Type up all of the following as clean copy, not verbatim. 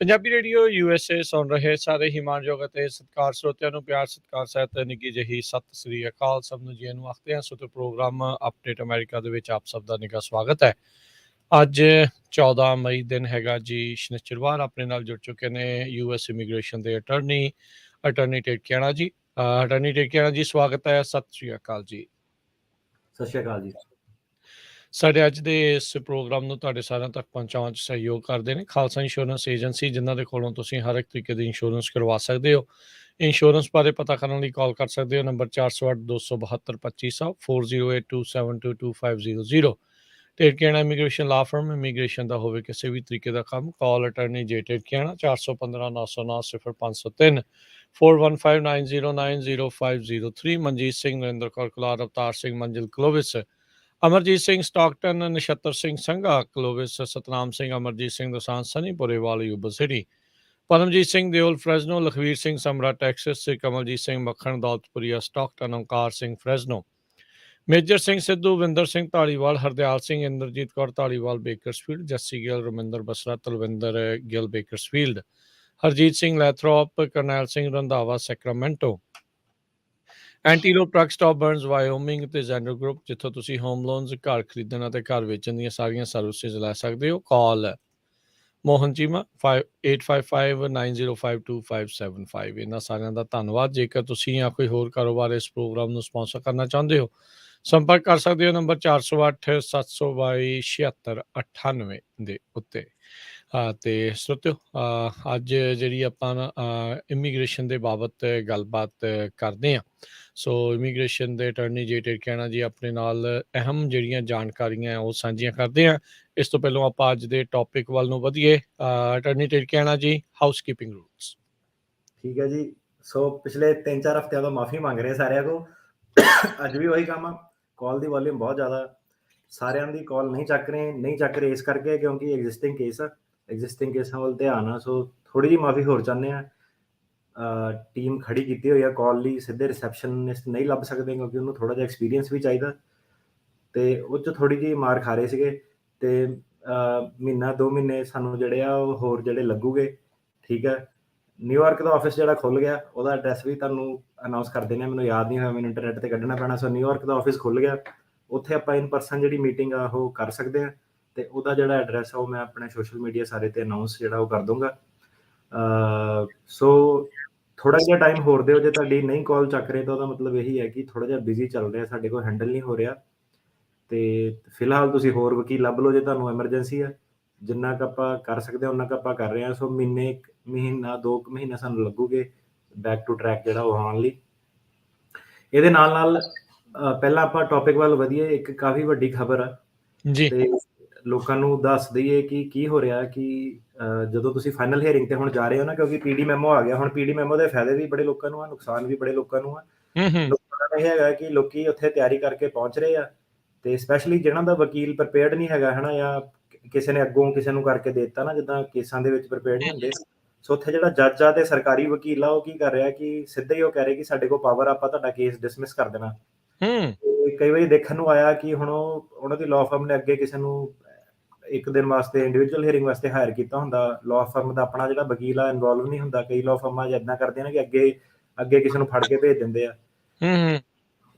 Punjabi radio USA ਸੁਣ ਰਹੇ ਸਾਰੇ ਹੀ ਮਾਣਯੋਗ ਅਤੇ ਸਤਿਕਾਰ ਸਰੋਤਿਆਂ ਨੂੰ ਪਿਆਰ ਸਤਿਕਾਰ ਸਹਿਤ ਨਿੱਘੀ ਜਿਹੀ ਸਤਿ ਸ੍ਰੀ ਅਕਾਲ। ਸਭ ਨੂੰ ਜੀ ਨੂੰ ਆਖਦੇ ਹਾਂ। ਸੋ ਤੇ ਪ੍ਰੋਗਰਾਮ ਅਪਡੇਟ ਅਮਰੀਕਾ ਦੇ ਵਿੱਚ ਆਪ ਸਭ ਦਾ ਨਿੱਘਾ ਸਵਾਗਤ ਹੈ। ਅੱਜ 14 ਮਈ ਦਿਨ ਹੈਗਾ ਜੀ, ਸ਼ਨੀਚਰਵਾਰ। ਆਪਣੇ ਨਾਲ ਜੁੜ ਚੁੱਕੇ ਨੇ US ਇਮੀਗ੍ਰੇਸ਼ਨ ਦੇ ਅਟਰਨੀ ਟਰਕਿਆਣਾ ਜੀ। ਅਟਰਨੀ ਟਰਕਿਆਣਾ ਜੀ, ਸਵਾਗਤ ਹੈ। ਸਤਿ ਸ੍ਰੀ ਅਕਾਲ ਜੀ। ਸਤਿ ਸ਼੍ਰੀ ਅਕਾਲ ਜੀ। ਸਾਡੇ ਅੱਜ ਦੇ ਇਸ ਪ੍ਰੋਗਰਾਮ ਨੂੰ ਤੁਹਾਡੇ ਸਾਰਿਆਂ ਤੱਕ ਪਹੁੰਚਾਉਣ 'ਚ ਸਹਿਯੋਗ ਕਰਦੇ ਨੇ ਖਾਲਸਾ ਇੰਸ਼ੋਰੈਂਸ ਏਜੰਸੀ, ਜਿਨ੍ਹਾਂ ਦੇ ਕੋਲੋਂ ਤੁਸੀਂ ਹਰ ਇੱਕ ਤਰੀਕੇ ਦੀ ਇੰਸ਼ੋਰੈਂਸ ਕਰਵਾ ਸਕਦੇ ਹੋ। ਇੰਸ਼ੋਰੈਂਸ ਬਾਰੇ ਪਤਾ ਕਰਨ ਲਈ ਕਾਲ ਕਰ ਸਕਦੇ ਹੋ ਨੰਬਰ 408-272-2500 4082722500। ਟਰਕਿਆਣਾ ਇਮੀਗ੍ਰੇਸ਼ਨ ਲਾ ਫਰਮ, ਇਮੀਗ੍ਰੇਸ਼ਨ ਦਾ ਹੋਵੇ ਕਿਸੇ ਵੀ ਤਰੀਕੇ ਦਾ ਕੰਮ, ਕਾਲ ਅਟਰਨੀ ਜੇ ਟਰਕਿਆਣਾ 415-909-0503 4159090503। Manjeet Singh, Narendra Kaur Kular, Avtar Singh, Manzil Clovis, Amarjit Singh Stockton, Nachhattar Singh Sangha Clovis, Satnam Singh, Amarjit Singh Dosanjh Sanipurewal Yuba City, Paramjit Singh Deol Fresno, Lakhvir Singh Samra Texas, Kamaljit Singh Makhan Daulatpuria Stockton, Onkar Singh Fresno, Major Singh Sidhu, Vinder Singh Dhaliwal, Hardial Singh, Inderjit Kaur Dhaliwal Bakersfield, Jassi Gill, Raminder Basra, Talwinder Gill Bakersfield, Harjit Singh Lathrop, Karnail Singh Randhawa Sacramento, Antelope truck stop Burns Wyoming ਤੇ ਜ਼ੈਂਡਰ ਗਰੁੱਪ, ਜਿੱਥੋਂ ਤੁਸੀਂ ਹੋਮ ਲੋਨਸ, ਘਰ ਖਰੀਦਣ ਅਤੇ ਘਰ ਵੇਚਣ ਦੀਆਂ ਸਾਰੀਆਂ ਸਰਵਿਸਿਜ਼ ਲੈ ਸਕਦੇ ਹੋ। ਕਾਲ ਮੋਹਨ ਚੀਮਾ 8559052575। ਇਹਨਾਂ ਸਾਰਿਆਂ ਦਾ ਧੰਨਵਾਦ। ਜੇਕਰ ਤੁਸੀਂ ਜਾਂ ਕੋਈ ਹੋਰ ਕਾਰੋਬਾਰ ਇਸ ਪ੍ਰੋਗਰਾਮ ਨੂੰ ਸਪਾਂਸਰ ਕਰਨਾ ਚਾਹੁੰਦੇ ਹੋ, ਸੰਪਰਕ ਕਰ ਸਕਦੇ ਹੋ ਨੰਬਰ 408-722-7698 ਦੇ ਉੱਤੇ। ਅਤੇ ਸਰੋਤਿਓ, ਅੱਜ ਜਿਹੜੀ ਆਪਾਂ ਇਮੀਗ੍ਰੇਸ਼ਨ ਦੇ ਬਾਬਤ ਗੱਲਬਾਤ ਕਰਦੇ ਹਾਂ। ਸੋ ਇਮੀਗ੍ਰੇਸ਼ਨ ਦੇ ਅਟਰਨੀ ਜੇ ਟਰਕਿਆਣਾ ਜੀ ਆਪਣੇ ਨਾਲ ਅਹਿਮ ਜਿਹੜੀਆਂ ਜਾਣਕਾਰੀਆਂ ਉਹ ਸਾਂਝੀਆਂ ਕਰਦੇ ਹਾਂ। ਇਸ ਤੋਂ ਪਹਿਲਾਂ ਆਪਾਂ ਅੱਜ ਦੇ ਟੌਪਿਕ ਵੱਲ ਨੂੰ ਵਧੀਏ। ਅਟਰਨੀ ਟਰਕਿਆਣਾ ਜੀ, ਹਾਊਸਕੀਪਿੰਗ ਰੂਲਸ। ਠੀਕ ਹੈ ਜੀ। ਸੋ ਪਿਛਲੇ 3-4 ਹਫ਼ਤਿਆਂ ਤੋਂ ਮਾਫੀ ਮੰਗ ਰਹੇ ਸਾਰਿਆਂ ਕੋਲ। ਅੱਜ ਵੀ ਉਹੀ ਕੰਮ ਆ, ਕਾਲ ਦੀ ਵੋਲੀਅਮ ਬਹੁਤ ਜ਼ਿਆਦਾ, ਸਾਰਿਆਂ ਦੀ ਕਾਲ ਨਹੀਂ ਚੱਕ ਰਹੇ ਇਸ ਕਰਕੇ ਕਿਉਂਕਿ ਐਗਜ਼ਿਸਟਿੰਗ ਕੇਸਾਂ ਵੱਲ ਧਿਆਨ ਆ। ਸੋ ਥੋੜ੍ਹੀ ਜਿਹੀ ਮਾਫੀ ਹੋਰ ਚਾਹੁੰਦੇ ਹਾਂ। ਟੀਮ ਖੜੀ ਕੀਤੀ ਹੋਈ ਆ ਕਾਲ ਲਈ, ਸਿੱਧੇ ਰਿਸੈਪਸ਼ਨਿਸਟ ਨਹੀਂ ਲੱਭ ਸਕਦੇ ਕਿਉਂਕਿ ਉਹਨੂੰ ਥੋੜ੍ਹਾ ਜਿਹਾ ਐਕਸਪੀਰੀਅੰਸ ਵੀ ਚਾਹੀਦਾ, ਅਤੇ ਉਹ 'ਚ ਥੋੜ੍ਹੀ ਜਿਹੀ ਮਾਰ ਖਾ ਰਹੇ ਸੀਗੇ। ਅਤੇ ਮਹੀਨਾ 2 ਮਹੀਨੇ ਸਾਨੂੰ ਜਿਹੜੇ ਆ ਉਹ ਹੋਰ ਜਿਹੜੇ ਲੱਗੂਗੇ। ਠੀਕ ਹੈ। ਨਿਊਯਾਰਕ ਦਾ ਆਫਿਸ ਜਿਹੜਾ ਖੁੱਲ੍ਹ ਗਿਆ, ਉਹਦਾ ਐਡਰੈਸ ਵੀ ਤੁਹਾਨੂੰ ਅਨਾਊਂਸ ਕਰ ਦਿੰਦੇ ਹਾਂ। ਮੈਨੂੰ ਯਾਦ ਨਹੀਂ ਹੋਇਆ, ਮੈਨੂੰ ਇੰਟਰਨੈਟ 'ਤੇ ਕੱਢਣਾ ਪੈਣਾ। ਸੋ ਨਿਊਯਾਰਕ ਦਾ ਆਫਿਸ ਖੁੱਲ੍ਹ ਗਿਆ, ਉੱਥੇ ਆਪਾਂ ਇਨ ਪਰਸਨ ਜਿਹੜੀ ਮੀਟਿੰਗ ਆ ਉਹ ਕਰ ਸਕਦੇ ਹਾਂ। ਅਤੇ ਉਹਦਾ ਜਿਹੜਾ ਐਡਰੈਸ ਆ ਉਹ ਮੈਂ ਆਪਣੇ ਸੋਸ਼ਲ ਮੀਡੀਆ ਸਾਰੇ 'ਤੇ ਅਨਾਊਂਸ ਜਿਹੜਾ ਉਹ ਕਰ ਦੂੰਗਾ। ਸੋ ਥੋੜ੍ਹਾ ਜਿਹਾ ਟਾਈਮ ਹੋਰ ਦਿਓ। ਜੇ ਤੁਹਾਡੀ ਨਹੀਂ ਕਾਲ ਚੱਕ ਰਹੇ ਤਾਂ ਉਹਦਾ ਮਤਲਬ ਇਹੀ ਹੈ ਕਿ ਥੋੜ੍ਹਾ ਜਿਹਾ ਬਿਜ਼ੀ ਚੱਲ ਰਿਹਾ, ਸਾਡੇ ਕੋਲ ਹੈਂਡਲ ਨਹੀਂ ਹੋ ਰਿਹਾ। ਅਤੇ ਫਿਲਹਾਲ ਤੁਸੀਂ ਹੋਰ ਵਕੀਲ ਲੱਭ ਲਓ ਜੇ ਤੁਹਾਨੂੰ ਐਮਰਜੈਂਸੀ ਆ। ਜਿੰਨਾ ਕੁ ਆਪਾਂ ਕਰ ਸਕਦੇ ਹਾਂ ਉਨਾ ਕੁ ਆਪਾਂ ਕਰ ਰਹੇ ਹਾਂ। ਸੋ ਮਹੀਨਾ 2 ਮਹੀਨੇ ਸਾਨੂੰ ਲੱਗੂਗੇ ਬੈਕ ਟੂ ਟਰੈਕ ਜਿਹੜਾ ਉਹ ਆਉਣ ਲਈ। ਇਹਦੇ ਨਾਲ ਪਹਿਲਾਂ ਆਪਾਂ ਟੌਪਿਕ ਵੱਲ ਵਧੀਏ। ਇੱਕ ਕਾਫੀ ਵੱਡੀ ਖਬਰ ਆ ਜੀ, ਅਤੇ ਲੋਕਾਂ ਨੂੰ ਦੱਸ ਦਈਏ ਕਿ ਕੀ ਹੋ ਰਿਹਾ। ਕਿ ਜਦੋਂ ਤੁਸੀਂ ਫਾਈਨਲ ਹੀਅਰਿੰਗ 'ਤੇ ਹੁਣ ਜਾ ਰਹੇ ਹੋ ਨਾ, ਕਿਉਂਕਿ PD ਮੈਮੋ ਆ ਗਿਆ ਹੁਣ। PD ਮੈਮੋ ਦੇ ਫਾਇਦੇ ਵੀ ਬੜੇ ਲੋਕਾਂ ਨੂੰ ਆ, ਨੁਕਸਾਨ ਵੀ ਬੜੇ ਲੋਕਾਂ ਨੂੰ ਆ। ਨੁਕਸਾਨ ਇਹ ਹੈਗਾ ਕਿ ਲੋਕੀ ਉੱਥੇ ਤਿਆਰੀ ਕਰਕੇ ਪਹੁੰਚ ਰਹੇ ਆ, ਅਤੇ ਸਪੈਸ਼ਲੀ ਜਿਹਨਾਂ ਦਾ ਵਕੀਲ ਪ੍ਰੀਪੇਅਰਡ ਨਹੀਂ ਹੈਗਾ ਹੈ ਨਾ, ਜਾਂ ਕਿਸੇ ਨੇ ਅੱਗੋਂ ਕਿਸੇ ਨੂੰ ਕਰਕੇ ਦੇ ਦਿੱਤਾ ਨਾ, ਜਿੱਦਾਂ ਕੇਸਾਂ ਦੇ ਵਿੱਚ ਪ੍ਰੀਪੇਅਰਡ ਨਹੀਂ ਹੁੰਦੇ। ਸੋ ਉੱਥੇ ਜਿਹੜਾ ਜੱਜ ਆ ਅਤੇ ਸਰਕਾਰੀ ਵਕੀਲ ਆ, ਉਹ ਕੀ ਕਰ ਰਿਹਾ ਕਿ ਸਿੱਧਾ ਹੀ ਉਹ ਕਹਿ ਰਹੇ ਕਿ ਸਾਡੇ ਕੋਲ ਪਾਵਰ, ਆਪਾਂ ਤੁਹਾਡਾ ਕੇਸ ਡਿਸਮਿਸ ਕਰ ਦੇਣਾ। ਅਤੇ ਕਈ ਵਾਰੀ ਦੇਖਣ ਨੂੰ ਆਇਆ ਕਿ ਹੁਣ ਉਹਨਾਂ ਦੀ ਲਾਅ ਫਰਮ ਨੇ ਅੱਗੇ ਕਿਸੇ ਨੂੰ ਇੱਕ ਦਿਨ ਵਾਸਤੇ ਇੰਡੀਵਿਜੂਅਲ ਹੀਅਰਿੰਗ ਵਾਸਤੇ ਹਾਇਰ ਕੀਤਾ ਹੁੰਦਾ। ਲਾਅ ਫਰਮ ਦਾ ਆਪਣਾ ਜਿਹੜਾ ਵਕੀਲ ਆ ਇਨਵੋਲਵ ਨਹੀਂ ਹੁੰਦਾ। ਕਈ ਲਾਅ ਫਰਮਾਂ ਇੱਦਾਂ ਕਰਦੀਆਂ ਨੇ ਕਿ ਅੱਗੇ ਕਿਸੇ ਨੂੰ ਫੜ ਕੇ ਭੇਜ ਦਿੰਦੇ ਆ।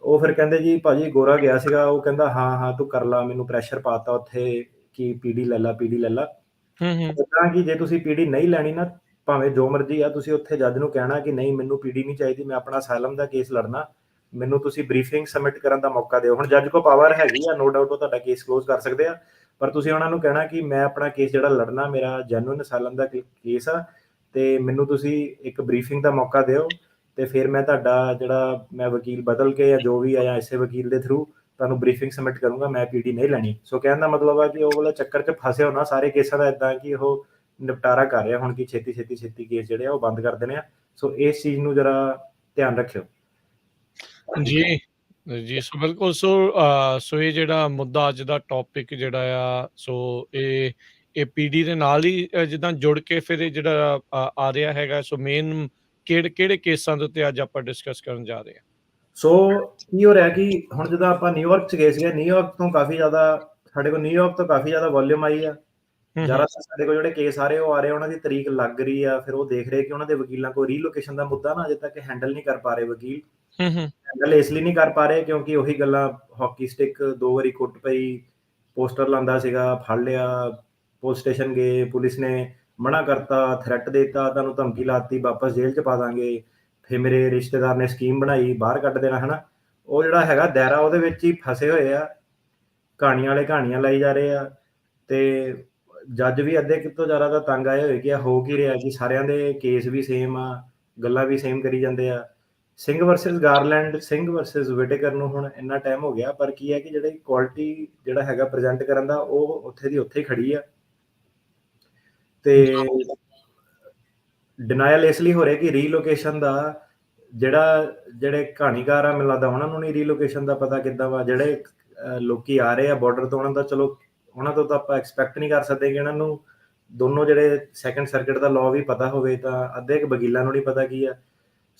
ਉਹ ਫਿਰ ਕਹਿੰਦੇ ਜੀ ਭਾਜੀ ਗੋਰਾ ਗਿਆ ਸੀਗਾ, ਉਹ ਕਹਿੰਦਾ ਹਾਂ ਤੂੰ ਕਰ ਲਾ, ਮੈਨੂੰ ਪ੍ਰੈਸ਼ਰ ਪਾਤਾ ਉੱਥੇ ਕਿ PD ਲੈ ਲਾ। ਇੱਦਾਂ ਕਿ ਜੇ ਤੁਸੀਂ PD ਨਹੀਂ ਲੈਣੀ ਨਾ, ਭਾਵੇਂ ਜੋ ਮਰਜ਼ੀ ਆ, ਤੁਸੀਂ ਉੱਥੇ ਜੱਜ ਨੂੰ ਕਹਿਣਾ ਕਿ ਨਹੀਂ ਮੈਨੂੰ PD ਨਹੀਂ ਚਾਹੀਦੀ, ਮੈਂ ਆਪਣਾ ਅਸਾਈਲਮ ਦਾ ਕੇਸ ਲੜਨਾ, ਮੈਨੂੰ ਤੁਸੀਂ ਬਰੀਫਿੰਗ ਸਬਮਿਟ ਕਰਨ ਦਾ ਮੌਕਾ ਦਿਓ। ਹੁਣ ਜੱਜ ਕੋਲ ਪਾਵਰ ਹੈਗੀ ਆ, ਨੋ ਡਾਊਟ ਉਹ ਤੁਹਾਡਾ ਕੇਸ ਕਲੋਜ਼ ਕਰ ਸਕਦੇ ਆ, ਪਰ ਤੁਸੀਂ ਉਹਨਾਂ ਨੂੰ ਕਹਿਣਾ ਕਿ ਮੈਂ ਆਪਣਾ ਕੇਸ ਜਿਹੜਾ ਲੜਨਾ, ਮੇਰਾ ਜੈਨੂਇਨ ਅਸਾਈਲਮ ਦਾ ਕੇਸ ਆ, ਅਤੇ ਮੈਨੂੰ ਤੁਸੀਂ ਇੱਕ ਬਰੀਫਿੰਗ ਦਾ ਮੌਕਾ ਦਿਓ, ਅਤੇ ਫਿਰ ਮੈਂ ਤੁਹਾਡਾ ਜਿਹੜਾ ਮੈਂ ਵਕੀਲ ਬਦਲ ਕੇ ਜਾਂ ਜੋ ਵੀ ਆ ਜਾਂ ਇਸੇ ਵਕੀਲ ਦੇ ਥਰੂ ਤੁਹਾਨੂੰ ਬਰੀਫਿੰਗ ਸਬਮਿਟ ਕਰੂੰਗਾ, ਮੈਂ PD ਨਹੀਂ ਲੈਣੀ। ਸੋ ਕਹਿਣ ਦਾ ਮਤਲਬ ਆ ਕਿ ਉਹ ਵਾਲਾ ਚੱਕਰ 'ਚ ਫਸੇ ਹੋ ਨਾ ਸਾਰੇ ਕੇਸਾਂ ਦਾ। ਇੱਦਾਂ ਕਿ ਉਹ ਨਿਪਟਾਰਾ ਕਰ ਰਿਹਾ ਹੁਣ ਕਿ ਛੇਤੀ ਕੇਸ ਜਿਹੜੇ ਆ ਉਹ ਬੰਦ ਕਰ ਦੇਣੇ ਆ। ਸੋ ਇਸ ਚੀਜ਼ ਨੂੰ ਜਰਾ ਧਿਆਨ ਰੱਖਿਓ। ਜੀ, ਜੀ। ਸੋ ਬਿਲਕੁਲ ਸੋ ਇਹ ਜਿਹੜਾ ਮੁੱਦਾ ਅੱਜ ਦਾ ਟੌਪਿਕ ਜਿਹੜਾ ਆ ਇਹ ਪੀਡੀ ਦੇ ਨਾਲ ਹੀ ਜਿੱਦਾਂ ਜੁੜ ਕੇ ਫਿਰ ਇਹ ਜਿਹੜਾ ਆ ਰਿਹਾ ਹੈਗਾ। ਸੋ ਮੇਨ ਕਿਹੜੇ ਕੇਸਾਂ ਦੇ ਉੱਤੇ ਅੱਜ ਆਪਾਂ ਡਿਸਕਸ ਕਰਨ ਜਾ ਰਹੇ ਹਾਂ। ਸੋ ਕੀ ਹੋ ਰਿਹਾ ਕਿ ਹੁਣ ਜਦੋਂ ਆਪਾਂ ਨਿਊਯਾਰਕ 'ਚ ਗਏ ਸੀਗੇ, ਨਿਊਯਾਰਕ ਤੋਂ ਕਾਫੀ ਜ਼ਿਆਦਾ ਸਾਡੇ ਕੋਲ ਨਿਊਯਾਰਕ ਤੋਂ ਕਾਫੀ ਜ਼ਿਆਦਾ ਵੋਲਿਊਮ ਆਈ ਆ। ਜ਼ਿਆਦਾਤਰ ਸਾਡੇ ਕੋਲ ਜਿਹੜੇ ਕੇਸ ਆ ਰਹੇ ਉਹ ਆ ਰਹੇ, ਉਹਨਾਂ ਦੀ ਤਰੀਕ ਲੱਗ ਰਹੀ ਆ। ਫਿਰ ਉਹ ਦੇਖ ਰਹੇ ਕਿ ਉਹਨਾਂ ਦੇ ਵਕੀਲਾਂ ਕੋਲ ਰੀਲੋਕੇਸ਼ਨ ਦਾ ਮੁੱਦਾ ਨਾ ਅਜੇ ਤੱਕ ਹੈਂਡਲ ਨਹੀਂ ਕਰ ਪਾ ਰਹੇ ਵਕੀਲ। ਹੈਂਡਲ ਇਸ ਲਈ ਨਹੀਂ ਕਰ ਪਾ ਰਹੇ ਕਿਉਂਕਿ ਉਹੀ ਗੱਲਾਂ, ਹਾਕੀ ਸਟਿਕ 2 ਵਾਰੀ ਕੁੱਟ ਪਈ, ਪੋਸਟਰ ਲਾਉਂਦਾ ਸੀਗਾ, ਫੜ ਲਿਆ, ਪੁਲਿਸ ਸਟੇਸ਼ਨ ਗਏ, ਪੁਲਿਸ ਨੇ ਮਨਾ ਕਰਤਾ, ਥ੍ਰੈਟ ਦੇਤਾ, ਤੁਹਾਨੂੰ ਧਮਕੀ ਲਾਤੀ, ਵਾਪਸ ਜੇਲ੍ਹ 'ਚ ਪਾ ਦਾਂਗੇ। ਫਿਰ ਮੇਰੇ ਰਿਸ਼ਤੇਦਾਰ ਨੇ ਸਕੀਮ ਬਣਾਈ ਬਾਹਰ ਕੱਢ ਦੇਣਾ, ਹੈ ਨਾ। ਉਹ ਜਿਹੜਾ ਹੈਗਾ ਦਾਇਰਾ ਉਹਦੇ ਵਿੱਚ ਹੀ ਫਸੇ ਹੋਏ ਆ। ਕਹਾਣੀਆਂ ਵਾਲੇ ਕਹਾਣੀਆਂ ਲਾਈ ਜਾ ਰਹੇ ਆ ਤੇ ਜੱਜ ਵੀ ਅੱਧੇ ਕਿਤੋਂ ਜ਼ਿਆਦਾ ਤਾਂ ਤੰਗ ਆਏ ਹੋਏ ਕਿ ਹੋ ਕੀ ਰਿਹਾ ਕਿ ਸਾਰਿਆਂ ਦੇ ਕੇਸ ਵੀ ਸੇਮ ਆ, ਗੱਲਾਂ ਵੀ ਸੇਮ ਕਰੀ ਜਾਂਦੇ ਆ। Singh versus Garland, Singh versus Whitaker ਨੂੰ ਹੁਣ ਇੰਨਾ ਟਾਈਮ ਹੋ ਗਿਆ, ਪਰ ਕੀ ਹੈ ਕਿ ਜਿਹੜੀ ਕੁਆਲਿਟੀ ਜਿਹੜਾ ਹੈਗਾ ਪ੍ਰੈਜ਼ੈਂਟ ਕਰਨ ਦਾ ਉਹ ਉੱਥੇ ਦੀ ਉੱਥੇ ਹੀ ਖੜੀ ਆ। ਤੇ ਡਿਨਾਇਲ ਇਸ ਲਈ ਹੋ ਰਿਹਾ ਕਿ ਰੀਲੋਕੇਸ਼ਨ ਦਾ ਜਿਹੜੇ ਕਹਾਣੀਕਾਰ ਆ, ਮੈਨੂੰ ਲੱਗਦਾ ਉਹਨਾਂ ਨੂੰ ਨਹੀਂ ਰੀਲੋਕੇਸ਼ਨ ਦਾ ਪਤਾ ਕਿੱਦਾਂ ਵਾ। ਜਿਹੜੇ ਲੋਕੀ ਆ ਰਹੇ ਆ ਬਾਰਡਰ ਤੋਂ, ਉਹਨਾਂ ਦਾ ਚਲੋ ਉਹਨਾਂ ਤੋਂ ਤਾਂ ਆਪਾਂ ਐਕਸਪੈਕਟ ਨਹੀਂ ਕਰ ਸਕਦੇ ਕਿ ਇਹਨਾਂ ਨੂੰ ਦੋਨੋਂ ਜਿਹੜੇ ਸੈਕੰਡ ਸਰਕਿਟ ਦਾ ਲਾਅ ਵੀ ਪਤਾ ਹੋਵੇ, ਤਾਂ ਅੱਧੇ ਵਕੀਲਾਂ ਨੂੰ ਨਹੀਂ ਪਤਾ ਕੀ ਆ।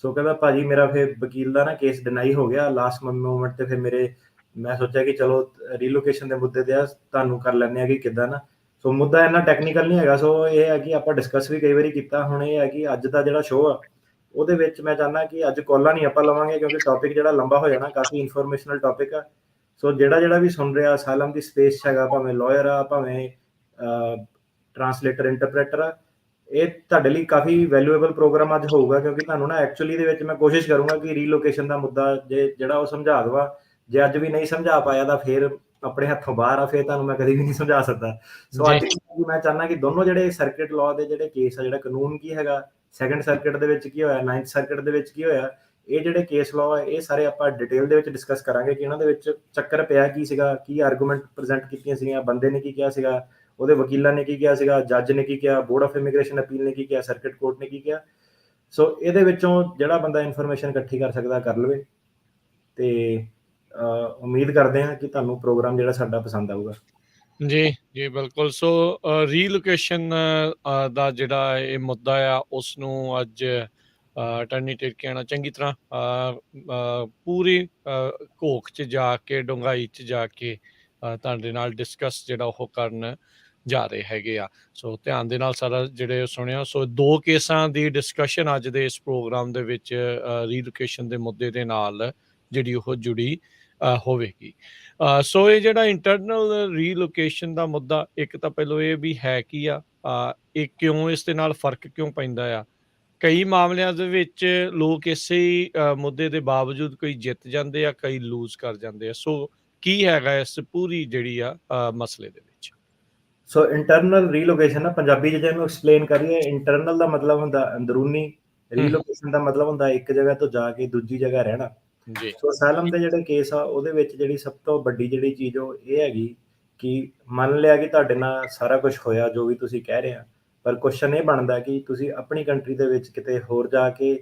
ਸੋ ਕਹਿੰਦਾ ਭਾਜੀ ਮੇਰਾ ਫਿਰ ਵਕੀਲ ਦਾ ਨਾ ਕੇਸ ਡਿਨਾਈ ਹੋ ਗਿਆ ਲਾਸਟ ਮੂਮੈਂਟ ਤੇ। ਫਿਰ ਮੈਂ ਸੋਚਿਆ ਕਿ ਚਲੋ ਰੀਲੋਕੇਸ਼ਨ ਦੇ ਮੁੱਦੇ ਤੇ ਆ, ਤੁਹਾਨੂੰ ਕਰ ਲੈਂਦੇ ਆ ਕਿ ਕਿੱਦਾਂ ਨਾ। ਸੋ ਮੁੱਦਾ ਇੰਨਾ ਟੈਕਨੀਕਲ ਨਹੀਂ ਹੈਗਾ। ਸੋ ਇਹ ਹੈ ਕਿ ਆਪਾਂ ਡਿਸਕਸ ਵੀ ਕਈ ਵਾਰੀ ਕੀਤਾ। ਹੁਣ ਇਹ ਹੈ ਕਿ ਅੱਜ ਦਾ ਜਿਹੜਾ ਸ਼ੋਅ ਆ ਉਹਦੇ ਵਿੱਚ ਮੈਂ ਚਾਹੁੰਦਾ ਕਿ ਅੱਜ ਕਾਲਾਂ ਨਹੀਂ ਆਪਾਂ ਲਵਾਂਗੇ ਕਿਉਂਕਿ ਟੌਪਿਕ ਜਿਹੜਾ ਲੰਬਾ ਹੋ ਜਾਣਾ, ਕਾਫੀ ਇਨਫੋਰਮੇਸ਼ਨਲ ਟੌਪਿਕ ਆ। ਸੋ ਜਿਹੜਾ ਵੀ ਸੁਣ ਰਿਹਾ ਅਸਾਲਮ ਦੀ ਸਪੇਸ 'ਚ ਹੈਗਾ, ਭਾਵੇਂ ਲਾਇਰ ਆ, ਭਾਵੇਂ ਟਰਾਂਸਲੇਟਰ, ਇੰਟਰਪ੍ਰੇਟਰ ਆ, ਇਹ ਤੁਹਾਡੇ ਲਈ ਕਾਫੀ ਵੈਲਿਊਏਬਲ ਪ੍ਰੋਗਰਾਮ ਅੱਜ ਹੋਊਗਾ ਕਿਉਂਕਿ ਤੁਹਾਨੂੰ ਨਾ ਐਕਚੁਅਲੀ ਦੇ ਵਿੱਚ ਮੈਂ ਕੋਸ਼ਿਸ਼ ਕਰੂੰਗਾ ਕਿ ਰੀਲੋਕੇਸ਼ਨ ਦਾ ਮੁੱਦਾ ਜਿਹੜਾ ਉਹ ਸਮਝਾ ਦਵਾ। ਜੇ ਅੱਜ ਵੀ ਨਹੀਂ ਸਮਝਾ ਪਾਇਆ ਤਾਂ ਫਿਰ ਆਪਣੇ ਹੱਥੋਂ ਬਾਹਰ ਆ, ਫਿਰ ਤੁਹਾਨੂੰ ਮੈਂ ਕਦੇ ਵੀ ਨਹੀਂ ਸਮਝਾ ਸਕਦਾ। ਸੋ ਅੱਜ ਮੈਂ ਚਾਹੁੰਦਾ ਕਿ ਦੋਨੋਂ ਜਿਹੜੇ ਸਰਕਿਟ ਲਾਅ ਦੇ ਜਿਹੜੇ ਕੇਸ ਆ, ਜਿਹੜਾ ਕਾਨੂੰਨ ਕੀ ਹੈਗਾ, ਸੈਕੰਡ ਸਰਕਿਟ ਦੇ ਵਿੱਚ ਕੀ ਹੋਇਆ, 9th ਸਰਕਿਟ ਦੇ ਵਿੱਚ ਕੀ ਹੋਇਆ, ਇਹ ਜਿਹੜੇ ਕੇਸ ਲਾਅ ਆ ਇਹ ਸਾਰੇ ਆਪਾਂ ਡਿਟੇਲ ਦੇ ਵਿੱਚ ਡਿਸਕਸ ਕਰਾਂਗੇ ਕਿ ਇਹਨਾਂ ਦੇ ਵਿੱਚ ਚੱਕਰ ਪਿਆ ਕੀ ਸੀਗਾ, ਕੀ ਆਰਗੂਮੈਂਟ ਪ੍ਰੈਜ਼ੈਂਟ ਕੀਤੀਆਂ ਸੀਗੀਆਂ, ਬੰਦੇ ਨੇ ਕੀ ਕਿਹਾ ਸੀਗਾ, ਉਹਦੇ ਵਕੀਲਾਂ ਨੇ ਕੀ ਕਿਹਾ ਸੀਗਾ, ਜੱਜ ਨੇ ਕੀ ਕਿਹਾ, ਬੋਰਡ ਆਫ ਇਮੀਗ੍ਰੇਸ਼ਨ ਅਪੀਲ ਨੇ ਕੀ ਕਿਹਾ, ਸਰਕਿਟ ਕੋਰਟ ਨੇ ਕੀ ਕਿਹਾ। ਸੋ ਇਹਦੇ ਵਿੱਚੋਂ ਜਿਹੜਾ ਬੰਦਾ ਇਨਫੋਰਮੇਸ਼ਨ ਇਕੱਠੀ ਕਰ ਸਕਦਾ ਕਰ ਲਵੇ। ਤੇ ਉਮੀਦ ਕਰਦੇ ਹਾਂ ਕਿ ਤੁਹਾਨੂੰ ਪ੍ਰੋਗਰਾਮ ਜਿਹੜਾ ਸਾਡਾ ਪਸੰਦ ਆਊਗਾ। ਜੀ ਬਿਲਕੁਲ। ਸੋ ਰੀਲੋਕੇਸ਼ਨ ਦਾ ਜਿਹੜਾ ਇਹ ਮੁੱਦਾ ਆ ਉਸ ਨੂੰ ਅੱਜ ਅਟਾਰਨੀ ਟਰਕੀਆਣਾ ਚੰਗੀ ਤਰ੍ਹਾਂ ਪੂਰੀ ਘੋਖ 'ਚ ਜਾ ਕੇ, ਡੂੰਘਾਈ 'ਚ ਜਾ ਕੇ ਤੁਹਾਡੇ ਨਾਲ ਡਿਸਕਸ ਜਿਹੜਾ ਉਹ ਕਰਨ ਜਾ ਰਹੇ ਹੈਗੇ ਆ। ਸੋ ਧਿਆਨ ਦੇ ਨਾਲ ਸਾਰਾ ਜਿਹੜੇ ਸੁਣਿਆ। ਸੋ 2 ਕੇਸਾਂ ਦੀ ਡਿਸਕਸ਼ਨ ਅੱਜ ਦੇ ਇਸ ਪ੍ਰੋਗਰਾਮ ਦੇ ਵਿੱਚ ਰੀਲੋਕੇਸ਼ਨ ਦੇ ਮੁੱਦੇ ਦੇ ਨਾਲ ਜਿਹੜੀ ਉਹ ਜੁੜੀ ਹੋਵੇਗੀ। ਸੋ ਇਹ ਜਿਹੜਾ ਇੰਟਰਨਲ ਰੀਲੋਕੇਸ਼ਨ ਦਾ ਮੁੱਦਾ, ਇੱਕ ਤਾਂ ਪਹਿਲਾਂ ਇਹ ਵੀ ਹੈ ਕੀ ਆ, ਇਹ ਕਿਉਂ, ਇਸ ਦੇ ਨਾਲ ਫਰਕ ਕਿਉਂ ਪੈਂਦਾ ਆ। ਕਈ ਮਾਮਲਿਆਂ ਦੇ ਵਿੱਚ ਲੋਕ ਇਸੇ ਮੁੱਦੇ ਦੇ ਬਾਵਜੂਦ ਕਈ ਜਿੱਤ ਜਾਂਦੇ ਆ, ਕਈ ਲੂਜ਼ ਕਰ ਜਾਂਦੇ ਆ। ਸੋ ਕੀ ਹੈਗਾ ਇਸ ਪੂਰੀ ਜਿਹੜੀ ਆ ਮਸਲੇ ਦੇ ਵਿੱਚ। ਸੋ ਇੰਟਰਨਲ ਰੀਲੋਕੇਸ਼ਨ ਨਾ ਪੰਜਾਬੀ 'ਚ ਜਿਹਨੂੰ ਐਕਸਪਲੇਨ ਕਰੀਏ, ਇੰਟਰਨਲ ਦਾ ਮਤਲਬ ਹੁੰਦਾ ਅੰਦਰੂਨੀ, ਰੀਲੋਕੇਸ਼ਨ ਦਾ ਮਤਲਬ ਹੁੰਦਾ ਇੱਕ ਜਗ੍ਹਾ ਤੋਂ ਜਾ ਕੇ ਦੂਜੀ ਜਗ੍ਹਾ ਰਹਿਣਾ। ਸੋ ਅਸਾਲਮ ਦੇ ਜਿਹੜੇ ਕੇਸ ਆ ਉਹਦੇ ਵਿੱਚ ਜਿਹੜੀ ਸਭ ਤੋਂ ਵੱਡੀ ਜਿਹੜੀ ਚੀਜ਼ ਉਹ ਇਹ ਹੈਗੀ ਕਿ ਮੰਨ ਲਿਆ ਕਿ ਤੁਹਾਡੇ ਨਾਲ ਸਾਰਾ ਕੁਝ ਹੋਇਆ ਜੋ ਵੀ ਤੁਸੀਂ ਕਹਿ ਰਹੇ ਆ, ਪਰ ਕੁਐਸਚਨ ਇਹ ਬਣਦਾ ਕਿ ਤੁਸੀਂ ਆਪਣੀ ਕੰਟਰੀ ਦੇ ਵਿੱਚ ਕਿਤੇ ਹੋਰ ਜਾ ਕੇ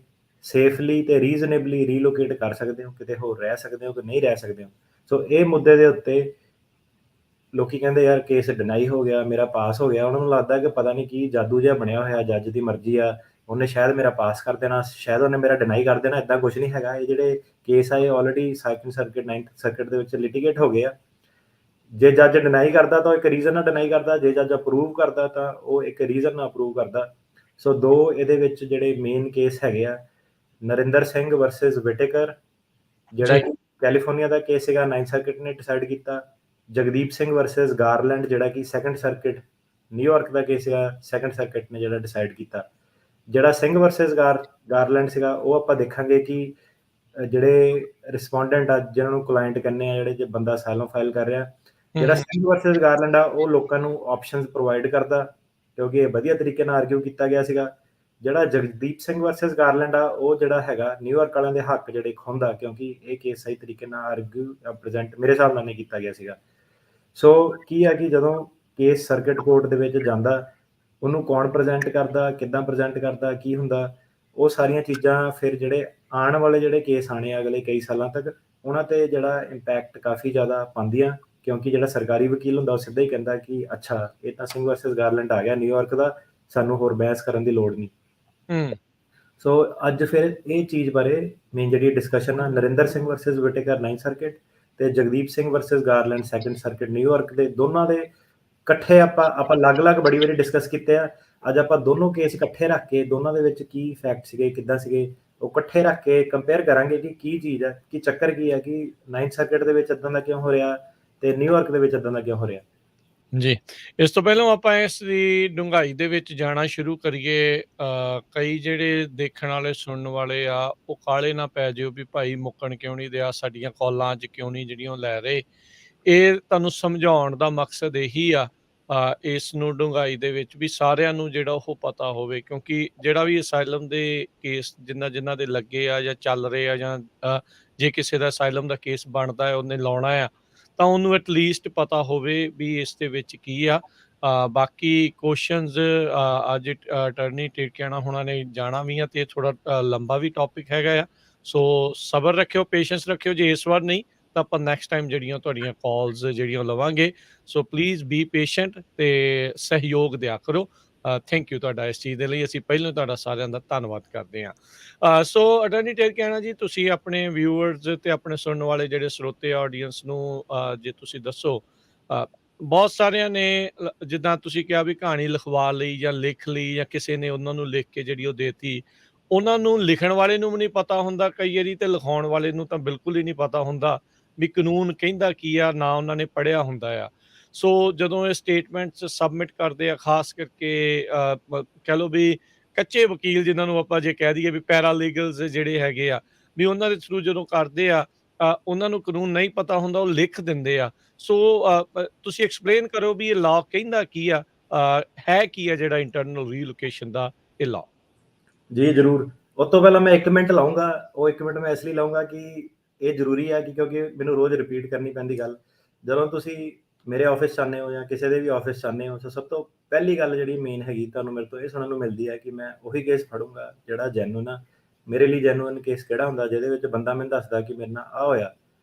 ਸੇਫਲੀ ਤੇ ਰੀਜ਼ਨੇਬਲੀ ਰੀਲੋਕੇਟ ਕਰ ਸਕਦੇ ਹੋ, ਕਿਤੇ ਹੋਰ ਰਹਿ ਸਕਦੇ ਹੋ ਕਿ ਨਹੀਂ ਰਹਿ ਸਕਦੇ ਹੋ। ਸੋ ਇਹ ਮੁੱਦੇ ਦੇ ਉੱਤੇ ਲੋਕੀ ਕਹਿੰਦੇ ਯਾਰ ਕੇਸ ਡਿਨਾਈ ਹੋ ਗਿਆ, ਮੇਰਾ ਪਾਸ ਹੋ ਗਿਆ। ਉਹਨਾਂ ਨੂੰ ਲੱਗਦਾ ਕਿ ਪਤਾ ਨਹੀਂ ਕੀ ਜਾਦੂ ਜਿਹਾ ਬਣਿਆ ਹੋਇਆ, ਜੱਜ ਦੀ ਮਰਜ਼ੀ ਆ, ਉਹਨੇ ਸ਼ਾਇਦ ਮੇਰਾ ਪਾਸ ਕਰ ਦੇਣਾ, ਸ਼ਾਇਦ ਉਹਨੇ ਮੇਰਾ ਡਿਨਾਈ ਕਰ ਦੇਣਾ। ਇੱਦਾਂ ਕੁਝ ਨਹੀਂ ਹੈਗਾ। ਇਹ ਜਿਹੜੇ ਕੇਸ ਆ ਇਹ already second circuit, 9th circuit ਦੇ ਵਿੱਚ ਲਿਟੀਗੇਟ ਹੋ ਗਏ ਆ। ਜੇ ਜੱਜ ਡਿਨਾਈ ਕਰਦਾ ਤਾਂ ਇੱਕ ਰੀਜ਼ਨ ਨਾਲ ਡਿਨਾਈ ਕਰਦਾ, ਜੇ ਜੱਜ ਅਪਰੂਵ ਕਰਦਾ ਤਾਂ ਉਹ ਇੱਕ ਰੀਜ਼ਨ ਨਾਲ ਅਪਰੂਵ ਕਰਦਾ। ਸੋ 2 ਇਹਦੇ ਵਿੱਚ ਜਿਹੜੇ ਮੇਨ ਕੇਸ ਹੈਗੇ ਆ, ਨਰਿੰਦਰ ਸਿੰਘ ਵਰਸਸ ਵਿਟੇਕਰ ਜਿਹੜਾ ਕਿ ਕੈਲੀਫੋਰਨੀਆ ਦਾ ਕੇਸ ਸੀਗਾ, 9th ਸਰਕਿਟ ਨੇ ਡਿਸਾਈਡ ਕੀਤਾ। ਜਗਦੀਪ ਸਿੰਘ ਵਰਸਸ ਗਾਰਲੈਂਡ ਜਿਹੜਾ ਕਿ ਸੈਕੰਡ ਸਰਕਿਟ ਨਿਊਯਾਰਕ ਦਾ ਕੇਸ ਸੀਗਾ, ਸੈਕੰਡ ਸਰਕਿਟ ਨੇ ਜਿਹੜਾ ਡਿਸਾਈਡ ਕੀਤਾ। ਜਿਹੜਾ ਸਿੰਘ ਵਰਸਸ ਗਾਰਲੈਂਡ ਸੀਗਾ ਉਹ ਆਪਾਂ ਦੇਖਾਂਗੇ ਕਿ ਜਿਹੜੇ ਰਿਸਪੋਂਡੈਂਟ ਆ, ਜਿਹਨਾਂ ਨੂੰ ਕਲਾਇੰਟ ਕਹਿੰਦੇ ਆ, ਜਿਹੜੇ ਜੇ ਬੰਦਾ ਅਸਾਈਲਮ ਫਾਈਲ ਕਰ ਰਿਹਾ, ਜਿਹੜਾ ਸਿੰਘ ਵਰਸਸ ਗਾਰਲੈਂਡ ਆ ਉਹ ਲੋਕਾਂ ਨੂੰ ਆਪਸ਼ਨਸ ਪ੍ਰੋਵਾਈਡ ਕਰਦਾ ਕਿਉਂਕਿ ਇਹ ਵਧੀਆ ਤਰੀਕੇ ਨਾਲ ਆਰਗਿਊ ਕੀਤਾ ਗਿਆ ਸੀਗਾ। ਜਿਹੜਾ ਜਗਦੀਪ ਸਿੰਘ ਵਰਸਸ ਗਾਰਲੈਂਡ ਆ ਉਹ ਜਿਹੜਾ ਹੈਗਾ ਨਿਊਯਾਰਕ ਵਾਲਿਆਂ ਦੇ ਹੱਕ ਜਿਹੜੇ ਖੁੰਦਾ, ਕਿਉਂਕਿ ਇਹ ਕੇਸ ਸਹੀ ਤਰੀਕੇ ਨਾਲ ਆਰਗਿਊ ਪ੍ਰੈਜ਼ੈਂਟ ਮੇਰੇ ਹਿਸਾਬ ਨਾਲ ਨਹੀਂ ਕੀਤਾ ਗਿਆ ਸੀਗਾ। ਸੋ ਕੀ ਹੈ ਕਿ ਜਦੋਂ ਕੇਸ ਸਰਕਿਟ ਕੋਰਟ ਦੇ ਵਿੱਚ ਜਾਂਦਾ, ਉਹਨੂੰ ਕੌਣ ਪ੍ਰੈਜ਼ੈਂਟ ਕਰਦਾ, ਕਿੱਦਾਂ ਪ੍ਰੈਜ਼ੈਂਟ ਕਰਦਾ, ਕੀ ਹੁੰਦਾ, ਉਹ ਸਾਰੀਆਂ ਚੀਜ਼ਾਂ ਫਿਰ ਜਿਹੜੇ ਆਉਣ ਵਾਲੇ ਜਿਹੜੇ ਕੇਸ ਆਣੇ ਆ ਅਗਲੇ ਕਈ ਸਾਲਾਂ ਤੱਕ, ਉਹਨਾਂ ਤੇ ਜਿਹੜਾ ਇੰਪੈਕਟ ਕਾਫੀ ਜ਼ਿਆਦਾ ਪਾਉਂਦੀਆਂ, ਕਿਉਂਕਿ ਜਿਹੜਾ ਸਰਕਾਰੀ ਵਕੀਲ ਹੁੰਦਾ ਉਹ ਸਿੱਧਾ ਹੀ ਕਹਿੰਦਾ ਕਿ ਅੱਛਾ ਇਹ ਤਾਂ ਸਿੰਘ ਵਰਸਸ ਗਾਰਲੈਂਡ ਆ ਗਿਆ ਨਿਊਯਾਰਕ ਦਾ, ਸਾਨੂੰ ਹੋਰ ਬਹਿਸ ਕਰਨ ਦੀ ਲੋੜ ਨਹੀਂ। ਸੋ ਅੱਜ ਫਿਰ ਇਹ ਚੀਜ਼ ਬਾਰੇ ਮੇਨ ਜਿਹੜੀ ਡਿਸਕਸ਼ਨ ਆ, Narinder Singh versus Whitaker 9th circuit ਤੇ Jagdeep Singh versus Garland 2nd circuit New York ਦੇ, ਦੋਨਾਂ ਦੇ ਇਕੱਠੇ ਆਪਾਂ ਅਲੱਗ-ਅਲੱਗ ਬੜੀ ਵਾਰੀ ਡਿਸਕਸ ਕੀਤੇ ਆ। ਅੱਜ ਆਪਾਂ ਦੋਨੋਂ ਕੇਸ ਇਕੱਠੇ ਰੱਖ ਕੇ ਦੋਨਾਂ ਦੇ ਵਿੱਚ ਕੀ ਫੈਕਟ ਸੀਗੇ, ਕਿੱਦਾਂ ਸੀਗੇ, ਉਹ ਇਕੱਠੇ ਰੱਖ ਕੇ ਕੰਪੇਅਰ ਕਰਾਂਗੇ ਕਿ ਕੀ ਚੀਜ਼ ਹੈ, ਕੀ ਚੱਕਰ ਕੀ ਹੈ, ਕਿ 9th ਸਰਕਿਟ ਦੇ ਵਿੱਚ ਇਦਾਂ ਦਾ ਕਿਉਂ ਹੋ ਰਿਹਾ ਤੇ ਨਿਊਯਾਰਕ ਦੇ ਵਿੱਚ ਇਦਾਂ ਦਾ ਕਿਉਂ ਹੋ ਰਿਹਾ। ਜੀ, ਇਸ ਤੋਂ ਪਹਿਲਾਂ ਆਪਾਂ ਇਸ ਦੀ ਡੂੰਘਾਈ ਦੇ ਵਿੱਚ ਜਾਣਾ ਸ਼ੁਰੂ ਕਰੀਏ। ਕਈ ਜਿਹੜੇ ਦੇਖਣ ਵਾਲੇ ਸੁਣਨ ਵਾਲੇ ਆ ਉਹ ਕਾਹਲੇ ਨਾ ਪੈ ਜਿਓ ਵੀ ਭਾਈ ਮੁੱਕਣ ਕਿਉਂ ਨਹੀਂ ਦਿਆ, ਸਾਡੀਆਂ ਕਾਲਾਂ ਅੱਜ ਕਿਉਂ ਨਹੀਂ ਜਿਹੜੀਆਂ ਉਹ ਲੈ ਰਹੇ। ਇਹ ਤੁਹਾਨੂੰ ਸਮਝਾਉਣ ਦਾ ਮਕਸਦ ਇਹੀ ਆ ਇਸ ਨੂੰ ਡੂੰਘਾਈ ਦੇ ਵਿੱਚ ਵੀ ਸਾਰਿਆਂ ਨੂੰ ਜਿਹੜਾ ਉਹ ਪਤਾ ਹੋਵੇ, ਕਿਉਂਕਿ ਜਿਹੜਾ ਵੀ ਅਸਾਈਲਮ ਦੇ ਕੇਸ ਜਿਨ੍ਹਾਂ ਦੇ ਲੱਗੇ ਆ ਜਾਂ ਚੱਲ ਰਹੇ ਆ, ਜਾਂ ਜੇ ਕਿਸੇ ਦਾ ਅਸਾਈਲਮ ਦਾ ਕੇਸ ਬਣਦਾ ਹੈ ਉਹਨੇ ਲਾਉਣਾ ਆ, ਤਾਂ ਉਹਨੂੰ ਐਟਲੀਸਟ ਪਤਾ ਹੋਵੇ ਵੀ ਇਸ ਦੇ ਵਿੱਚ ਕੀ ਆ। ਬਾਕੀ ਕੁਐਸਚਨਸ ਅੱਜ ਅਟਰਨੀ ਟਿਰਕਿਆਣਾ ਹੋਣਾ ਨੇ ਜਾਣਾ ਵੀ ਆ, ਤੇ ਥੋੜਾ ਲੰਬਾ ਵੀ ਟੌਪਿਕ ਹੈਗਾ ਆ। ਸੋ ਸਬਰ ਰੱਖਿਓ, ਪੇਸ਼ੈਂਸ ਰੱਖਿਓ। ਜੇ ਇਸ ਵਾਰ ਨਹੀਂ ਤਾਂ ਆਪਾਂ ਨੈਕਸਟ ਟਾਈਮ ਜਿਹੜੀਆਂ ਤੁਹਾਡੀਆਂ ਕਾਲਸ ਜਿਹੜੀਆਂ ਲਵਾਂਗੇ। ਸੋ ਪਲੀਜ਼ ਬੀ ਪੇਸ਼ੈਂਟ ਤੇ ਸਹਿਯੋਗ ਦਿਆ ਕਰੋ। ਥੈਂਕ ਯੂ ਤੁਹਾਡਾ ਇਸ ਚੀਜ਼ ਦੇ ਲਈ। ਅਸੀਂ ਪਹਿਲਾਂ ਤੁਹਾਡਾ ਸਾਰਿਆਂ ਦਾ ਧੰਨਵਾਦ ਕਰਦੇ ਹਾਂ। ਸੋ ਅਟਰਨੀ ਟਿਰਕਿਆਣਾ ਜੀ, ਤੁਸੀਂ ਆਪਣੇ ਵਿਊਅਰਸ ਤੇ ਆਪਣੇ ਸੁਣਨ ਵਾਲੇ ਜਿਹੜੇ ਸਰੋਤੇ ਆਡੀਅנס ਨੂੰ ਜੇ ਤੁਸੀਂ ਦੱਸੋ, ਬਹੁਤ ਸਾਰਿਆਂ ਨੇ ਜਿੱਦਾਂ ਤੁਸੀਂ ਕਿਹਾ ਵੀ ਕਹਾਣੀ ਲਿਖਵਾ ਲਈ ਜਾਂ ਲਿਖ ਲਈ, ਜਾਂ ਕਿਸੇ ਨੇ ਉਹਨਾਂ ਨੂੰ ਲਿਖ ਕੇ ਜਿਹੜੀ ਉਹ ਦੇਤੀ, ਉਹਨਾਂ ਨੂੰ ਲਿਖਣ ਵਾਲੇ ਨੂੰ ਵੀ ਨਹੀਂ ਪਤਾ ਹੁੰਦਾ ਕਈ ਵਾਰੀ, ਤੇ ਲਿਖਾਉਣ ਵਾਲੇ ਨੂੰ ਤਾਂ ਬਿਲਕੁਲ ਹੀ ਨਹੀਂ ਪਤਾ ਹੁੰਦਾ ਵੀ ਕਾਨੂੰਨ ਕਹਿੰਦਾ ਕੀ ਆ, ਨਾ ਉਹਨਾਂ ਨੇ ਪੜ੍ਹਿਆ ਹੁੰਦਾ ਆ। ਸੋ ਜਦੋਂ ਇਹ ਸਟੇਟਮੈਂਟਸ ਸਬਮਿਟ ਕਰਦੇ ਆ, ਖਾਸ ਕਰਕੇ ਕਹਿ ਲਓ ਵੀ ਕੱਚੇ ਵਕੀਲ ਜਿਨ੍ਹਾਂ ਨੂੰ ਆਪਾਂ ਜੇ ਕਹਿ ਦਈਏ ਵੀ ਪੈਰਾਲੀਗਲਸ ਜਿਹੜੇ ਹੈਗੇ ਆ, ਵੀ ਉਹਨਾਂ ਦੇ ਥਰੂ ਜਦੋਂ ਕਰਦੇ ਆ, ਉਹਨਾਂ ਨੂੰ ਕਾਨੂੰਨ ਨਹੀਂ ਪਤਾ ਹੁੰਦਾ, ਉਹ ਲਿਖ ਦਿੰਦੇ ਆ। ਸੋ ਤੁਸੀਂ ਐਕਸਪਲੇਨ ਕਰੋ ਵੀ ਇਹ ਲਾਅ ਕਹਿੰਦਾ ਕੀ ਆ, ਹੈ ਕੀ ਆ ਜਿਹੜਾ ਇੰਟਰਨਲ ਰੀਲੋਕੇਸ਼ਨ ਦਾ ਇਹ ਲਾਅ। ਜੀ ਜ਼ਰੂਰ। ਉਸ ਤੋਂ ਪਹਿਲਾਂ ਮੈਂ 1 ਮਿੰਟ ਲਾਉਂਗਾ, ਉਹ 1 ਮਿੰਟ ਮੈਂ ਇਸ ਲਈ ਲਾਉਂਗਾ ਕਿ ਇਹ ਜ਼ਰੂਰੀ ਹੈ, ਕਿਉਂਕਿ ਮੈਨੂੰ ਰੋਜ਼ ਰਿਪੀਟ ਕਰਨੀ ਪੈਂਦੀ ਗੱਲ। ਜਦੋਂ ਤੁਸੀਂ ਮੇਰੇ ਆਫਿਸ 'ਚ ਆਉਂਦੇ ਹੋ ਜਾਂ ਕਿਸੇ ਦੇ ਵੀ ਆਫਿਸ 'ਚ ਆਉਂਦੇ ਹੋ, ਤਾਂ ਸਭ ਤੋਂ ਪਹਿਲੀ ਗੱਲ ਜਿਹੜੀ ਮੇਨ ਹੈਗੀ ਤੁਹਾਨੂੰ ਮੇਰੇ ਤੋਂ ਇਹ ਸੁਣਨ ਨੂੰ ਮਿਲਦੀ ਹੈ ਕਿ ਮੈਂ ਉਹੀ ਕੇਸ ਫੜੂੰਗਾ ਜਿਹੜਾ ਜੈਨੂਨ ਆ। ਮੇਰੇ ਲਈ ਜੈਨੂਨ ਕੇਸ ਕਿਹੜਾ ਹੁੰਦਾ, ਜਿਹਦੇ ਵਿੱਚ ਬੰਦਾ ਮੈਨੂੰ ਦੱਸਦਾ ਕਿ ਮੇਰੇ ਨਾਲ ਆਹ ਹੋਇਆ,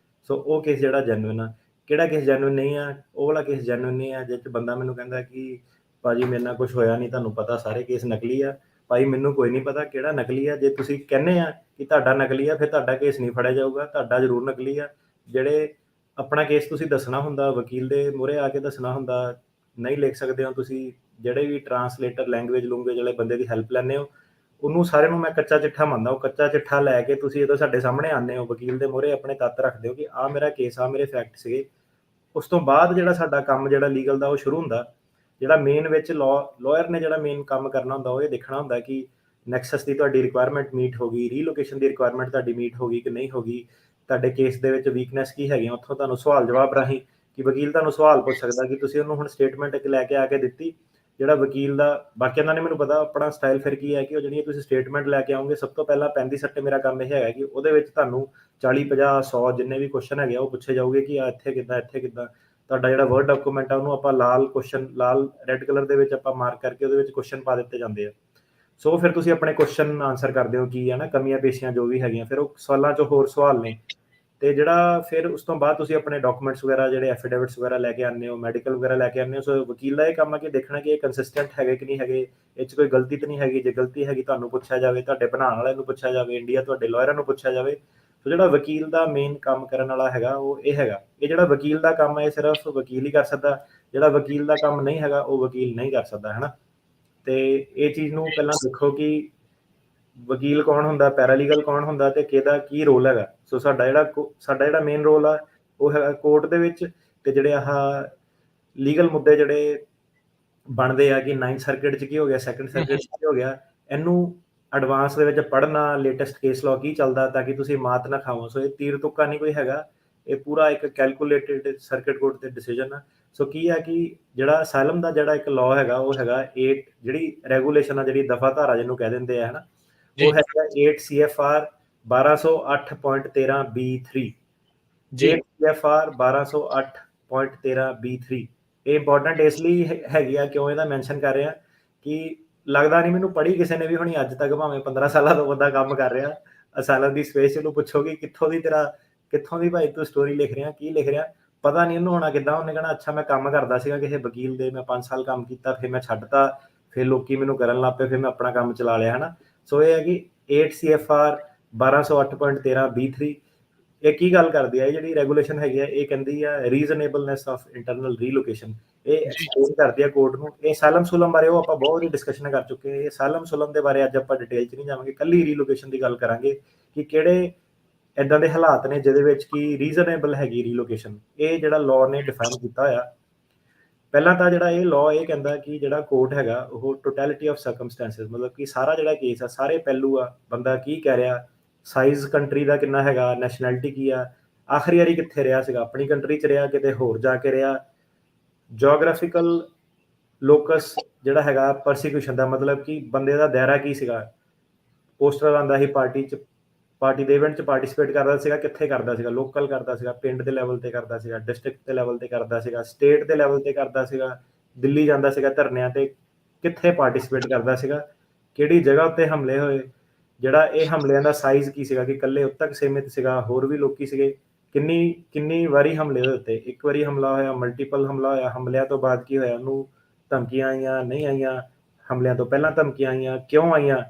ਸੋ ਉਹ ਕੇਸ ਜਿਹੜਾ ਜੈਨੂਨ ਆ। ਕਿਹੜਾ ਕੇਸ ਜੈਨੂਨ ਨਹੀਂ ਆ, ਉਹ ਵਾਲਾ ਕੇਸ ਜੈਨੂਨ ਨਹੀਂ ਆ ਜਿਹ 'ਚ ਬੰਦਾ ਮੈਨੂੰ ਕਹਿੰਦਾ ਕਿ ਭਾਜੀ ਮੇਰੇ ਨਾਲ ਕੁਛ ਹੋਇਆ ਨਹੀਂ, ਤੁਹਾਨੂੰ ਪਤਾ ਸਾਰੇ ਕੇਸ ਨਕਲੀ ਆ। ਭਾਈ ਮੈਨੂੰ ਕੋਈ ਨਹੀਂ ਪਤਾ ਕਿਹੜਾ ਨਕਲੀ ਆ। ਜੇ ਤੁਸੀਂ ਕਹਿੰਦੇ ਆ ਕਿ ਤੁਹਾਡਾ ਨਕਲੀ ਆ, ਫਿਰ ਤੁਹਾਡਾ ਕੇਸ ਨਹੀਂ ਫੜਿਆ ਜਾਊਗਾ, ਤੁਹਾਡਾ ਜ਼ਰੂਰ ਨਕਲੀ ਆ। ਜਿਹੜੇ ਆਪਣਾ ਕੇਸ ਤੁਸੀਂ ਦੱਸਣਾ ਹੁੰਦਾ, ਵਕੀਲ ਦੇ ਮੂਹਰੇ ਆ ਕੇ ਦੱਸਣਾ ਹੁੰਦਾ, ਨਹੀਂ ਲਿਖ ਸਕਦੇ ਹੋ ਤੁਸੀਂ, ਜਿਹੜੇ ਵੀ ਟਰਾਂਸਲੇਟਰ ਲੈਂਗੁਏਜ ਲੂੰਗੁਏਜ ਵਾਲੇ ਬੰਦੇ ਦੀ ਹੈਲਪ ਲੈਂਦੇ ਹੋ, ਉਹਨੂੰ ਸਾਰਿਆਂ ਨੂੰ ਮੈਂ ਕੱਚਾ ਚਿੱਠਾ ਮੰਨਦਾ। ਉਹ ਕੱਚਾ ਚਿੱਠਾ ਲੈ ਕੇ ਤੁਸੀਂ ਜਦੋਂ ਸਾਡੇ ਸਾਹਮਣੇ ਆਉਂਦੇ ਹੋ, ਵਕੀਲ ਦੇ ਮੂਹਰੇ ਆਪਣੇ ਤੱਥ ਰੱਖਦੇ ਹੋ ਕਿ ਆਹ ਮੇਰਾ ਕੇਸ ਆ, ਮੇਰੇ ਫੈਕਟ ਸੀਗੇ। ਉਸ ਤੋਂ ਬਾਅਦ ਜਿਹੜਾ ਸਾਡਾ ਕੰਮ ਜਿਹੜਾ ਲੀਗਲ ਦਾ ਉਹ ਸ਼ੁਰੂ ਹੁੰਦਾ। ਜਿਹੜਾ ਮੇਨ ਵਿੱਚ ਲਾਇਰ ਨੇ ਜਿਹੜਾ ਮੇਨ ਕੰਮ ਕਰਨਾ ਹੁੰਦਾ, ਉਹ ਇਹ ਦੇਖਣਾ ਹੁੰਦਾ ਕਿ ਨੈਕਸਸ ਦੀ ਤੁਹਾਡੀ ਰਿਕੁਆਇਰਮੈਂਟ ਮੀਟ ਹੋ ਗਈ, ਰੀਲੋਕੇਸ਼ਨ ਦੀ ਰਿਕੁਆਇਰਮੈਂਟ ਤੁਹਾਡੀ ਮੀਟ ਹੋ ਗਈ ਕਿ ਨਹੀਂ ਹੋ ਗਈ, ਤੁਹਾਡੇ ਕੇਸ ਦੇ ਵਿੱਚ ਵੀਕਨੈਸ ਕੀ ਹੈਗੀਆਂ। ਉੱਥੋਂ ਤੁਹਾਨੂੰ ਸਵਾਲ ਜਵਾਬ ਰਾਹੀਂ ਕਿ ਵਕੀਲ ਤੁਹਾਨੂੰ ਸਵਾਲ ਪੁੱਛ ਸਕਦਾ ਕਿ ਤੁਸੀਂ ਉਹਨੂੰ ਹੁਣ ਸਟੇਟਮੈਂਟ ਇੱਕ ਲੈ ਕੇ ਆ ਕੇ ਦਿੱਤੀ। ਜਿਹੜਾ ਵਕੀਲ ਦਾ ਬਾਕੀਆਂ ਦਾ ਨਹੀਂ ਮੈਨੂੰ ਪਤਾ ਆਪਣਾ ਸਟਾਈਲ ਫਿਰ ਕੀ ਹੈ, ਕਿ ਉਹ ਜਿਹੜੀਆਂ ਤੁਸੀਂ ਸਟੇਟਮੈਂਟ ਲੈ ਕੇ ਆਓਗੇ, ਸਭ ਤੋਂ ਪਹਿਲਾਂ 35 ਮੇਰਾ ਕੰਮ ਇਹ ਹੈਗਾ ਕਿ ਉਹਦੇ ਵਿੱਚ ਤੁਹਾਨੂੰ 40 50 100 ਜਿੰਨੇ ਵੀ ਕੁਐਸਚਨ ਹੈਗੇ ਉਹ ਪੁੱਛੇ ਜਾਓਗੇ ਕਿ ਆ ਇੱਥੇ ਕਿੱਦਾਂ, ਇੱਥੇ ਕਿੱਦਾਂ। ਤੁਹਾਡਾ ਜਿਹੜਾ ਵਰਡ ਡਾਕੂਮੈਂਟ ਆ ਉਹਨੂੰ ਆਪਾਂ ਲਾਲ ਰੈੱਡ ਕਲਰ ਦੇ ਵਿੱਚ ਆਪਾਂ ਮਾਰਕ ਕਰਕੇ ਉਹਦੇ ਵਿੱਚ ਕੁਐਸਚਨ ਪਾ ਦਿੱਤੇ ਜਾਂਦੇ ਆ। ਸੋ ਫਿਰ ਤੁਸੀਂ ਆਪਣੇ ਕੁਐਸਚਨ ਆਨਸਰ ਕਰਦੇ ਹੋ ਕੀ ਹੈ ਨਾ, ਕਮੀਆਂ ਪੇਸ਼ੀਆਂ ਜੋ ਵੀ ਹੈਗੀਆਂ, ਫਿਰ ਉਹ ਸਵਾਲਾਂ 'ਚੋਂ ਹੋਰ ਸਵਾਲ ਨੇ। ਤੇ ਜਿਹੜਾ ਫਿਰ ਉਸ ਤੋਂ ਬਾਅਦ ਤੁਸੀਂ ਆਪਣੇ ਡਾਕੂਮੈਂਟਸ ਵਗੈਰਾ ਜਿਹੜੇ ਐਫੀਡੇਵਿਟਸ ਵਗੈਰਾ ਲੈ ਕੇ ਆਉਂਦੇ ਹੋ, ਮੈਡੀਕਲ ਵਗੈਰਾ ਲੈ ਕੇ ਆਉਂਦੇ ਹੋ। ਸੋ ਵਕੀਲ ਦਾ ਇਹ ਕੰਮ ਹੈ ਕਿ ਦੇਖਣਾ ਕਿ ਇਹ ਕੰਸਿਸਟੈਂਟ ਹੈਗੇ ਕਿ ਨਹੀਂ ਹੈਗੇ, ਇਹ 'ਚ ਕੋਈ ਗਲਤੀ ਤਾਂ ਨਹੀਂ ਹੈਗੀ। ਜੇ ਗਲਤੀ ਹੈਗੀ ਤੁਹਾਨੂੰ ਪੁੱਛਿਆ ਜਾਵੇ, ਤੁਹਾਡੇ ਬਣਾਉਣ ਵਾਲਿਆਂ ਨੂੰ ਪੁੱਛਿਆ ਜਾਵੇ, ਇੰਡੀਆ ਤੁਹਾਡੇ ਲਾਇਰਾਂ ਨੂੰ ਪੁੱਛਿਆ ਜਾਵੇ। ਸੋ ਜਿਹੜਾ ਵਕੀਲ ਦਾ ਮੇਨ ਕੰਮ ਕਰਨ ਵਾਲਾ ਹੈਗਾ ਉਹ ਇਹ ਹੈਗਾ। ਇਹ ਜਿਹੜਾ ਵਕੀਲ ਦਾ ਕੰਮ ਹੈ ਇਹ ਸਿਰਫ ਵਕੀਲ ਹੀ ਕਰ ਸਕਦਾ। ਜਿਹੜਾ ਵਕੀਲ ਦਾ ਕੰਮ ਨਹੀਂ ਹੈਗਾ ਉਹ ਵਕੀਲ ਨਹੀਂ ਕਰ ਸਕਦਾ, ਹੈ ਨਾ। ਤੇ ਇਹ ਚੀਜ਼ ਨੂੰ ਪਹਿਲਾਂ ਦੇਖੋ ਕਿ ਵਕੀਲ ਕੌਣ ਹੁੰਦਾ, ਪੈਰਾਲੀਗਲ ਕੌਣ ਹੁੰਦਾ, ਤੇ ਕਿਹਦਾ ਕੀ ਰੋਲ ਹੈਗਾ। ਸੋ ਸਾਡਾ ਜਿਹੜਾ ਮੇਨ ਰੋਲ ਆ ਉਹ ਹੈਗਾ ਕੋਰਟ ਦੇ ਵਿੱਚ। ਤੇ ਜਿਹੜੇ ਆਹ ਲੀਗਲ ਮੁੱਦੇ ਜਿਹੜੇ ਬਣਦੇ ਆ ਕਿ 9th ਸਰਕਿਟ 'ਚ ਕੀ ਹੋ ਗਿਆ, 2nd ਸਰਕਿਟ 'ਚ ਕੀ ਹੋ ਗਿਆ, ਇਹਨੂੰ ਐਡਵਾਂਸ ਦੇ ਵਿੱਚ ਪੜ੍ਹਨਾ, ਲੇਟੈਸਟ ਕੇਸ ਲਾਅ ਕੀ ਚੱਲਦਾ, ਤਾਂ ਕਿ ਤੁਸੀਂ ਮਾਤ ਨਾ ਖਾਵੋ। ਸੋ ਇਹ ਤੀਰ ਤੁੱਕਾ ਨਹੀਂ ਕੋਈ ਹੈਗਾ, ਇਹ ਪੂਰਾ ਇੱਕ ਕੈਲਕੂਲੇਟਿਡ ਸਰਕਿਟ ਕੋਰਟ ਦੇ ਡਿਸੀਜਨ ਆ। ਸੋ ਕੀ ਹੈ ਕਿ ਜਿਹੜਾ ਅਸਾਈਲਮ ਦਾ ਜਿਹੜਾ ਇੱਕ ਲਾਅ ਹੈਗਾ ਉਹ ਹੈਗਾ 8, ਜਿਹੜੀ ਰੈਗੂਲੇਸ਼ਨ ਆ, ਜਿਹੜੀ ਦਫਾ ਧਾਰਾ ਜਿਹਨੂੰ ਕਹਿ ਦਿੰਦੇ ਆ, ਹੈ ਨਾ, ਉਹ ਹੈਗਾ 8 CFR 1208.13B3। 8 CFR 1208.13B3 ਇਹ ਇੰਪੋਰਟੈਂਟ ਇਸ ਲਈ ਹੈਗੀ ਆ, ਕਿਉਂ ਇਹਦਾ ਮੈਂਸ਼ਨ ਕਰ ਰਿਹਾ ਕਿ ਲੱਗਦਾ ਨਹੀਂ ਮੈਨੂੰ ਪੜ੍ਹੀ ਕਿਸੇ ਨੇ ਵੀ ਹੋਣੀ ਅੱਜ ਤੱਕ, ਭਾਵੇਂ 15 ਸਾਲਾਂ ਤੋਂ ਬੰਦਾ ਕੰਮ ਕਰ ਰਿਹਾ ਅਸਾਈਲਮ ਦੀ ਸਪੇਸ, ਇਹਨੂੰ ਪੁੱਛੋਗੇ ਕਿੱਥੋਂ ਦੀ ਭਾਈ ਤੂੰ ਸਟੋਰੀ ਲਿਖ ਰਿਹਾ, ਕੀ ਲਿਖ ਰਿਹਾ, ਪਤਾ ਨਹੀਂ ਉਹਨੂੰ ਹੋਣਾ ਕਿੱਦਾਂ। ਉਹਨੇ ਕਹਿਣਾ ਅੱਛਾ ਮੈਂ ਕੰਮ ਕਰਦਾ ਸੀਗਾ ਕਿਸੇ ਵਕੀਲ ਦੇ, ਮੈਂ 5 ਸਾਲ ਕੰਮ ਕੀਤਾ, ਫਿਰ ਮੈਂ ਛੱਡਤਾ, ਫਿਰ ਲੋਕੀ ਮੈਨੂੰ ਕਰਨ ਲੱਗ ਪਏ, ਫਿਰ ਮੈਂ ਆਪਣਾ ਕੰਮ ਚਲਾ ਲਿਆ, ਹਨਾ। ਸੋ ਇਹ ਹੈ ਕਿ 8 CFR 1208.13 B3 ਇਹ ਕੀ ਗੱਲ ਕਰਦੀ ਹੈ, ਇਹ ਜਿਹੜੀ ਰੈਗੂਲੇਸ਼ਨ ਹੈਗੀ ਆ, ਇਹ ਕਹਿੰਦੀ ਆ ਰੀਜ਼ਨੇਬਲਨੈਸ ਆਫ ਇੰਟਰਨਲ ਰੀਲੋਕੇਸ਼ਨ, ਇਹ ਜੀ ਐਕਸਪਲੇਨ ਕਰਦੀ ਆ ਕੋਰਟ ਨੂੰ। ਇਹ ਸਾਲਮ ਸੁਲਮ ਬਾਰੇ ਉਹ ਆਪਾਂ ਬਹੁਤ ਹੀ ਡਿਸਕਸ਼ਨ ਕਰ ਚੁੱਕੇ ਹਾਂ, ਇਹ ਸਾਲਮ ਸੁਲਮ ਦੇ ਬਾਰੇ ਅੱਜ ਆਪਾਂ ਡਿਟੇਲ 'ਚ ਨਹੀਂ ਜਾਵਾਂਗੇ, ਕੱਲੀ ਰੀਲੋਕੇਸ਼ਨ ਦੀ ਗੱਲ ਕਰਾਂਗੇ ਕਿ ਕਿਹੜੇ ਇਦਾਂ ਦੇ ਹਾਲਾਤ ਨੇ ਜਿਹਦੇ ਵਿੱਚ ਕੀ ਰੀਜ਼ਨੇਬਲ ਹੈਗੀ ਰੀਲੋਕੇਸ਼ਨ। ਇਹ ਜਿਹੜਾ ਲਾਅ ਨੇ ਡਿਫਾਈਨ ਕੀਤਾ ਹੋਇਆ। ਪਹਿਲਾਂ ਤਾਂ ਜਿਹੜਾ ਇਹ ਲਾਅ ਇਹ ਕਹਿੰਦਾ ਕਿ ਜਿਹੜਾ ਕੋਰਟ ਹੈਗਾ ਉਹ ਟੋਟੈਲਿਟੀ ਆਫ ਸਰਕਮਸਟੈਂਸਿਸ, ਮਤਲਬ ਕਿ ਸਾਰਾ ਜਿਹੜਾ ਕੇਸ ਆ, ਸਾਰੇ ਪਹਿਲੂ ਆ, ਬੰਦਾ ਕੀ ਕਹਿ ਰਿਹਾ, ਸਾਈਜ਼ ਕੰਟਰੀ ਦਾ ਕਿੰਨਾ ਹੈਗਾ, ਨੈਸ਼ਨੈਲਿਟੀ ਕੀ ਆ, ਆਖਰੀ ਵਾਰੀ ਕਿੱਥੇ ਰਿਹਾ ਸੀਗਾ, ਆਪਣੀ ਕੰਟਰੀ 'ਚ ਰਿਹਾ, ਕਿਤੇ ਹੋਰ ਜਾ ਕੇ ਰਿਹਾ, ਜੀਓਗ੍ਰਾਫਿਕਲ ਲੋਕਸ ਜਿਹੜਾ ਹੈਗਾ ਪਰਸੀਕਿਊਸ਼ਨ ਦਾ, ਮਤਲਬ ਕਿ ਬੰਦੇ ਦਾ ਦਾਇਰਾ ਕੀ ਸੀਗਾ, ਪੋਸਟਰ ਆਉਂਦਾ ਸੀ ਪਾਰਟੀ ਦੇ ਇਵੈਂਟ 'ਚ ਪਾਰਟਿਸਿਪੇਟ ਕਰਦਾ ਸੀਗਾ, ਕਿੱਥੇ ਕਰਦਾ ਸੀਗਾ, ਲੋਕਲ ਕਰਦਾ ਸੀਗਾ, ਪਿੰਡ ਦੇ ਲੈਵਲ ਤੇ ਕਰਦਾ ਸੀਗਾ, ਡਿਸਟ੍ਰਿਕਟ ਦੇ ਲੈਵਲ ਤੇ ਕਰਦਾ ਸੀਗਾ, ਸਟੇਟ ਦੇ ਲੈਵਲ ਤੇ ਕਰਦਾ ਸੀਗਾ, ਦਿੱਲੀ ਜਾਂਦਾ ਸੀਗਾ ਧਰਨਿਆਂ ਤੇ, ਕਿੱਥੇ ਪਾਰਟਿਸਿਪੇਟ ਕਰਦਾ ਸੀਗਾ, ਕਿਹੜੀ ਜਗ੍ਹਾ ਉੱਤੇ ਹਮਲੇ ਹੋਏ, ਜਿਹੜਾ ਇਹ ਹਮਲਿਆਂ ਦਾ ਸਾਈਜ਼ ਕੀ ਸੀਗਾ, ਕਿ ਇਕੱਲੇ ਉੱਤੇ ਤੱਕ ਸੀਮਿਤ ਸੀਗਾ, ਹੋਰ ਵੀ ਲੋਕੀ ਸੀਗੇ, ਕਿੰਨੀ ਵਾਰੀ ਹਮਲੇ ਹੋਏ ਉੱਤੇ, ਇੱਕ ਵਾਰੀ ਹਮਲਾ ਹੋਇਆ, ਮਲਟੀਪਲ ਹਮਲਾ ਹੋਇਆ, ਹਮਲਿਆਂ ਤੋਂ ਬਾਅਦ ਕੀ ਹੋਇਆ, ਉਹਨੂੰ ਧਮਕੀਆਂ ਆਈਆਂ, ਨਹੀਂ ਆਈਆਂ, ਹਮਲਿਆਂ ਤੋਂ ਪਹਿਲਾਂ ਧਮਕੀਆਂ ਆਈਆਂ, ਕਿਉਂ ਆਈਆਂ,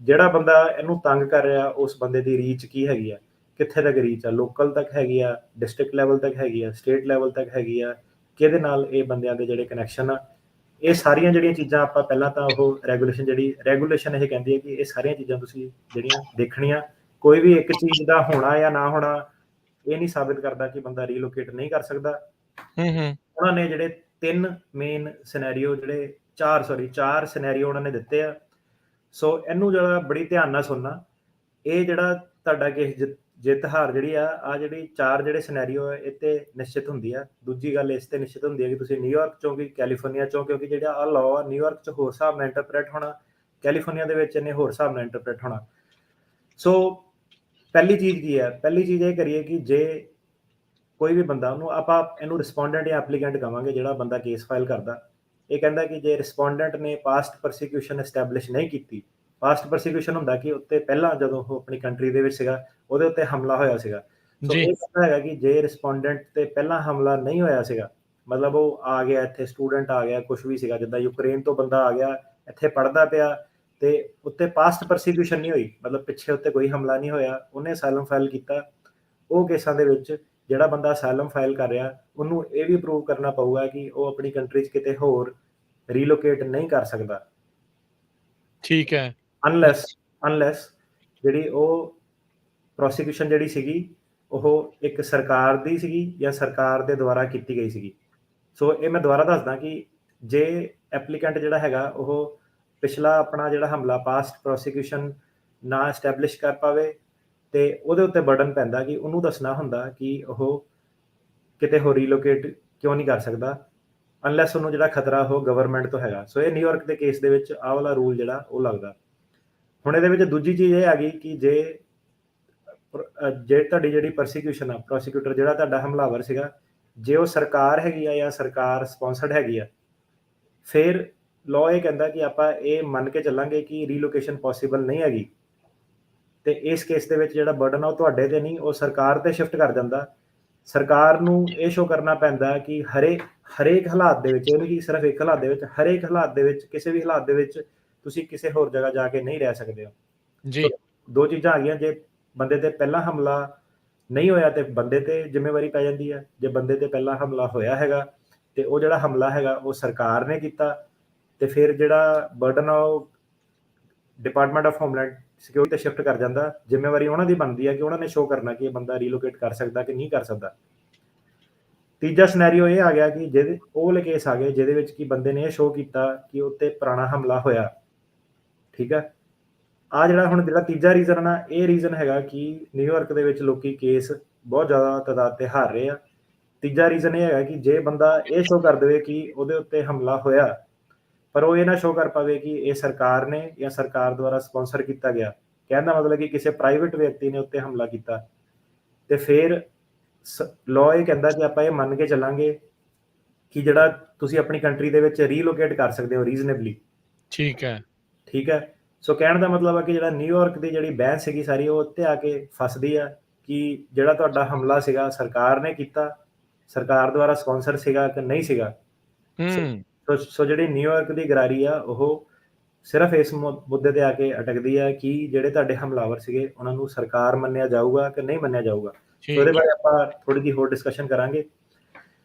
ਜਿਹੜਾ ਬੰਦਾ ਇਹਨੂੰ ਤੰਗ ਕਰ ਰਿਹਾ ਉਸ ਬੰਦੇ ਦੀ ਰੀਚ ਕੀ ਹੈਗੀ ਆ, ਕਿੱਥੇ ਤੱਕ ਰੀਚ ਆ, ਲੋਕਲ ਤੱਕ ਹੈਗੀ ਆ, ਡਿਸਟ੍ਰਿਕਟ ਲੈਵਲ ਤੱਕ ਹੈਗੀ ਆ, ਸਟੇਟ ਲੈਵਲ ਤੱਕ ਹੈਗੀ ਆ, ਕਿਹਦੇ ਨਾਲ ਇਹ ਬੰਦਿਆਂ ਦੇ ਜਿਹੜੇ ਕਨੈਕਸ਼ਨ ਆ, ਇਹ ਸਾਰੀਆਂ ਜਿਹੜੀਆਂ ਚੀਜ਼ਾਂ ਆਪਾਂ ਪਹਿਲਾਂ ਤਾਂ ਉਹ ਰੈਗੂਲੇਸ਼ਨ ਇਹ ਕਹਿੰਦੀ ਹੈ ਕਿ ਇਹ ਸਾਰੀਆਂ ਚੀਜ਼ਾਂ ਤੁਸੀਂ ਜਿਹੜੀਆਂ ਦੇਖਣੀਆਂ। ਕੋਈ ਵੀ ਇੱਕ ਚੀਜ਼ ਦਾ ਹੋਣਾ ਜਾਂ ਨਾ ਹੋਣਾ ਇਹ ਨਹੀਂ ਸਾਬਿਤ ਕਰਦਾ ਕਿ ਬੰਦਾ ਰੀਲੋਕੇਟ ਨਹੀਂ ਕਰ ਸਕਦਾ। ਉਹਨਾਂ ਨੇ ਜਿਹੜੇ 3 ਮੇਨ ਸਿਨੈਰੀਓ, ਜਿਹੜੇ 4 ਸਿਨੈਰੀਓ ਉਹਨਾਂ ਨੇ ਦਿੱਤੇ ਆ। ਸੋ ਇਹਨੂੰ ਜਿਹੜਾ ਬੜੀ ਧਿਆਨ ਨਾਲ ਸੁਣਨਾ, ਇਹ ਜਿਹੜਾ ਤੁਹਾਡਾ ਕੇਸ ਜਿੱਤ ਹਾਰ ਜਿਹੜੀ ਆ ਜਿਹੜੀ 4 ਜਿਹੜੇ ਸਿਨੈਰੀਓ ਆ ਇਹ ਤੇ ਨਿਸ਼ਚਿਤ ਹੁੰਦੀ ਆ। ਦੂਜੀ ਗੱਲ ਇਸ ਤੇ ਨਿਸ਼ਚਿਤ ਹੁੰਦੀ ਹੈ ਕਿ ਤੁਸੀਂ ਨਿਊਯਾਰਕ ਚੋਂ ਕਿ ਕੈਲੀਫੋਰਨੀਆ ਚੋਂ, ਕਿਉਂਕਿ ਜਿਹੜਾ ਆ ਲਾਅ ਆ ਨਿਊਯਾਰਕ 'ਚ ਹੋਰ ਹਿਸਾਬ ਨਾਲ ਇੰਟਰਪ੍ਰੇਟ ਹੋਣਾ, ਕੈਲੀਫੋਰਨੀਆ ਦੇ ਵਿੱਚ ਇਹਨੇ ਹੋਰ ਹਿਸਾਬ ਨਾਲ ਇੰਟਰਪ੍ਰੇਟ ਹੋਣਾ। ਸੋ ਪਹਿਲੀ ਚੀਜ਼ ਕੀ ਹੈ, ਪਹਿਲੀ ਚੀਜ਼ ਇਹ ਕਰੀਏ ਕਿ ਜੇ ਕੋਈ ਵੀ ਬੰਦਾ, ਉਹਨੂੰ ਆਪਾਂ ਇਹਨੂੰ ਰਿਸਪੋਂਡੈਂਟ ਜਾਂ ਐਪਲੀਕੈਂਟ ਕਹਾਂਗੇ, ਜਿਹੜਾ ਬੰਦਾ ਕੇਸ ਫਾਈਲ ਕਰਦਾ, ਇਹ ਕਹਿੰਦਾ ਕਿ ਜੇ ਰਿਸਪੋਂਡੈਂਟ ਨੇ ਪਾਸਟ ਪਰਸੀਕਿਊਸ਼ਨ ਐਸਟੈਬਲਿਸ਼ ਨਹੀਂ ਕੀਤੀ, ਪਾਸਟ ਪਰਸੀਕਿਊਸ਼ਨ ਹੁੰਦਾ ਕਿ ਉੱਤੇ ਪਹਿਲਾਂ ਜਦੋਂ ਉਹ ਆਪਣੀ ਕੰਟਰੀ ਦੇ ਵਿੱਚ ਸੀਗਾ ਉਹਦੇ ਉੱਤੇ ਹਮਲਾ ਹੋਇਆ ਸੀਗਾ। ਸੋ ਇਹ ਕਹਿੰਦਾ ਹੈਗਾ ਕਿ ਜੇ ਰਿਸਪੋਂਡੈਂਟ ਤੇ ਪਹਿਲਾਂ ਹਮਲਾ ਨਹੀਂ ਹੋਇਆ ਸੀਗਾ, ਮਤਲਬ ਉਹ ਆ ਗਿਆ ਇੱਥੇ, ਸਟੂਡੈਂਟ ਆ ਗਿਆ, ਕੁਝ ਵੀ ਸੀਗਾ, ਜਿੱਦਾਂ ਯੂਕਰੇਨ ਤੋਂ ਬੰਦਾ ਆ ਗਿਆ ਇੱਥੇ ਪੜ੍ਹਦਾ ਪਿਆ ਤੇ ਉੱਤੇ ਪਾਸਟ ਪਰਸੀਕਿਊਸ਼ਨ ਨਹੀਂ ਹੋਈ, ਮਤਲਬ ਪਿੱਛੇ ਉੱਤੇ ਕੋਈ ਹਮਲਾ ਨਹੀਂ ਹੋਇਆ, ਉਹਨੇ ਅਸਾਈਲਮ ਫਾਈਲ ਕੀਤਾ, ਉਹ ਕੇਸਾਂ ਦੇ ਵਿੱਚ ਜਿਹੜਾ ਬੰਦਾ ਅਸਾਈਲਮ ਫਾਈਲ ਕਰ ਰਿਹਾ ਉਹਨੂੰ ਇਹ ਵੀ ਪ੍ਰੂਵ ਕਰਨਾ ਪਊਗਾ ਕਿ ਉਹ ਆਪਣੀ ਕੰਟਰੀ 'ਚ ਕਿਤੇ ਹੋਰ ਰੀਲੋਕੇਟ ਨਹੀਂ ਕਰ ਸਕਦਾ। ਠੀਕ ਹੈ। ਅਨਲੈਸ ਜਿਹੜੀ ਉਹ ਪ੍ਰੋਸੀਕਿਊਸ਼ਨ ਜਿਹੜੀ ਸੀਗੀ ਉਹ ਇੱਕ ਸਰਕਾਰ ਦੀ ਸੀਗੀ ਜਾਂ ਸਰਕਾਰ ਦੇ ਦੁਆਰਾ ਕੀਤੀ ਗਈ ਸੀਗੀ। ਸੋ ਇਹ ਮੈਂ ਦੁਬਾਰਾ ਦੱਸਦਾ ਕਿ ਜੇ ਐਪਲੀਕੈਂਟ ਜਿਹੜਾ ਹੈਗਾ ਉਹ ਪਿਛਲਾ ਆਪਣਾ ਜਿਹੜਾ ਹਮਲਾ ਪਾਸਟ ਪ੍ਰੋਸੀਕਿਊਸ਼ਨ ਨਾ ਐਸਟੈਬਲਿਸ਼ ਕਰ ਪਾਵੇ ਤੇ ਉਹਦੇ ਉੱਤੇ ਬਰਡਨ ਪੈਂਦਾ ਕਿ ਉਹਨੂੰ ਦੱਸਣਾ ਹੁੰਦਾ ਕਿ ਉਹ ਕਿਤੇ ਹੋਰ ਰੀਲੋਕੇਟ ਕਿਉਂ ਨਹੀਂ ਕਰ ਸਕਦਾ, ਅਨਲੈਸ ਉਹਨੂੰ ਜਿਹੜਾ ਖਤਰਾ ਉਹ ਗਵਰਨਮੈਂਟ ਤੋਂ ਹੈਗਾ। ਸੋ ਇਹ ਨਿਊਯਾਰਕ ਦੇ ਕੇਸ ਦੇ ਵਿੱਚ ਆਹ ਵਾਲਾ ਰੂਲ ਜਿਹੜਾ ਉਹ ਲੱਗਦਾ। ਹੁਣ ਇਹਦੇ ਵਿੱਚ ਦੂਜੀ ਚੀਜ਼ ਇਹ ਆ ਗਈ ਕਿ ਜੇ ਤੁਹਾਡੀ ਜਿਹੜੀ ਪਰਸੀਕਿਊਸ਼ਨ ਆ, ਪ੍ਰੋਸੀਕਿਊਟਰ ਜਿਹੜਾ ਤੁਹਾਡਾ ਹਮਲਾਵਰ ਸੀਗਾ, ਜੇ ਉਹ ਸਰਕਾਰ ਹੈਗੀ ਆ ਜਾਂ ਸਰਕਾਰ ਸਪਾਂਸਰਡ ਹੈਗੀ ਆ, ਫਿਰ ਲਾਅ ਇਹ ਕਹਿੰਦਾ ਕਿ ਆਪਾਂ ਇਹ ਮੰਨ ਕੇ ਚੱਲਾਂਗੇ ਕਿ ਰੀਲੋਕੇਸ਼ਨ ਪੋਸੀਬਲ ਨਹੀਂ ਹੈਗੀ, ਤੇ ਇਸ ਕੇਸ ਦੇ ਵਿੱਚ ਜਿਹੜਾ ਬਰਡਨ ਆ ਉਹ ਤੁਹਾਡੇ ਤੇ ਨਹੀਂ, ਉਹ ਸਰਕਾਰ ਤੇ ਸ਼ਿਫਟ ਕਰ ਜਾਂਦਾ। ਸਰਕਾਰ ਨੂੰ ਇਹ ਸ਼ੋ ਕਰਨਾ ਪੈਂਦਾ ਕਿ ਹਰੇਕ ਹਾਲਾਤ ਦੇ ਵਿੱਚ, ਇਹ ਨਹੀਂ ਕਿ ਸਿਰਫ ਇੱਕ ਹਾਲਾਤ ਦੇ ਵਿੱਚ, ਹਰੇਕ ਹਾਲਾਤ ਦੇ ਵਿੱਚ, ਕਿਸੇ ਵੀ ਹਾਲਾਤ ਦੇ ਵਿੱਚ ਤੁਸੀਂ ਕਿਸੇ ਹੋਰ ਜਗ੍ਹਾ ਜਾ ਕੇ ਨਹੀਂ ਰਹਿ ਸਕਦੇ ਹੋ ਜੀ। ਦੋ ਚੀਜ਼ਾਂ ਆ ਗਈਆਂ, ਜੇ ਬੰਦੇ ਤੇ ਪਹਿਲਾ ਹਮਲਾ ਨਹੀਂ ਹੋਇਆ ਤੇ ਬੰਦੇ ਤੇ ਜ਼ਿੰਮੇਵਾਰੀ ਪੈ ਜਾਂਦੀ ਹੈ, ਜੇ ਬੰਦੇ ਤੇ ਪਹਿਲਾ ਹਮਲਾ ਹੋਇਆ ਹੈਗਾ ਤੇ ਉਹ ਜਿਹੜਾ ਹਮਲਾ ਹੈਗਾ ਉਹ ਸਰਕਾਰ ਨੇ ਕੀਤਾ ਤੇ ਫਿਰ ਜਿਹੜਾ ਬਰਡਨ ਆ ਉਹ ਡਿਪਾਰਟਮੈਂਟ ਆਫ ਹੋਮਲੈਂਡ ਸਿਕਿਉਰਿਟੀ ਤੇ ਸ਼ਿਫਟ ਕਰ ਜਾਂਦਾ। ਜ਼ਿੰਮੇਵਾਰੀ ਉਹਨਾਂ ਦੀ ਬਣਦੀ ਹੈ ਕਿ ਉਹਨਾਂ ਨੇ ਸ਼ੋ ਕਰਨਾ ਕਿ ਇਹ ਬੰਦਾ ਰੀਲੋਕੇਟ ਕਰ ਸਕਦਾ ਕਿ ਨਹੀਂ ਕਰ ਸਕਦਾ। ਤੀਜਾ ਸਿਨੈਰੀਓ ਇਹ ਆ ਗਿਆ ਕਿ ਜਿਹਦੇ ਉਹ ਵਾਲੇ ਕੇਸ ਆ ਗਏ ਜਿਹਦੇ ਵਿੱਚ ਕਿ ਬੰਦੇ ਨੇ ਇਹ ਸ਼ੋ ਕੀਤਾ ਕਿ ਉੱਤੇ ਪੁਰਾਣਾ ਹਮਲਾ ਹੋਇਆ। ਠੀਕ ਹੈ, ਆ ਜਿਹੜਾ ਹੁਣ ਜਿਹੜਾ ਤੀਜਾ ਰੀਜ਼ਨ ਨਾ, ਇਹ ਰੀਜ਼ਨ ਹੈਗਾ ਕਿ ਨਿਊਯਾਰਕ ਦੇ ਵਿੱਚ ਲੋਕੀ ਕੇਸ ਬਹੁਤ ਜ਼ਿਆਦਾ ਤਾਦਾਦ ਤੇ ਹਾਰ ਰਹੇ ਆ। ਤੀਜਾ ਰੀਜ਼ਨ ਇਹ ਹੈਗਾ ਕਿ ਜੇ ਬੰਦਾ ਇਹ ਸ਼ੋ ਕਰ ਦੇਵੇ ਕਿ ਉਹਦੇ ਉੱਤੇ ਹਮਲਾ ਹੋਇਆ, ਪਰ ਉਹ ਇਹ ਨਾ ਸ਼ੋ ਕਰ ਪਾਵੇ ਕਿ ਇਹ ਸਰਕਾਰ ਨੇ ਜਾਂ ਸਰਕਾਰ ਦੁਆਰਾ ਸਪਾਂਸਰ ਕੀਤਾ ਗਿਆ, ਕਹਿਣ ਦਾ ਮਤਲਬ ਕਿ ਕਿਸੇ ਪ੍ਰਾਈਵੇਟ ਵਿਅਕਤੀ ਨੇ ਉੱਤੇ ਹਮਲਾ ਕੀਤਾ, ਤੇ ਫਿਰ ਲਾਅ ਇਹ ਕਹਿੰਦਾ ਕਿ ਆਪਾਂ ਇਹ ਮੰਨ ਕੇ ਚੱਲਾਂਗੇ ਕਿ ਜਿਹੜਾ ਤੁਸੀਂ ਆਪਣੀ ਕੰਟਰੀ ਦੇ ਵਿੱਚ ਰੀਲੋਕੇਟ ਕਰ ਸਕਦੇ ਹੋ ਰੀਜ਼ਨੇਬਲੀ, ਠੀਕ ਹੈ। ਠੀਕ ਹੈ। ਸੋ ਕਹਿਣ ਦਾ ਮਤਲਬ ਹੈ ਕਿ ਜਿਹੜਾ ਨਿਊਯਾਰਕ ਦੀ ਜਿਹੜੀ ਬਹਿਸ ਸੀਗੀ ਸਾਰੀ ਉਹ ਉੱਥੇ ਆ ਕੇ ਫਸਦੀ ਆ ਕਿ ਜਿਹੜਾ ਤੁਹਾਡਾ ਹਮਲਾ ਸੀਗਾ ਸਰਕਾਰ ਨੇ ਕੀਤਾ, ਸਰਕਾਰ ਦੁਆਰਾ ਸਪਾਂਸਰ ਸੀਗਾ ਕਿ ਨਹੀਂ ਸੀਗਾ। ਸੋ ਜਿਹੜੀ ਨਿਊਯਾਰਕ ਦੀ ਗਰਾਰੀ ਆ ਉਹ ਸਿਰਫ ਇਸ ਮੁੱਦੇ ਤੇ ਆ ਕੇ ਅਟਕਦੀ ਹੈ ਕਿ ਜਿਹੜੇ ਤੁਹਾਡੇ ਹਮਲਾਵਰ ਸੀਗੇ ਉਹਨਾਂ ਨੂੰ ਸਰਕਾਰ ਮੰਨਿਆ ਜਾਊਗਾ ਕਿ ਨਹੀਂ ਮੰਨਿਆ ਜਾਊਗਾ। ਸੋ ਇਹਦੇ ਬਾਰੇ ਆਪਾਂ ਥੋੜੀ ਜਿਹੀ ਹੋਰ ਡਿਸਕਸ਼ਨ ਕਰਾਂਗੇ।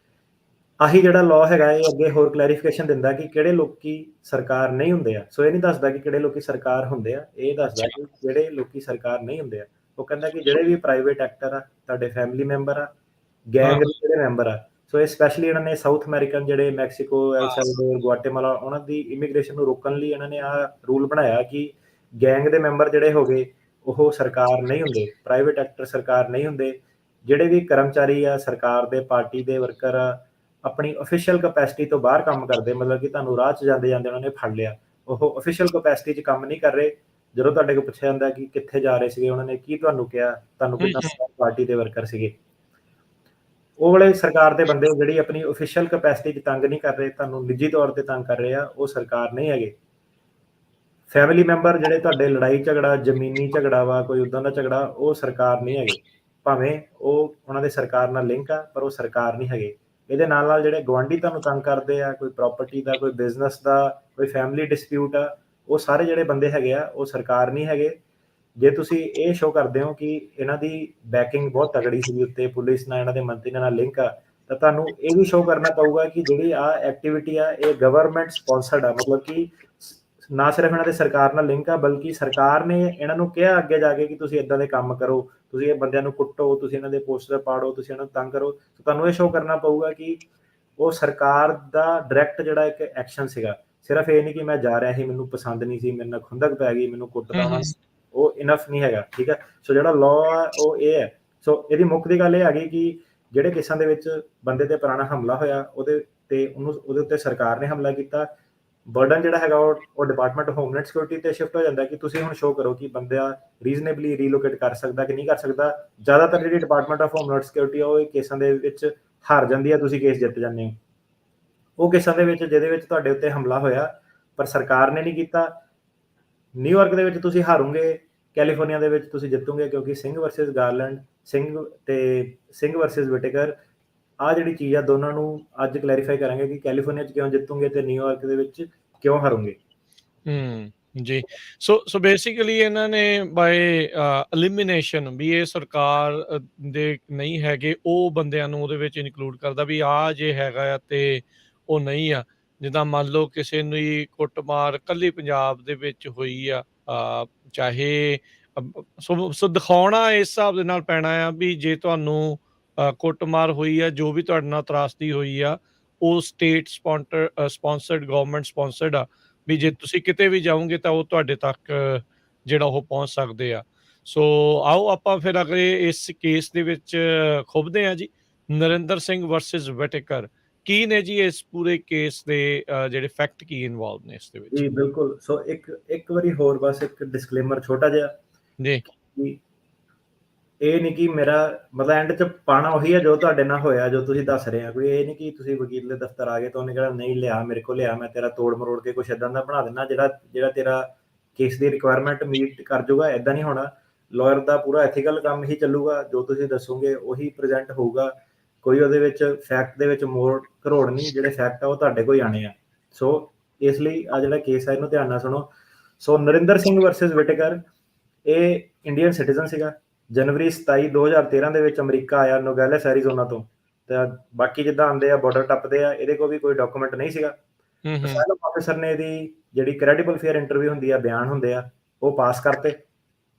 ਆਹੀ ਜਿਹੜਾ ਲਾਅ ਹੈਗਾ ਇਹ ਅੱਗੇ ਹੋਰ ਕਲੈਰੀਫਿਕੇਸ਼ਨ ਦਿੰਦਾ ਕਿ ਕਿਹੜੇ ਲੋਕੀ ਸਰਕਾਰ ਨਹੀਂ ਹੁੰਦੇ ਆ। ਸੋ ਇਹ ਨਹੀਂ ਦੱਸਦਾ ਕਿ ਕਿਹੜੇ ਲੋਕੀ ਸਰਕਾਰ ਹੁੰਦੇ ਆ, ਇਹ ਦੱਸਦਾ ਕਿ ਜਿਹੜੇ ਲੋਕੀ ਸਰਕਾਰ ਨਹੀਂ ਹੁੰਦੇ ਆ। ਉਹ ਕਹਿੰਦਾ ਕਿ ਜਿਹੜੇ ਵੀ ਪ੍ਰਾਈਵੇਟ ਐਕਟਰ ਆ, ਤੁਹਾਡੇ ਫੈਮਿਲੀ ਮੈਂਬਰ ਆ, ਗੈਂਗ ਦੇ ਜਿਹੜੇ ਮੈਂਬਰ ਆ। ਸੋ ਇਹ ਸਪੈਸ਼ਲੀ ਇਹਨਾਂ ਨੇ ਸਾਊਥ ਅਮਰੀਕਨ ਜਿਹੜੇ ਮੈਕਸੀਕੋ, ਐਲ ਸੈਲਵਾਡੋਰ, ਗੁਆਟੇਮਾਲਾ ਉਹਨਾਂ ਦੀ ਇਮੀਗ੍ਰੇਸ਼ਨ ਨੂੰ ਰੋਕਣ ਲਈ ਇਹਨਾਂ ਨੇ ਆਹ ਰੂਲ ਬਣਾਇਆ ਕਿ ਗੈਂਗ ਦੇ ਮੈਂਬਰ ਜਿਹੜੇ ਹੋ ਗਏ ਉਹ ਸਰਕਾਰ ਨਹੀਂ ਹੁੰਦੇ, ਪ੍ਰਾਈਵੇਟ ਐਕਟਰ ਸਰਕਾਰ ਨਹੀਂ ਹੁੰਦੇ। ਜਿਹੜੇ ਵੀ ਕਰਮਚਾਰੀ ਆ ਸਰਕਾਰ ਦੇ, ਪਾਰਟੀ ਦੇ ਵਰਕਰ ਆ, ਆਪਣੀ ਅਫੀਸ਼ੀਅਲ ਕਪੈਸਿਟੀ ਤੋਂ ਬਾਹਰ ਕੰਮ ਕਰਦੇ, ਮਤਲਬ ਕਿ ਤੁਹਾਨੂੰ ਰਾਹ 'ਚ ਜਾਂਦੇ ਜਾਂਦੇ ਉਹਨਾਂ ਨੇ ਫੜ ਲਿਆ, ਉਹ ਅਫੀਸ਼ੀਅਲ ਕਪੈਸਿਟੀ 'ਚ ਕੰਮ ਨਹੀਂ ਕਰ ਰਹੇ। ਜਦੋਂ ਤੁਹਾਡੇ ਕੋਲ ਪੁੱਛਿਆ ਜਾਂਦਾ ਕਿ ਕਿੱਥੇ ਜਾ ਰਹੇ ਸੀਗੇ, ਉਹਨਾਂ ਨੇ ਕੀ ਤੁਹਾਨੂੰ ਕਿਹਾ, ਤੁਹਾਨੂੰ ਕਿੰਨਾ ਪਾਰਟੀ ਦੇ ਵਰਕਰ ਸੀਗੇ, ਉਹ ਵਾਲੇ ਸਰਕਾਰ ਦੇ ਬੰਦੇ ਜਿਹੜੀ ਆਪਣੀ ਅਫੀਸ਼ੀਅਲ ਕਪੈਸਿਟੀ 'ਚ ਤੰਗ ਨਹੀਂ ਕਰ ਰਹੇ, ਤੁਹਾਨੂੰ ਨਿੱਜੀ ਤੌਰ ਤੇ ਤੰਗ ਕਰ ਰਹੇ ਆ, ਉਹ ਸਰਕਾਰ ਨਹੀਂ ਹੈਗੇ। ਫੈਮਿਲੀ ਮੈਂਬਰ ਜਿਹੜੇ ਤੁਹਾਡੇ ਲੜਾਈ ਝਗੜਾ, ਜ਼ਮੀਨੀ ਝਗੜਾ ਵਾ, ਕੋਈ ਉਦਾਂ ਦਾ ਝਗੜਾ, ਉਹ ਸਰਕਾਰ ਨਹੀਂ ਹੈਗੇ। ਭਾਵੇਂ ਉਹ ਉਹਨਾਂ ਦੇ ਸਰਕਾਰ ਨਾਲ ਲਿੰਕ ਆ ਪਰ ਉਹ ਸਰਕਾਰ ਨਹੀਂ ਹੈਗੇ। ਇਹਦੇ ਨਾਲ ਨਾਲ ਜਿਹੜੇ ਗੁਆਂਢੀ ਤੁਹਾਨੂੰ ਤੰਗ ਕਰਦੇ ਆ, ਕੋਈ ਪ੍ਰਾਪਰਟੀ ਦਾ, ਕੋਈ ਬਿਜ਼ਨਸ ਦਾ, ਕੋਈ ਫੈਮਿਲੀ ਡਿਸਪਿਊਟ ਆ, ਉਹ ਸਾਰੇ ਜਿਹੜੇ ਬੰਦੇ ਹੈਗੇ ਆ ਉਹ ਸਰਕਾਰ ਨਹੀਂ ਹੈਗੇ। ਜੇ ਤੁਸੀਂ ਇਹ ਸ਼ੋਅ ਕਰਦੇ ਹੋ ਕਿ ਇਹਨਾਂ ਦੀ ਬੈਕਿੰਗ ਬਹੁਤ ਤਗੜੀ ਸੀ ਉੱਤੇ, ਪੁਲਿਸ ਨਾਲ, ਇਹਨਾਂ ਦੇ ਮੰਤਰੀ ਨਾਲ ਲਿੰਕ ਆ, ਤਾਂ ਤੁਹਾਨੂੰ ਇਹ ਵੀ ਸ਼ੋਅ ਕਰਨਾ ਪਊਗਾ ਕਿ ਜਿਹੜੀ ਆ ਐਕਟੀਵਿਟੀ ਆ ਇਹ ਗਵਰਨਮੈਂਟ ਸਪਾਂਸਰਡ ਆ। ਮਤਲਬ ਕਿ ਨਾ ਸਿਰਫ ਇਹਨਾਂ ਦੇ ਸਰਕਾਰ ਨਾਲ ਲਿੰਕ ਆ ਬਲਕਿ ਸਰਕਾਰ ਨੇ ਇਹਨਾਂ ਨੂੰ ਕਿਹਾ ਅੱਗੇ ਜਾ ਕੇ ਕਿ ਤੁਸੀਂ ਇਦਾਂ ਦੇ ਕੰਮ ਕਰੋ, ਤੁਸੀਂ ਇਹ ਬੰਦਿਆਂ ਨੂੰ ਕੁੱਟੋ, ਤੁਸੀਂ ਇਹਨਾਂ ਦੇ ਪੋਸਟਰ ਪਾੜੋ, ਤੁਸੀਂ ਇਹਨਾਂ ਨੂੰ ਤੰਗ ਕਰੋ। ਤੁਹਾਨੂੰ ਇਹ ਸ਼ੋਅ ਕਰਨਾ ਪਊਗਾ ਕਿ ਉਹ ਸਰਕਾਰ ਦਾ ਡਾਇਰੈਕਟ ਜਿਹੜਾ ਇੱਕ ਐਕਸ਼ਨ ਸੀਗਾ। ਸਿਰਫ ਇਹ ਨਹੀਂ ਕਿ ਮੈਂ ਜਾ ਰਿਹਾ ਸੀ, ਮੈਨੂੰ ਪਸੰਦ ਨਹੀਂ ਸੀ, ਮੇਰੇ ਨਾਲ ਖੁੰਦਕ ਪੈ ਗਈ, ਮੈਨੂੰ ਕੁੱਟਦਾ ਉਹਨਾਂ ਨੇ, ਉਹ ਇਨਫ ਨਹੀਂ ਹੈਗਾ। ਠੀਕ ਹੈ। ਸੋ ਜਿਹੜਾ ਲਾਅ ਆ ਉਹ ਇਹ ਹੈ। ਸੋ ਇਹਦੀ ਮੁੱਖ ਦੀ ਗੱਲ ਇਹ ਆ ਗਈ ਕਿ ਜਿਹੜੇ ਕੇਸਾਂ ਦੇ ਵਿੱਚ ਬੰਦੇ ਤੇ ਪੁਰਾਣਾ ਹਮਲਾ ਹੋਇਆ ਉਹਦੇ ਉੱਤੇ ਸਰਕਾਰ ਨੇ ਹਮਲਾ ਕੀਤਾ, ਬਰਡਨ ਜਿਹੜਾ ਹੈਗਾ ਉਹ ਡਿਪਾਰਟਮੈਂਟ ਆਫ ਹੋਮਲੈਂਡ ਸਿਕਿਉਰਿਟੀ ਤੇ ਸ਼ਿਫਟ ਹੋ ਜਾਂਦਾ ਕਿ ਤੁਸੀਂ ਹੁਣ ਸ਼ੋਅ ਕਰੋ ਕਿ ਬੰਦਾ ਰੀਜ਼ਨੇਬਲੀ ਰੀਲੋਕੇਟ ਕਰ ਸਕਦਾ ਕਿ ਨਹੀਂ ਕਰ ਸਕਦਾ। ਜ਼ਿਆਦਾਤਰ ਜਿਹੜੀ ਡਿਪਾਰਟਮੈਂਟ ਆਫ ਹੋਮਲੈਂਡ ਸਿਕਿਉਰਿਟੀ ਆ ਉਹ ਇਹ ਕੇਸਾਂ ਦੇ ਵਿੱਚ ਹਾਰ ਜਾਂਦੀ ਆ, ਤੁਸੀਂ ਕੇਸ ਜਿੱਤ ਜਾਂਦੇ ਹੋ। ਉਹ ਕੇਸਾਂ ਦੇ ਵਿੱਚ ਜਿਹਦੇ ਵਿੱਚ ਤੁਹਾਡੇ ਉੱਤੇ ਹਮਲਾ ਹੋਇਆ ਪਰ ਸਰਕਾਰ ਨੇ ਨਹੀਂ ਕੀਤਾ, ਨਿਊਯਾਰਕ ਦੇ ਵਿੱਚ ਤੁਸੀਂ ਹਾਰੋਗੇ, ਕੈਲੀਫੋਰਨੀਆ ਦੇ ਵਿੱਚ ਤੁਸੀਂ ਜਿੱਤੋਗੇ, ਕਿਉਂਕਿ Singh versus Garland, Singh versus Whitaker, ਆ ਜਿਹੜੀ ਚੀਜ਼ ਆ ਦੋਨਾਂ ਨੂੰ ਅੱਜ ਕਲੈਰੀਫਾਈ ਕਰਾਂਗੇ ਕਿ ਕੈਲੀਫੋਰਨੀਆ 'ਚ ਕਿਉਂ ਜਿੱਤੋਗੇ ਤੇ ਨਿਊਯਾਰਕ ਦੇ ਵਿੱਚ ਕਿਉਂ ਹਾਰੋਗੇ। ਜੀ। ਸੋ ਬੇਸਿਕਲੀ ਇਹਨਾਂ ਨੇ ਬਾਏ ਐਲੀਮੀਨੇਸ਼ਨ ਵੀ ਇਹ ਸਰਕਾਰ ਦੇ ਨਹੀਂ ਹੈਗੇ, ਉਹ ਬੰਦਿਆਂ ਨੂੰ ਉਹਦੇ ਵਿੱਚ ਇਨਕਲੂਡ ਕਰਦਾ ਵੀ ਆ ਜੇ ਹੈਗਾ ਆ ਤੇ ਉਹ ਨਹੀਂ ਆ। ਜਿੱਦਾਂ ਮੰਨ ਲਓ ਕਿਸੇ ਨੂੰ ਕੁੱਟਮਾਰ ਕੱਲੀ ਪੰਜਾਬ ਦੇ ਵਿੱਚ ਹੋਈ ਆ, ਚਾਹੇ ਸੋ ਦਿਖਾਉਣਾ ਇਸ ਹਿਸਾਬ ਦੇ ਨਾਲ ਪੈਣਾ ਆ ਵੀ ਜੇ ਤੁਹਾਨੂੰ ਕੁੱਟਮਾਰ ਹੋਈ ਆ, ਜੋ ਵੀ ਤੁਹਾਡੇ ਨਾਲ ਤਰਾਸਦੀ ਹੋਈ ਆ, ਉਹ ਸਟੇਟ ਸਪਾਂਸਰਡ, ਗਵਰਨਮੈਂਟ ਸਪਾਂਸਰਡ ਆ, ਵੀ ਜੇ ਤੁਸੀਂ ਕਿਤੇ ਵੀ ਜਾਓਗੇ ਤਾਂ ਉਹ ਤੁਹਾਡੇ ਤੱਕ ਜਿਹੜਾ ਉਹ ਪਹੁੰਚ ਸਕਦੇ ਆ। ਸੋ ਆਓ ਆਪਾਂ ਫਿਰ ਅਗਲੇ ਇਸ ਕੇਸ ਦੇ ਵਿੱਚ ਖੁੱਭਦੇ ਹਾਂ ਜੀ। ਨਰਿੰਦਰ ਸਿੰਘ ਵਰਸਸ ਵਿਟੇਕਰ, ਕੀ ਨੇ ਜੀ ਇਸ ਪੂਰੇ ਕੇਸ ਦੇ ਜਿਹੜੇ ਫੈਕਟ ਕੀ ਇਨਵੋਲਵ ਨੇ ਇਸ ਦੇ ਵਿੱਚ? ਜੀ ਬਿਲਕੁਲ। ਸੋ ਇੱਕ ਵਾਰੀ ਹੋਰ ਬਸ ਇੱਕ ਡਿਸਕਲੇਮਰ ਛੋਟਾ ਜਿਹਾ ਜੀ, ਇਹ ਨਹੀਂ ਕਿ ਮੇਰਾ ਮਤਲਬ ਐਂਡ 'ਚ ਪਾਣਾ ਉਹੀ ਹੈ ਜੋ ਤੁਹਾਡੇ ਨਾਲ ਹੋਇਆ, ਜੋ ਤੁਸੀਂ ਦੱਸ ਰਹੇ ਆ। ਕੋਈ ਇਹ ਨਹੀਂ ਕਿ ਤੁਸੀਂ ਵਕੀਲ ਦੇ ਦਫ਼ਤਰ ਆ ਗਏ ਤਾਂ ਉਹਨੇ ਕਿਹਾ ਨਹੀਂ ਲਿਆ ਮੇਰੇ ਕੋਲ, ਲਿਆ ਮੈਂ ਤੇਰਾ ਤੋੜ ਮਰੋੜ ਕੇ ਕੁਛ ਏਦਾਂ ਦਾ ਬਣਾ ਦੇਣਾ ਜਿਹੜਾ ਤੇਰਾ ਕੇਸ ਦੀ ਰਿਕੁਆਇਰਮੈਂਟ ਮੀਟ ਕਰ ਜਾਊਗਾ। ਏਦਾਂ ਨਹੀਂ ਹੋਣਾ। ਲਾਇਰ ਦਾ ਪੂਰਾ ਐਥੀਕਲ ਕੰਮ ਹੀ ਚੱਲੂਗਾ, ਜੋ ਤੁਸੀਂ ਦੱਸੋਗੇ ਉਹੀ ਪ੍ਰੈਜ਼ੈਂਟ ਹੋਊਗਾ। ਕੋਈ ਉਹਦੇ ਵਿੱਚ ਫੈਕਟ ਦੇ ਵਿੱਚ ਮੋੜ ਘਰੋੜ ਨਹੀਂ, ਜਿਹੜੇ ਫੈਕਟ ਆ ਉਹ ਤੁਹਾਡੇ ਕੋਲ ਆਣੇ ਆ। ਸੋ ਇਸ ਲਈ ਆ ਜਿਹੜਾ ਕੇਸ ਹੈ ਇਹਨੂੰ ਧਿਆਨ ਨਾਲ ਸੁਣੋ। ਸੋ ਨਰਿੰਦਰ ਸਿੰਘ ਵਰਸਸ ਵਿਟੇਕਰ, ਇਹ ਇੰਡੀਅਨ ਸਿਟੀਜ਼ਨ ਸੀਗਾ। ਜਨਵਰੀ 27, 2013 ਦੇ ਵਿੱਚ ਅਮਰੀਕਾ ਆਇਆ, ਨੋਗੈਲਸ ਐਰੀਜ਼ੋਨਾ ਤੋਂ। ਤਾਂ ਬਾਕੀ ਜਿੱਦਾਂ ਆਉਂਦੇ ਆ ਬਾਰਡਰ ਟੱਪਦੇ ਆ, ਇਹਦੇ ਕੋਲ ਵੀ ਕੋਈ ਡਾਕੂਮੈਂਟ ਨਹੀਂ ਸੀਗਾ। ਅਸਾਈਲਮ ਆਫਿਸਰ ਨੇ ਇਹਦੀ ਜਿਹੜੀ ਕ੍ਰੈਡੀਬਲ ਫੇਅਰ ਇੰਟਰਵਿਊ ਹੁੰਦੀ ਆ, ਬਿਆਨ ਹੁੰਦੇ ਆ, ਉਹ ਪਾਸ ਕਰਤੇ।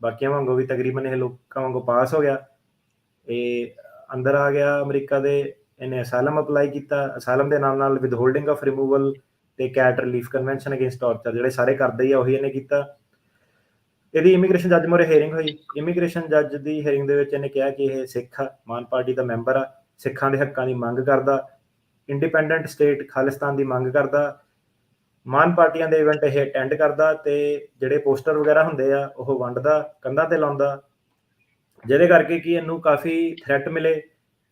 ਬਾਕੀਆਂ ਵਾਂਗੂ ਵੀ ਤਕਰੀਬਨ ਇਹ ਲੋਕਾਂ ਵਾਂਗੂ ਪਾਸ ਹੋ ਗਿਆ। ਇਹ ਅੰਦਰ ਆ ਗਿਆ ਅਮਰੀਕਾ ਦੇ, ਇਹਨੇ ਅਸਾਈਲਮ ਅਪਲਾਈ ਕੀਤਾ। ਅਸਾਈਲਮ ਦੇ ਨਾਲ ਨਾਲ ਵਿਦਹੋਲਡਿੰਗ ਆਫ ਰਿਮੂਵਲ ਤੇ cat relief convention against torture ਜਿਹੜੇ ਸਾਰੇ ਕਰਦੇ ਹੀ ਆ, ਉਹੀ ਇਹਨੇ ਕੀਤਾ। ਇਹਦੀ ਇਮੀਗ੍ਰੇਸ਼ਨ ਜੱਜ ਮੋਰੇ ਹੀਅਰਿੰਗ ਹੋਈ। ਇਮੀਗ੍ਰੇਸ਼ਨ ਜੱਜ ਦੀ ਹੀਅਰਿੰਗ ਦੇ ਵਿੱਚ ਇਹਨੇ ਕਿਹਾ ਕਿ ਇਹ ਸਿੱਖ ਆ, ਮਾਨ ਪਾਰਟੀ ਦਾ ਮੈਂਬਰ ਆ, ਸਿੱਖਾਂ ਦੇ ਹੱਕਾਂ ਦੀ ਮੰਗ ਕਰਦਾ, ਇੰਡੀਪੈਂਡੈਂਟ ਸਟੇਟ ਖਾਲਿਸਤਾਨ ਦੀ ਮੰਗ ਕਰਦਾ, ਮਾਨ ਪਾਰਟੀਆਂ ਦੇ ਇਵੈਂਟ ਇਹ ਅਟੈਂਡ ਕਰਦਾ ਤੇ ਜਿਹੜੇ ਪੋਸਟਰ ਵਗੈਰਾ ਹੁੰਦੇ ਆ ਉਹ ਵੰਡਦਾ, ਕੰਧਾਂ ਤੇ ਲਾਉਂਦਾ, ਜਿਹਦੇ ਕਰਕੇ ਕਿ ਇਹਨੂੰ ਕਾਫੀ ਥ੍ਰੈਟ ਮਿਲੇ,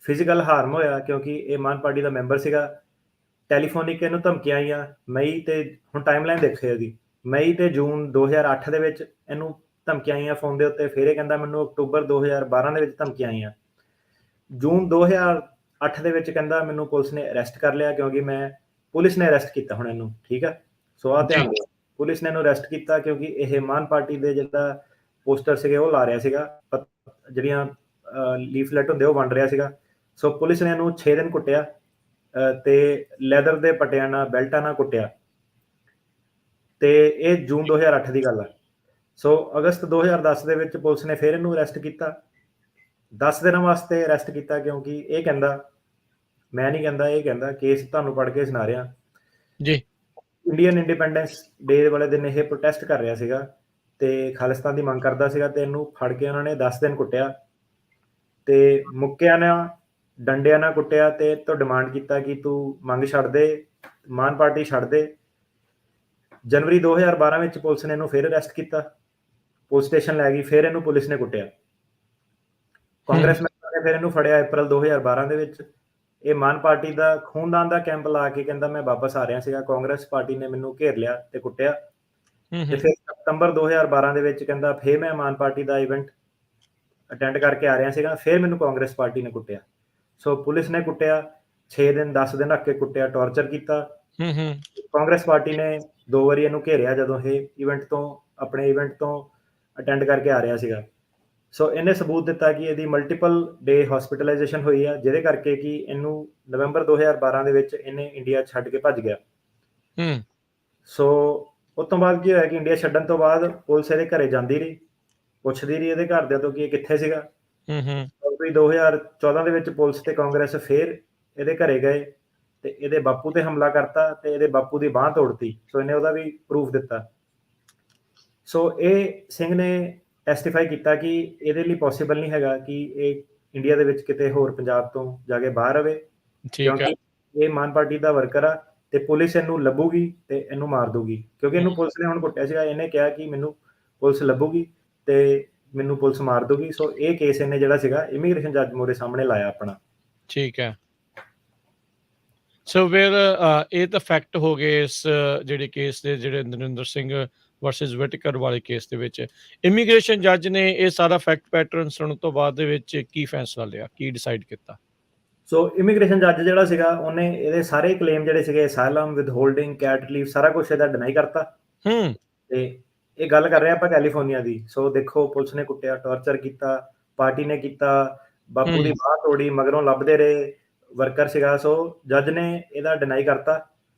ਫਿਜ਼ੀਕਲ ਹਾਰਮ ਹੋਇਆ ਕਿਉਂਕਿ ਇਹ ਮਾਨ ਪਾਰਟੀ ਦਾ ਮੈਂਬਰ ਸੀਗਾ। ਟੈਲੀਫੋਨਿਕ ਇਹਨੂੰ ਧਮਕੀਆਂ ਆਈਆਂ ਮਈ ਤੇ, ਹੁਣ ਟਾਈਮਲਾਈਨ ਦੇਖੋ ਇਹਦੀ, ਮਈ ਤੇ ਜੂਨ 2008 ਦੇ ਵਿੱਚ ਇਹਨੂੰ ਧਮਕੀਆਂ ਆਈਆਂ ਫ਼ੋਨ ਦੇ ਉੱਤੇ, ਫਿਰ ਇਹ ਕਹਿੰਦਾ ਮੈਨੂੰ ਅਕਤੂਬਰ 2012 ਦੇ ਵਿੱਚ ਧਮਕੀਆਂ ਆਈਆਂ। ਜੂਨ 2008 ਦੇ ਵਿੱਚ ਕਹਿੰਦਾ ਮੈਨੂੰ ਪੁਲਿਸ ਨੇ ਅਰੈਸਟ ਕਰ ਲਿਆ, ਕਿਉਂਕਿ ਪੁਲਿਸ ਨੇ ਅਰੈਸਟ ਕੀਤਾ ਹੁਣ ਇਹਨੂੰ, ਠੀਕ ਹੈ। ਸੋ ਆਹ ਜੀ ਧਿਆਨ ਦਿਓ, ਪੁਲਿਸ ਨੇ ਇਹਨੂੰ ਅਰੈਸਟ ਕੀਤਾ ਕਿਉਂਕਿ ਇਹ ਮਾਨ ਪਾਰਟੀ ਦੇ ਜਿਹੜਾ ਪੋਸਟਰ ਸੀਗੇ ਉਹ ਲਾ ਰਿਹਾ ਸੀਗਾ, ਜਿਹੜੀਆਂ ਲੀਫਲੈਟ ਹੁੰਦੇ ਉਹ ਵੰਡ ਰਿਹਾ ਸੀਗਾ। ਸੋ ਪੁਲਿਸ ਨੇ ਇਹਨੂੰ 6 ਦਿਨ ਕੁੱਟਿਆ ਤੇ ਲੈਦਰ ਦੇ ਪਟਿਆਂ ਨਾਲ, ਬੈਲਟਾਂ ਨਾਲ ਕੁੱਟਿਆ, ਤੇ ਇਹ ਜੂਨ 2008 ਦੀ ਗੱਲ ਹੈ। ਸੋ ਅਗਸਤ 2010 ਦੇ ਵਿੱਚ ਪੁਲਿਸ ਨੇ ਫਿਰ ਇਹਨੂੰ ਅਰੈਸਟ ਕੀਤਾ, 10 ਦਿਨਾਂ ਵਾਸਤੇ ਅਰੈਸਟ ਕੀਤਾ, ਕਿਉਂਕਿ ਇਹ ਕਹਿੰਦਾ, ਮੈਂ ਨਹੀਂ ਕਹਿੰਦਾ, ਇਹ ਕਹਿੰਦਾ, ਕੇਸ ਤੁਹਾਨੂੰ ਪੜ੍ਹ ਕੇ ਸੁਣਾ ਰਿਹਾ ਜੀ, ਇੰਡੀਅਨ ਇੰਡੀਪੈਂਡੈਂਸ ਡੇ ਵਾਲੇ ਦਿਨ ਇਹ ਪ੍ਰੋਟੈਸਟ ਕਰ ਰਿਹਾ ਸੀਗਾ ਤੇ ਖਾਲਿਸਤਾਨ ਦੀ ਮੰਗ ਕਰਦਾ ਸੀਗਾ, ਤੇ ਇਹਨੂੰ ਫੜ ਕੇ ਉਹਨਾਂ ਨੇ 10 ਦਿਨ ਕੁੱਟਿਆ ਤੇ ਮੁੱਕਿਆਂ ਨਾਲ, ਡੰਡਿਆਂ ਨਾਲ ਕੁੱਟਿਆ, ਤੇ ਤੋਂ ਡਿਮਾਂਡ ਕੀਤਾ ਕਿ ਤੂੰ ਮੰਗ ਛੱਡ ਦੇ, ਮਾਨ ਪਾਰਟੀ ਛੱਡ ਦੇ। ਜਨਵਰੀ 2012 ਵਿੱਚ ਪੁਲਿਸ ਨੇ ਇਹਨੂੰ ਫਿਰ ਅਰੈਸਟ ਕੀਤਾ, ਪੁਲਿਸ ਸਟੇਸ਼ਨ ਲੈ ਗਈ, ਫਿਰ ਇਹਨੂੰ ਪੁਲਿਸ ਨੇ ਕੁੱਟਿਆ। ਕਾਂਗਰਸ ਨੇ ਫਿਰ ਇਹਨੂੰ ਫੜਿਆ ਅਪ੍ਰੈਲ 2012 ਦੇ ਵਿੱਚ। ਇਹ ਮਾਨ ਪਾਰਟੀ ਦਾ ਖੂਨਦਾਨ ਦਾ ਕੈਂਪ ਲਾ ਕੇ ਕਹਿੰਦਾ ਮੈਂ ਵਾਪਸ ਆ ਰਿਹਾ ਸੀਗਾ, ਕਾਂਗਰਸ ਪਾਰਟੀ ਨੇ ਮੈਨੂੰ ਘੇਰ ਲਿਆ ਤੇ ਕੁੱਟਿਆ। ਤੇ ਫਿਰ ਸਤੰਬਰ 2012 ਦੇ ਵਿੱਚ ਕਹਿੰਦਾ ਫਿਰ ਮੈਂ ਮਾਨ ਪਾਰਟੀ ਦਾ ਇਵੈਂਟ ਅਟੈਂਡ ਕਰਕੇ ਆ ਰਿਹਾ ਸੀਗਾ, ਫਿਰ ਮੈਨੂੰ ਕਾਂਗਰਸ ਪਾਰਟੀ ਨੇ ਕੁੱਟਿਆ। ਸੋ ਪੁਲਿਸ ਨੇ ਕੁੱਟਿਆ, 6 ਦਿਨ 10 ਦਿਨ ਰੱਖ ਕੇ ਕੁੱਟਿਆ, ਟੌਰਚਰ ਕੀਤਾ। ਕਾਂਗਰਸ ਪਾਰਟੀ ਨੇ 2 ਵਾਰੀ ਇਹਨੂੰ ਘੇਰਿਆ ਜਦੋਂ ਇਹ ਆਪਣੇ ਇਵੈਂਟ ਤੋਂ ਅਟੈਂਡ ਕਰਕੇ ਆ ਰਿਹਾ ਸੀਗਾ। ਸੋ ਇਹਨੇ ਸਬੂਤ ਦਿੱਤਾ ਕਿ ਇਹਦੀ ਮਲਟੀਪਲ ਡੇ ਹਸਪੀਟਲਾਈਜੇਸ਼ਨ ਹੋਈ ਆ, ਜਿਹਦੇ ਕਰਕੇ ਕਿ ਇਹਨੂੰ ਨਵੰਬਰ 2012 ਦੇ ਵਿੱਚ ਇਹਨੇ ਇੰਡੀਆ ਛੱਡ ਕੇ ਭੱਜ ਗਿਆ। ਸੋ ਉਸ ਤੋਂ ਬਾਅਦ ਕੀ ਹੋਇਆ ਕਿ ਇੰਡੀਆ ਛੱਡਣ ਤੋਂ ਬਾਅਦ ਪੁਲਿਸ ਇਹਦੇ ਘਰੇ ਜਾਂਦੀ ਰਹੀ, ਪੁੱਛਦੀ ਰਹੀ ਇਹਦੇ ਘਰਦਿਆਂ ਤੋਂ ਕਿ ਇਹ ਕਿੱਥੇ ਸੀਗਾ। 2014 ਦੇ ਵਿੱਚ ਪੁਲਿਸ ਤੇ ਕਾਂਗਰਸ ਫਿਰ ਇਹਦੇ ਘਰੇ ਗਏ ਤੇ ਇਹਦੇ ਬਾਪੂ ਤੇ ਹਮਲਾ ਕਰਤਾ ਤੇ ਇਹਦੇ ਬਾਪੂ ਦੀ ਬਾਂਹ ਤੋੜਤੀ। ਸੋ ਇਹਨੇ ਉਹਦਾ ਵੀ ਪ੍ਰੂਫ ਦਿੱਤਾ। ਸੋ ਇਹ ਸਿੰਘ ਨੇ ਟੈਸਟੀਫਾਈ ਕੀਤਾ ਕਿ ਇਹਦੇ ਲਈ ਪੋਸੀਬਲ ਨਹੀਂ ਹੈਗਾ ਕਿ ਇਹ ਇੰਡੀਆ ਦੇ ਵਿੱਚ ਕਿਤੇ ਹੋਰ ਪੰਜਾਬ ਤੋਂ ਜਾ ਕੇ ਬਾਹਰ ਰਵੇ, ਕਿਉਂਕਿ ਇਹ ਮਾਨ ਪਾਰਟੀ ਦਾ ਵਰਕਰ ਆ ਤੇ ਪੁਲਿਸ ਇਹਨੂੰ ਲੱਭੂਗੀ ਤੇ ਇਹਨੂੰ ਮਾਰ ਦੂਗੀ, ਕਿਉਂਕਿ ਇਹਨੂੰ ਪੁਲਿਸ ਨੇ ਹੁਣ ਕੁੱਟਿਆ ਸੀਗਾ। ਇਹਨੇ ਕਿਹਾ ਕਿ ਮੈਨੂੰ ਪੁਲਿਸ ਲੱਭੂਗੀ ਤੇ ਮੈਨੂੰ ਪੁਲਿਸ ਮਾਰ ਦੂਗੀ। ਸੋ ਇਹ ਕੇਸ ਇਹਨੇ ਜਿਹੜਾ ਸੀਗਾ ਇਮੀਗ੍ਰੇਸ਼ਨ ਜੱਜ ਮੋਰੇ ਸਾਹਮਣੇ ਲਾਇਆ ਆਪਣਾ। ਠੀਕ ਹੈ। ਸੋ ਫਿਰ ਇਹ ਤਾਂ ਫੈਕਟ ਹੋ ਗਏ ਇਸ ਜਿਹੜੇ ਕੇਸ ਦੇ, ਜਿਹੜੇ ਨਰਿੰਦਰ ਸਿੰਘ ਵਰਸਸ ਵਿਟਕਰ ਵਾਲੇ ਕੇਸ ਦੇ ਵਿੱਚ। ਇਮੀਗ੍ਰੇਸ਼ਨ ਜੱਜ ਨੇ ਇਹ ਸਾਰਾ ਫੈਕਟ ਪੈਟਰਨ ਸੁਣਨ ਤੋਂ ਬਾਅਦ ਦੇ ਵਿੱਚ ਕੀ ਫੈਸਲਾ ਲਿਆ, ਕੀ ਡਿਸਾਈਡ ਕੀਤਾ? ਸੋ ਇਮੀਗ੍ਰੇਸ਼ਨ ਜੱਜ ਜਿਹੜਾ ਸੀਗਾ ਉਹਨੇ ਇਹਦੇ ਸਾਰੇ ਕਲੇਮ ਜਿਹੜੇ ਸੀਗੇ, ਅਸਾਈਲਮ, ਵਿਦਹੋਲਡਿੰਗ, ਕੈਟ ਲੀਵ, ਸਾਰਾ ਕੁਝ ਇਹਦਾ ਡਿਨਾਈ ਕਰਤਾ। ਤੇ ਇਹ ਗੱਲ ਕਰ ਰਹੇ ਆਪਾਂ ਕੈਲੀਫੋਰਨੀਆ ਦੀ। ਸੋ ਦੇਖੋ, ਪੁਲਿਸ ਨੇ ਕੁੱਟਿਆ, ਟੌਰਚਰ ਕੀਤਾ, ਪਾਰਟੀ ਨੇ ਕੀਤਾ, ਬਾਪੂ ਦੀ ਬਾਂਹ ਤੋੜੀ, ਮਗਰੋਂ ਲੱਭਦੇ ਰਹੇ, ਵਰਕਰ ਸੀਗਾ। ਸੋ ਜੱਜ ਨੇ ਇਹਦਾ ਡਿਨਾਈ ਕਰਤਾ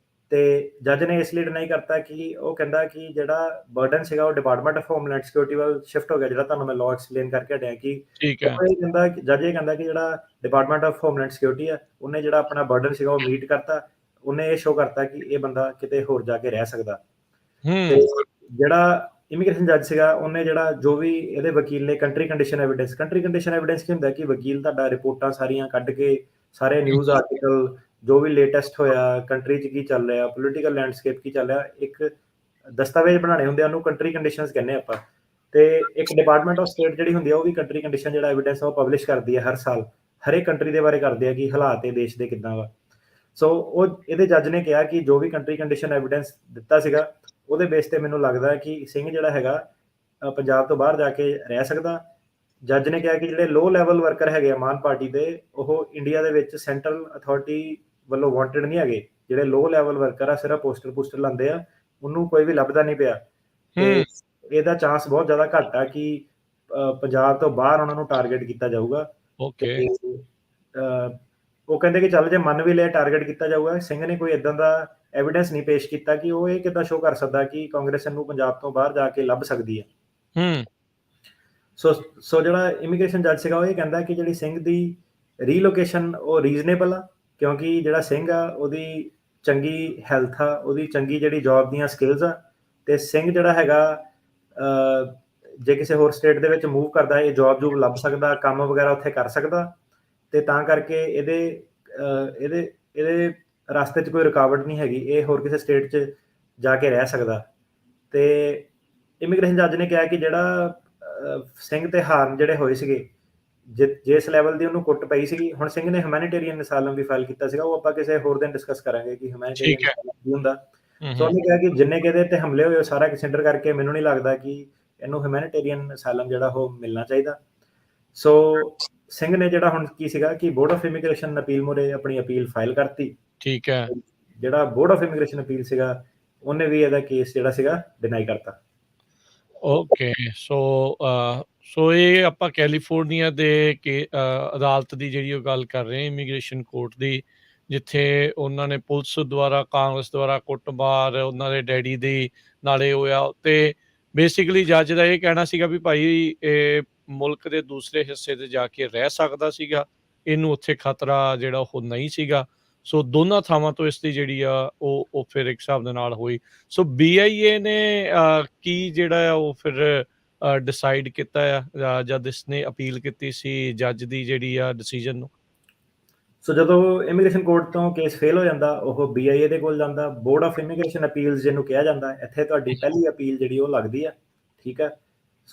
ਤੇ ਜੱਜ ਨੇ ਇਸ ਲਈ ਡਿਨਾਈ ਕਰਤਾ ਕਿ ਉਹ ਕਹਿੰਦਾ ਕਿ ਜਿਹੜਾ ਬਰਡਨ ਸੀਗਾ ਉਹ ਡਿਪਾਰਟਮੈਂਟ ਆਫ ਹੋਮਲੈਂਡ ਸਿਕਿਉਰਿਟੀ ਵੱਲ ਸ਼ਿਫਟ ਹੋ ਗਿਆ, ਜਿਹੜਾ ਤੁਹਾਨੂੰ ਮੈਂ ਲਾਅ ਐਕਸਪਲੇਨ ਕਰਕੇ ਹਟਿਆ ਕਿ ਜੱਜ ਇਹ ਕਹਿੰਦਾ ਕਿ ਜਿਹੜਾ ਡਿਪਾਰਟਮੈਂਟ ਆਫ ਹੋਮਲੈਂਡ ਸਿਕਿਉਰਿਟੀ ਆ, ਉਹਨੇ ਜਿਹੜਾ ਆਪਣਾ ਬਰਡਨ ਸੀਗਾ ਉਹ ਮੀਟ ਕਰਤਾ। ਉਹਨੇ ਇਹ ਸ਼ੋਅ ਕਰਤਾ ਕਿ ਇਹ ਬੰਦਾ ਕਿਤੇ ਹੋਰ ਜਾ ਕੇ ਰਹਿ ਸਕਦਾ। ਤੇ ਜਿਹੜਾ ਇਮੀਗ੍ਰੇਸ਼ਨ ਜੱਜ ਸੀਗਾ ਉਹਨੇ ਜਿਹੜਾ ਜੋ ਵੀ ਇਹਦੇ ਵਕੀਲ ਨੇ ਕੰਟਰੀ ਕੰਡੀਸ਼ਨ ਐਵੀਡੈਂਸ ਕੀ ਹੁੰਦਾ ਕਿ ਵਕੀਲ ਤੁਹਾਡਾ ਰਿਪੋਰਟਾਂ ਸਾਰੀਆਂ ਕੱਢ ਕੇ, ਸਾਰੇ ਨਿਊਜ਼ ਆਰਟੀਕਲ, ਜੋ ਵੀ ਲੇਟੈਸਟ ਹੋਇਆ ਕੰਟਰੀ 'ਚ ਕੀ ਚੱਲ ਰਿਹਾ, ਪੋਲੀਟੀਕਲ ਲੈਂਡਸਕੇਪ ਕੀ ਚੱਲ ਰਿਹਾ, ਇੱਕ ਦਸਤਾਵੇਜ਼ ਬਣਾਉਣੇ ਹੁੰਦੇ ਆ, ਉਹਨੂੰ ਕੰਟਰੀ ਕੰਡੀਸ਼ਨਸ ਕਹਿੰਦੇ ਆਪਾਂ। ਤੇ ਇੱਕ ਡਿਪਾਰਟਮੈਂਟ ਆਫ ਸਟੇਟ ਜਿਹੜੀ ਹੁੰਦੀ ਆ ਉਹ ਵੀ ਕੰਟਰੀ ਕੰਡੀਸ਼ਨ ਜਿਹੜਾ ਐਵੀਡੈਂਸ ਉਹ ਪਬਲਿਸ਼ ਕਰਦੀ ਹੈ ਹਰ ਸਾਲ, ਹਰੇਕ ਕੰਟਰੀ ਦੇ ਬਾਰੇ ਕਰਦੇ ਆ ਕਿ ਹਾਲਾਤ ਇਹ ਦੇਸ਼ ਦੇ ਕਿੱਦਾਂ ਵਾ। ਸੋ ਉਹ ਇਹਦੇ ਜੱਜ ਨੇ ਕਿਹਾ ਕਿ ਜੋ ਵੀ ਕੰਟਰੀ ਕੰਡੀਸ਼ਨ ਐਵੀਡੈਂਸ ਦਿੱਤਾ ਸੀਗਾ ਉਹਦੇ ਬੇਸ ਤੇ ਮੈਨੂੰ ਲੱਗਦਾ ਕਿ ਸਿੰਘ ਜਿਹੜਾ ਹੈਗਾ ਪੰਜਾਬ ਤੋਂ ਬਾਹਰ ਜਾ ਕੇ ਰਹਿ ਸਕਦਾ। ਜੱਜ ਨੇ ਕਿਹਾ ਕਿ ਜਿਹੜੇ ਲੋ ਲੈਵਲ ਵਰਕਰ ਹੈਗੇ ਆ ਮਾਨ ਪਾਰਟੀ ਦੇ, ਉਹ ਇੰਡੀਆ ਦੇ ਵਿੱਚ ਸੈਂਟਰਲ ਅਥਾਰਟੀ ਵੱਲੋਂ ਵਾਂਟਡ ਨਹੀਂ ਹੈਗੇ। ਜਿਹੜੇ ਲੋ ਲੈਵਲ ਵਰਕਰ ਆ ਸਿਰਫ ਪੋਸਟਰ ਲਾਉਂਦੇ ਆ, ਉਹਨੂੰ ਕੋਈ ਵੀ ਲੱਭਦਾ ਨਹੀਂ ਪਿਆ। ਤੇ ਇਹਦਾ ਚਾਂਸ ਬਹੁਤ ਜ਼ਿਆਦਾ ਘੱਟ ਆ ਕਿ ਪੰਜਾਬ ਤੋਂ ਬਾਹਰ ਉਹਨਾਂ ਨੂੰ ਟਾਰਗੇਟ ਕੀਤਾ ਜਾਊਗਾ। ਉਹ ਕਹਿੰਦੇ ਕਿ ਚੱਲ ਜੇ ਮੰਨ ਵੀ ਲਿਆ ਟਾਰਗੇਟ ਕੀਤਾ ਜਾਊਗਾ, ਸਿੰਘ ਨੇ ਕੋਈ ਇਦਾਂ ਦਾ ਐਵੀਡੈਂਸ ਨਹੀਂ ਪੇਸ਼ ਕੀਤਾ ਕਿ ਉਹ ਇਹ ਕਿੱਦਾਂ ਸ਼ੋਅ ਕਰ ਸਕਦਾ ਕਿ ਕਾਂਗਰਸ ਨੂੰ ਪੰਜਾਬ ਤੋਂ ਬਾਹਰ ਜਾ ਕੇ ਲੱਭ ਸਕਦੀ ਹੈ। ਸੋ ਜਿਹੜਾ ਇਮੀਗ੍ਰੇਸ਼ਨ ਜੱਜ ਸੀਗਾ ਉਹ ਇਹ ਕਹਿੰਦਾ ਕਿ ਜਿਹੜੀ ਸਿੰਘ ਦੀ ਰੀਲੋਕੇਸ਼ਨ ਉਹ ਰੀਜ਼ਨੇਬਲ ਆ, ਕਿਉਂਕਿ ਜਿਹੜਾ ਸਿੰਘ ਆ ਉਹਦੀ ਚੰਗੀ ਹੈਲਥ ਆ, ਉਹਦੀ ਚੰਗੀ ਜਿਹੜੀ ਜੌਬ ਦੀਆਂ ਸਕਿੱਲਸ ਆ, ਤੇ ਸਿੰਘ ਜਿਹੜਾ ਹੈਗਾ ਜੇ ਕਿਸੇ ਹੋਰ ਸਟੇਟ ਦੇ ਵਿੱਚ ਮੂਵ ਕਰਦਾ, ਇਹ ਜੌਬ ਲੱਭ ਸਕਦਾ, ਕੰਮ ਵਗੈਰਾ ਉੱਥੇ ਕਰ ਸਕਦਾ। ਤੇ ਤਾਂ ਕਰਕੇ ਇਹਦੇ ਰਸਤੇ 'ਚ ਕੋਈ ਰੁਕਾਵਟ ਨਹੀਂ ਹੈਗੀ, ਇਹ ਹੋਰ ਕਿਸੇ ਸਟੇਟ 'ਚ ਜਾ ਕੇ ਰਹਿ ਸਕਦਾ। ਤੇ ਇਮੀਗ੍ਰੇਸ਼ਨ ਜੱਜ ਨੇ ਕਿਹਾ ਕਿ ਜਿਹੜਾ ਸਿੰਘ ਤੇ ਹਾਰਨ ਜਿਹੜੇ ਹੋਏ ਸੀਗੇ, ਜਿਸ ਲੈਵਲ ਦੀ ਉਹਨੂੰ ਕੁੱਟ ਪਈ ਸੀਗੀ, ਹੁਣ ਸਿੰਘ ਨੇ ਹਿਊਮੈਨਿਟੇਰੀਅਨ ਅਸਾਈਲਮ ਵੀ ਫਾਈਲ ਕੀਤਾ ਸੀਗਾ, ਉਹ ਆਪਾਂ ਕਿਸੇ ਹੋਰ ਦਿਨ ਡਿਸਕਸ ਕਰਾਂਗੇ ਕਿ ਹਿਊਮੈਨਿਟੇਰੀਅਨ ਕੀ ਹੁੰਦਾ। ਸੋ ਉਹਨੇ ਕਿਹਾ ਕਿ ਜਿੰਨੇ ਕਿ ਇਹਦੇ ਤੇ ਹਮਲੇ ਹੋਏ ਉਹ ਸਾਰਾ ਕੰਸੀਡਰ ਕਰਕੇ ਮੈਨੂੰ ਨਹੀਂ ਲੱਗਦਾ ਕਿ ਇਹਨੂੰ ਹਿਊਮੈਨਿਟੇਰੀਅਨ ਅਸਾਈਲਮ ਜਿਹੜਾ ਉਹ ਮਿਲਣਾ ਚਾਹੀਦਾ। ਸੋ ਸਿੰਘ ਨੇ ਜਿਹੜਾ ਹੁਣ ਕੀ ਸੀਗਾ ਕਿ ਬੋਰਡ ਆਫ ਇਮੀਗ੍ਰੇਸ਼ਨ ਅਪੀਲ ਮੂਹਰੇ ਆਪਣੀ ਅਪੀਲ ਫਾਈਲ ਕਰਤੀ। ਠੀਕ ਹੈ। ਜਿਹੜਾ ਬੋਰਡ ਆਫ ਇਮੀਗ੍ਰੇਸ਼ਨ ਅਪੀਲ ਸੀਗਾ ਉਹਨੇ ਵੀ ਇਹਦਾ ਕੇਸ ਜਿਹੜਾ ਸੀਗਾ ਡਿਨਾਈ ਕਰਤਾ। ਓਕੇ, ਸੋ ਇਹ ਆਪਾਂ ਕੈਲੀਫੋਰਨੀਆ ਦੇ ਅਦਾਲਤ ਦੀ ਜਿਹੜੀ ਉਹ ਗੱਲ ਕਰ ਰਹੇ ਹਾਂ, ਇਮੀਗ੍ਰੇਸ਼ਨ ਕੋਰਟ ਦੀ, ਜਿੱਥੇ ਉਹਨਾਂ ਨੇ ਪੁਲਿਸ ਦੁਆਰਾ, ਕਾਂਗਰਸ ਦੁਆਰਾ ਕੁੱਟਮਾਰ ਉਹਨਾਂ ਦੇ ਡੈਡੀ ਦੀ ਨਾਲੇ ਹੋਇਆ, ਤੇ ਬੇਸਿਕਲੀ ਜੱਜ ਦਾ ਇਹ ਕਹਿਣਾ ਸੀਗਾ ਵੀ ਭਾਈ ਇਹ ਮੁਲਕ ਦੇ ਦੂਸਰੇ ਹਿੱਸੇ ਤੇ ਜਾ ਕੇ ਰਹਿ ਸਕਦਾ ਸੀਗਾ, ਇਹਨੂੰ ਉੱਥੇ ਖਤਰਾ ਜਿਹੜਾ ਉਹ ਨਹੀਂ ਸੀਗਾ। ਸੋ ਦੋਨਾਂ ਥਾਵਾਂ ਤੋਂ ਇਸ ਦੀ ਜਿਹੜੀ ਆ ਉਹ ਫਿਰ ਇੱਕ ਹਿਸਾਬ ਦੇ ਨਾਲ ਹੋਈ। ਸੋ BIA ਨੇ ਕੀ ਜਿਹੜਾ ਆ ਉਹ ਫਿਰ ਡਿਸਾਈਡ ਕੀਤਾ ਆ ਜਦ ਇਸਨੇ ਅਪੀਲ ਕੀਤੀ ਸੀ ਜੱਜ ਦੀ ਜਿਹੜੀ ਆ ਡਿਸੀਜਨ ਨੂੰ? ਸੋ ਜਦੋਂ ਇਮੀਗ੍ਰੇਸ਼ਨ ਕੋਰਟ ਤੋਂ ਕੇਸ ਫੇਲ ਹੋ ਜਾਂਦਾ, ਉਹ BIA ਦੇ ਕੋਲ ਜਾਂਦਾ, ਬੋਰਡ ਆਫ ਇਮੀਗ੍ਰੇਸ਼ਨ ਅਪੀਲਸ ਜਿਹਨੂੰ ਕਿਹਾ ਜਾਂਦਾ, ਇੱਥੇ ਤੁਹਾਡੀ ਪਹਿਲੀ ਅਪੀਲ ਜਿਹੜੀ ਉਹ ਲੱਗਦੀ ਆ। ਠੀਕ ਹੈ,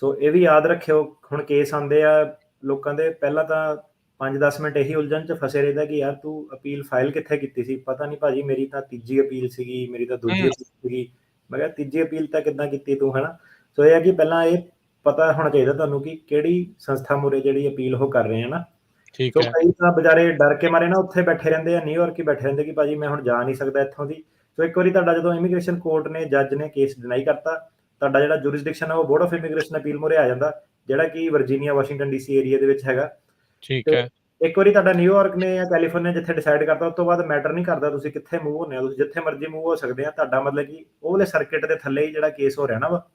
ਸੋ ਇਹ ਵੀ ਯਾਦ ਰੱਖਿਓ, ਹੁਣ ਕੇਸ ਆਉਂਦੇ ਆ ਲੋਕਾਂ ਦੇ, ਪਹਿਲਾਂ ਤਾਂ 5-10 ਮਿੰਟ ਇਹੀ ਉਲਝਣ 'ਚ ਫਸੇ ਰਹਿੰਦਾ ਕਿ ਯਾਰ ਤੂੰ ਅਪੀਲ ਫਾਈਲ ਕਿੱਥੇ ਕੀਤੀ ਸੀ। ਪਤਾ ਨਹੀਂ ਭਾਜੀ, ਮੇਰੀ ਤਾਂ ਤੀਜੀ ਅਪੀਲ ਸੀਗੀ, ਮੇਰੀ ਤਾਂ ਦੂਜੀ ਅਪੀਲ ਸੀਗੀ। ਮੈਂ ਕਿਹਾ ਤੀਜੀ ਅਪੀਲ ਤਾਂ ਕਿੱਦਾਂ ਕੀਤੀ ਤੂੰ, ਹੈ ਨਾ। ਸੋ ਇਹ ਹੈ ਕਿ ਪਹਿਲਾਂ ਇਹ ਪਤਾ ਹੋਣਾ ਚਾਹੀਦਾ ਤੁਹਾਨੂੰ ਕਿ ਕਿਹੜੀ ਸੰਸਥਾ ਮੂਹਰੇ ਜਿਹੜੀ ਅਪੀਲ ਉਹ ਕਰ ਰਹੇ ਆ ਨਾ। ਠੀਕ ਸੋ ਹੈ। ਕਈ ਤਾਂ ਬੇਚਾਰੇ ਡਰ ਕੇ ਮਾਰੇ ਨਾ ਉੱਥੇ ਬੈਠੇ ਰਹਿੰਦੇ ਆ, ਨਿਊਯਾਰਕ ਹੀ ਬੈਠੇ ਰਹਿੰਦੇ ਕਿ ਭਾਜੀ ਮੈਂ ਹੁਣ ਜਾ ਨਹੀਂ ਸਕਦਾ ਇੱਥੋਂ ਦੀ। ਸੋ ਇੱਕ ਵਾਰੀ ਤੁਹਾਡਾ ਜਦੋਂ ਇਮੀਗ੍ਰੇਸ਼ਨ ਕੋਰਟ ਨੇ, ਜੱਜ ਨੇ ਕੇਸ ਡਿਨਾਈ ਕਰਤਾ, ਤੁਹਾਡਾ ਜਿਹੜਾ ਜੁਰਿਸਡਿਕਸ਼ਨ ਹੈ ਉਹ ਬੋਰਡ ਆਫ ਇਮੀਗ੍ਰੇਸ਼ਨ ਅਪੀਲ ਮੂਹਰੇ ਆ ਜਾਂਦਾ, ਜਿਹੜਾ ਕਿ ਵਰਜੀਨੀਆ, ਵਾਸ਼ਿੰਗਟਨ DC ਏਰੀਆ ਦੇ ਵਿੱਚ ਹੈਗਾ। ਠੀਕ ਤੇ ਹੈ। ਇੱਕ ਵਾਰੀ ਤੁਹਾਡਾ ਨਿਊਯਾਰਕ ਨੇ ਜਾਂ ਕੈਲੀਫੋਰਨੀਆ ਜਿੱਥੇ ਡਿਸਾਈਡ ਕਰਤਾ, ਉਸ ਤੋਂ ਬਾਅਦ ਮੈਟਰ ਨਹੀਂ ਕਰਦਾ ਤੁਸੀਂ ਕਿੱਥੇ ਮੂਵ ਹੁੰਦੇ ਹੋ, ਤੁਸੀਂ ਜਿੱਥੇ ਮਰਜ਼ੀ ਮੂਵ ਹੋ ਸਕਦੇ ਆ। ਤੁਹਾਡਾ ਮਤਲਬ ਕਿ ਉਹ ਵਾਲੇ ਸਰਕਿਟ ਦੇ ਥੱਲੇ ਹੀ ਜਿਹੜਾ ਕੇਸ ਹੋ ਰਹਿਣਾ ਵਾ।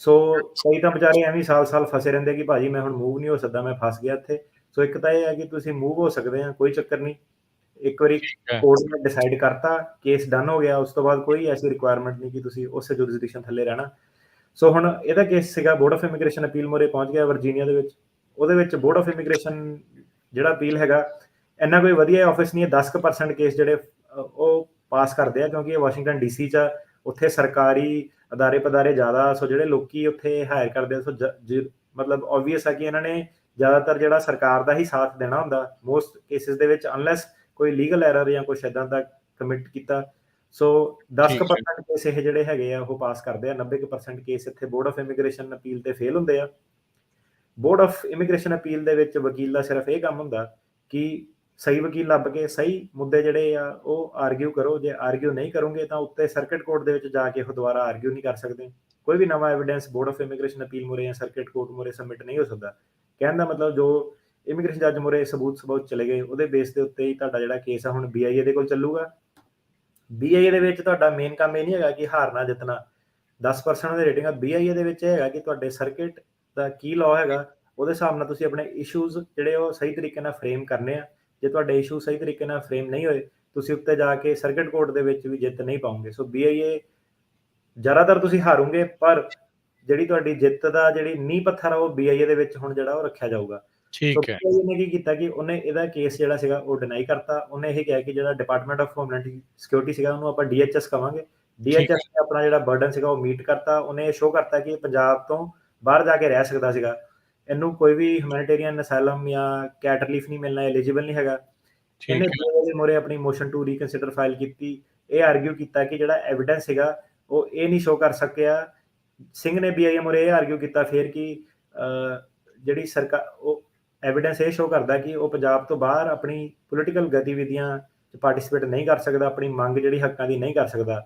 ਸੋ ਕਈ ਤਾਂ ਵਿਚਾਰੇ ਐਵੇਂ ਸਾਲ-ਸਾਲ ਫਸੇ ਰਹਿੰਦੇ ਕਿ ਭਾਜੀ ਮੈਂ ਹੁਣ ਮੂਵ ਨਹੀਂ ਹੋ ਸਕਦਾ, ਮੈਂ ਫਸ ਗਿਆ ਇੱਥੇ। ਸੋ ਇੱਕ ਤਾਂ ਇਹ ਹੈ ਕਿ ਤੁਸੀਂ ਮੂਵ ਹੋ ਸਕਦੇ ਆ, ਕੋਈ ਚੱਕਰ ਨਹੀਂ। ਇੱਕ ਵਾਰੀ ਕੋਰਟ ਨੇ ਡਿਸਾਈਡ ਕਰਤਾ, ਕੇਸ ਡਨ ਹੋ ਗਿਆ, ਉਸ ਤੋਂ ਬਾਅਦ ਕੋਈ ਐਸੀ ਰਿਕੁਆਇਰਮੈਂਟ ਨਹੀਂ ਕਿ ਤੁਸੀਂ ਉਸੇ ਜੁਰਿਸਡਿਕਸ਼ਨ ਥੱਲੇ ਰਹਿਣਾ। ਸੋ ਹੁਣ ਇਹਦਾ ਕੇਸ ਸੀਗਾ ਬੋਰਡ ਆਫ ਇਮੀਗ੍ਰੇਸ਼ਨ ਅਪੀਲ ਮੂਹਰੇ ਪਹੁੰਚ ਗਿਆ ਵਰਜੀਨੀਆ ਦੇ ਵਿੱਚ। ਉਹਦੇ ਵਿੱਚ ਬੋਰਡ ਆਫ ਇਮੀਗ੍ਰੇਸ਼ਨ ਜਿਹੜਾ ਅਪੀਲ ਹੈਗਾ, ਇੰਨਾ ਕੋਈ ਵਧੀਆ ਆਫਿਸ ਨਹੀਂ ਹੈ। 10% ਕੇਸ ਜਿਹੜੇ ਉਹ ਪਾਸ ਕਰਦੇ ਆ, ਕਿਉਂਕਿ ਇਹ ਵਾਸ਼ਿੰਗਟਨ DC 'ਚ, ਉੱਥੇ ਸਰਕਾਰੀ ਅਦਾਰੇ ਪਦਾਰੇ ਜ਼ਿਆਦਾ। ਸੋ ਜਿਹੜੇ ਲੋਕੀ ਉੱਥੇ ਹਾਇਰ ਕਰਦੇ ਆ, ਸੋ ਮਤਲਬ ਓਬਵੀਅਸ ਹੈ ਕਿ ਇਹਨਾਂ ਨੇ ਜ਼ਿਆਦਾਤਰ ਜਿਹੜਾ ਸਰਕਾਰ ਦਾ ਹੀ ਸਾਥ ਦੇਣਾ ਹੁੰਦਾ ਮੋਸਟ ਕੇਸਿਸ ਦੇ ਵਿੱਚ, ਅਨਲੈਸ ਕੋਈ ਲੀਗਲ ਐਰਰ ਜਾਂ ਕੁਛ ਏਦਾਂ ਦਾ ਕਮਿਟ ਕੀਤਾ। ਸੋ 10% ਕੇਸ ਇਹ ਜਿਹੜੇ ਹੈਗੇ ਆ ਉਹ ਪਾਸ ਕਰਦੇ ਆ, 90% ਕੇਸ ਇੱਥੇ ਬੋਰਡ ਆਫ ਇਮੀਗ੍ਰੇਸ਼ਨ ਅਪੀਲ ਤੇ ਫੇਲ ਹੁੰਦੇ ਆ। ਬੋਰਡ ਆਫ ਇਮੀਗ੍ਰੇਸ਼ਨ ਅਪੀਲ ਦੇ ਵਿੱਚ ਵਕੀਲ ਦਾ ਸਿਰਫ ਇਹ ਕੰਮ ਹੁੰਦਾ ਕਿ ਸਹੀ ਵਕੀਲ ਲੱਭ ਕੇ ਸਹੀ ਮੁੱਦੇ ਜਿਹੜੇ ਆ ਉਹ ਆਰਗਿਊ ਕਰੋ। ਜੇ ਆਰਗਿਊ ਨਹੀਂ ਕਰੋਗੇ ਤਾਂ ਉੱਤੇ ਸਰਕਿਟ ਕੋਰਟ ਦੇ ਵਿੱਚ ਜਾ ਕੇ ਉਹ ਦੁਬਾਰਾ ਆਰਗਿਊ ਨਹੀਂ ਕਰ ਸਕਦੇ। ਕੋਈ ਵੀ ਨਵਾਂ evidence board of immigration appeal ਮੂਹਰੇ ਜਾਂ ਸਰਕਿਟ ਕੋਰਟ ਮੂਹਰੇ ਸਬਮਿਟ ਨਹੀਂ ਹੋ ਸਕਦਾ। ਕਹਿਣ ਦਾ ਮਤਲਬ ਜੋ ਇਮੀਗ੍ਰੇਸ਼ਨ ਜੱਜ ਮੂਹਰੇ ਸਬੂਤ ਚਲੇ ਗਏ, ਉਹਦੇ ਬੇਸ ਦੇ ਉੱਤੇ ਹੀ ਤੁਹਾਡਾ ਜਿਹੜਾ ਕੇਸ ਆ ਹੁਣ BIA ਦੇ ਕੋਲ ਚੱਲੂਗਾ। BIA ਦੇ ਵਿੱਚ ਤੁਹਾਡਾ ਮੇਨ ਕੰਮ ਇਹ ਨਹੀਂ ਹੈਗਾ ਕਿ ਹਾਰਨਾ ਜਿੱਤਣਾ। 10% ਦੀ ਰੇਟਿੰਗ ਆ। BIA ਦੇ ਵਿੱਚ ਇਹ ਹੈਗਾ ਕਿ ਤੁਹਾਡੇ ਸਰਕਿਟ ਦਾ ਕੀ ਲਾਅ ਹੈਗਾ, ਉਹਦੇ ਹਿਸਾਬ ਨਾਲ ਤੁਸੀਂ ਆਪਣੇ ਇਸ਼ੂਜ਼ ਜਿਹੜੇ ਉਹ ਸਹੀ ਤਰੀਕੇ ਨਾਲ ਫਰੇਮ ਕਰਨੇ ਆ। ਜੇ ਤੁਹਾਡੇ ਇਸ਼ੂ ਸਹੀ ਤਰੀਕੇ ਨਾਲ ਫਰੇਮ ਨਹੀਂ ਹੋਏ, ਤੁਸੀਂ ਉੱਤੇ ਜਾ ਕੇ ਸਰਕਿਟ ਕੋਰਟ ਦੇ ਵਿੱਚ ਵੀ ਜਿੱਤ ਨਹੀਂ ਪਾਉਂਗੇ। ਸੋ BIA ਜ਼ਿਆਦਾਤਰ ਤੁਸੀਂ ਹਾਰੋਗੇ, ਪਰ ਜਿਹੜੀ ਤੁਹਾਡੀ ਜਿੱਤ ਦਾ ਜਿਹੜੀ ਨੀਂਹ ਪੱਥਰ ਆ ਉਹ BIA ਦੇ ਵਿੱਚ ਹੁਣ ਜਿਹੜਾ ਉਹ ਰੱਖਿਆ ਜਾਊਗਾ। ਸੋ BIA ਨੇ ਕੀ ਕੀਤਾ ਕਿ ਉਹਨੇ ਇਹਦਾ ਕੇਸ ਜਿਹੜਾ ਸੀਗਾ ਉਹ ਡਿਨਾਈ ਕਰਤਾ। ਉਹਨੇ ਇਹ ਕਿਹਾ ਕਿ ਜਿਹੜਾ ਡਿਪਾਰਟਮੈਂਟ ਆਫ ਹੋਮਲੈਂਡ ਸਿਕਿਉਰਿਟੀ ਸੀਗਾ ਉਹਨੂੰ ਆਪਾਂ DHS ਕਵਾਂਗੇ। DHS ਨੇ ਆਪਣਾ ਜਿਹੜਾ ਬਰਡਨ ਸੀਗਾ ਉਹ ਮੀਟ ਕਰਤਾ। ਉਹਨੇ ਇਹ ਸ਼ੋਅ ਕਰਤਾ ਕਿ ਪੰਜਾਬ ਤੋਂ ਬਾਹਰ ਜਾ ਕੇ ਰਹਿ ਸਕਦਾ ਸੀਗਾ, ਇਹਨੂੰ ਕੋਈ ਵੀ ਹਿਊਮੈਨਿਟੇਰੀਅਨ ਅਸਾਈਲਮ ਜਾਂ ਕੈਟ ਰਿਲੀਫ ਨਹੀਂ ਮਿਲਣਾ, ਐਲੀਜੀਬਲ ਨਹੀਂ ਹੈਗਾ। ਇਹਨੇ BIA ਦੇ ਮੂਹਰੇ ਆਪਣੀ ਮੋਸ਼ਨ ਟੂ ਰੀਕਨਸੀਡਰ ਫਾਈਲ ਕੀਤੀ। ਇਹ ਆਰਗਿਊ ਕੀਤਾ ਕਿ ਜਿਹੜਾ ਐਵੀਡੈਂਸ ਸੀਗਾ ਉਹ ਇਹ ਨਹੀਂ ਸ਼ੋਅ ਕਰ ਸਕਿਆ। ਸਿੰਘ ਨੇ BIA ਮੂਹਰੇ ਇਹ ਆਰਗਿਊ ਕੀਤਾ ਫਿਰ ਕਿ ਜਿਹੜੀ ਸਰਕਾਰ ਉਹ ਐਵੀਡੈਂਸ ਇਹ ਸ਼ੋਅ ਕਰਦਾ ਕਿ ਉਹ ਪੰਜਾਬ ਤੋਂ ਬਾਹਰ ਆਪਣੀ ਪੋਲੀਟੀਕਲ ਗਤੀਵਿਧੀਆਂ 'ਚ ਪਾਰਟਿਸਿਪੇਟ ਨਹੀਂ ਕਰ ਸਕਦਾ, ਆਪਣੀ ਮੰਗ ਜਿਹੜੀ ਹੱਕਾਂ ਦੀ ਨਹੀਂ ਕਰ ਸਕਦਾ।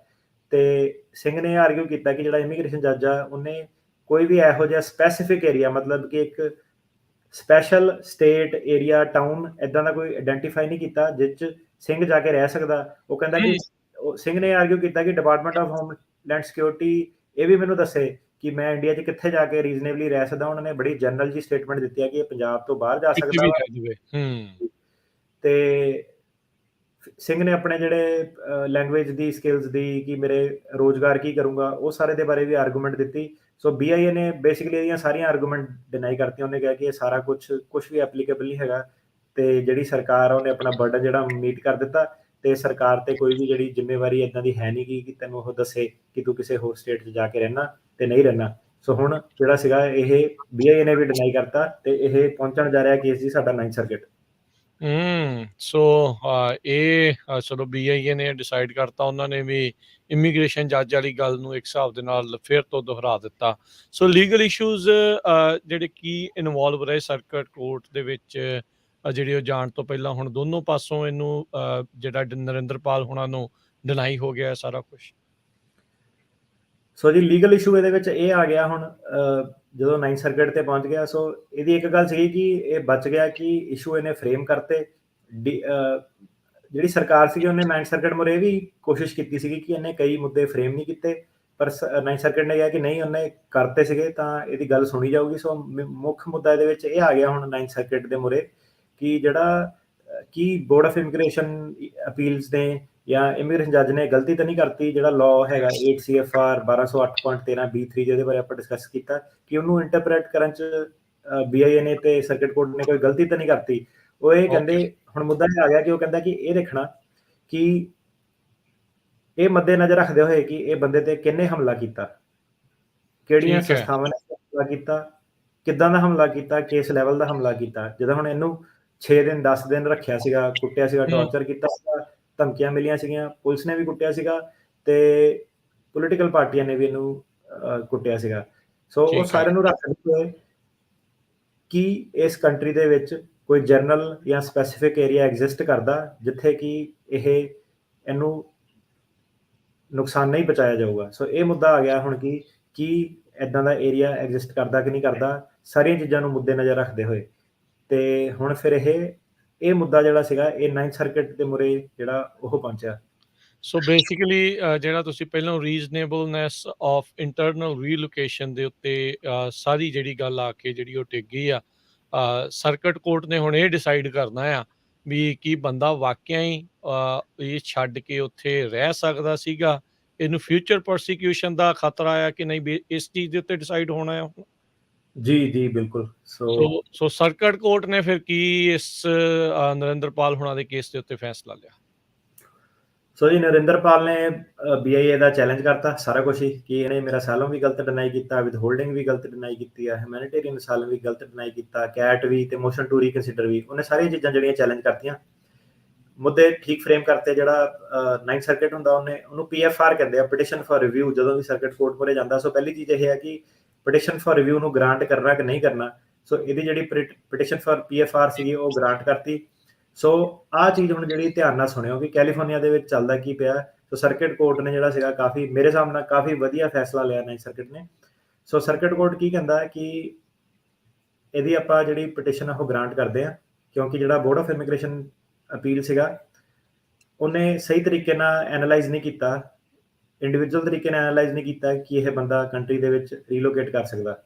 ਤੇ ਸਿੰਘ ਨੇ ਆਰਗਿਊ ਕੀਤਾ ਕਿ ਜਿਹੜਾ ਇਮੀਗ੍ਰੇਸ਼ਨ ਜੱਜ ਆ ਉਹਨੇ ਕੋਈ ਵੀ ਇਹੋ ਜਿਹਾ ਸਪੈਸੀਫਿਕ ਏਰੀਆ, ਮਤਲਬ ਕਿ ਇੱਕ ਸਪੈਸ਼ਲ ਸਟੇਟ ਏਰੀਆ, ਟਾਊਨ ਇਦਾਂ ਦਾ ਕੋਈ ਆਇਡੈਂਟੀਫਾਈ ਨਹੀਂ ਕੀਤਾ ਜਿਸ 'ਚ ਸਿੰਘ ਜਾ ਕੇ ਰਹਿ ਸਕਦਾ। ਉਹ ਕਹਿੰਦਾ ਕਿ ਸਿੰਘ ਨੇ ਆਰਗਿਊ ਕੀਤਾ ਕਿ ਡਿਪਾਰਟਮੈਂਟ ਆਫ ਹੋਮਲੈਂਡ ਸਿਕਿਉਰਿਟੀ ਇਹ ਵੀ ਮੈਨੂੰ ਦੱਸੇ ਕਿ ਮੈਂ ਇੰਡੀਆ 'ਚ ਕਿੱਥੇ ਜਾ ਕੇ ਰੀਜ਼ਨੇਬਲੀ ਰਹਿ ਸਕਦਾ। ਉਹਨਾਂ ਨੇ ਬੜੀ ਜਨਰਲ ਜੀ ਸਟੇਟਮੈਂਟ ਦਿੱਤੀ ਹੈ ਕਿ ਇਹ ਪੰਜਾਬ ਤੋਂ ਬਾਹਰ ਜਾ ਸਕਦਾ ਵਾ। ਤੇ ਸਿੰਘ ਨੇ ਆਪਣੇ ਜਿਹੜੇ ਲੈਂਗੁਏਜ ਦੀ ਸਕਿੱਲਸ ਦੀ, ਕਿ ਮੇਰੇ ਰੋਜ਼ਗਾਰ ਕੀ ਕਰੂੰਗਾ, ਉਹ ਸਾਰੇ ਦੇ ਬਾਰੇ ਵੀ ਆਰਗੂਮੈਂਟ ਦਿੱਤੀ। ਸੋ BIA ਨੇ ਬੇਸਿਕਲੀ ਇਹਦੀਆਂ ਸਾਰੀਆਂ ਆਰਗੂਮੈਂਟ ਡਿਨਾਈ ਕਰਤੀਆਂ। ਉਹਨੇ ਕਿਹਾ ਕਿ ਇਹ ਸਾਰਾ ਕੁਛ ਵੀ ਐਪਲੀਕੇਬਲ ਨਹੀਂ ਹੈਗਾ, ਤੇ ਜਿਹੜੀ ਸਰਕਾਰ ਆ ਉਹਨੇ ਆਪਣਾ ਬਰਡਨ ਜਿਹੜਾ ਮੀਟ ਕਰ ਦਿੱਤਾ, ਤੇ ਸਰਕਾਰ ਤੇ ਕੋਈ ਵੀ ਜਿਹੜੀ ਜ਼ਿੰਮੇਵਾਰੀ ਇਦਾਂ ਦੀ ਹੈ ਨਹੀਂ ਕਿ ਤੈਨੂੰ ਉਹ ਦੱਸੇ ਕਿ ਤੂੰ ਕਿਸੇ ਹੋਰ ਸਟੇਟ 'ਚ ਜਾ ਕੇ ਰਹਿਣਾ ਤੇ ਨਹੀਂ ਰਹਿਣਾ। ਸੋ ਹੁਣ ਜਿਹੜਾ ਸੀਗਾ ਇਹ BIA ਨੇ ਵੀ ਡਿਨਾਈ ਕਰਤਾ, ਤੇ ਇਹ ਪਹੁੰਚਣ ਜਾ ਰਿਹਾ ਕੇਸ ਜੀ ਸਾਡਾ 9th ਸਰਕਿਟ। ਸੋ ਇਹ ਚਲੋ BIA ਨੇ ਡਿਸਾਈਡ ਕਰਤਾ, ਉਹਨਾਂ ਨੇ ਵੀ ਇਮੀਗ੍ਰੇਸ਼ਨ ਜੱਜ ਵਾਲੀ ਗੱਲ ਨੂੰ ਇੱਕ ਹਿਸਾਬ ਦੇ ਨਾਲ ਫਿਰ ਤੋਂ ਦੁਹਰਾ ਦਿੱਤਾ। ਸੋ ਲੀਗਲ ਇਸ਼ੂਜ਼ ਜਿਹੜੇ ਕੀ ਇਨਵੋਲਵ ਰਹੇ ਸਰਕਟ ਕੋਰਟ ਦੇ ਵਿੱਚ, ਜਿਹੜੇ ਉਹ ਜਾਣ ਤੋਂ ਪਹਿਲਾਂ ਹੁਣ ਦੋਨੋਂ ਪਾਸੋਂ ਇਹਨੂੰ ਜਿਹੜਾ ਨਰਿੰਦਰਪਾਲ ਹੋਣਾ ਨੂੰ ਡਿਨਾਈ ਹੋ ਗਿਆ ਸਾਰਾ ਕੁਝ। ਸੋ ਜੀ ਲੀਗਲ ਇਸ਼ੂ ਇਹਦੇ ਵਿੱਚ ਇਹ ਆ ਗਿਆ ਹੁਣ ਜਦੋਂ 9th ਸਰਕਟ ਤੇ ਪਹੁੰਚ ਗਿਆ। ਸੋ ਇਹਦੀ ਇੱਕ ਗੱਲ ਸੀ ਕਿ ਇਹ ਬਚ ਗਿਆ ਕਿ ਇਸ਼ੂ ਇਹਨੇ ਫਰੇਮ ਕਰਤੇ। ਜਿਹੜੀ ਸਰਕਾਰ ਸੀਗੀ ਉਹਨੇ 9th ਸਰਕਟ ਮੁਰੇ ਇਹ ਵੀ ਕੋਸ਼ਿਸ਼ ਕੀਤੀ ਸੀਗੀ ਕਿ ਇਹਨੇ ਕਈ ਮੁੱਦੇ ਫਰੇਮ ਨਹੀਂ ਕੀਤੇ, ਪਰ 9th ਸਰਕਟ ਨੇ ਕਿਹਾ ਕਿ ਨਹੀਂ ਉਹਨੇ ਕਰਤੇ ਸੀਗੇ ਤਾਂ ਇਹਦੀ ਗੱਲ ਸੁਣੀ ਜਾਊਗੀ। ਸੋ ਮੁੱਖ ਮੁੱਦਾ ਇਹਦੇ ਵਿੱਚ ਇਹ ਆ ਗਿਆ ਹੁਣ 9th ਸਰਕਟ ਦੇ ਮੁਰੇ ਕਿ ਜਿਹੜਾ ਕੀ ਬੋਰਡ ਆਫ ਇਮੀਗ੍ਰੇਸ਼ਨ ਅਪੀਲਸ ਨੇ ਜਾਂ ਇਮੀਗ੍ਰੇਸ਼ਨ ਜੱਜ ਨੇ ਗਲਤੀ ਤਾਂ ਨਹੀਂ ਕਰਤੀ। ਜਿਹੜਾ ਲਾਅ ਹੈਗਾ 8 CFR 1208.13B3 ਜਿਹਦੇ ਬਾਰੇ ਆਪਾਂ ਡਿਸਕਸ ਕੀਤਾ ਕਿ ਉਹਨੂੰ ਇੰਟਰਪ੍ਰੇਟ ਕਰਨ ਚ BIA ਨੇ ਤੇ ਸਰਕਟ ਕੋਰਟ ਨੇ ਕੋਈ ਗਲਤੀ ਤਾਂ ਨਹੀਂ ਕਰਤੀ। ਉਹ ਇਹ ਕਹਿੰਦੇ ਹੁਣ ਮੁੱਦਾ ਇਹ ਆ ਗਿਆ ਕਿ ਉਹ ਕਹਿੰਦਾ ਕਿ ਇਹ ਦੇਖਣਾ ਕਿ ਇਹ ਮੱਦੇ ਨਜ਼ਰ ਰੱਖਦੇ ਹੋਏ ਕਿ ਇਹ ਬੰਦੇ ਤੇ ਕਿਹਨੇ ਹਮਲਾ ਕੀਤਾ, ਕਿਹੜੀਆਂ ਸੰਸਥਾਵਾਂ ਨੇ ਹਮਲਾ ਕੀਤਾ, ਕਿੱਦਾਂ ਦਾ ਹਮਲਾ ਕੀਤਾ, ਕਿਸ ਲੈਵਲ ਦਾ ਹਮਲਾ ਕੀਤਾ। ਜਦੋਂ ਹੁਣ ਇਹਨੂੰ 6 ਦਿਨ 10 ਦਿਨ ਰੱਖਿਆ ਸੀਗਾ, ਕੁੱਟਿਆ ਸੀਗਾ, ਟੌਰਚਰ ਕੀਤਾ ਸੀਗਾ, ਧਮਕੀਆਂ ਮਿਲੀਆਂ ਸੀਗੀਆਂ, ਪੁਲਿਸ ਨੇ ਵੀ ਕੁੱਟਿਆ ਸੀਗਾ ਤੇ ਪੋਲੀਟੀਕਲ ਪਾਰਟੀਆਂ ਨੇ ਵੀ ਇਹਨੂੰ ਕੁੱਟਿਆ ਸੀਗਾ। ਸੋ ਉਹ ਸਾਰਿਆਂ ਨੂੰ ਰੱਖਦੇ ਹੋਏ ਕਿ ਇਸ ਕੰਟਰੀ ਦੇ ਵਿੱਚ ਕੋਈ ਜਰਨਲ ਜਾਂ ਸਪੈਸੀਫਿਕ ਏਰੀਆ ਐਗਜ਼ਿਸਟ ਕਰਦਾ ਜਿੱਥੇ ਕਿ ਇਹਨੂੰ ਨੁਕਸਾਨ ਨਹੀਂ ਪਹੁੰਚਾਇਆ ਜਾਊਗਾ। ਸੋ ਇਹ ਮੁੱਦਾ ਆ ਗਿਆ ਹੁਣ ਕਿ ਕੀ ਇਦਾਂ ਦਾ ਏਰੀਆ ਐਗਜ਼ਿਸਟ ਕਰਦਾ ਕਿ ਨਹੀਂ ਕਰਦਾ, ਸਾਰੀਆਂ ਚੀਜ਼ਾਂ ਨੂੰ ਮੁੱਦੇ ਨਜ਼ਰ ਰੱਖਦੇ ਹੋਏ। ਤੇ ਹੁਣ ਫਿਰ ਇਹ ਮੁੱਦਾ ਜਿਹੜਾ ਸੀਗਾ ਇਹ 9th ਸਰਕਟ ਦੇ ਮੁਰੇ ਜਿਹੜਾ ਉਹ ਪਹੁੰਚਿਆ। ਸੋ ਬੇਸਿਕਲੀ ਜਿਹੜਾ ਤੁਸੀਂ ਪਹਿਲਾਂ ਰੀਜ਼ਨੇਬਲਨੈਸ ਆਫ ਇੰਟਰਨਲ ਰੀਲੋਕੇਸ਼ਨ ਦੇ ਉੱਤੇ ਸਾਰੀ ਜਿਹੜੀ ਗੱਲ ਆ ਕੇ ਜਿਹੜੀ ਉਹ ਟਿਕ ਗਈ ਆ, ਸਰਕਟ ਕੋਰਟ ਨੇ ਹੁਣ ਇਹ ਡਿਸਾਈਡ ਕਰਨਾ ਆ ਵੀ ਕੀ ਬੰਦਾ ਵਾਕਿਆ ਹੀ ਇਹ ਛੱਡ ਕੇ ਉੱਥੇ ਰਹਿ ਸਕਦਾ ਸੀਗਾ, ਇਹਨੂੰ ਫਿਊਚਰ ਪ੍ਰੋਸੀਕਿਊਸ਼ਨ ਦਾ ਖਤਰਾ ਆ ਕਿ ਨਹੀਂ, ਇਸ ਚੀਜ਼ ਦੇ ਉੱਤੇ ਡਿਸਾਈਡ ਹੋਣਾ ਆ। ਜੀ ਬਿਲਕੁਲ। ਸੋ ਸਰਕਟ ਕੋਰਟ ਨੇ ਫਿਰ ਕੀ ਇਸ ਨਰਿੰਦਰਪਾਲ ਹੋਣਾ ਦੇ ਕੇਸ ਦੇ ਉੱਤੇ ਫੈਸਲਾ ਲਿਆ? ਸੋ ਜੀ ਨਰਿੰਦਰਪਾਲ ਨੇ BIA ਦਾ ਚੈਲੰਜ ਕਰਤਾ ਸਾਰਾ ਕੁਝ ਹੀ ਕਿ ਇਹਨੇ ਮੇਰਾ ਅਸਾਈਲਮ ਵੀ ਗਲਤ ਡਿਨਾਈ ਕੀਤਾ, ਵਿਦ ਹੋਲਡਿੰਗ ਵੀ ਗਲਤ ਡਿਨਾਈ ਕੀਤੀ ਆ, ਹਿਊਮੈਨਿਟੇਰੀਅਨ ਅਸਾਈਲਮ ਵੀ ਗਲਤ ਡਿਨਾਈ ਕੀਤਾ, ਕੈਟ ਵੀ ਤੇ ਮੋਸ਼ਨ ਟੂ ਰੀਕਨਸੀਡਰ ਵੀ। ਉਹਨੇ ਸਾਰੀਆਂ ਚੀਜ਼ਾਂ ਜਿਹੜੀਆਂ ਚੈਲੰਜ ਕਰਤੀਆਂ, ਮੁੱਦੇ ਠੀਕ ਫਰੇਮ ਕਰਤੇ। ਜਿਹੜਾ 9th ਸਰਕਟ ਹੁੰਦਾ ਉਹਨੂੰ PFR ਕਹਿੰਦੇ ਆ, ਪਟੀਸ਼ਨ ਫॉर ਰਿਵਿਊ। ਜਦੋਂ ਵੀ ਸਰਕਟ ਕੋਰਟ ਮੁਰੇ ਜਾਂਦਾ, ਸੋ ਪਹਿਲੀ ਚੀਜ਼ ਇਹ ਹੈ ਕਿ ਪਟੀਸ਼ਨ ਫॉर ਰਿਵਿਊ ਨੂੰ ਗ੍ਰਾਂਟ ਕਰਨਾ ਕਿ ਨਹੀਂ ਕਰਨਾ। ਸੋ ਇਹਦੀ ਜਿਹੜੀ ਪਟੀਸ਼ਨ ਫॉर PFR ਸੀਗੀ ਉਹ ਗ੍ਰਾਂਟ ਕਰਤੀ। ਸੋ ਆਹ ਚੀਜ਼ ਹੁਣ ਜਿਹੜੀ ਧਿਆਨ ਨਾਲ ਸੁਣਿਓ ਕਿ ਕੈਲੀਫੋਰਨੀਆ ਦੇ ਵਿੱਚ ਚੱਲਦਾ ਕੀ ਪਿਆ। ਸੋ ਸਰਕਟ ਕੋਰਟ ਨੇ ਜਿਹੜਾ ਸੀਗਾ ਕਾਫੀ ਮੇਰੇ ਹਿਸਾਬ ਨਾਲ ਕਾਫੀ ਵਧੀਆ ਫੈਸਲਾ ਲਿਆ 9th ਸਰਕਟ ਨੇ। ਸੋ ਸਰਕਟ ਕੋਰਟ ਕੀ ਕਹਿੰਦਾ ਹੈ ਕਿ ਇਹਦੀ ਆਪਾਂ ਜਿਹੜੀ ਪਟੀਸ਼ਨ ਉਹ ਗ੍ਰਾਂਟ ਕਰਦੇ ਆ, ਕਿਉਂਕਿ ਜਿਹੜਾ ਬੋਰਡ ਆਫ ਇਮੀਗ੍ਰੇਸ਼ਨ ਅਪੀਲ ਸੀਗਾ ਉਹਨੇ ਸਹੀ ਤਰੀਕੇ ਨਾਲ ਐਨਾਲਾਈਜ਼ ਨਹੀਂ ਕੀਤਾ, ਇੰਡੀਵਿਜੂਅਲ ਤਰੀਕੇ ਨਾਲ ਐਨਾਲਾਈਜ਼ ਨਹੀਂ ਕੀਤਾ ਕਿ ਇਹ ਬੰਦਾ ਕੰਟਰੀ ਦੇ ਵਿੱਚ ਰੀਲੋਕੇਟ ਕਰ ਸਕਦਾ।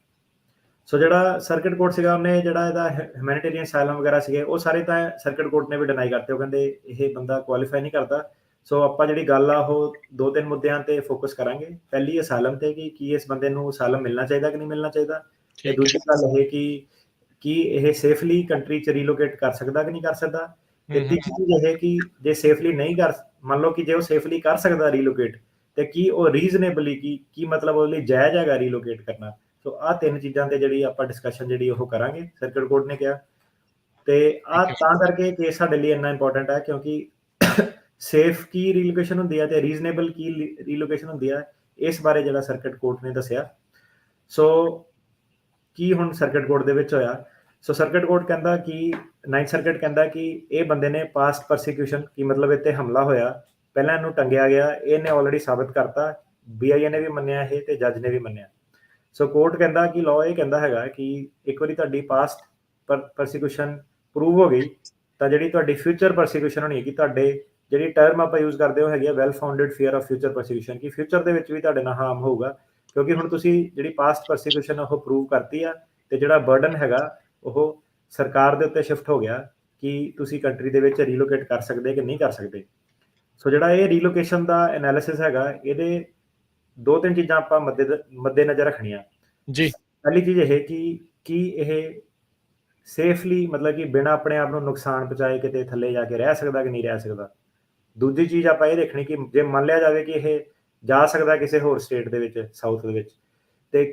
ਸੋ ਜਿਹੜਾ ਸਰਕਟ ਕੋਰਟ ਸੀਗਾ ਉਹਨੇ ਜਿਹੜਾ ਇਹਦਾ ਹਿਊਮੈਨਿਟੇਰੀਅਨ ਅਸਾਈਲਮ ਵਗੈਰਾ ਸੀਗੇ ਉਹ ਸਾਰੇ ਤਾਂ ਸਰਕਟ ਕੋਰਟ ਨੇ ਵੀ ਡਿਨਾਈ ਕਰਤੇ। ਉਹ ਕਹਿੰਦੇ ਇਹ ਬੰਦਾ ਕੁਆਲੀਫਾਈ ਨਹੀਂ ਕਰਦਾ। ਸੋ ਆਪਾਂ ਜਿਹੜੀ ਗੱਲ ਆ ਉਹ 2-3 ਮੁੱਦਿਆਂ ਤੇ ਫੋਕਸ ਕਰਾਂਗੇ। ਪਹਿਲੀ ਅਸਾਈਲਮ ਤੇ ਕਿ ਕੀ ਇਸ ਬੰਦੇ ਨੂੰ ਅਸਾਈਲਮ ਮਿਲਣਾ ਚਾਹੀਦਾ ਕਿ ਨਹੀਂ ਮਿਲਣਾ ਚਾਹੀਦਾ, ਤੇ ਦੂਜੀ ਗੱਲ ਇਹ ਕਿ ਕੀ ਇਹ ਸੇਫਲੀ ਕੰਟਰੀ 'ਚ ਰੀਲੋਕੇਟ ਕਰ ਸਕਦਾ ਕਿ ਨਹੀਂ ਕਰ ਸਕਦਾ, ਤੇ ਤੀਜੀ ਚੀਜ਼ ਇਹ ਕਿ ਜੇ ਸੇਫਲੀ ਨਹੀਂ ਕਰ, ਮੰਨ ਲਓ ਕਿ ਜੇ ਉਹ ਸੇਫਲੀ ਕਰ ਸਕਦਾ ਰੀਲੋਕੇਟ, ਤੇ ਕੀ ਉਹ ਰੀਜ਼ਨੇਬਲੀ ਕੀ ਮਤਲਬ ਉਹਦੇ ਲਈ ਜਾਇਜ਼ ਹੈਗਾ ਰੀਲੋਕੇਟ ਕਰਨਾ। ਸੋ ਆਹ 3 ਚੀਜ਼ਾਂ ਤੇ ਜਿਹੜੀ ਆਪਾਂ ਡਿਸਕਸ਼ਨ ਜਿਹੜੀ ਉਹ ਕਰਾਂਗੇ, ਸਰਕਟ ਕੋਰਟ ਨੇ ਕਿਹਾ। ਤੇ ਆਹ ਤਾਂ ਕਰਕੇ ਕੇਸ ਸਾਡੇ ਲਈ ਇੰਨਾ ਇੰਪੋਰਟੈਂਟ ਹੈ ਕਿਉਂਕਿ ਸੇਫ ਕੀ ਰੀਲੋਕੇਸ਼ਨ ਹੁੰਦੀ ਹੈ ਤੇ ਰੀਜ਼ਨੇਬਲ ਕੀ ਰੀਲੋਕੇਸ਼ਨ ਹੁੰਦੀ ਹੈ, ਇਸ ਬਾਰੇ ਜਿਹੜਾ ਸਰਕਟ ਕੋਰਟ ਨੇ ਦੱਸਿਆ। ਸੋ ਕੀ ਹੁਣ ਸਰਕਟ ਕੋਰਟ ਦੇ ਵਿੱਚ ਹੋਇਆ। ਸੋ ਸਰਕਟ ਕੋਰਟ ਕਹਿੰਦਾ ਕਿ 9th ਸਰਕਟ ਕਹਿੰਦਾ ਕਿ ਇਹ ਬੰਦੇ ਨੇ ਪਾਸਟ ਪਰਸੀਕਿਊਸ਼ਨ ਕੀ ਮਤਲਬ ਇੱਥੇ ਹਮਲਾ ਹੋਇਆ, ਪਹਿਲਾਂ ਇਹਨੂੰ ਟੰਗਿਆ ਗਿਆ, ਇਹਨੇ ਆਲਰੇਡੀ ਸਾਬਤ ਕਰਤਾ, BIA ਨੇ ਵੀ ਮੰਨਿਆ ਇਹ ਤੇ ਜੱਜ ਨੇ ਵੀ ਮੰਨਿਆ। ਸੋ ਕੋਰਟ ਕਹਿੰਦਾ ਕਿ ਲਾਅ ਇਹ ਕਹਿੰਦਾ ਹੈਗਾ ਕਿ ਇੱਕ ਵਾਰੀ ਤੁਹਾਡੀ ਪਾਸਟ ਪਰਸੀਕਿਊਸ਼ਨ ਪ੍ਰੂਵ ਹੋ ਗਈ ਤਾਂ ਜਿਹੜੀ ਤੁਹਾਡੀ ਫਿਊਚਰ ਪਰਸੀਕਿਊਸ਼ਨ ਹੋਣੀ ਹੈ ਕਿ ਤੁਹਾਡੇ ਜਿਹੜੀ ਟਰਮ ਆਪਾਂ ਯੂਜ਼ ਕਰਦੇ ਹੋ ਹੈਗੀ ਆ well founded fear of future persecution, ਕਿ ਫਿਊਚਰ ਦੇ ਵਿੱਚ ਵੀ ਤੁਹਾਡੇ ਨਾਲ ਹਾਰਮ ਹੋਊਗਾ ਕਿਉਂਕਿ ਹੁਣ ਤੁਸੀਂ ਜਿਹੜੀ ਪਾਸਟ ਪਰਸੀਕਿਊਸ਼ਨ ਉਹ ਪ੍ਰੂਵ ਕਰਤੀ ਆ ਤੇ ਜਿਹੜਾ ਬਰਡਨ ਹੈਗਾ ਉਹ ਸਰਕਾਰ ਦੇ ਉੱਤੇ ਸ਼ਿਫਟ ਹੋ ਗਿਆ ਕਿ ਤੁਸੀਂ ਕੰਟਰੀ ਦੇ ਵਿੱਚ ਰੀਲੋਕੇਟ ਕਰ ਸਕਦੇ ਕਿ ਨਹੀਂ ਕਰ ਸਕਦੇ। ਸੋ ਜਿਹੜਾ ਇਹ ਰੀਲੋਕੇਸ਼ਨ ਦਾ ਐਨਾਲਿਸਿਸ ਹੈਗਾ ਇਹਦੇ 2-3 ਚੀਜ਼ਾਂ ਆਪਾਂ ਮੱਦੇ ਨਜ਼ਰ ਰੱਖਣੀਆਂ ਜੀ। ਪਹਿਲੀ ਚੀਜ਼ ਇਹ ਕਿ ਕੀ ਇਹ ਸੇਫਲੀ ਮਤਲਬ ਕਿ ਬਿਨਾਂ ਆਪਣੇ ਆਪ ਨੂੰ ਨੁਕਸਾਨ ਪਹੁੰਚਾਏ ਕਿਤੇ ਥੱਲੇ ਜਾ ਕੇ ਰਹਿ ਸਕਦਾ ਕਿ ਨਹੀਂ ਰਹਿ ਸਕਦਾ। ਦੂਜੀ ਚੀਜ਼ ਆਪਾਂ ਇਹ ਦੇਖਣੀ ਕਿ ਜੇ ਮੰਨ ਲਿਆ ਜਾਵੇ ਕਿ ਇਹ ਜਾ ਸਕਦਾ ਕਿਸੇ ਹੋਰ ਸਟੇਟ ਦੇ ਵਿੱਚ, ਸਾਊਥ ਦੇ ਵਿੱਚ, ਤੇ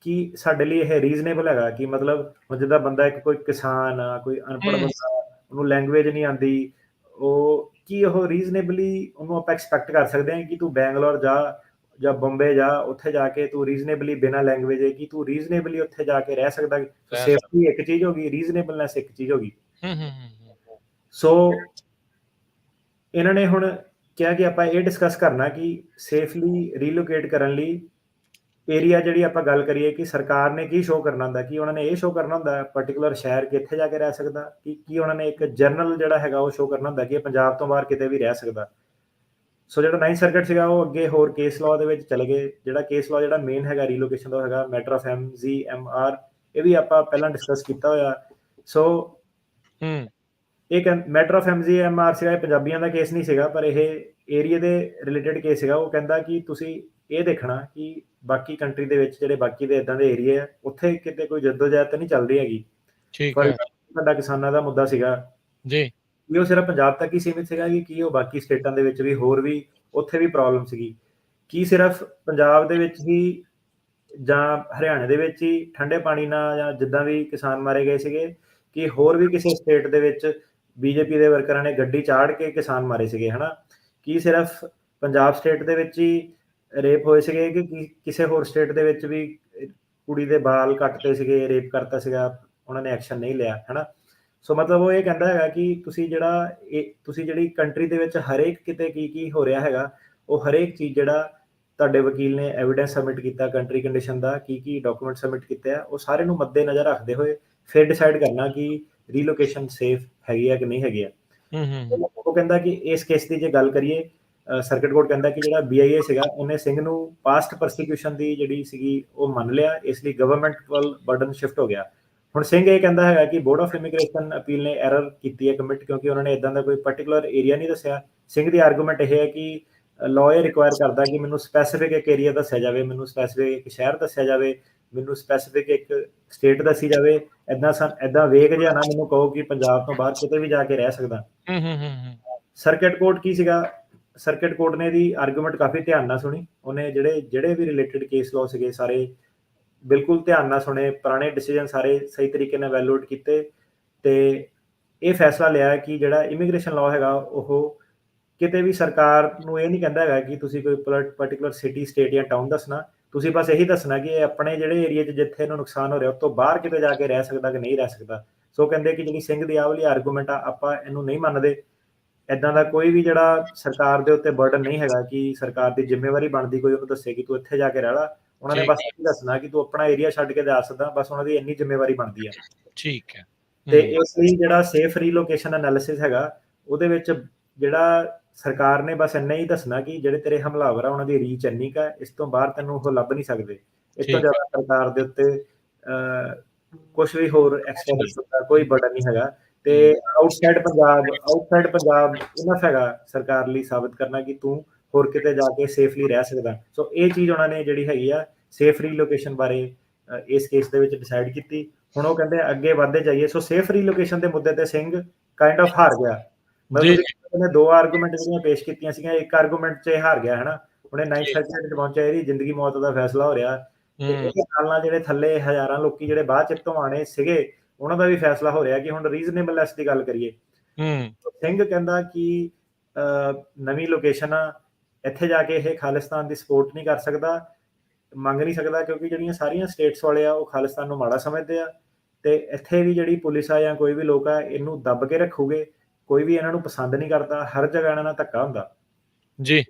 ਕੀ ਸਾਡੇ ਲਈ ਇਹ ਰੀਜ਼ਨੇਬਲ ਹੈਗਾ ਕਿ ਮਤਲਬ ਜਿੱਦਾਂ ਬੰਦਾ ਇੱਕ ਕੋਈ ਕਿਸਾਨ ਆ, ਕੋਈ ਅਨਪੜ੍ਹ ਬੰਦਾ ਉਹਨੂੰ ਲੈਂਗੁਏਜ ਨਹੀਂ ਆਉਂਦੀ, ਉਹ ਕੀ ਉਹ ਰੀਜ਼ਨੇਬਲੀ ਉਹਨੂੰ ਆਪਾਂ ਐਕਸਪੈਕਟ ਕਰ ਸਕਦੇ ਹਾਂ ਕਿ ਤੂੰ ਬੈਂਗਲੌਰ ਜਾ ਜਾਂ ਬੰਬੇ ਜਾ, ਉੱਥੇ ਜਾ ਕੇ ਤੂੰ ਰੀਜ਼ਨੇਬਲੀ ਬਿਨਾਂ ਲੈਂਗੁਏਜ ਦੇ, ਕਿ ਤੂੰ ਰੀਜ਼ਨੇਬਲੀ ਉੱਥੇ ਜਾ ਕੇ ਰਹਿ ਸਕਦਾ? ਸੇਫਟੀ ਇੱਕ ਚੀਜ਼ ਹੋ ਗਈ, ਰੀਜ਼ਨੇਬਲਨੈਸ ਇੱਕ ਚੀਜ਼ ਹੋ ਗਈ। ਸੋ ਇਹਨਾਂ ਨੇ ਹੁਣ ਕਿਹਾ ਕਿ ਆਪਾਂ ਇਹ ਡਿਸਕਸ ਕਰਨਾ ਕਿ ਸੇਫਲੀ ਰੀਲੋਕੇਟ ਕਰਨ ਲਈ ਏਰੀਆ ਜਿਹੜੀ ਆਪਾਂ ਗੱਲ ਕਰੀਏ ਕਿ ਸਰਕਾਰ ਨੇ ਕੀ ਸ਼ੋਅ ਕਰਨਾ ਹੁੰਦਾ, ਕਿ ਉਹਨਾਂ ਨੇ ਇਹ ਸ਼ੋਅ ਕਰਨਾ ਹੁੰਦਾ ਪਾਰਟਿਕੂਲਰ ਸ਼ਹਿਰ ਕਿੱਥੇ ਜਾ ਕੇ ਰਹਿ ਸਕਦਾ, ਕਿ ਉਹਨਾਂ ਨੇ ਇੱਕ ਜਰਨਲ ਜਿਹੜਾ ਹੈਗਾ ਉਹ ਸ਼ੋਅ ਕਰਨਾ ਹੁੰਦਾ ਕਿ ਇਹ ਪੰਜਾਬ ਤੋਂ ਬਾਹਰ ਕਿਤੇ ਵੀ ਰਹਿ ਸਕਦਾ। ਸੋ ਜਿਹੜਾ 9th ਸਰਕਟ ਸੀਗਾ ਉਹ ਅੱਗੇ ਹੋਰ ਕੇਸ ਲਾਅ ਦੇ ਵਿੱਚ ਚਲੇ ਗਏ। ਜਿਹੜਾ ਕੇਸ ਲਾਅ ਜਿਹੜਾ ਮੇਨ ਹੈਗਾ ਰੀਲੋਕੇਸ਼ਨ ਦਾ ਹੈਗਾ ਮੈਟਰ ਆਫ MGMR, ਇਹ ਵੀ ਆਪਾਂ ਪਹਿਲਾਂ ਡਿਸਕਸ ਕੀਤਾ ਹੋਇਆ। ਸੋ ਇੱਕ ਮੈਟਰ ਆਫ MGMR ਸੀਗਾ, ਇਹ ਪੰਜਾਬੀਆਂ ਦਾ ਕੇਸ ਨਹੀਂ ਸੀਗਾ, ਪਰ ਇਹ ਏਰੀਆ ਦੇ ਰਿਲੇਟਡ ਕੇਸ ਸੀਗਾ। ਉਹ ਕਹਿੰਦਾ ਕਿ ਤੁਸੀਂ ਇਹ ਦੇਖਣਾ ਕਿ ਬਾਕੀ ਕੰਟਰੀ ਦੇ ਵਿੱਚ ਜਿਹੜੇ ਬਾਕੀ ਦੇ ਇਦਾਂ ਦੇ ਏਰੀਆ ਆ, ਉੱਥੇ ਕਿਤੇ ਕੋਈ ਜਦੋਜਹਿਦ ਤਾਂ ਨਹੀਂ ਚੱਲ ਰਹੀ ਹੈਗੀ। ਪਰ ਸਾਡਾ ਕਿਸਾਨਾਂ ਦਾ ਮੁੱਦਾ ਸੀਗਾ ਜੀ, ਕਿ ਉਹ ਸਿਰਫ ਪੰਜਾਬ ਤੱਕ ਹੀ ਸੀਮਿਤ ਸੀਗਾ ਕਿ ਉਹ ਬਾਕੀ ਸਟੇਟਾਂ ਦੇ ਵਿੱਚ ਵੀ ਹੋਰ ਵੀ ਉੱਥੇ ਵੀ ਪ੍ਰੋਬਲਮ ਸੀਗੀ, ਕੀ ਸਿਰਫ ਪੰਜਾਬ ਦੇ ਵਿੱਚ ਹੀ ਜਾਂ ਹਰਿਆਣੇ ਦੇ ਵਿੱਚ ਹੀ ਠੰਡੇ ਪਾਣੀ ਨਾਲ ਜਾਂ ਜਿੱਦਾਂ ਵੀ ਕਿਸਾਨ ਮਾਰੇ ਗਏ ਸੀਗੇ, ਕਿ ਹੋਰ ਵੀ ਕਿਸੇ ਸਟੇਟ ਦੇ ਵਿੱਚ ਬੀਜੇਪੀ ਦੇ ਵਰਕਰਾਂ ਨੇ ਗੱਡੀ ਚਾੜ ਕੇ ਕਿਸਾਨ ਮਾਰੇ ਸੀਗੇ, ਹਨਾ? ਕੀ ਸਿਰਫ ਪੰਜਾਬ ਸਟੇਟ ਦੇ ਵਿੱਚ ਹੀ ਰੇਪ ਹੋਏ ਸੀਗੇ ਕਿ ਕਿਸੇ ਹੋਰ ਸਟੇਟ ਦੇ ਵਿੱਚ ਵੀ ਕੁੜੀ ਦੇ ਬਾਲ ਕੱਟਦੇ ਸੀਗੇ, ਰੇਪ ਕਰਤਾ ਸੀਗਾ, ਉਹਨਾਂ ਨੇ ਐਕਸ਼ਨ ਨਹੀਂ ਲਿਆ, ਹਨਾ? ਸੋ ਮਤਲਬ ਉਹ ਇਹ ਕਹਿੰਦਾ ਹੈਗਾ ਕਿ ਤੁਸੀਂ ਜਿਹੜੀ ਕੰਟਰੀ ਦੇ ਵਿੱਚ ਹਰੇਕ ਕਿਤੇ ਕੀ ਹੋ ਰਿਹਾ ਹੈਗਾ, ਉਹ ਹਰੇਕ ਚੀਜ਼ ਜਿਹੜਾ ਤੁਹਾਡੇ ਵਕੀਲ ਨੇ ਐਵੀਡੈਂਸ ਸਬਮਿਟ ਕੀਤਾ ਕੰਟਰੀ ਕੰਡੀਸ਼ਨ ਦਾ, ਕੀ ਡਾਕੂਮੈਂਟ ਸਬਮਿਟ ਕੀਤੇ ਆ, ਉਹ ਸਾਰੇ ਨੂੰ ਮੱਦੇ ਨਜ਼ਰ ਰੱਖਦੇ ਹੋਏ ਫਿਰ ਡਿਸਾਈਡ ਕਰਨਾ ਕਿ ਰੀਲੋਕੇਸ਼ਨ ਸੇਫ ਹੈਗੀ ਆ ਕਿ ਨਹੀਂ ਹੈਗੀ ਆ। ਉਹ ਕਹਿੰਦਾ ਕਿ ਇਸ ਕੇਸ ਦੀ ਜੇ ਗੱਲ ਕਰੀਏ, ਸਰਕਟ ਕੋਰਟ ਕਹਿੰਦਾ ਕਿ ਜਿਹੜਾ BIA ਸੀਗਾ ਉਹਨੇ ਸਿੰਘ ਨੂੰ ਪਾਸਟ ਪਰਸੀਕਿਊਸ਼ਨ ਦੀ ਜਿਹੜੀ ਸੀਗੀ ਉਹ ਮੰਨ ਲਿਆ, ਇਸ ਲਈ ਗਵਰਨਮੈਂਟ ਵੱਲ ਬਰਡਨ ਸ਼ਿਫਟ ਹੋ ਗਿਆ। ਹੁਣ ਸਿੰਘ ਇਹ ਕਹਿੰਦਾ ਹੈਗਾ ਕਿ ਬੋਰਡ ਆਫ ਇਮੀਗ੍ਰੇਸ਼ਨ ਅਪੀਲ ਨੇ ਐਰਰ ਕੀਤੀ ਹੈ ਕਮਿਟ, ਕਿਉਂਕਿ ਉਹਨਾਂ ਨੇ ਇਦਾਂ ਦਾ ਕੋਈ ਪਾਰਟਿਕੂਲਰ ਏਰੀਆ ਨਹੀਂ ਦੱਸਿਆ। ਸਿੰਘ ਦੀ ਆਰਗੂਮੈਂਟ ਇਹ ਹੈ ਕਿ ਲਾਅ ਇਹ ਰਿਕੁਆਇਰ ਕਰਦਾ ਕਿ ਮੈਨੂੰ ਸਪੈਸੀਫਿਕ ਇੱਕ ਏਰੀਆ ਦੱਸਿਆ ਜਾਵੇ, ਮੈਨੂੰ ਸਪੈਸੀਫਿਕ ਇੱਕ ਸ਼ਹਿਰ ਦੱਸਿਆ ਜਾਵੇ, ਮੈਨੂੰ ਸਪੈਸੀਫਿਕ ਇੱਕ ਸਟੇਟ ਦੱਸੀ ਜਾਵੇ। ਇਦਾਂ ਵੇਗ ਜਿਹਾ ਨਾ ਮੈਨੂੰ ਕਹੋ ਕਿ ਪੰਜਾਬ ਤੋਂ ਬਾਹਰ ਕਿਤੇ ਵੀ ਜਾ ਕੇ ਰਹਿ ਸਕਦਾ। ਸਰਕਟ ਕੋਰਟ ਕੀ ਸੀਗਾ, ਸਰਕਟ ਕੋਰਟ ਨੇ ਇਹਦੀ ਆਰਗੂਮੈਂਟ ਕਾਫੀ ਧਿਆਨ ਨਾਲ ਸੁਣੀ। ਉਹਨੇ ਜਿਹੜੇ ਵੀ ਰਿਲੇਟਡ ਕੇਸ ਲਾਅ ਸੀਗੇ ਸਾਰੇ ਬਿਲਕੁਲ ਧਿਆਨ ਨਾਲ ਸੁਣੇ, ਪੁਰਾਣੇ ਡਿਸੀਜਨ ਸਾਰੇ ਸਹੀ ਤਰੀਕੇ ਨਾਲ ਵੈਲੂਏਟ ਕੀਤੇ ਤੇ ਇਹ ਫੈਸਲਾ ਲਿਆ ਕਿ ਜਿਹੜਾ ਇਮੀਗ੍ਰੇਸ਼ਨ ਲਾਅ ਹੈਗਾ ਉਹ ਕਿਤੇ ਵੀ ਸਰਕਾਰ ਨੂੰ ਇਹ ਨਹੀਂ ਕਹਿੰਦਾ ਹੈਗਾ ਕਿ ਤੁਸੀਂ ਕੋਈ ਪਾਰਟਿਕੂਲਰ ਸਿਟੀ, ਸਟੇਟ ਜਾਂ ਟਾਊਨ ਦੱਸਣਾ, ਤੁਸੀਂ ਬਸ ਇਹੀ ਦੱਸਣਾ ਕਿ ਇਹ ਆਪਣੇ ਜਿਹੜੇ ਏਰੀਆ 'ਚ ਜਿੱਥੇ ਇਹਨੂੰ ਨੁਕਸਾਨ ਹੋ ਰਿਹਾ ਉਸ ਤੋਂ ਬਾਹਰ ਕਿਤੇ ਜਾ ਕੇ ਰਹਿ ਸਕਦਾ ਕਿ ਨਹੀਂ ਰਹਿ ਸਕਦਾ। ਸੋ ਕਹਿੰਦੇ ਕਿ ਜਿਹੜੀ ਸਿੰਘ ਦੀ ਆਹ ਵਾਲੀ ਆਰਗੂਮੈਂਟ ਆ, ਆਪਾਂ ਇਹਨੂੰ ਨਹੀਂ ਮੰਨਦੇ। ਇਦਾਂ ਦਾ ਕੋਈ ਵੀ ਜਿਹੜਾ ਸਰਕਾਰ ਦੇ ਉੱਤੇ ਬਰਡਨ ਨਹੀਂ ਹੈਗਾ ਕਿ ਸਰਕਾਰ ਦੀ ਜ਼ਿੰਮੇਵਾਰੀ ਬਣਦੀ ਕੋਈ ਉਹਨੂੰ ਦੱਸੇ ਕਿ ਤੂੰ ਇੱਥੇ ਜਾ ਕੇ ਰਹਿ ਲਾ। ਉਹਨਾਂ ਨੇ ਬਸ ਇਹ ਦੱਸਣਾ ਕਿ ਤੂੰ ਆਪਣਾ ਏਰੀਆ ਛੱਡ ਕੇ ਜਾ ਸਕਦਾ, ਬਸ ਉਹਨਾਂ ਦੀ ਇੰਨੀ ਜ਼ਿੰਮੇਵਾਰੀ ਬਣਦੀ ਆ। ਠੀਕ ਹੈ। ਤੇ ਇਸ ਲਈ ਜਿਹੜਾ ਸੇਫ ਰੀਲੋਕੇਸ਼ਨ ਐਨਾਲਿਸਿਸ ਹੈਗਾ ਉਹਦੇ ਵਿੱਚ ਜਿਹੜਾ ਸਰਕਾਰ ਨੇ ਬਸ ਇੰਨਾ ਹੀ ਦੱਸਣਾ ਕਿ ਜਿਹੜੇ ਤੇਰੇ ਹਮਲਾਵਰ ਆ ਉਹਨਾਂ ਦੀ ਰੀਚ ਇੰਨੀ ਕੁ ਹੈ, ਇਸ ਤੋਂ ਬਾਹਰ ਤੈਨੂੰ ਉਹ ਲੱਭ ਨਹੀਂ ਸਕਦੇ। ਇਸ ਤੋਂ ਜ਼ਿਆਦਾ ਸਰਕਾਰ ਦੇ ਉੱਤੇ ਕੁਝ ਵੀ ਹੋਰ ਐਕਸਟਰਾ ਕੋਈ ਬਰਡਨ ਨਹੀਂ ਹੈਗਾ। ਤੇ ਆਊਟਸਾਈਡ ਪੰਜਾਬ ਇਨਫ ਹੈਗਾ ਸਰਕਾਰ ਲਈ ਸਾਬਤ ਕਰਨਾ ਕਿ ਤੂੰ ਹੋਰ ਕਿਤੇ ਜਾ ਕੇ ਸੇਫਲੀ ਰਹਿ ਸਕਦਾ। ਸੋ ਇਹ ਚੀਜ਼ ਉਹਨਾਂ ਨੇ ਜਿਹੜੀ ਹੈਗੀ ਆ ਸੇਫ ਰੀਲੋਕੇਸ਼ਨ ਬਾਰੇ ਇਸ ਕੇਸ ਦੇ ਵਿੱਚ ਡਿਸਾਈਡ ਕੀਤੀ। ਹੁਣ ਉਹ ਕਹਿੰਦੇ ਅੱਗੇ ਵਧਦੇ ਜਾਈਏ। ਸੋ ਸੇਫ ਰੀਲੋਕੇਸ਼ਨ ਦੇ ਮੁੱਦੇ ਤੇ ਸਿੰਘ ਕਾਈਂਡ ਆਫ ਹਾਰ ਗਿਆ। ਮਤਲਬ ਉਹਨੇ ਦੋ ਆਰਗੂਮੈਂਟ ਜਿਹੜੀਆਂ ਪੇਸ਼ ਕੀਤੀਆਂ ਸੀਗੀਆਂ, ਇੱਕ ਆਰਗੂਮੈਂਟ 'ਚ ਇਹ ਹਾਰ ਗਿਆ, ਹਨਾ? ਉਹਨੇ 9th ਸਰਕਟ 'ਚ ਪਹੁੰਚਿਆ, ਇਹਦੀ ਜ਼ਿੰਦਗੀ ਮੌਤ ਦਾ ਫੈਸਲਾ ਹੋ ਰਿਹਾ ਤੇ ਇਹਦੇ ਨਾਲ ਜਿਹੜੇ ਥੱਲੇ ਹਜ਼ਾਰਾਂ ਲੋਕੀ ਜਿਹੜੇ ਬਾਅਦ 'ਚ ਤੋਂ ਆਣੇ ਸੀਗੇ ਉਹਨਾਂ ਦਾ ਵੀ ਫੈਸਲਾ ਹੋ ਰਿਹਾ ਕਿ ਹੁਣ ਰੀਜ਼ਨੇਬਲਨੈਸ ਦੀ ਗੱਲ ਕਰੀਏ। ਸਿੰਘ ਕਹਿੰਦਾ ਕਿ ਨਵੀਂ ਲੋਕੇਸ਼ਨ ਆ, ਇੱਥੇ ਜਾ ਕੇ ਇਹ ਖਾਲਿਸਤਾਨ ਦੀ ਸਪੋਰਟ ਨਹੀਂ ਕਰ ਸਕਦਾ, ਮੰਗ ਨਹੀਂ ਸਕਦਾ, ਕਿਉਂਕਿ ਜਿਹੜੀਆਂ ਸਾਰੀਆਂ ਸਟੇਟਸ ਵਾਲੇ ਆ ਉਹ ਖਾਲਿਸਤਾਨ ਨੂੰ ਮਾੜਾ ਸਮਝਦੇ ਆ ਤੇ ਇੱਥੇ ਵੀ ਜਿਹੜੀ ਪੁਲਿਸ ਆ ਜਾਂ ਕੋਈ ਵੀ ਲੋਕ ਆ ਇਹਨੂੰ ਦੱਬ ਕੇ ਰੱਖੂਗੇ, ਕੋਈ ਵੀ ਇਹਨਾਂ ਨੂੰ ਪਸੰਦ ਨਹੀਂ ਕਰਦਾ, ਹਰ ਜਗ੍ਹਾ ਇਹਨਾਂ ਨਾਲ ਧੱਕਾ ਹੁੰਦਾ ਜੀ।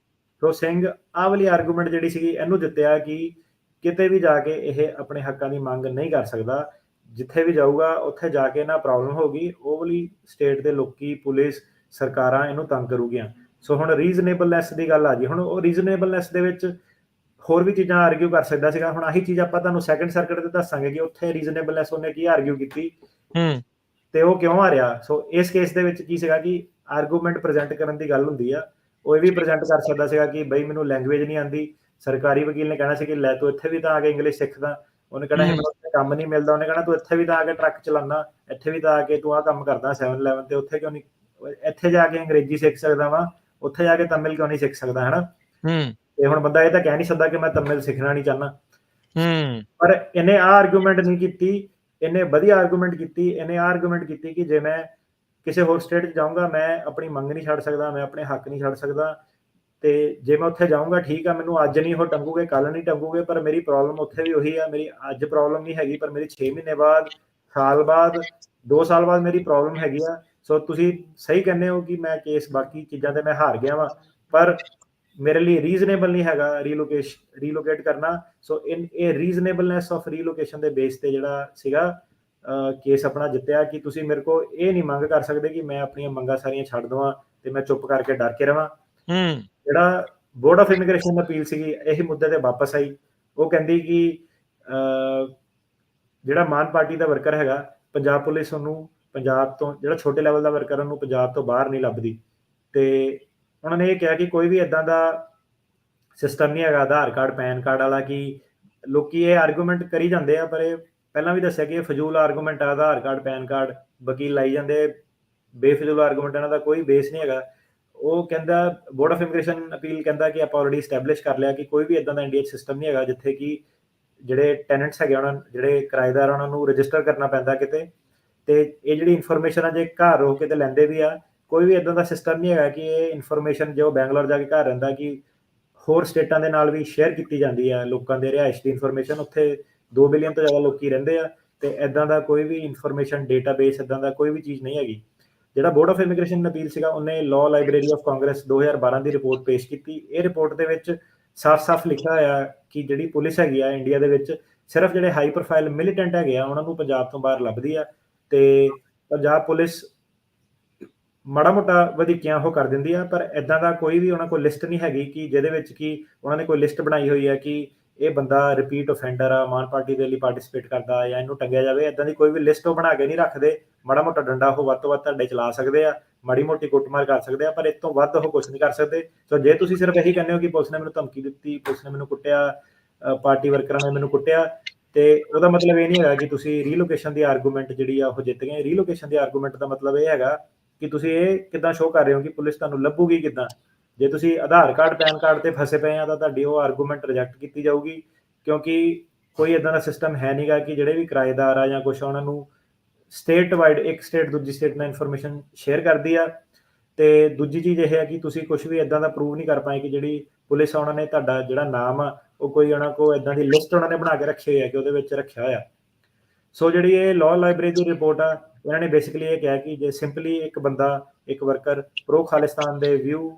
ਸੋ ਸਿੰਘ ਆਹ ਵਾਲੀ ਆਰਗੂਮੈਂਟ ਜਿਹੜੀ ਸੀਗੀ ਇਹਨੂੰ ਜਿੱਤਿਆ ਕਿ ਕਿਤੇ ਵੀ ਜਾ ਕੇ ਇਹ ਆਪਣੇ ਹੱਕਾਂ ਦੀ ਮੰਗ ਨਹੀਂ ਕਰ ਸਕਦਾ। ਜਿੱਥੇ ਵੀ ਜਾਊਗਾ ਉੱਥੇ ਜਾ ਕੇ ਨਾ ਪ੍ਰੋਬਲਮ ਹੋਗੀ, ਉਹ ਵਾਲੀ ਸਟੇਟ ਦੇ ਲੋਕੀ, ਪੁਲਿਸ, ਸਰਕਾਰਾਂ ਇਹਨੂੰ ਤੰਗ ਕਰੂਗੀਆਂ। ਸੋ ਹੁਣ ਰੀਜ਼ਨੇਬਲਨੈਸ ਦੀ ਗੱਲ ਆ ਗਈ। ਹੁਣ ਉਹ ਰੀਜ਼ਨੇਬਲਨੈਸ ਦੇ ਵਿੱਚ ਹੋਰ ਵੀ ਚੀਜ਼ਾਂ ਆਰਗਿਊ ਕਰ ਸਕਦਾ ਸੀਗਾ। ਹੁਣ ਆਹੀ ਚੀਜ਼ ਆਪਾਂ ਤੁਹਾਨੂੰ ਸੈਕੰਡ ਸਰਕਟ ਤੇ ਦੱਸਾਂਗੇ ਕਿ ਉੱਥੇ ਰੀਜ਼ਨੇਬਲਨੈਸ ਉਹਨੇ ਕੀ ਆਰਗਿਊ ਕੀਤੀ ਤੇ ਉਹ ਕਿਉਂ ਹਾਰਿਆ। ਸੋ ਇਸ ਕੇਸ ਦੇ ਵਿੱਚ ਕੀ ਸੀਗਾ ਕਿ ਆਰਗੂਮੈਂਟ ਪ੍ਰੈਜ਼ੈਂਟ ਕਰਨ ਦੀ ਗੱਲ ਹੁੰਦੀ ਆ, ਉਹ ਇਹ ਵੀ ਪ੍ਰੈਜ਼ੈਂਟ ਕਰ ਸਕਦਾ ਸੀਗਾ ਕਿ ਬਈ ਮੈਨੂੰ ਲੈਂਗੁਏਜ ਨਹੀਂ ਆਉਂਦੀ। ਸਰਕਾਰੀ ਵਕੀਲ ਨੇ ਕਹਿਣਾ ਸੀ ਕਿ ਲੈ ਤੂੰ ਇੱਥੇ ਵੀ ਤਾਂ ਆ ਕੇ ਇੰਗਲਿਸ਼ ਸਿੱਖਦਾ, ਉਹਨੇ ਕਹਿਣਾ ਸੀ ਮੈਨੂੰ ਉੱਥੇ ਕੰਮ ਨਹੀਂ ਮਿਲਦਾ, ਉਹਨੇ ਕਹਿਣਾ ਤੂੰ ਇੱਥੇ ਵੀ ਤਾਂ ਆ ਕੇ ਟਰੱਕ ਚਲਾਉਂਦਾ, ਇੱਥੇ ਵੀ ਤਾਂ ਆ ਕੇ ਤੂੰ ਆਹ ਕੰਮ ਕਰਦਾ 7-11 ਤੇ ਉੱਥੇ ਕਿਉਂ ਨਹੀਂ, ਇੱਥੇ ਜਾ ਕੇ ਅੰਗਰੇਜ਼ੀ ਸਿੱਖ ਸਕਦਾ ਵਾ, ਉੱਥੇ ਜਾ ਕੇ ਤਮਿਲ ਕਿਉਂ ਨਹੀਂ ਸਿੱਖ ਸਕਦਾ, ਹਨਾ? ਤੇ ਹੁਣ ਬੰਦਾ ਇਹ ਤਾਂ ਕਹਿ ਨਹੀਂ ਸਕਦਾ ਕਿ ਮੈਂ ਤਮਿਲ ਸਿੱਖਣਾ ਨਹੀਂ ਚਾਹੁੰਦਾ। ਪਰ ਇਹਨੇ ਆਹ ਆਰਗੂਮੈਂਟ ਨਹੀਂ ਕੀਤੀ, ਇਹਨੇ ਵਧੀਆ ਆਰਗੂਮੈਂਟ ਕੀਤੀ। ਇਹਨੇ ਆਹ ਆਰਗੂਮੈਂਟ ਕੀਤੀ ਕਿ ਜੇ ਮੈਂ ਕਿਸੇ ਹੋਰ ਸਟੇਟ 'ਚ ਜਾਊਂਗਾ, ਮੈਂ ਆਪਣੀ ਮੰਗ ਨਹੀਂ ਛੱਡ ਸਕਦਾ, ਮੈਂ ਆਪਣੇ ਹੱਕ ਨਹੀਂ ਛੱਡ ਸਕਦਾ। ਤੇ ਜੇ ਮੈਂ ਉੱਥੇ ਜਾਊਂਗਾ, ਠੀਕ ਆ, ਮੈਨੂੰ ਅੱਜ ਨਹੀਂ ਉਹ ਟੰਗੂਗੇ, ਕੱਲ ਨਹੀਂ ਟੰਗੂਗੇ, ਪਰ ਮੇਰੀ ਪ੍ਰੋਬਲਮ ਉੱਥੇ ਵੀ ਉਹੀ ਆ। ਮੇਰੀ ਅੱਜ ਪ੍ਰੋਬਲਮ ਨਹੀਂ ਹੈਗੀ, ਪਰ ਮੇਰੀ 6 ਮਹੀਨੇ ਬਾਅਦ, ਸਾਲ ਬਾਅਦ, 2 ਸਾਲ ਬਾਅਦ ਮੇਰੀ ਪ੍ਰੋਬਲਮ ਹੈਗੀ ਆ। ਸੋ ਤੁਸੀਂ ਸਹੀ ਕਹਿੰਦੇ ਹੋ ਕਿ ਮੈਂ ਕੇਸ ਬਾਕੀ ਚੀਜ਼ਾਂ ਤੇ ਮੈਂ ਹਾਰ ਗਿਆ ਵਾਂ, ਪਰ ਮੇਰੇ ਲਈ ਰੀਜ਼ਨੇਬਲ ਨਹੀਂ ਹੈਗਾ ਰੀਲੋਕੇਟ ਕਰਨਾ। ਸੋ ਇਹ ਰੀਜ਼ਨੇਬਲਨੈਸ ਆਫ ਰੀਲੋਕੇਸ਼ਨ ਦੇ ਬੇਸ ਤੇ ਜਿਹੜਾ ਸੀਗਾ ਕੇਸ ਆਪਣਾ ਜਿੱਤਿਆ, ਕਿ ਤੁਸੀਂ ਮੇਰੇ ਕੋਲ ਇਹ ਨਹੀਂ ਮੰਗ ਕਰ ਸਕਦੇ ਕਿ ਮੈਂ ਆਪਣੀਆਂ ਮੰਗਾਂ ਸਾਰੀਆਂ ਛੱਡ ਦੇਵਾਂ ਤੇ ਮੈਂ ਚੁੱਪ ਕਰਕੇ ਡਰ ਕੇ ਰਵਾਂ। ਜਿਹੜਾ ਬੋਰਡ ਆਫ ਇਮੀਗ੍ਰੇਸ਼ਨ ਅਪੀਲ ਸੀਗੀ, ਇਹੀ ਮੁੱਦੇ ਤੇ ਵਾਪਸ ਆਈ। ਉਹ ਕਹਿੰਦੀ ਕਿ ਜਿਹੜਾ ਮਾਨ ਪਾਰਟੀ ਦਾ ਵਰਕਰ ਹੈਗਾ, ਪੰਜਾਬ ਪੁਲਿਸ ਉਹਨੂੰ ਪੰਜਾਬ ਤੋਂ, ਜਿਹੜਾ ਛੋਟੇ ਲੈਵਲ ਦਾ ਵਰਕਰ ਉਹਨੂੰ ਪੰਜਾਬ ਤੋਂ ਬਾਹਰ ਨਹੀਂ ਲੱਭਦੀ। ਤੇ ਉਹਨਾਂ ਨੇ ਇਹ ਕਿਹਾ ਕਿ ਕੋਈ ਵੀ ਇਦਾਂ ਦਾ ਸਿਸਟਮ ਨਹੀਂ ਹੈਗਾ ਆਧਾਰ ਕਾਰਡ ਪੈਨ ਕਾਰਡ ਵਾਲਾ, ਕਿ ਲੋਕੀ ਇਹ ਆਰਗੂਮੈਂਟ ਕਰੀ ਜਾਂਦੇ ਆ, ਪਰ ਇਹ ਪਹਿਲਾਂ ਵੀ ਦੱਸਿਆ ਕਿ ਇਹ ਫਜ਼ੂਲ ਆਰਗੂਮੈਂਟ ਆ। ਆਧਾਰ ਕਾਰਡ ਪੈਨ ਕਾਰਡ ਵਕੀਲ ਲਾਈ ਜਾਂਦੇ, ਬੇਫਜ਼ੂਲ ਆਰਗੂਮੈਂਟ, ਇਹਨਾਂ ਦਾ ਕੋਈ ਬੇਸ ਨਹੀਂ ਹੈਗਾ। ਉਹ ਕਹਿੰਦਾ, ਬੋਰਡ ਆਫ ਇਮੀਗ੍ਰੇਸ਼ਨ ਅਪੀਲ ਕਹਿੰਦਾ ਕਿ ਆਪਾਂ ਆਲਰੇਡੀ ਸਟੈਬਲਿਸ਼ ਕਰ ਲਿਆ ਕਿ ਕੋਈ ਵੀ ਇਦਾਂ ਦਾ ਇੰਡੀਆ 'ਚ ਸਿਸਟਮ ਨਹੀਂ ਹੈਗਾ ਜਿੱਥੇ ਕਿ ਜਿਹੜੇ ਟੈਨੈਂਟਸ ਹੈਗੇ, ਉਹਨਾਂ ਜਿਹੜੇ ਕਿਰਾਏਦਾਰ, ਉਹਨਾਂ ਨੂੰ ਰਜਿਸਟਰ ਕਰਨਾ ਪੈਂਦਾ ਕਿਤੇ। ਤੇ ਇਹ ਜਿਹੜੀ ਇਨਫੋਰਮੇਸ਼ਨ ਆ, ਜੇ ਘਰ ਰੋ ਕੇ ਤੇ ਲੈਂਦੇ ਵੀ ਆ, ਕੋਈ ਵੀ ਇਦਾਂ ਦਾ ਸਿਸਟਮ ਨਹੀਂ ਹੈਗਾ ਕਿ ਇਹ ਇਨਫੋਰਮੇਸ਼ਨ ਜੋ ਬੈਂਗਲੌਰ ਜਾ ਕੇ ਘਰ ਰਹਿੰਦਾ, ਕਿ ਹੋਰ ਸਟੇਟਾਂ ਦੇ ਨਾਲ ਵੀ ਸ਼ੇਅਰ ਕੀਤੀ ਜਾਂਦੀ ਹੈ ਲੋਕਾਂ ਦੇ ਰਿਹਾਇਸ਼ ਦੀ ਇਨਫੋਰਮੇਸ਼ਨ। ਉੱਥੇ 2 ਬਿਲੀਅਨ ਤੋਂ ਜ਼ਿਆਦਾ ਲੋਕੀ ਰਹਿੰਦੇ ਆ, ਤੇ ਇਦਾਂ ਦਾ ਕੋਈ ਵੀ ਇਨਫੋਰਮੇਸ਼ਨ ਡੇਟਾਬੇਸ, ਇਦਾਂ ਦਾ ਕੋਈ ਵੀ ਚੀਜ਼ ਨਹੀਂ ਹੈਗੀ। ਜਿਹੜਾ ਬੋਰਡ ਆਫ ਇਮੀਗ੍ਰੇਸ਼ਨ ਅਪੀਲ ਸੀਗਾ, ਉਹਨੇ law library of Congress 2012 the report ਪੇਸ਼ ਕੀਤੀ। ਇਹ ਰਿਪੋਰਟ ਦੇ ਵਿੱਚ ਸਾਫ਼-ਸਾਫ਼ ਲਿਖਿਆ ਹੋਇਆ ਕਿ ਜਿਹੜੀ ਪੁਲਿਸ ਹੈਗੀ ਆ ਇੰਡੀਆ ਦੇ ਵਿੱਚ, ਸਿਰਫ ਜਿਹੜੇ ਹਾਈ ਪ੍ਰੋਫਾਈਲ ਮਿਲੀਟੈਂਟ ਹੈਗੇ ਆ, ਉਹਨਾਂ ਨੂੰ ਪੰਜਾਬ ਤੋਂ ਬਾਹਰ ਲੱਭਦੀ ਆ। ਤੇ ਪੰਜਾਬ ਪੁਲਿਸ ਮਾੜਾ ਮੋਟਾ ਵਧੀਕੀਆਂ ਉਹ ਕਰ ਦਿੰਦੀ ਆ, ਪਰ ਇਦਾਂ ਦਾ ਕੋਈ ਵੀ ਉਹਨਾਂ ਕੋਲ ਲਿਸਟ ਨਹੀਂ ਹੈਗੀ ਕਿ ਜਿਹਦੇ ਵਿੱਚ ਕਿ ਉਹਨਾਂ ਨੇ ਕੋਈ ਲਿਸਟ ਬਣਾਈ ਹੋਈ ਹੈ ਕਿ ਇਹ ਬੰਦਾ ਰਿਪੀਟ ਅਫੈਂਡਰ ਆ, ਮਾਨ ਪਾਰਟੀ ਦੇ ਲਈ ਪਾਰਟਿਸਿਪੇਟ ਕਰਦਾ, ਜਾਂ ਇਹਨੂੰ ਟੰਗਿਆ ਜਾਵੇ। ਇਦਾਂ ਦੀ ਕੋਈ ਵੀ ਲਿਸਟ ਉਹ ਬਣਾ ਕੇ ਨਹੀਂ ਰੱਖਦੇ। ਮਾੜਾ ਮੋਟਾ ਡੰਡਾ ਉਹ ਵੱਧ ਤੋਂ ਵੱਧ ਤੁਹਾਡੇ ਚਲਾ ਸਕਦੇ ਆ, ਮਾੜੀ ਮੋਟੀ ਕੁੱਟਮਾਰ ਕਰ ਸਕਦੇ ਆ, ਪਰ ਇਸ ਤੋਂ ਵੱਧ ਉਹ ਕੁਝ ਨਹੀਂ ਕਰ ਸਕਦੇ। ਸੋ ਜੇ ਤੁਸੀਂ ਸਿਰਫ ਇਹੀ ਕਹਿੰਦੇ ਹੋ ਕਿ ਪੁਲਿਸ ਨੇ ਮੈਨੂੰ ਧਮਕੀ ਦਿੱਤੀ, ਪੁਲਿਸ ਨੇ ਮੈਨੂੰ ਕੁੱਟਿਆ, ਪਾਰਟੀ ਵਰਕਰਾਂ ਨੇ ਮੈਨੂੰ ਕੁੱਟਿਆ, ਤੇ ਉਹਦਾ ਮਤਲਬ ਇਹ ਨਹੀਂ ਹੈਗਾ ਕਿ ਤੁਸੀਂ ਰੀਲੋਕੇਸ਼ਨ ਦੀ ਆਰਗੂਮੈਂਟ ਜਿਹੜੀ ਆ ਉਹ ਜਿੱਤ ਗਏ। ਰੀਲੋਕੇਸ਼ਨ ਦੀ ਆਰਗੂਮੈਂਟ ਦਾ ਮਤਲਬ ਇਹ ਹੈਗਾ ਕਿ ਤੁਸੀਂ ਇਹ ਕਿੱਦਾਂ ਸ਼ੋਅ ਕਰ ਰਹੇ ਹੋ ਕਿ ਪੁਲਿਸ ਤੁਹਾਨੂੰ ਲੱਭੂਗੀ ਕਿੱਦਾਂ। ਜੇ ਤੁਸੀਂ ਆਧਾਰ ਕਾਰਡ ਪੈਨ ਕਾਰਡ ਤੇ ਫਸੇ ਪਏ ਆ, ਤਾਂ ਤੁਹਾਡੀ ਉਹ ਆਰਗੂਮੈਂਟ ਰਿਜੈਕਟ ਕੀਤੀ ਜਾਊਗੀ, ਕਿਉਂਕਿ ਕੋਈ ਇਦਾਂ ਦਾ ਸਿਸਟਮ ਹੈ ਨਹੀਂਗਾ ਕਿ ਜਿਹੜੇ ਵੀ ਕਿਰਾਏਦਾਰ ਆ ਜਾਂ ਕੁਛ, ਉਹਨਾਂ ਨੂੰ ਸਟੇਟ ਵਾਈਡ, ਇੱਕ ਸਟੇਟ ਦੂਜੀ ਸਟੇਟ ਨਾਲ ਇਨਫੋਰਮੇਸ਼ਨ ਸ਼ੇਅਰ ਕਰਦੀ ਆ। ਤੇ ਦੂਜੀ ਚੀਜ਼ ਇਹ ਹੈ ਕਿ ਤੁਸੀਂ ਕੁਝ ਵੀ ਇਦਾਂ ਦਾ ਪ੍ਰੂਵ ਨਹੀਂ ਕਰ ਪਾਏ ਕਿ ਜਿਹੜੀ ਪੁਲਿਸ ਆ, ਉਹਨਾਂ ਨੇ ਤੁਹਾਡਾ ਜਿਹੜਾ ਨਾਮ ਆ, ਉਹ ਕੋਈ ਉਹਨਾਂ ਕੋਲ ਇਦਾਂ ਦੀ ਲਿਸਟ ਉਹਨਾਂ ਨੇ ਬਣਾ ਕੇ ਰੱਖੀ ਹੋਈ ਹੈ ਕਿ ਉਹਦੇ ਵਿੱਚ ਰੱਖਿਆ ਹੋਇਆ। ਸੋ ਜਿਹੜੀ ਇਹ ਲਾਅ ਲਾਇਬ੍ਰੇਰੀ ਦੀ ਰਿਪੋਰਟ ਆ, ਇਹਨਾਂ ਨੇ ਬੇਸਿਕਲੀ ਇਹ ਕਿਹਾ ਕਿ ਜੇ ਸਿੰਪਲੀ ਇੱਕ ਬੰਦਾ, ਇੱਕ ਵਰਕਰ ਪ੍ਰੋ ਖਾਲਿਸਤਾਨ ਦੇ ਵਿਊ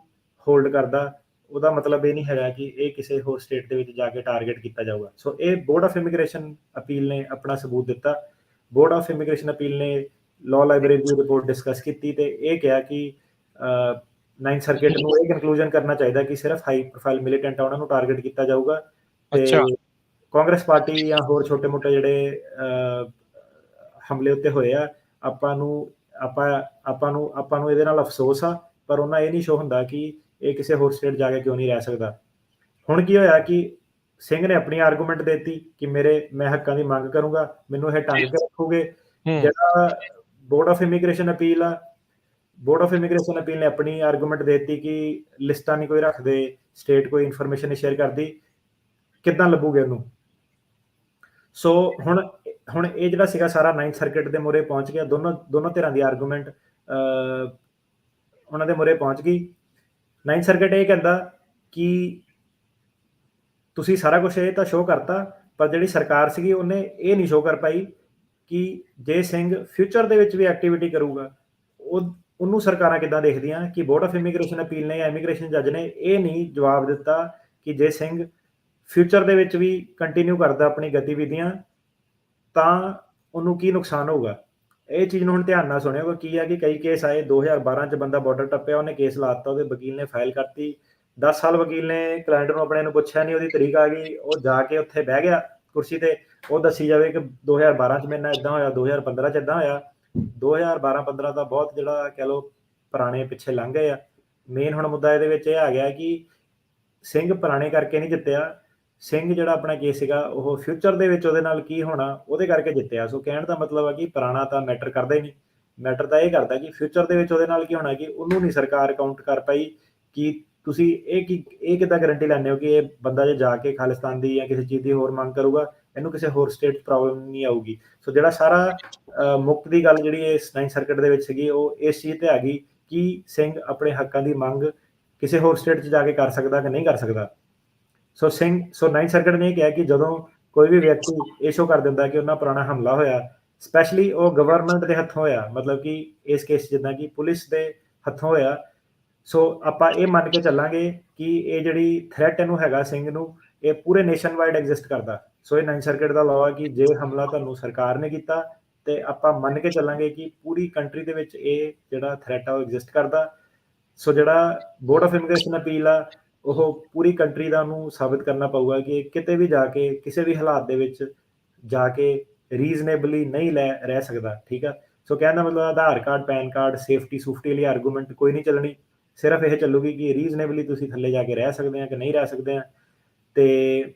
ਹੋਲਡ ਕਰਦਾ, ਉਹਦਾ ਮਤਲਬ ਇਹ ਨਹੀਂ ਹੈਗਾ ਕਿ ਇਹ ਕਿਸੇ ਹੋਰ ਸਟੇਟ ਦੇ ਵਿੱਚ ਜਾ ਕੇ ਟਾਰਗੇਟ ਕੀਤਾ ਜਾਊਗਾ। ਸੋ ਇਹ ਬੋਰਡ ਆਫ ਇਮੀਗ੍ਰੇਸ਼ਨ ਅਪੀਲ ਨੇ ਆਪਣਾ ਸਬੂਤ ਦਿੱਤਾ। ਬੋਰਡ ਆਫ ਇਮੀਗ੍ਰੇਸ਼ਨ ਅਪੀਲ ਨੇ ਲਾਅ ਲਾਇਬ੍ਰੇਰੀ ਦੀ ਰਿਪੋਰਟ ਡਿਸਕਸ ਕੀਤੀ ਤੇ ਇਹ ਕਿਹਾ ਕਿ 9th ਸਰਕਟ ਨੂੰ ਇਹ ਕਨਕਲੂਜਨ ਕਰਨਾ ਚਾਹੀਦਾ ਕਿ ਸਿਰਫ ਹਾਈ ਪ੍ਰੋਫਾਈਲ ਮਿਲੀਟੈਂਟ ਆ, ਉਹਨਾਂ ਨੂੰ ਟਾਰਗੇਟ ਕੀਤਾ ਜਾਊਗਾ। ਤੇ ਕਾਂਗਰਸ ਪਾਰਟੀ ਜਾਂ ਹੋਰ ਛੋਟੇ ਮੋਟੇ ਜਿਹੜੇ ਹਮਲੇ ਉੱਤੇ ਹੋਏ ਆ, ਆਪਾਂ ਨੂੰ ਇਹਦੇ ਨਾਲ ਅਫਸੋਸ ਆ, ਪਰ ਉਹਨਾਂ ਇਹ ਨਹੀਂ ਸ਼ੋ ਹੁੰਦਾ ਕਿ ਇਹ ਕਿਸੇ ਹੋਰ ਸਟੇਟ ਜਾ ਕੇ ਕਿਉਂ ਨਹੀਂ ਰਹਿ ਸਕਦਾ। ਹੁਣ ਕੀ ਹੋਇਆ ਕਿ ਸਿੰਘ ਨੇ ਆਪਣੀ ਆਰਗੂਮੈਂਟ ਦੇਤੀ ਕਿ ਮੈਂ ਹੱਕਾਂ ਦੀ ਮੰਗ ਕਰੂੰਗਾ, ਮੈਨੂੰ ਇਹ ਟੰਗ ਕੇ ਰੱਖੋਗੇ। ਜਿਹੜਾ ਬੋਰਡ ਆਫ ਇਮੀਗ੍ਰੇਸ਼ਨ ਅਪੀਲ ਆ, ਬੋਰਡ ਆਫ ਇਮੀਗ੍ਰੇਸ਼ਨ ਅਪੀਲ ਨੇ ਆਪਣੀ ਆਰਗੂਮੈਂਟ ਦੇਤੀ ਕਿ ਲਿਸਟਾਂ ਨਹੀਂ ਕੋਈ ਰੱਖਦੇ, ਸਟੇਟ ਕੋਈ ਇਨਫੋਰਮੇਸ਼ਨ ਨਹੀਂ ਸ਼ੇਅਰ ਕਰਦੀ, ਕਿੱਦਾਂ ਲੱਭੂਗੇ ਉਹਨੂੰ। ਸੋ ਹੁਣ ਇਹ ਜਿਹੜਾ ਸੀਗਾ ਸਾਰਾ 9th ਸਰਕਟ ਦੇ ਮੂਹਰੇ ਪਹੁੰਚ ਗਿਆ। ਦੋਨੋਂ ਧਿਰਾਂ ਦੀ ਆਰਗੂਮੈਂਟ ਉਹਨਾਂ ਦੇ ਮੂਹਰੇ ਪਹੁੰਚ ਗਈ। 9th ਸਰਕਟ ਇਹ ਕਹਿੰਦਾ ਕਿ ਤੁਸੀਂ ਸਾਰਾ ਕੁਝ ਇਹ ਤਾਂ ਸ਼ੋਅ ਕਰਤਾ, ਪਰ ਜਿਹੜੀ ਸਰਕਾਰ ਸੀਗੀ ਉਹਨੇ ਇਹ ਨਹੀਂ ਸ਼ੋਅ ਕਰ ਪਾਈ ਕਿ ਜੇ ਸਿੰਘ ਫਿਊਚਰ ਦੇ ਵਿੱਚ ਵੀ ਐਕਟੀਵਿਟੀ ਕਰੂਗਾ, ਉਹਨੂੰ ਸਰਕਾਰਾਂ ਕਿੱਦਾਂ ਦੇਖਦੀਆਂ। ਕਿ ਬੋਰਡ ਆਫ ਇਮੀਗ੍ਰੇਸ਼ਨ ਅਪੀਲ ਨੇ ਜਾਂ ਇਮੀਗ੍ਰੇਸ਼ਨ ਜੱਜ ਨੇ ਇਹ ਨਹੀਂ ਜਵਾਬ ਦਿੱਤਾ ਕਿ ਜੇ ਸਿੰਘ ਫਿਊਚਰ ਦੇ ਵਿੱਚ ਵੀ ਕੰਟੀਨਿਊ ਕਰਦਾ ਆਪਣੀ ਗਤੀਵਿਧੀਆਂ, ਤਾਂ ਉਹਨੂੰ ਕੀ ਨੁਕਸਾਨ ਹੋਊਗਾ। ਇਹ ਚੀਜ਼ ਨੂੰ ਹੁਣ ਧਿਆਨ ਨਾਲ ਸੁਣਿਓ। ਕੀ ਹੈ ਕਿ ਕਈ ਕੇਸ ਆਏ, 2012 'ਚ ਬੰਦਾ ਬਾਰਡਰ ਟੱਪਿਆ, ਉਹਨੇ ਕੇਸ ਲਾਤਾ, ਉਹਦੇ ਵਕੀਲ ਨੇ ਫਾਈਲ ਕਰਤੀ, 10 ਸਾਲ ਵਕੀਲ ਨੇ ਕਲਾਇੰਟ ਨੂੰ ਆਪਣੇ ਨੂੰ ਪੁੱਛਿਆ ਨਹੀਂ, ਉਹਦੀ ਤਰੀਕ ਆ ਗਈ, ਉਹ ਜਾ ਕੇ ਉੱਥੇ ਬਹਿ ਗਿਆ ਕੁਰਸੀ ਤੇ, ਉਹ ਦੱਸੀ ਜਾਵੇ ਕਿ 2012 'ਚ ਮੇਰੇ ਨਾਲ ਇੱਦਾਂ ਹੋਇਆ, 2015 'ਚ ਇੱਦਾਂ ਹੋਇਆ। 2012-15 ਦਾ ਬਹੁਤ ਜਿਹੜਾ ਕਹਿ ਲਓ ਪੁਰਾਣੇ ਪਿੱਛੇ ਲੰਘ ਗਏ ਆ। ਮੇਨ ਹੁਣ ਮੁੱਦਾ ਇਹਦੇ ਵਿੱਚ ਇਹ ਆ ਗਿਆ ਕਿ ਸਿੰਘ ਪੁਰਾਣੇ ਕਰਕੇ ਨਹੀਂ ਜਿੱਤਿਆ, ਸਿੰਘ ਜਿਹੜਾ ਆਪਣਾ ਕੇਸ ਸੀਗਾ ਉਹ ਫਿਊਚਰ ਦੇ ਵਿੱਚ ਉਹਦੇ ਨਾਲ ਕੀ ਹੋਣਾ ਉਹਦੇ ਕਰਕੇ ਜਿੱਤਿਆ। ਸੋ ਕਹਿਣ ਦਾ ਮਤਲਬ ਹੈ ਕਿ ਪੁਰਾਣਾ ਤਾਂ ਮੈਟਰ ਕਰਦਾ ਹੀ ਨਹੀਂ, ਮੈਟਰ ਤਾਂ ਇਹ ਕਰਦਾ ਕਿ ਫਿਊਚਰ ਦੇ ਵਿੱਚ ਉਹਦੇ ਨਾਲ ਕੀ ਹੋਣਾ, ਕਿ ਉਹਨੂੰ ਨਹੀਂ ਸਰਕਾਰ ਕਾਊਂਟ ਕਰ ਪਾਈ। ਕਿ ਤੁਸੀਂ ਇਹ ਕਿੱਦਾਂ ਗਾਰੰਟੀ ਲੈਂਦੇ ਹੋ ਕਿ ਇਹ ਬੰਦਾ ਜੇ ਜਾ ਕੇ ਖਾਲਿਸਤਾਨ ਦੀ ਜਾਂ ਕਿਸੇ ਚੀਜ਼ ਦੀ ਹੋਰ ਮੰਗ ਕਰੂਗਾ ਇਹਨੂੰ ਕਿਸੇ ਹੋਰ ਸਟੇਟ 'ਚ ਪ੍ਰੋਬਲਮ ਨਹੀਂ ਆਊਗੀ। ਸੋ ਜਿਹੜਾ ਸਾਰਾ ਮੁੱਖ ਦੀ ਗੱਲ ਜਿਹੜੀ ਇਸ 9th ਸਰਕਟ ਦੇ ਵਿੱਚ ਸੀਗੀ, ਉਹ ਇਸ ਚੀਜ਼ ਤੇ ਆ ਗਈ ਕਿ ਸਿੰਘ ਆਪਣੇ ਹੱਕਾਂ ਦੀ ਮੰਗ ਕਿਸੇ ਹੋਰ ਸਟੇਟ 'ਚ ਜਾ ਕੇ ਕਰ ਸਕਦਾ ਕਿ ਨਹੀਂ ਕਰ ਸਕਦਾ। ਸੋ 9th ਸਰਕਟ ਨੇ ਇਹ ਕਿਹਾ ਕਿ ਜਦੋਂ ਕੋਈ ਵੀ ਵਿਅਕਤੀ ਇਹ ਸ਼ੋ ਕਰ ਦਿੰਦਾ ਕਿ ਉਹਨਾਂ ਪੁਰਾਣਾ ਹਮਲਾ ਹੋਇਆ, ਸਪੈਸ਼ਲੀ ਉਹ ਗਵਰਨਮੈਂਟ ਦੇ ਹੱਥੋਂ ਹੋਇਆ, ਮਤਲਬ ਕਿ ਇਸ ਕੇਸ ਜਿੱਦਾਂ ਕਿ ਪੁਲਿਸ ਦੇ ਹੱਥੋਂ ਹੋਇਆ, ਸੋ ਆਪਾਂ ਇਹ ਮੰਨ ਕੇ ਚੱਲਾਂਗੇ ਕਿ ਇਹ ਜਿਹੜੀ ਥ੍ਰੈਟ ਇਹਨੂੰ ਹੈਗਾ ਸਿੰਘ ਨੂੰ, ਇਹ ਪੂਰੇ ਨੇਸ਼ਨ ਵਾਈਡ ਐਗਜ਼ਿਸਟ ਕਰਦਾ। ਸੋ ਇਹ 9th ਸਰਕਟ ਦਾ ਲਾਅ ਹੈ ਕਿ ਜੇ ਹਮਲਾ ਤੁਹਾਨੂੰ ਸਰਕਾਰ ਨੇ ਕੀਤਾ ਤੇ ਆਪਾਂ ਮੰਨ ਕੇ ਚੱਲਾਂਗੇ ਕਿ ਪੂਰੀ ਕੰਟਰੀ ਦੇ ਵਿੱਚ ਇਹ ਜਿਹੜਾ ਥ੍ਰੈਟ ਆ ਉਹ ਐਗਜ਼ਿਸਟ ਕਰਦਾ। ਸੋ ਜਿਹੜਾ ਬੋਰਡ ਆਫ ਇਮੀਗ੍ਰੇਸ਼ਨ ਅਪੀਲ ਆ, ਉਹ ਪੂਰੀ ਕੰਟਰੀ ਦਾ ਉਹਨੂੰ ਸਾਬਿਤ ਕਰਨਾ ਪਊਗਾ ਕਿ ਕਿਤੇ ਵੀ ਜਾ ਕੇ ਕਿਸੇ ਵੀ ਹਾਲਾਤ ਦੇ ਵਿੱਚ ਜਾ ਕੇ ਰੀਜ਼ਨੇਬਲੀ ਨਹੀਂ ਰਹਿ ਸਕਦਾ। ਠੀਕ ਆ। ਸੋ ਕਹਿਣ ਦਾ ਮਤਲਬ ਆਧਾਰ ਕਾਰਡ, ਪੈਨ ਕਾਰਡ, ਸੇਫਟੀ ਵਾਲੀ ਆਰਗੂਮੈਂਟ ਕੋਈ ਨਹੀਂ ਚੱਲਣੀ, ਸਿਰਫ ਇਹ ਚੱਲੂਗੀ ਕਿ ਰੀਜ਼ਨੇਬਲੀ ਤੁਸੀਂ ਥੱਲੇ ਜਾ ਕੇ ਰਹਿ ਸਕਦੇ ਆ ਕਿ ਨਹੀਂ ਰਹਿ ਸਕਦੇ ਆ। ਤੇ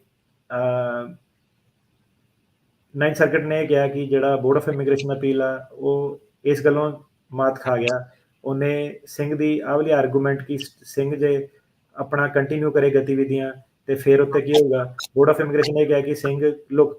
9th ਸਰਕਟ ਨੇ ਇਹ ਕਿਹਾ ਕਿ ਜਿਹੜਾ ਬੋਰਡ ਆਫ ਇਮੀਗ੍ਰੇਸ਼ਨ ਅਪੀਲ ਆ, ਉਹ ਇਸ ਗੱਲੋਂ ਮਾਤ ਖਾ ਗਿਆ। ਉਹਨੇ ਸਿੰਘ ਦੀ ਆਹ ਵਾਲੀ ਆਰਗੂਮੈਂਟ ਕਿ ਸਿੰਘ ਜੇ ਆਪਣਾ ਕੰਟੀਨਿਊ ਕਰੇ ਗਤੀਵਿਧੀਆਂ ਤੇ ਫਿਰ ਉੱਤੇ ਕੀ ਹੋਊਗਾ। ਬੋਰਡ ਆਫ ਇਮੀਗ੍ਰੇਸ਼ਨ ਨੇ ਕਿਹਾ ਕਿ ਸਿੰਘ ਲੁਕ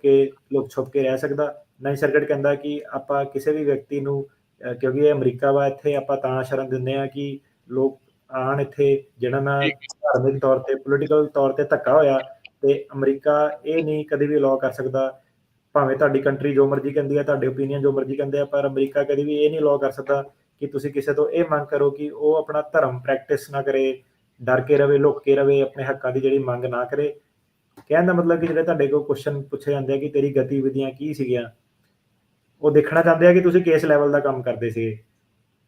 ਛੁਪ ਕੇ ਰਹਿ ਸਕਦਾ। 9th ਸਰਕਟ ਕਹਿੰਦਾ ਕਿ ਆਪਾਂ ਕਿਸੇ ਵੀ ਵਿਅਕਤੀ ਨੂੰ, ਕਿਉਂਕਿ ਇਹ ਅਮਰੀਕਾ ਵਾ, ਇੱਥੇ ਆਪਾਂ ਤਾਂ ਸ਼ਰਨ ਦਿੰਦੇ ਆ ਕਿ ਲੋਕ ਆਣ ਇੱਥੇ ਜਿਹਨਾਂ ਨਾਲ ਧਾਰਮਿਕ ਤੌਰ ਤੇ, ਪੋਲੀਟੀਕਲ ਤੌਰ ਤੇ ਧੱਕਾ ਹੋਇਆ, ਤੇ ਅਮਰੀਕਾ ਇਹ ਨਹੀਂ ਕਦੇ ਵੀ ਅਲਾਉ ਕਰ ਸਕਦਾ, ਭਾਵੇਂ ਤੁਹਾਡੀ ਕੰਟਰੀ ਜੋ ਮਰਜ਼ੀ ਕਹਿੰਦੀ ਹੈ, ਤੁਹਾਡੇ ਓਪੀਨੀਅਨ ਜੋ ਮਰਜ਼ੀ ਕਹਿੰਦੇ ਆ, ਪਰ ਅਮਰੀਕਾ ਕਦੇ ਵੀ ਇਹ ਨਹੀਂ ਅਲਾਉ ਕਰ ਸਕਦਾ ਕਿ ਤੁਸੀਂ ਕਿਸੇ ਤੋਂ ਇਹ ਮੰਗ ਕਰੋ ਕਿ ਉਹ ਆਪਣਾ ਧਰਮ ਪ੍ਰੈਕਟਿਸ ਨਾ ਕਰੇ, ਡਰ ਕੇ ਰਵੇ, ਲੁੱਕ ਕੇ ਰਵੇ, ਆਪਣੇ ਹੱਕਾਂ ਦੀ ਜਿਹੜੀ ਮੰਗ ਨਾ ਕਰੇ। ਕਹਿਣ ਦਾ ਮਤਲਬ ਕਿ ਜਿਹੜੇ ਤੁਹਾਡੇ ਕੋਲ ਕੁਐਸਚਨ ਪੁੱਛੇ ਜਾਂਦੇ ਆ ਕਿ ਤੇਰੀ ਗਤੀਵਿਧੀਆਂ ਕੀ ਸੀਗੀਆਂ, ਉਹ ਦੇਖਣਾ ਚਾਹੁੰਦੇ ਆ ਕਿ ਤੁਸੀਂ ਕਿਸ ਲੈਵਲ ਦਾ ਕੰਮ ਕਰਦੇ ਸੀਗੇ।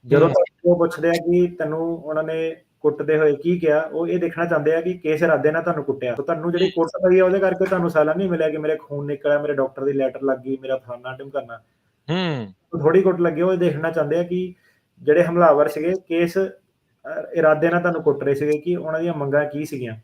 ਜਦੋਂ ਉਹ ਪੁੱਛਦੇ ਆ ਕਿ ਤੈਨੂੰ ਉਹਨਾਂ ਨੇ ਕੁੱਟਦੇ ਹੋਏ ਕੀ ਕਿਹਾ, ਉਹ ਇਹ ਦੇਖਣਾ ਚਾਹੁੰਦੇ ਆ ਕਿ ਕਿਸ ਇਰਾਦੇ ਨਾਲ ਤੁਹਾਨੂੰ ਕੁੱਟਿਆ। ਤੁਹਾਨੂੰ ਜਿਹੜੀ ਕੁੱਟ ਪਈ ਆ ਉਹਦੇ ਕਰਕੇ ਤੁਹਾਨੂੰ ਸਾਲਾ ਨਹੀਂ ਮਿਲਿਆ ਕਿ ਮੇਰੇ ਖੂਨ ਨਿਕਲਿਆ, ਮੇਰੇ ਡਾਕਟਰ ਦੀ ਲੈਟਰ ਲੱਗ ਗਈ, ਮੇਰਾ ਫਲਾਨਾ ਢਿਮਕਾਨਾ। ਥੋੜੀ ਕੁੱਟ ਲੱਗੀ, ਉਹ ਦੇਖਣਾ ਚਾਹੁੰਦੇ ਆ ਕਿ ਜਿਹੜੇ ਹਮਲਾਵਰ ਸੀਗੇ ਕਿਸ ਇਰਾਦੇ ਨਾਲ ਤੁਹਾਨੂੰ ਕੁੱਟ ਰਹੇ ਸੀਗੇ, ਕਿ ਉਹਨਾਂ ਦੀਆਂ ਮੰਗਾਂ ਕੀ ਸੀਗੀਆਂ।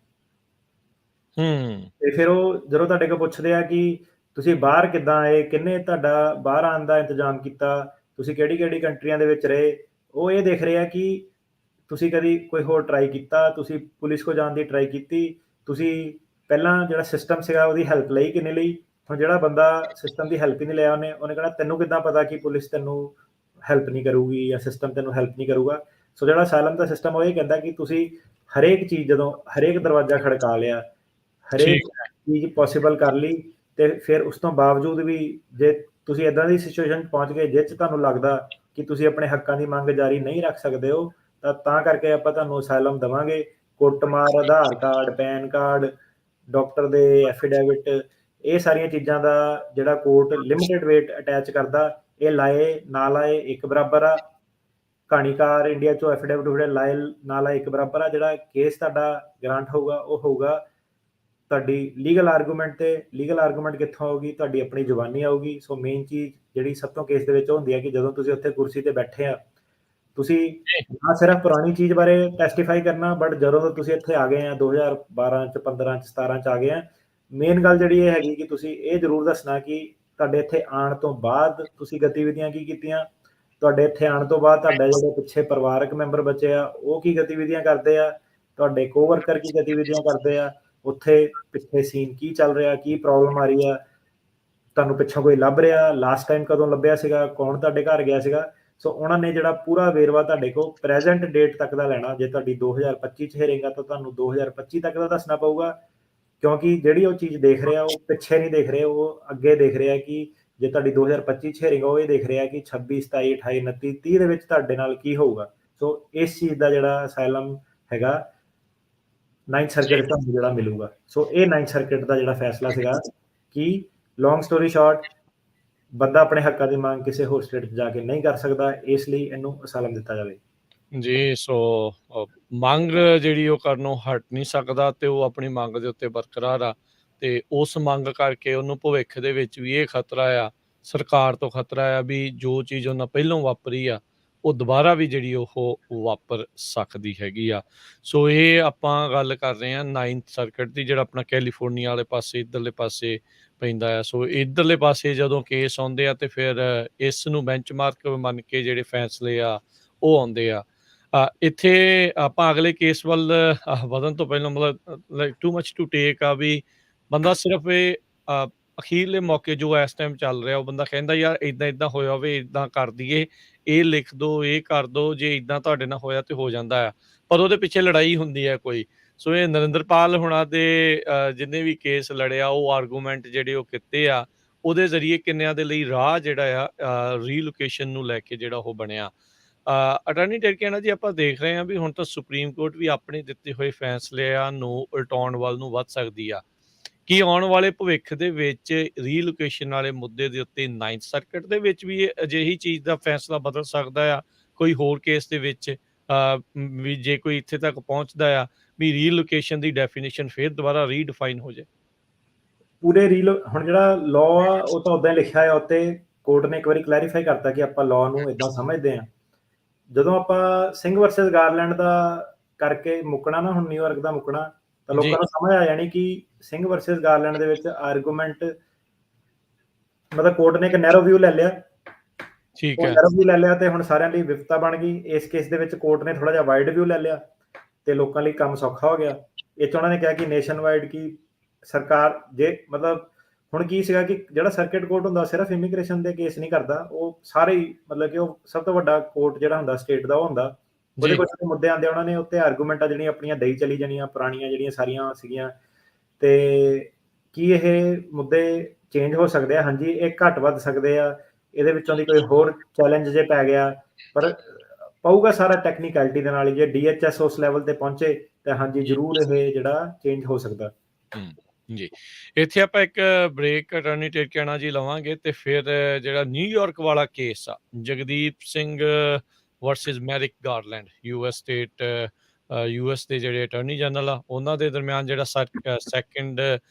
ਤੇ ਫਿਰ ਉਹ ਜਦੋਂ ਤੁਹਾਡੇ ਕੋਲ ਪੁੱਛਦੇ ਆ ਕਿ ਤੁਸੀਂ ਬਾਹਰ ਕਿੱਦਾਂ ਆਏ, ਕਿਹਨੇ ਤੁਹਾਡਾ ਬਾਹਰ ਆਉਣ ਦਾ ਇੰਤਜ਼ਾਮ ਕੀਤਾ, ਤੁਸੀਂ ਕਿਹੜੀ ਕੰਟਰੀਆਂ ਦੇ ਵਿੱਚ ਰਹੇ, ਉਹ ਇਹ ਦੇਖ ਰਹੇ ਆ ਕਿ ਤੁਸੀਂ ਕਦੀ ਕੋਈ ਹੋਰ ਟਰਾਈ ਕੀਤਾ, ਤੁਸੀਂ ਪੁਲਿਸ ਕੋਲ ਜਾਣ ਦੀ ਟਰਾਈ ਕੀਤੀ, ਤੁਸੀਂ ਪਹਿਲਾਂ ਜਿਹੜਾ ਸਿਸਟਮ ਸੀਗਾ ਉਹਦੀ ਹੈਲਪ ਲਈ ਕਿ ਨਹੀਂ ਲਈ। ਹੁਣ ਜਿਹੜਾ ਬੰਦਾ ਸਿਸਟਮ ਦੀ ਹੈਲਪ ਹੀ ਨਹੀਂ ਲਿਆ, ਉਹਨੇ ਕਹਿਣਾ ਤੈਨੂੰ ਕਿੱਦਾਂ ਪਤਾ ਕਿ ਪੁਲਿਸ ਤੈਨੂੰ ਹੈਲਪ ਨਹੀਂ ਕਰੂਗੀ ਜਾਂ ਸਿਸਟਮ ਤੈਨੂੰ ਹੈਲਪ ਨਹੀਂ ਕਰੂਗਾ। ਸੋ ਜਿਹੜਾ ਅਸਾਈਲਮ ਦਾ ਸਿਸਟਮ ਉਹ ਇਹ ਕਹਿੰਦਾ ਕਿ ਤੁਸੀਂ ਹਰੇਕ ਚੀਜ਼, ਜਦੋਂ ਹਰੇਕ ਦਰਵਾਜ਼ਾ ਖੜਕਾ ਲਿਆ, ਹਰੇਕ ਚੀਜ਼ ਪੋਸੀਬਲ ਕਰ ਲਈ, ਤੇ ਫਿਰ ਉਸ ਤੋਂ ਬਾਵਜੂਦ ਵੀ ਜੇ ਤੁਸੀਂ ਇੱਦਾਂ ਦੀ ਸਿਚੁਏਸ਼ਨ 'ਚ ਪਹੁੰਚ ਗਏ ਜਿਸ 'ਚ ਤੁਹਾਨੂੰ ਲੱਗਦਾ ਕਿ ਤੁਸੀਂ ਆਪਣੇ ਹੱਕਾਂ ਦੀ ਮੰਗ ਜਾਰੀ ਨਹੀਂ ਰੱਖ ਸਕਦੇ ਹੋ, ਤਾਂ ਕਰਕੇ ਆਪਾਂ ਤੁਹਾਨੂੰ ਅਸਾਈਲਮ ਦੇਵਾਂਗੇ। ਕੁੱਟਮਾਰ, ਆਧਾਰ ਕਾਰਡ, ਪੈਨ ਕਾਰਡ, ਡਾਕਟਰ ਦੇ ਐਫੀਡੇਵਿਟ, ਇਹ ਸਾਰੀਆਂ ਚੀਜ਼ਾਂ ਦਾ ਜਿਹੜਾ ਕੋਰਟ ਲਿਮਿਟਿਡ ਵੇਟ ਅਟੈਚ ਕਰਦਾ, ਇਹ ਲਾਏ ਨਾ ਲਾਏ ਇੱਕ ਬਰਾਬਰ ਆ। ਕਹਾਣੀਕਾਰ ਇੰਡੀਆ 'ਚੋਂ ਐਫੀਡੇਵਿਟ ਲਾਏ ਨਾ ਲਾਏ ਇੱਕ ਬਰਾਬਰ ਆ। ਜਿਹੜਾ ਕੇਸ ਤੁਹਾਡਾ ਗ੍ਰਾਂਟ ਹੋਊਗਾ ਉਹ ਹੋਊਗਾ ਤੁਹਾਡੀ ਲੀਗਲ ਆਰਗੂਮੈਂਟ ਤੇ। ਲੀਗਲ ਆਰਗੂਮੈਂਟ ਕਿੱਥੋਂ ਆਊਗੀ? ਤੁਹਾਡੀ ਆਪਣੀ ਜ਼ੁਬਾਨੀ ਆਊਗੀ। ਸੋ ਮੇਨ ਚੀਜ਼ ਜਿਹੜੀ ਸਭ ਤੋਂ ਕੇਸ ਦੇ ਵਿੱਚ ਹੁੰਦੀ ਹੈ ਕਿ ਜਦੋਂ ਤੁਸੀਂ ਉੱਥੇ ਕੁਰਸੀ ਤੇ ਬੈਠੇ ਆ, ਤੁਸੀਂ ਨਾ ਸਿਰਫ ਪੁਰਾਣੀ ਚੀਜ਼ ਬਾਰੇ ਟੈਸਟੀਫਾਈ ਕਰਨਾ, ਬਟ ਜਦੋਂ ਤੁਸੀਂ ਇੱਥੇ ਆ ਗਏ ਆ 2012 ਚ, 15 ਚ, 17 ਚ ਆ ਗਏ ਆ, ਮੇਨ ਗੱਲ ਜਿਹੜੀ ਇਹ ਹੈਗੀ ਕਿ ਤੁਸੀਂ ਇਹ ਜ਼ਰੂਰ ਦੱਸਣਾ ਕਿ ਤੁਹਾਡੇ ਇੱਥੇ ਆਉਣ ਤੋਂ ਬਾਅਦ ਤੁਸੀਂ ਗਤੀਵਿਧੀਆਂ ਕੀ ਕੀਤੀਆਂ, ਤੁਹਾਡੇ ਇੱਥੇ ਆਉਣ ਤੋਂ ਬਾਅਦ ਤੁਹਾਡੇ ਜਿਹੜੇ ਪਿੱਛੇ ਪਰਿਵਾਰਕ ਮੈਂਬਰ ਬਚੇ ਆ ਉਹ ਕੀ ਗਤੀਵਿਧੀਆਂ ਕਰਦੇ ਆ, ਤੁਹਾਡੇ ਕੋਵਰਕਰ ਕੀ ਗਤੀਵਿਧੀਆਂ ਕਰਦੇ ਆ, ਉੱਥੇ ਪਿੱਛੇ ਸੀਨ ਕੀ ਚੱਲ ਰਿਹਾ, ਕੀ ਪ੍ਰੋਬਲਮ ਆ ਰਹੀ ਆ, ਤੁਹਾਨੂੰ ਪਿੱਛੋਂ ਕੋਈ ਲੱਭ ਰਿਹਾ, ਲਾਸਟ ਟਾਈਮ ਕਦੋਂ ਲੱਭਿਆ ਸੀਗਾ, ਕੌਣ ਤੁਹਾਡੇ ਘਰ ਗਿਆ ਸੀਗਾ। ਸੋ ਉਹਨਾਂ ਨੇ ਜਿਹੜਾ ਪੂਰਾ ਵੇਰਵਾ ਤੁਹਾਡੇ ਕੋਲ ਪ੍ਰੈਜ਼ੈਂਟ ਡੇਟ ਤੱਕ ਦਾ ਲੈਣਾ। ਜੇ ਤੁਹਾਡੀ 2025 ਚ ਹੀਅਰਿੰਗ ਆ ਤਾਂ ਤੁਹਾਨੂੰ 2025 ਤੱਕ ਦਾ ਦੱਸਣਾ ਪਊਗਾ, ਕਿਉਂਕਿ ਜਿਹੜੀ ਉਹ ਚੀਜ਼ ਦੇਖ ਰਿਹਾ ਉਹ ਪਿੱਛੇ ਨਹੀਂ ਦੇਖ ਰਹੇ, ਉਹ ਅੱਗੇ ਦੇਖ ਰਿਹਾ ਕਿ ਜੇ ਤੁਹਾਡੀ 2025 ਚ ਹੀਅਰਿੰਗ ਉਹ ਇਹ ਦੇਖ ਰਿਹਾ ਕਿ 26, 27, 28, 29, 30 ਦੇ ਵਿੱਚ ਤੁਹਾਡੇ ਨਾਲ ਕੀ ਹੋਊਗਾ। ਸੋ ਇਸ ਚੀਜ਼ ਦਾ ਜਿਹੜਾ ਅਸਾਈਲਮ ਹੈਗਾ 9th ਸਰਕਟ ਤੁਹਾਨੂੰ ਜਿਹੜਾ ਮਿਲੂਗਾ। ਸੋ ਇਹ 9th ਸਰਕਟ ਦਾ ਜਿਹੜਾ ਫੈਸਲਾ ਸੀਗਾ ਕਿ ਲੌਂਗ ਸਟੋਰੀ ਸ਼ਾਰਟ, ਬੰਦਾ ਆਪਣੇ ਹੱਕਾਂ ਦੀ ਮੰਗ ਕਿਸੇ ਹੋਰ ਸਟੇਟ 'ਚ ਜਾ ਕੇ ਨਹੀਂ ਕਰ ਸਕਦਾ, ਇਸ ਲਈ ਇਹਨੂੰ ਅਸਾਈਲਮ ਦਿੱਤਾ ਜਾਵੇ ਜੀ। ਸੋ ਮੰਗ ਜਿਹੜੀ ਉਹ ਕਰਨੋਂ ਹਟ ਨਹੀਂ ਸਕਦਾ ਤੇ ਉਹ ਆਪਣੀ ਮੰਗ ਦੇ ਉੱਤੇ ਬਰਕਰਾਰ ਆ, ਤੇ ਉਸ ਮੰਗ ਕਰਕੇ ਉਹਨੂੰ ਭਵਿੱਖ ਦੇ ਵਿੱਚ ਵੀ ਇਹ ਖਤਰਾ ਆ, ਸਰਕਾਰ ਤੋਂ ਖਤਰਾ ਆ ਵੀ ਜੋ ਚੀਜ਼ ਉਹਨਾਂ ਪਹਿਲੋਂ ਵਾਪਰੀ ਆ ਉਹ ਦੁਬਾਰਾ ਵੀ ਜਿਹੜੀ ਉਹ ਵਾਪਰ ਸਕਦੀ ਹੈਗੀ ਆ। ਸੋ ਇਹ ਆਪਾਂ ਗੱਲ ਕਰ ਰਹੇ ਹਾਂ 9th ਸਰਕਟ ਦੀ, ਜਿਹੜਾ ਆਪਣਾ ਕੈਲੀਫੋਰਨੀਆ ਵਾਲੇ ਪਾਸੇ ਇੱਧਰਲੇ ਪਾਸੇ ਪੈਂਦਾ ਆ। ਸੋ ਇੱਧਰਲੇ ਪਾਸੇ ਜਦੋਂ ਕੇਸ ਆਉਂਦੇ ਆ ਤੇ ਫਿਰ ਇਸ ਨੂੰ ਬੈਂਚਮਾਰਕ ਮੰਨ ਕੇ ਜਿਹੜੇ ਫੈਸਲੇ ਆ ਉਹ ਆਉਂਦੇ ਆ। ਇੱਥੇ ਆਪਾਂ ਅਗਲੇ ਕੇਸ ਵੱਲ ਵਧਣ ਤੋਂ ਪਹਿਲਾਂ, ਮਤਲਬ like too much to take ਆ ਵੀ ਬੰਦਾ ਸਿਰਫ ਇਹ ਅਖੀਰਲੇ ਮੌਕੇ ਜੋ ਇਸ ਟਾਈਮ ਚੱਲ ਰਿਹਾ, ਉਹ ਬੰਦਾ ਕਹਿੰਦਾ ਯਾਰ ਇੱਦਾਂ ਹੋਇਆ ਹੋਵੇ, ਇੱਦਾਂ ਕਰ ਦਈਏ, ਇਹ ਲਿਖ ਦਿਓ, ਇਹ ਕਰ ਦਿਓ, ਜੇ ਇੱਦਾਂ ਤੁਹਾਡੇ ਨਾਲ ਹੋਇਆ ਤੇ ਹੋ ਜਾਂਦਾ ਆ। ਪਰ ਉਹਦੇ ਪਿੱਛੇ ਲੜਾਈ ਹੁੰਦੀ ਹੈ ਕੋਈ। ਸੋ ਇਹ ਨਰਿੰਦਰਪਾਲ ਹੁਣਾਂ ਦੇ ਜਿੰਨੇ ਵੀ ਕੇਸ ਲੜਿਆ, ਉਹ ਆਰਗੂਮੈਂਟ ਜਿਹੜੇ ਉਹ ਕੀਤੇ ਆ, ਉਹਦੇ ਜ਼ਰੀਏ ਕਿੰਨਿਆਂ ਦੇ ਲਈ ਰਾਹ ਜਿਹੜਾ ਆ ਰੀਲੋਕੇਸ਼ਨ ਨੂੰ ਲੈ ਕੇ ਜਿਹੜਾ ਉਹ ਬਣਿਆ। ਅਟਾਰਨੀ ਟਰਕੀਆਨਾ ਜੀ, ਆਪਾਂ ਦੇਖ ਰਹੇ ਹਾਂ ਵੀ ਹੁਣ ਤਾਂ ਸੁਪਰੀਮ ਕੋਰਟ ਵੀ ਆਪਣੇ ਦਿੱਤੇ ਹੋਏ ਫੈਸਲਿਆਂ ਨੂੰ ਉਲਟਾਉਣ ਵੱਲ ਨੂੰ ਵੱਧ ਸਕਦੀ ਆ। ਕੀ ਆਉਣ ਵਾਲੇ ਭਵਿੱਖ ਦੇ ਵਿੱਚ ਰੀਲੋਕੇਸ਼ਨ ਵਾਲੇ ਮੁੱਦੇ ਦੇ ਉੱਤੇ 9th ਸਰਕਟ ਦੇ ਵਿੱਚ ਵੀ ਇਹ ਅਜਿਹੀ ਚੀਜ਼ ਦਾ ਫੈਸਲਾ ਬਦਲ ਸਕਦਾ ਆ, ਕੋਈ ਹੋਰ ਕੇਸ ਦੇ ਵਿੱਚ? ਵੀ ਜੇ ਕੋਈ ਇੱਥੇ ਤੱਕ ਪਹੁੰਚਦਾ ਆ ਵੀ ਰੀਲੋਕੇਸ਼ਨ ਦੀ ਡੈਫੀਨੇਸ਼ਨ ਫਿਰ ਦੁਬਾਰਾ ਰੀਡਿਫਾਈਨ ਹੋ ਜਾਏ। ਪੂਰੇ ਹੁਣ ਜਿਹੜਾ ਲਾਅ ਆ ਉਹ ਤਾਂ ਉਦਾਂ ਹੀ ਲਿਖਿਆ ਆ ਉੱਤੇ। ਕੋਰਟ ਨੇ ਇੱਕ ਵਾਰੀ ਕਲੈਰੀਫਾਈ ਕਰਤਾ ਕਿ ਆਪਾਂ ਲਾਅ ਨੂੰ ਇਦਾਂ ਸਮਝਦੇ ਹਾਂ। ਜਦੋਂ ਆਪਾਂ ਸਿੰਘ ਵਰਸਸ ਗਾਰਲੈਂਡ ਦਾ ਕਰਕੇ ਮੁੱਕਣਾ ਨਾ, ਹੁਣ ਨਿਊਯਾਰਕ ਦਾ ਮੁੱਕਣਾ, ਤਾਂ ਲੋਕਾਂ ਨੂੰ ਸਮਝ ਆ ਜਾਣੀ ਕਿ ਸਿੰਘ ਵਰਸਸ ਗਾਰਲੈਂਡ ਦੇ ਵਿੱਚ ਆਰਗੂਮੈਂਟ, ਮਤਲਬ ਕੋਰਟ ਨੇ ਇੱਕ ਨੈਰੋ ਵਿਊ ਲੈ ਲਿਆ। ਠੀਕ ਹੈ, ਨੈਰੋ ਵਿਊ ਲੈ ਲਿਆ ਤੇ ਹੁਣ ਸਾਰਿਆਂ ਲਈ ਵਿਵਸਥਾ ਬਣ ਗਈ। ਇਸ ਕੇਸ ਦੇ ਵਿੱਚ ਕੋਰਟ ਨੇ ਥੋੜਾ ਜਿਹਾ ਵਾਈਡ ਵਿਊ ਲੈ ਲਿਆ ਤੇ ਲੋਕਾਂ ਲਈ ਕੰਮ ਸੌਖਾ ਹੋ ਗਿਆ। ਇਹ 'ਚ ਉਹਨਾਂ ਨੇ ਕਿਹਾ ਕਿ ਨੇਸ਼ਨ ਵਾਈਡ ਕੀ ਸਰਕਾਰ, ਜੇ ਮਤਲਬ ਹੁਣ ਕੀ ਸੀਗਾ ਕਿ ਜਿਹੜਾ ਸਰਕਿਟ ਕੋਰਟ ਹੁੰਦਾ ਸਿਰਫ ਇਮੀਗ੍ਰੇਸ਼ਨ ਦੇ ਕੇਸ ਨਹੀਂ ਕਰਦਾ, ਉਹ ਸਾਰੇ ਹੀ, ਮਤਲਬ ਕਿ ਉਹ ਸਭ ਤੋਂ ਵੱਡਾ ਕੋਰਟ ਜਿਹੜਾ ਹੁੰਦਾ ਸਟੇਟ ਦਾ ਉਹ ਹੁੰਦਾ। ਉਹਦੇ ਕੁਝ ਮੁੱਦੇ ਆਉਂਦੇ, ਉਹਨਾਂ ਨੇ ਉੱਤੇ ਆਰਗੂਮੈਂਟਾਂ ਜਿਹੜੀਆਂ ਆਪਣੀਆਂ ਦਈ ਚਲੀ ਜਾਣੀਆਂ, ਪੁਰਾਣੀਆਂ ਜਿਹੜੀਆਂ ਸਾਰੀਆਂ ਸੀਗੀਆਂ। ਤੇ ਕੀ ਇਹ ਮੁੱਦੇ ਚੇਂਜ ਹੋ ਸਕਦੇ ਆ? ਹਾਂਜੀ, ਇਹ ਘੱਟ ਵੱਧ ਸਕਦੇ ਆ। ਇਹਦੇ ਵਿੱਚੋਂ ਦੀ ਕੋਈ ਹੋਰ ਚੈਲੰਜ ਜੇ ਪੈ ਗਿਆ, ਪਰ ਪਊਗਾ ਸਾਰਾ ਟੈਕਨੀਕੈਲਿਟੀ ਦੇ ਨਾਲ ਹੀ। ਜੇ DHS ਉਸ ਲੈਵਲ ਤੇ ਪਹੁੰਚੇ ਤਾਂ ਹਾਂਜੀ ਜ਼ਰੂਰ ਇਹ ਜਿਹੜਾ ਚੇਂਜ ਹੋ ਸਕਦਾ। ਜੀ, ਇੱਥੇ ਆਪਾਂ ਇੱਕ ਬ੍ਰੇਕ ਅਟਾਰਨੀ ਟਰਕੀਆਨਾ ਜੀ ਲਵਾਂਗੇ ਤੇ ਫਿਰ ਜਿਹੜਾ ਨਿਊਯਾਰਕ ਵਾਲਾ ਕੇਸ ਆ, Jagdeep Singh versus Merrick Garland, US ਦੇ ਜਿਹੜੇ ਅਟਾਰਨੀ ਜਨਰਲ ਆ, ਉਹਨਾਂ ਦੇ ਦਰਮਿਆਨ ਜਿਹੜਾ ਸੈਕੰਡ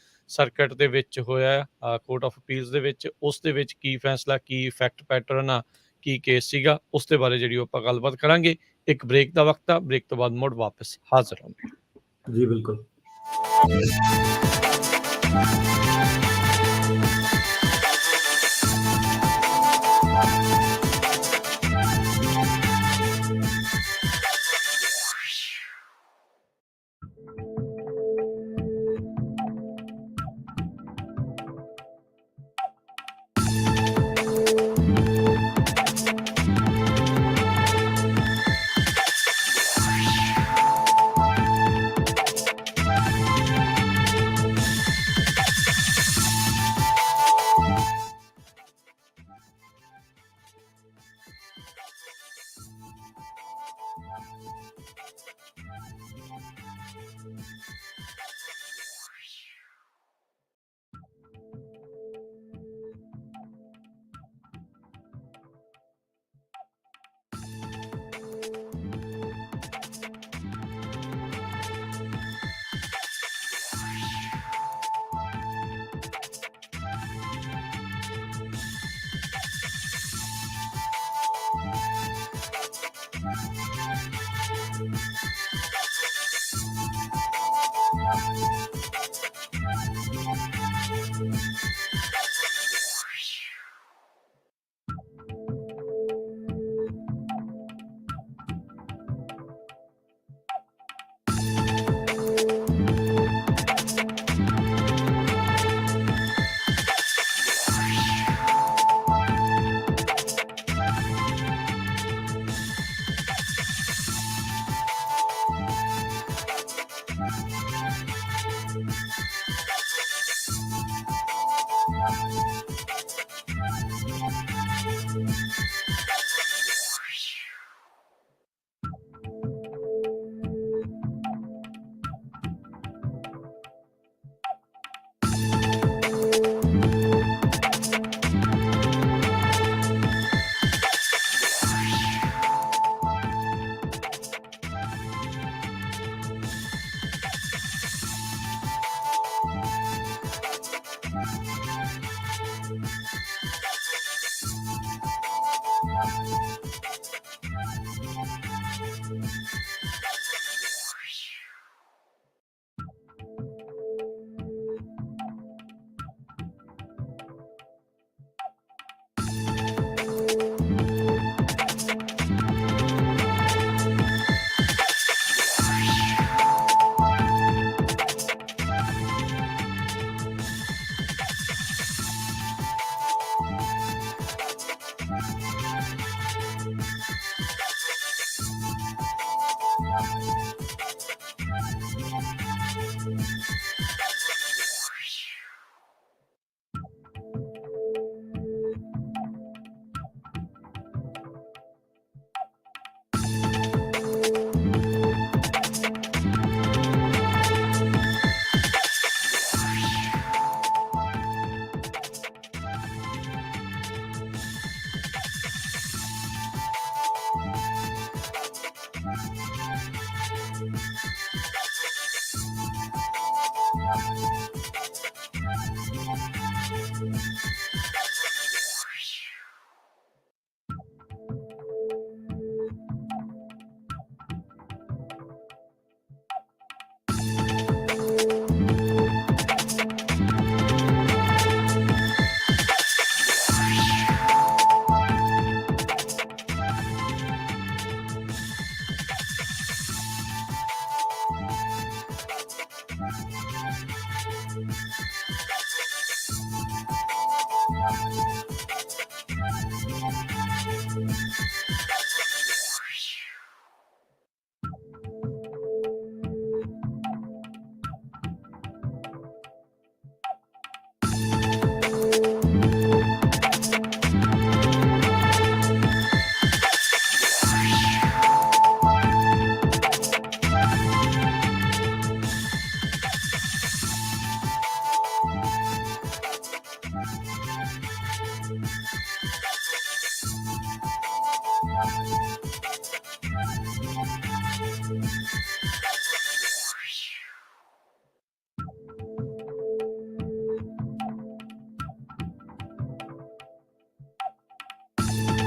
ਸਰਕਟ ਦੇ ਵਿੱਚ ਹੋਇਆ ਕੋਰਟ ਆਫ ਅਪੀਲਸ ਦੇ ਵਿੱਚ, ਉਸ ਦੇ ਵਿੱਚ ਕੀ ਫੈਸਲਾ, ਕੀ ਇਫੈਕਟ ਪੈਟਰਨ ਆ, ਕੀ ਕੇਸ ਸੀਗਾ, ਉਸ ਦੇ ਬਾਰੇ ਜਿਹੜੀ ਆਪਾਂ ਗੱਲਬਾਤ ਕਰਾਂਗੇ। ਇੱਕ ਬ੍ਰੇਕ ਦਾ ਵਕਤ ਆ, ਬ੍ਰੇਕ ਤੋਂ ਬਾਅਦ ਮੁੜ ਵਾਪਸ ਹਾਜ਼ਰ ਹੋਵਾਂਗੇ। ਜੀ ਬਿਲਕੁਲ।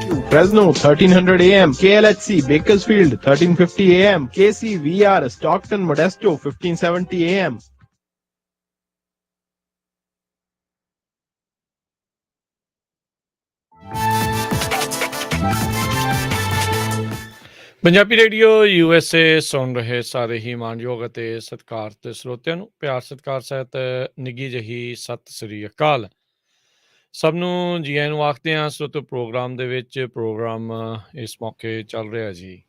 Fresno 1300 AM, KLHC Bakersfield 1350 AM, KCVR Stockton Modesto 1570 AM. Punjabi radio USA ਸੁਣ ਰਹੇ ਸਾਰੇ ਹੀ ਮਾਣਯੋਗ ਅਤੇ ਸਤਿਕਾਰਤ ਸਰੋਤਿਆਂ ਨੂੰ ਪਿਆਰ ਸਤਿਕਾਰ ਸਹਿਤ ਨਿੱਘੀ ਜਿਹੀ ਸਤਿ ਸ੍ਰੀ ਅਕਾਲ। ਸਭ ਨੂੰ ਜੀ ਆਇਆਂ ਨੂੰ ਆਖਦੇ ਹਾਂ ਸਰੋਤਿਓ ਪ੍ਰੋਗਰਾਮ ਦੇ ਵਿੱਚ। ਪ੍ਰੋਗਰਾਮ ਇਸ ਮੌਕੇ ਚੱਲ ਰਿਹਾ ਜੀ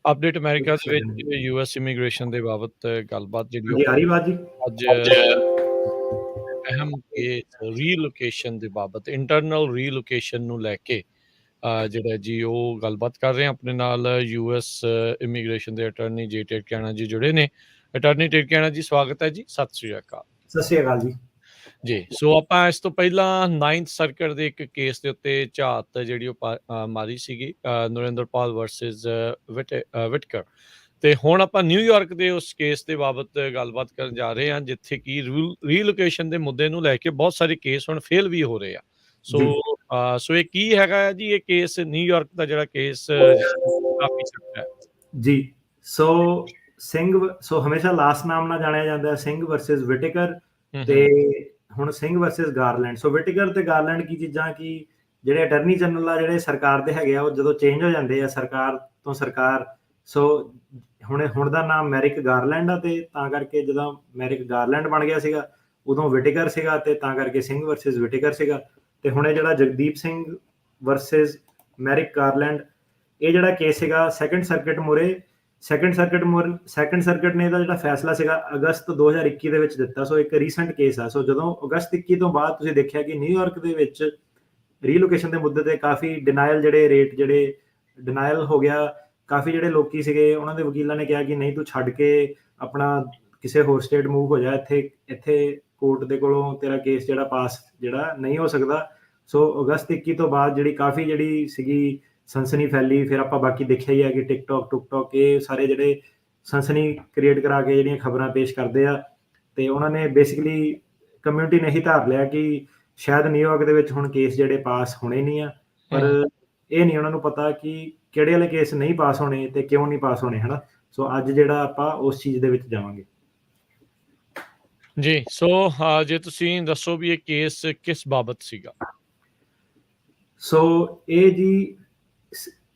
ਅਪਡੇਟ ਅਮਰੀਕਾ ਦੇ ਵਿੱਚ US ਇਮੀਗ੍ਰੇਸ਼ਨ ਦੇ ਬਾਬਤ ਗੱਲਬਾਤ ਜਿਹੜੀ ਜੀ ਆ ਰਹੀ ਆਵਾਜ਼ ਜੀ ਅੱਜ ਅਹਿਮ ਕੇਸ ਰੀਲੋਕੇਸ਼ਨ ਦੇ ਬਾਬਤ ਇੰਟਰਨਲ ਰੀਲੋਕੇਸ਼ਨ ਨੂੰ ਲੈ ਕੇ ਜਿਹੜਾ ਜੀ ਉਹ ਗੱਲਬਾਤ ਕਰ ਰਹੇ ਹਾਂ। ਆਪਣੇ ਨਾਲ US ਇਮੀਗ੍ਰੇਸ਼ਨ ਦੇ ਅਟਾਰਨੀ ਜੀ ਟਰਕਿਆਣਾ ਜੀ ਜੁੜੇ ਨੇ। ਅਟਾਰਨੀ ਟਰਕਿਆਣਾ ਜੀ ਸਵਾਗਤ ਹੈ ਜੀ, ਸਤਿ ਸ੍ਰੀ ਅਕਾਲ। ਸਤਿ ਸ੍ਰੀ ਅਕਾਲ ਜੀ। ਜੀ ਸੋ ਆਪਾਂ ਇਸ ਤੋਂ ਪਹਿਲਾਂ 9th ਸਰਕਟ ਦੇ ਇੱਕ ਕੇਸ ਦੇ ਉੱਤੇ ਝਾਤ ਜਿਹੜੀ ਉਹ ਮਾਰੀ ਸੀਗੀ ਨਰਿੰਦਰਪਾਲ ਵਰਸਸ ਵਿਟਕਰ, ਤੇ ਹੁਣ ਆਪਾਂ ਨਿਊਯਾਰਕ ਦੇ ਉਸ ਕੇਸ ਦੇ ਬਾਬਤ ਗੱਲਬਾਤ ਕਰਨ ਜਾ ਰਹੇ ਹਾਂ ਜਿੱਥੇ ਕਿ ਰੀਲੋਕੇਸ਼ਨ ਦੇ ਮੁੱਦੇ ਨੂੰ ਲੈ ਕੇ ਬਹੁਤ ਸਾਰੇ ਕੇਸ ਹੁਣ ਫੇਲ ਵੀ ਹੋ ਰਹੇ ਆ। ਸੋ ਇਹ ਕੀ ਹੈਗਾ ਜੀ ਇਹ ਕੇਸ ਨਿਊਯਾਰਕ ਦਾ ਜਿਹੜਾ ਕੇਸ ਕਾਫੀ ਚੱਲਦਾ ਹੈ ਜੀ। ਸੋ ਹਮੇਸ਼ਾ ਲਾਸਟ ਨਾਮ ਨਾਲ ਜਾਣਿਆ ਜਾਂਦਾ ਹੈ ਸਿੰਘ ਵਰਸਸ ਵਿਟੇਕਰ, ਤੇ ਹੁਣ ਸਿੰਘ ਵਰਸਸ ਗਾਰਲੈਂਡ। ਸੋ ਵਿਟੇਕਰ ਤੇ ਗਾਰਲੈਂਡ ਕੀ ਚੀਜ਼ਾਂ ਕਿ ਜਿਹੜੇ ਅਟਰਨੀ ਜਨਰਲ ਆ ਜਿਹੜੇ ਸਰਕਾਰ ਦੇ ਹੈਗੇ ਆ ਉਹ ਜਦੋਂ ਚੇਂਜ ਹੋ ਜਾਂਦੇ ਆ ਸਰਕਾਰ ਤੋਂ ਸਰਕਾਰ, ਸੋ ਹੁਣ ਦਾ ਨਾਮ ਮੈਰਿਕ ਗਾਰਲੈਂਡ ਆ, ਤੇ ਤਾਂ ਕਰਕੇ ਜਦੋਂ ਮੈਰਿਕ ਗਾਰਲੈਂਡ ਬਣ ਗਿਆ ਸੀਗਾ ਉਦੋਂ ਵਿਟੇਕਰ ਸੀਗਾ, ਤੇ ਤਾਂ ਕਰਕੇ ਸਿੰਘ ਵਰਸਸ ਵਿਟੇਕਰ ਸੀਗਾ। ਤੇ ਹੁਣ ਇਹ ਜਿਹੜਾ Jagdeep Singh versus Merrick Garland ਇਹ ਜਿਹੜਾ ਕੇਸ ਸੀਗਾ ਸੈਕੰਡ ਸਰਕਟ ਮੂਹਰੇ, ਸੈਕੰਡ ਸਰਕਟ ਨੇ ਇਹਦਾ ਜਿਹੜਾ ਫੈਸਲਾ ਸੀਗਾ ਅਗਸਤ 2021 ਦੇ ਵਿੱਚ ਦਿੱਤਾ। ਸੋ ਇੱਕ ਰੀਸੈਂਟ ਕੇਸ ਆ। ਸੋ ਜਦੋਂ ਅਗਸਤ 21 ਤੋਂ ਬਾਅਦ ਤੁਸੀਂ ਦੇਖਿਆ ਕਿ ਨਿਊਯਾਰਕ ਦੇ ਵਿੱਚ ਰੀਲੋਕੇਸ਼ਨ ਦੇ ਮੁੱਦੇ ਤੇ ਕਾਫੀ ਡਿਨਾਇਲ ਹੋ ਗਿਆ। ਕਾਫੀ ਜਿਹੜੇ ਲੋਕੀ ਸੀਗੇ ਉਹਨਾਂ ਦੇ ਵਕੀਲਾਂ ਨੇ ਕਿਹਾ ਕਿ ਨਹੀਂ ਤੂੰ ਛੱਡ ਕੇ ਆਪਣਾ ਕਿਸੇ ਹੋਰ ਸਟੇਟ ਮੂਵ ਹੋ ਜਾ, ਇੱਥੇ ਕੋਰਟ ਦੇ ਕੋਲੋਂ ਤੇਰਾ ਕੇਸ ਜਿਹੜਾ ਪਾਸ ਜਿਹੜਾ ਨਹੀਂ ਹੋ ਸਕਦਾ। ਸੋ ਅਗਸਤ 21 ਤੋਂ ਬਾਅਦ ਕਾਫੀ ਜਿਹੜੀ ਸੀਗੀ ਸਨਸਨੀ ਫੈਲੀ। ਫਿਰ ਆਪਾਂ ਬਾਕੀ ਦੇਖਿਆ ਹੀ ਹੈ ਕਿ ਟਿਕਟੋਕ ਇਹ ਸਾਰੇ ਜਿਹੜੇ ਸਨਸਨੀ ਕ੍ਰੀਏਟ ਕਰਾ ਕੇ ਜਿਹੜੀਆਂ ਖਬਰਾਂ ਪੇਸ਼ ਕਰਦੇ ਆ, ਤੇ ਉਹਨਾਂ ਨੇ ਬੇਸਿਕਲੀ ਕਮਿਊਨਿਟੀ ਨੇ ਹੀ ਧਾਰ ਲਿਆ ਕਿ ਸ਼ਾਇਦ ਨਿਊਯਾਰਕ ਦੇ ਵਿੱਚ ਹੁਣ ਕੇਸ ਜਿਹੜੇ ਪਾਸ ਹੋਣੇ ਨਹੀਂ ਆ, ਪਰ ਇਹ ਨਹੀਂ ਉਹਨਾਂ ਨੂੰ ਪਤਾ ਕਿ ਕਿਹੜੇ ਵਾਲੇ ਕੇਸ ਨਹੀਂ ਪਾਸ ਹੋਣੇ ਤੇ ਕਿਉਂ ਨਹੀਂ ਪਾਸ ਹੋਣੇ, ਹਨਾ। ਸੋ ਅੱਜ ਜਿਹੜਾ ਆਪਾਂ ਉਸ ਚੀਜ਼ ਦੇ ਵਿੱਚ ਜਾਵਾਂਗੇ ਜੀ। ਸੋ ਜੇ ਤੁਸੀਂ ਦੱਸੋ ਵੀ ਇਹ ਕੇਸ ਕਿਸ ਬਾਬਤ ਸੀਗਾ। ਸੋ ਇਹ ਜੀ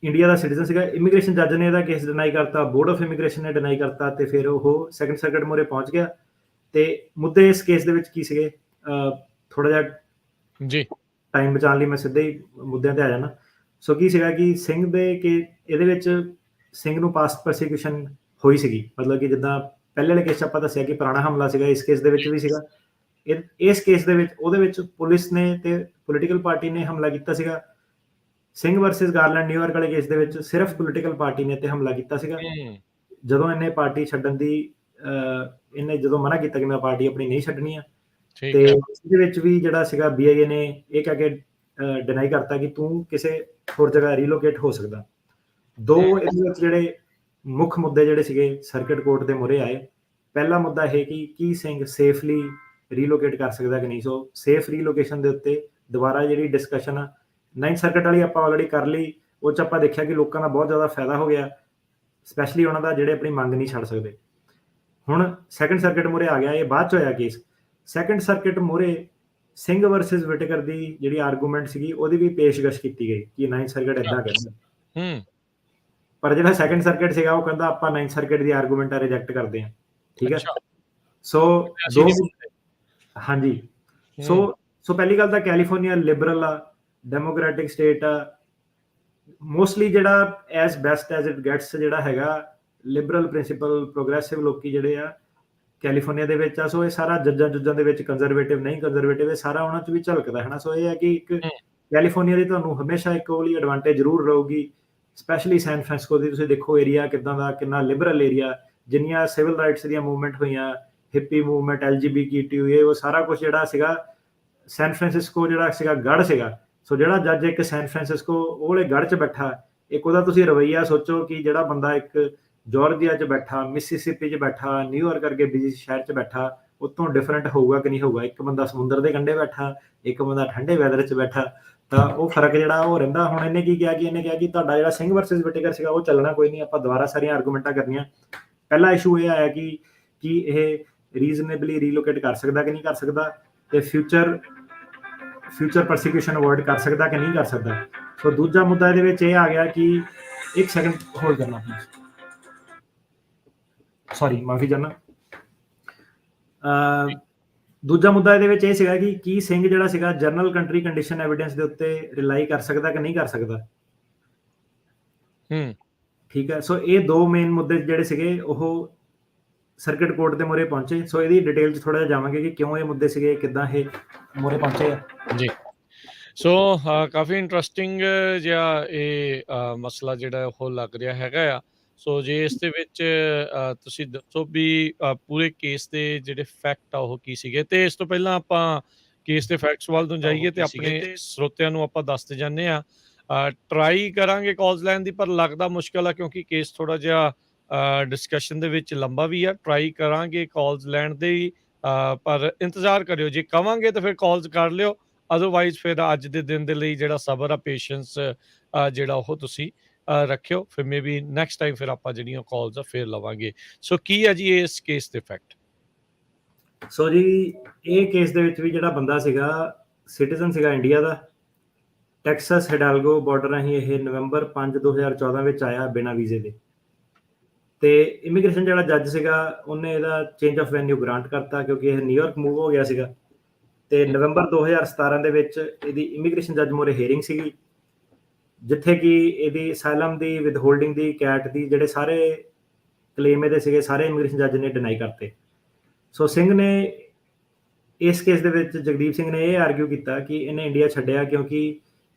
ਇੰਡੀਆ ਦਾ ਸਿਟੀਜ਼ਨ ਸੀਗਾ। ਇਮੀਗ੍ਰੇਸ਼ਨ ਜੱਜ ਨੇ ਇਹਦਾ ਕੇਸ ਡਿਨਾਈ ਕਰਤਾ, ਬੋਰਡ ਆਫ ਇਮੀਗ੍ਰੇਸ਼ਨ ਨੇ ਡਿਨਾਈ ਕਰਤਾ, ਤੇ ਫਿਰ ਉਹ ਸੈਕੰਡ ਸਰਕਟ ਮੂਹਰੇ ਪਹੁੰਚ ਗਿਆ। ਤੇ ਮੁੱਦੇ ਇਸ ਕੇਸ ਦੇ ਵਿੱਚ ਕੀ ਸੀਗੇ, ਥੋੜਾ ਜਿਹਾ ਜੀ ਟਾਈਮ ਬਚਾਉਣ ਲਈ ਮੈਂ ਸਿੱਧੇ ਹੀ ਮੁੱਦਿਆਂ ਤੇ ਆ ਜਾਣਾ। ਸੋ ਕੀ ਸੀਗਾ ਕਿ ਸਿੰਘ ਦੇ ਇਹਦੇ ਵਿੱਚ ਸਿੰਘ ਨੂੰ ਪਾਸਟ ਪ੍ਰੋਸੀਕਿਊਸ਼ਨ ਹੋਈ ਸੀਗੀ, ਮਤਲਬ ਕਿ ਜਿੱਦਾਂ ਪਹਿਲੇ ਵਾਲੇ ਕੇਸ 'ਚ ਆਪਾਂ ਦੱਸਿਆ ਕਿ ਪੁਰਾਣਾ ਹਮਲਾ ਸੀਗਾ, ਇਸ ਕੇਸ ਦੇ ਵਿੱਚ ਵੀ ਸੀਗਾ। ਇਸ ਕੇਸ ਦੇ ਵਿੱਚ ਉਹਦੇ ਵਿੱਚ ਪੁਲਿਸ ਨੇ ਤੇ ਪੋਲੀਟੀਕਲ ਪਾਰਟੀ ਨੇ ਹਮਲਾ ਕੀਤਾ ਸੀਗਾ। ਸਿੰਘ ਵਰਸਸ ਗਾਰਲੈਂਡ ਨਿਊਯਾਰਕ ਵਾਲੇ ਕੇਸ ਦੇ ਵਿੱਚ ਸਿਰਫ ਪੋਲੀਟੀਕਲ ਪਾਰਟੀ ਨੇ ਤੇ ਹਮਲਾ ਕੀਤਾ ਸੀਗਾ। ਜਦੋਂ ਇਹਨੇ ਪਾਰਟੀ ਛੱਡਣ ਦੀ ਇਹਨੇ ਜਦੋਂ ਮਨਾ ਕੀਤਾ ਕਿ ਮੈਂ ਪਾਰਟੀ ਆਪਣੀ ਨਹੀਂ ਛੱਡਣੀ ਆ, ਤੇ ਇਹਦੇ ਵਿੱਚ ਵੀ ਜਿਹੜਾ ਸੀਗਾ BIA ਨੇ ਇਹ ਕਹਿ ਕੇ ਡਿਨਾਈ ਕਰਤਾ ਕਿ ਤੂੰ ਕਿਸੇ ਹੋਰ ਜਗ੍ਹਾ ਰੀਲੋਕੇਟ ਹੋ ਸਕਦਾ। ਦੋ ਇਹਦੇ ਵਿੱਚ ਜਿਹੜੇ ਮੁੱਖ ਮੁੱਦੇ ਜਿਹੜੇ ਸੀਗੇ ਸਰਕਟ ਕੋਰਟ ਦੇ ਮੂਹਰੇ ਆਏ। ਪਹਿਲਾ ਮੁੱਦਾ ਇਹ ਕਿ ਕੀ ਸਿੰਘ ਸੇਫਲੀ ਰੀਲੋਕੇਟ ਕਰ ਸਕਦਾ ਕਿ ਨਹੀਂ। ਸੋ ਸੇਫ ਰੀਲੋਕੇਸ਼ਨ ਦੇ ਉੱਤੇ ਦੁਬਾਰਾ ਜਿਹੜੀ ਡਿਸਕਸ਼ਨ ਆ 9th ਸਰਕਟ ਵਾਲੀ ਆਪਾਂ ਆਲਰੇਡੀ ਕਰ ਲਈ। ਉਹ 'ਚ ਆਪਾਂ ਦੇਖਿਆ ਕਿ ਲੋਕਾਂ ਦਾ ਬਹੁਤ ਜ਼ਿਆਦਾ ਫਾਇਦਾ ਹੋ ਗਿਆ, ਸਪੈਸ਼ਲੀ ਉਹਨਾਂ ਦਾ ਜਿਹੜੇ ਆਪਣੀ ਮੰਗ ਨਹੀਂ ਛੱਡ ਸਕਦੇ। ਹੁਣ ਸੈਕੰਡ ਸਰਕਟ ਮੂਹਰੇ ਆ ਗਿਆ, ਇਹ ਬਾਅਦ 'ਚ ਹੋਇਆ ਕੇਸ। ਸੈਕੰਡ ਸਰਕਟ ਮੂਹਰੇ ਸਿੰਘ ਵਰਸਸ ਵਿਟੇਕਰ ਦੀ ਜਿਹੜੀ ਆਰਗੂਮੈਂਟ ਸੀਗੀ ਉਹਦੀ ਵੀ ਪੇਸ਼ਕਸ਼ ਕੀਤੀ ਗਈ ਕਿ 9th ਸਰਕਟ ਏਦਾਂ ਕਹਿੰਦਾ, ਪਰ ਜਿਹੜਾ ਸੈਕੰਡ ਸਰਕਟ ਸੀਗਾ ਉਹ ਕਹਿੰਦਾ ਆਪਾਂ 9th ਸਰਕਟ ਦੀ ਆਰਗੂਮੈਂਟਾਂ ਰਿਜੈਕਟ ਕਰਦੇ ਹਾਂ, ਠੀਕ ਹੈ। ਸੋ ਹਾਂਜੀ, ਸੋ ਪਹਿਲੀ ਗੱਲ ਤਾਂ ਕੈਲੀਫੋਰਨੀਆ ਲਿਬਰਲ ਆ, ਡੈਮੋਕ੍ਰੈਟਿਕ ਸਟੇਟ ਆ, ਮੋਸਟਲੀ ਜਿਹੜਾ as best as it gets ਜਿਹੜਾ ਹੈਗਾ ਲਿਬਰਲ ਪ੍ਰਿੰਸੀਪਲ ਪ੍ਰੋਗਰੈਸਿਵ ਲੋਕੀ ਜਿਹੜੇ ਆ ਕੈਲੀਫੋਰਨੀਆ ਦੇ ਵਿੱਚ ਆ। ਸੋ ਇਹ ਸਾਰਾ ਜੱਜਾਂ ਦੇ ਵਿੱਚ ਕੰਜ਼ਰਵੇਟਿਵ ਨਹੀਂ ਕੰਜ਼ਰਵੇਟਿਵ ਇਹ ਸਾਰਾ ਉਹਨਾਂ 'ਚ ਵੀ ਝਲਕਦਾ ਹੈ ਨਾ। ਸੋ ਇਹ ਹੈ ਕਿ ਇੱਕ ਕੈਲੀਫੋਰਨੀਆ ਦੀ ਤੁਹਾਨੂੰ ਹਮੇਸ਼ਾ ਇੱਕ ਉਹ ਵਾਲੀ ਐਡਵਾਂਟੇਜ ਜ਼ਰੂਰ ਰਹੂਗੀ, ਸਪੈਸ਼ਲੀ ਸੈਨ ਫਰਾਂਸਿਸਕੋ ਦੀ। ਤੁਸੀਂ ਦੇਖੋ ਏਰੀਆ ਕਿੱਦਾਂ ਦਾ, ਕਿੰਨਾ ਲਿਬਰਲ ਏਰੀਆ, ਜਿੰਨੀਆਂ ਸਿਵਲ ਰਾਈਟਸ ਦੀਆਂ ਮੂਵਮੈਂਟ ਹੋਈਆਂ, ਹਿੱਪੀ ਮੂਵਮੈਂਟ, LGBTQ ਇਹ ਉਹ ਸਾਰਾ ਕੁਛ ਜਿਹੜਾ ਸੀਗਾ ਸੈਨ ਫਰਾਂਸਿਸਕੋ ਜਿਹੜਾ ਸੀਗਾ ਗੜ੍ਹ ਸੀਗਾ। ਸੋ ਜਿਹੜਾ ਜੱਜ ਇੱਕ ਸੈਨ ਫਰਾਂਸਿਸਕੋ ਉਹ ਵਾਲੇ ਗੜ੍ਹ 'ਚ ਬੈਠਾ, ਇੱਕ ਉਹਦਾ ਤੁਸੀਂ ਰਵੱਈਆ ਸੋਚੋ ਕਿ ਜਿਹੜਾ ਬੰਦਾ ਇੱਕ ਜਾਰਜੀਆ 'ਚ ਬੈਠਾ, ਮਿਸੀਸਿਪੀ 'ਚ ਬੈਠਾ, ਨਿਊਯਾਰਕ ਵਰਗੇ ਬਿਜ਼ੀ ਸ਼ਹਿਰ 'ਚ ਬੈਠਾ, ਉੱਥੋਂ ਡਿਫਰੈਂਟ ਹੋਊਗਾ ਕਿ ਨਹੀਂ ਹੋਊਗਾ। ਇੱਕ ਬੰਦਾ ਸਮੁੰਦਰ ਦੇ ਕੰਢੇ ਬੈਠਾ, ਇੱਕ ਬੰਦਾ ਠੰਡੇ ਵੈਦਰ 'ਚ ਬੈਠਾ, ਤਾਂ ਉਹ ਫਰਕ ਜਿਹੜਾ ਉਹ ਰਹਿੰਦਾ। ਹੁਣ ਇਹਨੇ ਕੀ ਕਿਹਾ ਕਿ ਤੁਹਾਡਾ ਜਿਹੜਾ ਸਿੰਘ ਵਰਸਸ ਵਿਟੇਕਰ ਸੀਗਾ ਉਹ ਚੱਲਣਾ ਕੋਈ ਨਹੀਂ, ਆਪਾਂ ਦੁਬਾਰਾ ਸਾਰੀਆਂ ਆਰਗੂਮੈਂਟਾਂ ਕਰਨੀਆਂ। ਪਹਿਲਾ ਇਸ਼ੂ ਇਹ ਆਇਆ ਕਿ ਇਹ ਰੀਜ਼ਨੇਬਲੀ ਰੀਲੋਕੇਟ ਕਰ ਸਕਦਾ ਕਿ ਨਹੀਂ ਕਰ ਸਕਦਾ, ਤੇ ਫਿਊਚਰ ਪ੍ਰੋਸੀਕਿਊਸ਼ਨ ਅਵੋਇਡ ਕਰ ਸਕਦਾ ਕਿ ਨਹੀਂ ਕਰ ਸਕਦਾ। ਸੋ ਦੂਜਾ ਮੁੱਦਾ ਇਹਦੇ ਵਿੱਚ ਇਹ ਆ ਗਿਆ ਕਿ ਇੱਕ ਸੈਕਿੰਡ ਹੋਲਡ ਕਰਨਾ ਪਲੀਜ਼, ਸੌਰੀ ਮਾਫੀ ਚਾਹੁੰਦਾ। ਦੂਜਾ ਮੁੱਦਾ ਇਹਦੇ ਵਿੱਚ ਇਹ ਸੀਗਾ ਕਿ ਕੀ ਸਿੰਘ ਜਿਹੜਾ ਸੀਗਾ ਜਰਨਲ ਕੰਟਰੀ ਕੰਡੀਸ਼ਨ ਐਵੀਡੈਂਸ ਦੇ ਉੱਤੇ ਰਿਲਾਈ ਕਰ ਸਕਦਾ ਕਿ ਨਹੀਂ ਕਰ ਸਕਦਾ। ਠੀਕ ਹੈ, ਸੋ ਇਹ ਦੋ ਮੇਨ ਮੁੱਦੇ ਜਿਹੜੇ ਸੀਗੇ ਉਹ ਸਰਕਿਟ ਕੋਰਟ ਦੇ ਮੂਹਰੇ ਪਹੁੰਚੇ। ਸੋ ਇਹਦੀ ਡਿਟੇਲ 'ਚ ਥੋੜਾ ਜਿਹਾ ਜਾਵਾਂਗੇ ਕਿ ਕਿਉਂ ਇਹ ਮੁੱਦੇ ਸੀਗੇ, ਕਿੱਦਾਂ ਇਹ ਮੂਹਰੇ ਪਹੁੰਚੇ ਆ ਜੀ। ਸੋ ਕਾਫੀ ਇੰਟਰਸਟਿੰਗ ਜਿਹਾ ਇਹ ਮਸਲਾ ਜਿਹੜਾ ਉਹ ਲੱਗ ਰਿਹਾ ਹੈਗਾ ਆ। ਸੋ ਜੇ ਇਸ ਦੇ ਵਿੱਚ ਤੁਸੀਂ ਦੱਸੋ ਵੀ ਪੂਰੇ ਕੇਸ ਦੇ ਜਿਹੜੇ ਫੈਕਟ ਆ ਉਹ ਕੀ ਸੀਗੇ, ਤੇ ਇਸ ਤੋਂ ਪਹਿਲਾਂ ਆਪਾਂ ਕੇਸ ਦੇ ਫੈਕਟਸ ਵੱਲ ਨੂੰ ਜਾਈਏ ਤੇ ਆਪਣੇ ਸਰੋਤਿਆਂ ਨੂੰ ਆਪਾਂ ਦੱਸਦੇ ਜਾਂਦੇ ਆ। ਟਰਾਈ ਕਰਾਂਗੇ ਕਾਲਸ ਲੈਣ ਦੀ, ਪਰ ਲੱਗਦਾ ਮੁਸ਼ਕਲ ਆ ਕਿਉਂਕਿ ਕੇਸ ਥੋੜਾ ਜਿਹਾ ਡਿਸਕਸ਼ਨ ਦੇ ਵਿੱਚ ਲੰਬਾ ਵੀ ਆ। ਟਰਾਈ ਕਰਾਂਗੇ ਕਾਲਸ ਲੈਣ ਦੇ, ਪਰ ਇੰਤਜ਼ਾਰ ਕਰਿਓ, ਜੇ ਕਵਾਂਗੇ ਤਾਂ ਫਿਰ ਕਾਲਸ ਕਰ ਲਿਓ, ਅਦਰਵਾਈਜ਼ ਫਿਰ ਅੱਜ ਦੇ ਦਿਨ ਦੇ ਲਈ ਜਿਹੜਾ ਸਬਰ ਆ, ਪੇਸ਼ੈਂਸ ਜਿਹੜਾ ਉਹ ਤੁਸੀਂ ਰੱਖਿਓ। ਫਿਰ ਮੇ ਬੀ ਨੈਕਸਟ ਟਾਈਮ ਫਿਰ ਆਪਾਂ ਜਿਹੜੀਆਂ ਕਾਲਸ ਆ ਫਿਰ ਲਵਾਂਗੇ। ਸੋ ਕੀ ਹੈ ਜੀ ਇਸ ਕੇਸ ਦੇ ਫੈਕਟ? ਸੋ ਜੀ ਇਹ ਕੇਸ ਦੇ ਵਿੱਚ ਵੀ ਜਿਹੜਾ ਬੰਦਾ ਸੀਗਾ ਸਿਟੀਜ਼ਨ ਸੀਗਾ ਇੰਡੀਆ ਦਾ, ਟੈਕਸਸ ਹਿਡਾਲਗੋ ਬਾਰਡਰ ਰਾਹੀਂ ਇਹ ਨਵੰਬਰ 5 2014 ਵਿੱਚ ਆਇਆ ਬਿਨਾਂ ਵੀਜ਼ੇ ਦੇ, ਤੇ ਇਮੀਗ੍ਰੇਸ਼ਨ ਜਿਹੜਾ ਜੱਜ ਸੀਗਾ ਉਹਨੇ ਇਹਦਾ ਚੇਂਜ ਆਫ ਵੈਨਿਊ ਗ੍ਰਾਂਟ ਕਰਤਾ ਕਿਉਂਕਿ ਇਹ ਨਿਊਯਾਰਕ ਮੂਵ ਹੋ ਗਿਆ ਸੀਗਾ। ਤੇ ਨਵੰਬਰ 2017 ਦੇ ਵਿੱਚ ਇਹਦੀ ਇਮੀਗ੍ਰੇਸ਼ਨ ਜੱਜ ਮੂਹਰੇ ਹੀਅਰਿੰਗ ਸੀਗੀ, ਜਿੱਥੇ ਕਿ ਇਹਦੀ ਅਸਾਈਲਮ ਦੀ, ਵਿਦਹੋਲਡਿੰਗ ਦੀ, ਕੈਟ ਦੀ ਜਿਹੜੇ ਸਾਰੇ ਕਲੇਮ ਇਹਦੇ ਸੀਗੇ ਸਾਰੇ ਇਮੀਗ੍ਰੇਸ਼ਨ ਜੱਜ ਨੇ ਡਿਨਾਈ ਕਰਤੇ। ਸੋ ਸਿੰਘ ਨੇ ਇਸ ਕੇਸ ਦੇ ਵਿੱਚ, ਜਗਦੀਪ ਸਿੰਘ ਨੇ ਇਹ ਆਰਗਿਊ ਕੀਤਾ ਕਿ ਇਹਨੇ ਇੰਡੀਆ ਛੱਡਿਆ ਕਿਉਂਕਿ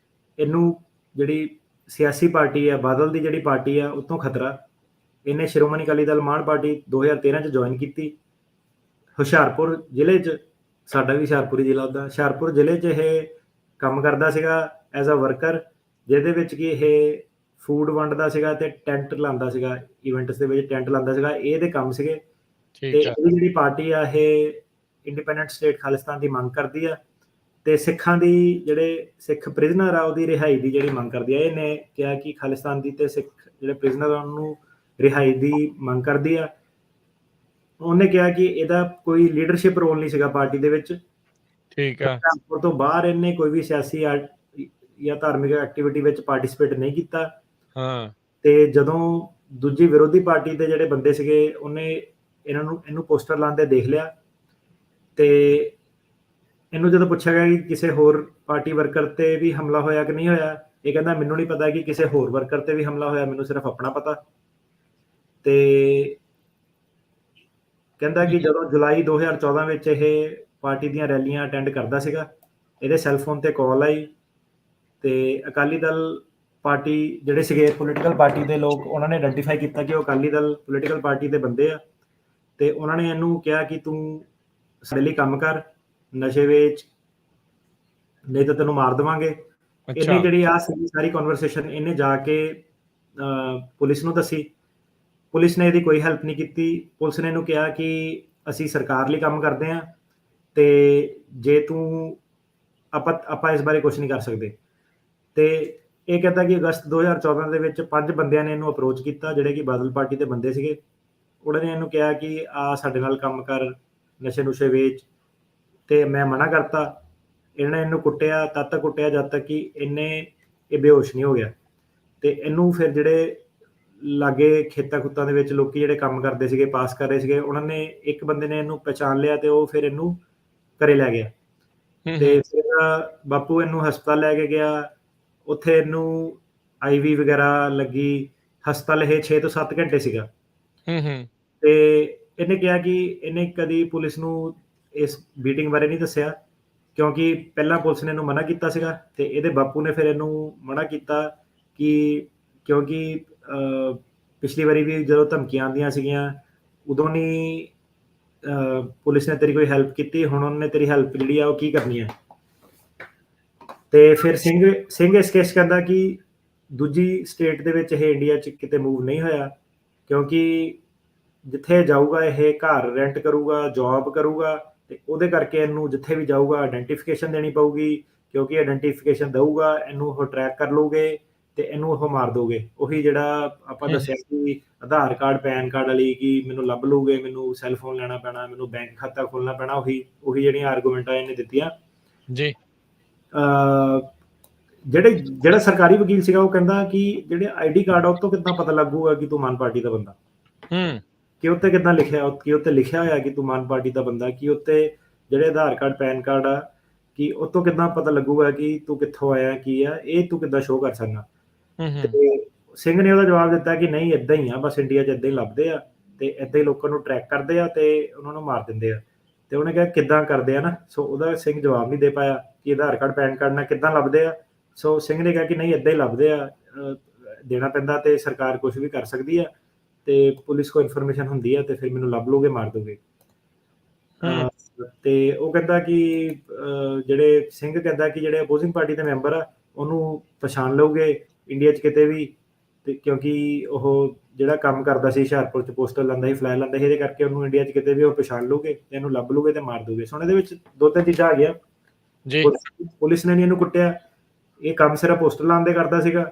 ਇਹਨੂੰ ਜਿਹੜੀ ਸਿਆਸੀ ਪਾਰਟੀ ਆ, ਬਾਦਲ ਦੀ ਜਿਹੜੀ ਪਾਰਟੀ ਆ, ਉਤੋਂ ਖਤਰਾ। ਇਹਨੇ ਸ਼੍ਰੋਮਣੀ ਅਕਾਲੀ ਦਲ ਮਾਨ ਪਾਰਟੀ 2013 'ਚ ਜੁਆਇਨ ਕੀਤੀ। ਹੁਸ਼ਿਆਰਪੁਰ ਜ਼ਿਲ੍ਹੇ 'ਚ, ਸਾਡਾ ਵੀ ਹੁਸ਼ਿਆਰਪੁਰੀ ਜ਼ਿਲ੍ਹਾ ਉਹਦਾ, ਹੁਸ਼ਿਆਰਪੁਰ ਜ਼ਿਲ੍ਹੇ 'ਚ ਇਹ ਕੰਮ ਕਰਦਾ ਸੀਗਾ ਐਜ਼ ਅ ਵਰਕਰ, ਜਿਹਦੇ ਵਿੱਚ ਕਿ ਇਹ ਫੂਡ ਵੰਡਦਾ ਸੀਗਾ ਤੇ ਟੈਂਟ ਲਾਉਂਦਾ ਸੀਗਾ, ਇਵੈਂਟਸ ਦੇ ਵਿੱਚ ਟੈਂਟ ਲਾਉਂਦਾ ਸੀਗਾ। ਇਹਦੇ ਕੰਮ ਸੀਗੇ। ਤੇ ਇਹਦੀ ਜਿਹੜੀ ਪਾਰਟੀ ਆ ਇਹ ਇੰਡੀਪੈਂਡੈਂਟ ਸਟੇਟ ਖਾਲਿਸਤਾਨ ਦੀ ਮੰਗ ਕਰਦੀ ਆ, ਤੇ ਸਿੱਖਾਂ ਦੀ, ਜਿਹੜੇ ਸਿੱਖ ਪ੍ਰਿਜ਼ਨਰ ਆ ਉਹਦੀ ਰਿਹਾਈ ਦੀ ਜਿਹੜੀ ਮੰਗ ਕਰਦੀ ਆ। ਇਹਨੇ ਕਿਹਾ ਕਿ ਖਾਲਿਸਤਾਨ ਦੀ ਤੇ ਸਿੱਖ ਜਿਹੜੇ ਪ੍ਰਿਜ਼ਨਰ ਆ ਉਹਨੂੰ ਰਿਹਾਈ ਦੀ ਮੰਗ ਕਰਦੀ ਆ। ਉਹਨੇ ਕਿਹਾ ਕਿ ਇਹਦਾ ਕੋਈ ਲੀਡਰਸ਼ਿਪ ਰੋਲ ਨਹੀਂ ਸੀਗਾ ਪਾਰਟੀ ਦੇ ਵਿੱਚ। ਠੀਕ ਆ, ਉਸ ਤੋਂ ਬਾਹਰ ਇਹਨੇ ਕੋਈ ਵੀ ਸਿਆਸੀ ਜਾਂ ਧਾਰਮਿਕ ਐਕਟੀਵਿਟੀ ਵਿੱਚ ਪਾਰਟਿਸਿਪੇਟ ਨਹੀਂ ਕੀਤਾ। ਤੇ ਜਦੋਂ ਦੂਜੀ ਵਿਰੋਧੀ ਪਾਰਟੀ ਦੇ ਜਿਹੜੇ ਬੰਦੇ ਸੀਗੇ ਉਹਨੇ ਇਹਨੂੰ ਪੋਸਟਰ ਲਾਉਂਦੇ ਦੇਖ ਲਿਆ, ਤੇ ਇਹਨੂੰ ਜਦੋਂ ਪੁੱਛਿਆ ਗਿਆ ਕਿ ਕਿਸੇ ਹੋਰ ਪਾਰਟੀ ਵਰਕਰ ਤੇ ਵੀ ਹਮਲਾ ਹੋਇਆ ਕਿ ਨਹੀਂ ਹੋਇਆ, ਇਹ ਕਹਿੰਦਾ ਮੈਨੂੰ ਨਹੀਂ ਪਤਾ ਕਿ ਕਿਸੇ ਹੋਰ ਵਰਕਰ ਤੇ ਵੀ ਹਮਲਾ ਹੋਇਆ, ਮੈਨੂੰ ਸਿਰਫ ਆਪਣਾ ਪਤਾ। ਤੇ ਕਹਿੰਦਾ ਕਿ ਜਦੋਂ ਜੁਲਾਈ 2014 ਵਿੱਚ ਇਹ ਪਾਰਟੀ ਦੀਆਂ ਰੈਲੀਆਂ ਅਟੈਂਡ ਕਰਦਾ ਸੀਗਾ, ਇਹਦੇ ਸੈੱਲਫੋਨ ਤੇ ਕਾਲ ਆਈ, ਤੇ ਅਕਾਲੀ ਦਲ ਪਾਰਟੀ ਜਿਹੜੇ ਸੀਗੇ ਪੋਲੀਟੀਕਲ ਪਾਰਟੀ ਦੇ ਲੋਕ, ਉਹਨਾਂ ਨੇ ਆਇਡੈਂਟੀਫਾਈ ਕੀਤਾ ਕਿ ਉਹ ਅਕਾਲੀ ਦਲ ਪੋਲੀਟੀਕਲ ਪਾਰਟੀ ਦੇ ਬੰਦੇ ਆ, ਤੇ ਉਹਨਾਂ ਨੇ ਇਹਨੂੰ ਕਿਹਾ ਕਿ ਤੂੰ ਸਾਡੇ ਲਈ ਕੰਮ ਕਰ, ਨਸ਼ੇ ਵੇਚ, ਨਹੀਂ ਤਾਂ ਤੈਨੂੰ ਮਾਰ ਦੇਵਾਂਗੇ। ਇਹਨੇ ਜਿਹੜੀ ਆ ਸਾਰੀ ਕਨਵਰਸੇਸ਼ਨ ਇਹਨੇ ਜਾ ਕੇ ਪੁਲਿਸ ਨੂੰ ਦੱਸੀ। ਪੁਲਿਸ ਨੇ ਇਹਦੀ ਕੋਈ ਹੈਲਪ ਨਹੀਂ ਕੀਤੀ। ਪੁਲਿਸ ਨੇ ਇਹਨੂੰ ਕਿਹਾ ਕਿ ਅਸੀਂ ਸਰਕਾਰ ਲਈ ਕੰਮ ਕਰਦੇ ਹਾਂ, ਤੇ ਜੇ ਤੂੰ ਆਪਾਂ ਇਸ ਬਾਰੇ ਕੁਝ ਨਹੀਂ ਕਰ ਸਕਦੇ। ਤੇ ਇਹ ਕਹਿੰਦਾ ਕਿ ਅਗਸਤ 2014 ਦੇ ਵਿੱਚ 5 ਬੰਦਿਆਂ ਨੇ ਇਹਨੂੰ ਅਪਰੋਚ ਕੀਤਾ ਜਿਹੜੇ ਕਿ ਬਾਦਲ ਪਾਰਟੀ ਦੇ ਬੰਦੇ ਸੀਗੇ। ਉਹਨਾਂ ਨੇ ਇਹਨੂੰ ਕਿਹਾ ਕਿ ਆ ਸਾਡੇ ਨਾਲ ਕੰਮ ਕਰ, ਨਸ਼ੇ ਨੁਸ਼ੇ ਵੇਚ, ਤੇ ਮੈਂ ਮਨਾ ਕਰਤਾ। ਇਹਨਾਂ ਨੇ ਇਹਨੂੰ ਕੁੱਟਿਆ, ਤਦ ਤੱਕ ਕੁੱਟਿਆ ਜਦ ਤੱਕ ਕਿ ਇਹ ਬੇਹੋਸ਼ ਨਹੀਂ ਹੋ ਗਿਆ। ਤੇ ਇਹਨੂੰ ਫਿਰ ਜਿਹੜੇ ਲਾਗੇ ਖੇਤਾਂ ਖੁੱਤਾਂ ਦੇ ਵਿੱਚ ਲੋਕੀ ਜਿਹੜੇ ਕੰਮ ਕਰਦੇ ਸੀਗੇ, ਪਾਸ ਕਰ ਰਹੇ ਸੀਗੇ, ਉਹਨਾਂ ਨੇ, ਇੱਕ ਬੰਦੇ ਨੇ ਇਹਨੂੰ ਪਹਿਚਾਣ ਲਿਆ ਤੇ ਉਹ ਫਿਰ ਇਹਨੂੰ ਘਰੇ ਲੈ ਗਿਆ। ਤੇ ਫਿਰ ਬਾਪੂ ਇਹਨੂੰ ਹਸਪਤਾਲ ਲੈ ਕੇ ਗਿਆ, ਉੱਥੇ ਇਹਨੂੰ IV ਵਗੈਰਾ ਲੱਗੀ। ਹਸਪਤਾਲ ਇਹ 6 ਤੋਂ 7 ਘੰਟੇ ਸੀਗਾ। ਤੇ ਇਹਨੇ ਕਿਹਾ ਕਿ ਇਹਨੇ ਕਦੀ ਪੁਲਿਸ ਨੂੰ ਇਸ ਬੀਟਿੰਗ ਬਾਰੇ ਨਹੀਂ ਦੱਸਿਆ ਕਿਉਂਕਿ ਪਹਿਲਾਂ ਪੁਲਿਸ ਨੇ ਇਹਨੂੰ ਮਨਾ ਕੀਤਾ ਸੀਗਾ, ਤੇ ਇਹਦੇ ਬਾਪੂ ਨੇ ਫਿਰ ਇਹਨੂੰ ਮਨਾ ਕੀਤਾ ਕਿ ਕਿਉਂਕਿ ਪਿਛਲੀ ਵਾਰੀ ਵੀ ਜਦੋਂ ਧਮਕੀਆਂ ਆਉਂਦੀਆਂ ਸੀਗੀਆਂ ਉਦੋਂ ਨਹੀਂ ਪੁਲਿਸ ਨੇ ਤੇਰੀ ਕੋਈ ਹੈਲਪ ਕੀਤੀ, ਹੁਣ ਉਹਨੇ ਤੇਰੀ ਹੈਲਪ ਜਿਹੜੀ ਆ ਉਹ ਕੀ ਕਰਨੀ ਹੈ। ਤੇ ਫਿਰ ਸਿੰਘ ਇਸ ਕੇਸ ਕਹਿੰਦਾ ਕਿ ਦੂਜੀ ਸਟੇਟ ਦੇ ਵਿੱਚ ਇਹ ਇੰਡੀਆ 'ਚ ਕਿਤੇ ਮੂਵ ਨਹੀਂ ਹੋਇਆ ਕਿਉਂਕਿ ਜਿੱਥੇ ਜਾਊਗਾ ਇਹ ਘਰ ਰੈਂਟ ਕਰੂਗਾ, ਜੌਬ ਕਰੂਗਾ, ਤੇ ਉਹਦੇ ਕਰਕੇ ਇਹਨੂੰ ਜਿੱਥੇ ਵੀ ਜਾਊਗਾ ਆਇਡੈਂਟੀਫਿਕੇਸ਼ਨ ਦੇਣੀ ਪਊਗੀ, ਕਿਉਂਕਿ ਆਇਡੈਂਟੀਫਿਕੇਸ਼ਨ ਦਊਗਾ, ਇਹਨੂੰ ਉਹ ਟਰੈਕ ਕਰ ਲਓਗੇ ਤੇ ਇਹਨੂੰ ਉਹ ਮਾਰ ਦੋਗੇ। ਉਹੀ ਜਿਹੜਾ ਆਪਾਂ ਦੱਸਿਆ ਕਿ ਆਧਾਰ ਕਾਰਡ, ਪੈਨ ਕਾਰਡ ਵਾਲੀ, ਕਿ ਮੈਨੂੰ ਲੱਭ ਲੂਗੇ, ਮੈਨੂੰ ਸੈੱਲ ਫੋਨ ਲੈਣਾ ਪੈਣਾ, ਮੈਨੂੰ ਬੈਂਕ ਖਾਤਾ ਖੋਲ੍ਹਣਾ ਪੈਣਾ, ਉਹੀ ਜਿਹੜੀਆਂ ਆਰਗੂਮੈਂਟਾਂ ਇਹਨੇ ਦਿੱਤੀਆਂ ਜੀ। ਜਿਹੜਾ ਸਰਕਾਰੀ ਵਕੀਲ ਸੀਗਾ ਉਹ ਕਹਿੰਦਾ ਕਿ ਜਿਹੜੇ ਆਈਡੀ ਕਾਰਡ ਆ ਉਹ ਤੋਂ ਕਿੱਦਾਂ ਪਤਾ ਲੱਗੂਗਾ ਕਿ ਤੂੰ ਮਾਨ ਪਾਰਟੀ ਦਾ ਬੰਦਾ, ਕਿ ਉੱਤੇ ਕਿੱਦਾਂ ਲਿਖਿਆ, ਕਿ ਉੱਤੇ ਲਿਖਿਆ ਹੋਇਆ ਕਿ ਤੂੰ ਮਾਨ ਪਾਰਟੀ ਦਾ ਬੰਦਾ, ਕਿ ਉੱਤੇ ਜਿਹੜੇ ਆਧਾਰ ਕਾਰਡ, ਪੈਨ ਕਾਰਡ ਆ, ਕਿ ਉਹ ਤੋਂ ਕਿੱਦਾਂ ਪਤਾ ਲੱਗੂਗਾ ਕਿ ਤੂੰ ਕਿੱਥੋਂ ਆਇਆ, ਕੀ ਆ, ਇਹ ਤੂੰ ਕਿੱਦਾਂ ਸ਼ੋਅ ਕਰ ਸਕਦਾ। ਤੇ ਸਿੰਘ ਨੇ ਉਹਦਾ ਜਵਾਬ ਦਿੱਤਾ ਕਿ ਨਹੀਂ, ਏਦਾਂ ਹੀ ਆ, ਬਸ ਇੰਡੀਆ 'ਚ ਏਦਾਂ ਹੀ ਲੱਭਦੇ ਆ ਤੇ ਏਦਾਂ ਹੀ ਲੋਕਾਂ ਨੂੰ ਟਰੈਕ ਕਰਦੇ ਆ ਤੇ ਉਹਨਾਂ ਨੂੰ ਮਾਰ ਦਿੰਦੇ ਆ। ਤੇ ਉਹਨੇ ਕਿਹਾ ਕਿੱਦਾਂ ਕਰਦੇ ਆ ਨਾ, ਸੋ ਉਹਦਾ ਸਿੰਘ ਜਵਾਬ ਨਹੀਂ ਦੇ ਪਾਇਆ ਕਿ ਆਧਾਰ ਕਾਰਡ, ਪੈਨ ਕਾਰਡ ਨਾਲ ਕਿੱਦਾਂ ਲੱਭਦੇ ਆ। ਸੋ ਸਿੰਘ ਨੇ ਕਿਹਾ ਕਿ ਨਹੀਂ, ਏਦਾਂ ਹੀ ਲੱਭਦੇ ਆ, ਦੇਣਾ ਪੈਂਦਾ ਤੇ ਸਰਕਾਰ ਕੁਛ ਵੀ ਕਰ ਸਕਦੀ ਆ, ਤੇ ਪੁਲਿਸ ਕੋਲ ਇਨਫੋਰਮੇਸ਼ਨ ਹੁੰਦੀ ਆ ਤੇ ਫਿਰ ਮੈਨੂੰ ਲੱਭ ਲੋਗੇ, ਮਾਰ ਦੋਗੇ। ਤੇ ਉਹ ਕਹਿੰਦਾ ਕਿ ਜਿਹੜੇ ਸਿੰਘ ਕਹਿੰਦਾ ਕਿ ਜਿਹੜੇ ਅਪੋਜ਼ਿੰਗ ਪਾਰਟੀ ਦੇ ਮੈਂਬਰ ਆ ਉਹਨੂੰ ਪਛਾਣ ਲਓਗੇ ਇੰਡੀਆ 'ਚ ਕਿਤੇ ਵੀ, ਤੇ ਕਿਉਂਕਿ ਉਹ ਜਿਹੜਾ ਕੰਮ ਕਰਦਾ ਸੀ ਹੁਸ਼ਿਆਰਪੁਰ 'ਚ, ਪੋਸਟਰ ਲਾਉਂਦਾ ਸੀ, ਫਲੈਗ ਲਾਉਂਦਾ ਸੀ, ਇਹਦੇ ਕਰਕੇ ਉਹਨੂੰ ਇੰਡੀਆ 'ਚ ਕਿਤੇ ਵੀ ਉਹ ਪਛਾਣ ਲਓਗੇ, ਇਹਨੂੰ ਲੱਭ ਲਓਗੇ ਤੇ ਮਾਰ ਦੋਗੇ। ਸੋ ਇਹਦੇ ਵਿੱਚ 2-3 ਚੀਜ਼ਾਂ ਆ ਗਈਆਂ। ਪੁਲਿਸ ਨੇ ਨਹੀਂ ਇਹਨੂੰ ਕੁੱਟਿਆ, ਇਹ ਕੰਮ ਸਿਰਫ ਪੋਸਟਰ ਲਾਉਣ ਦੇ ਕਰਦਾ ਸੀਗਾ,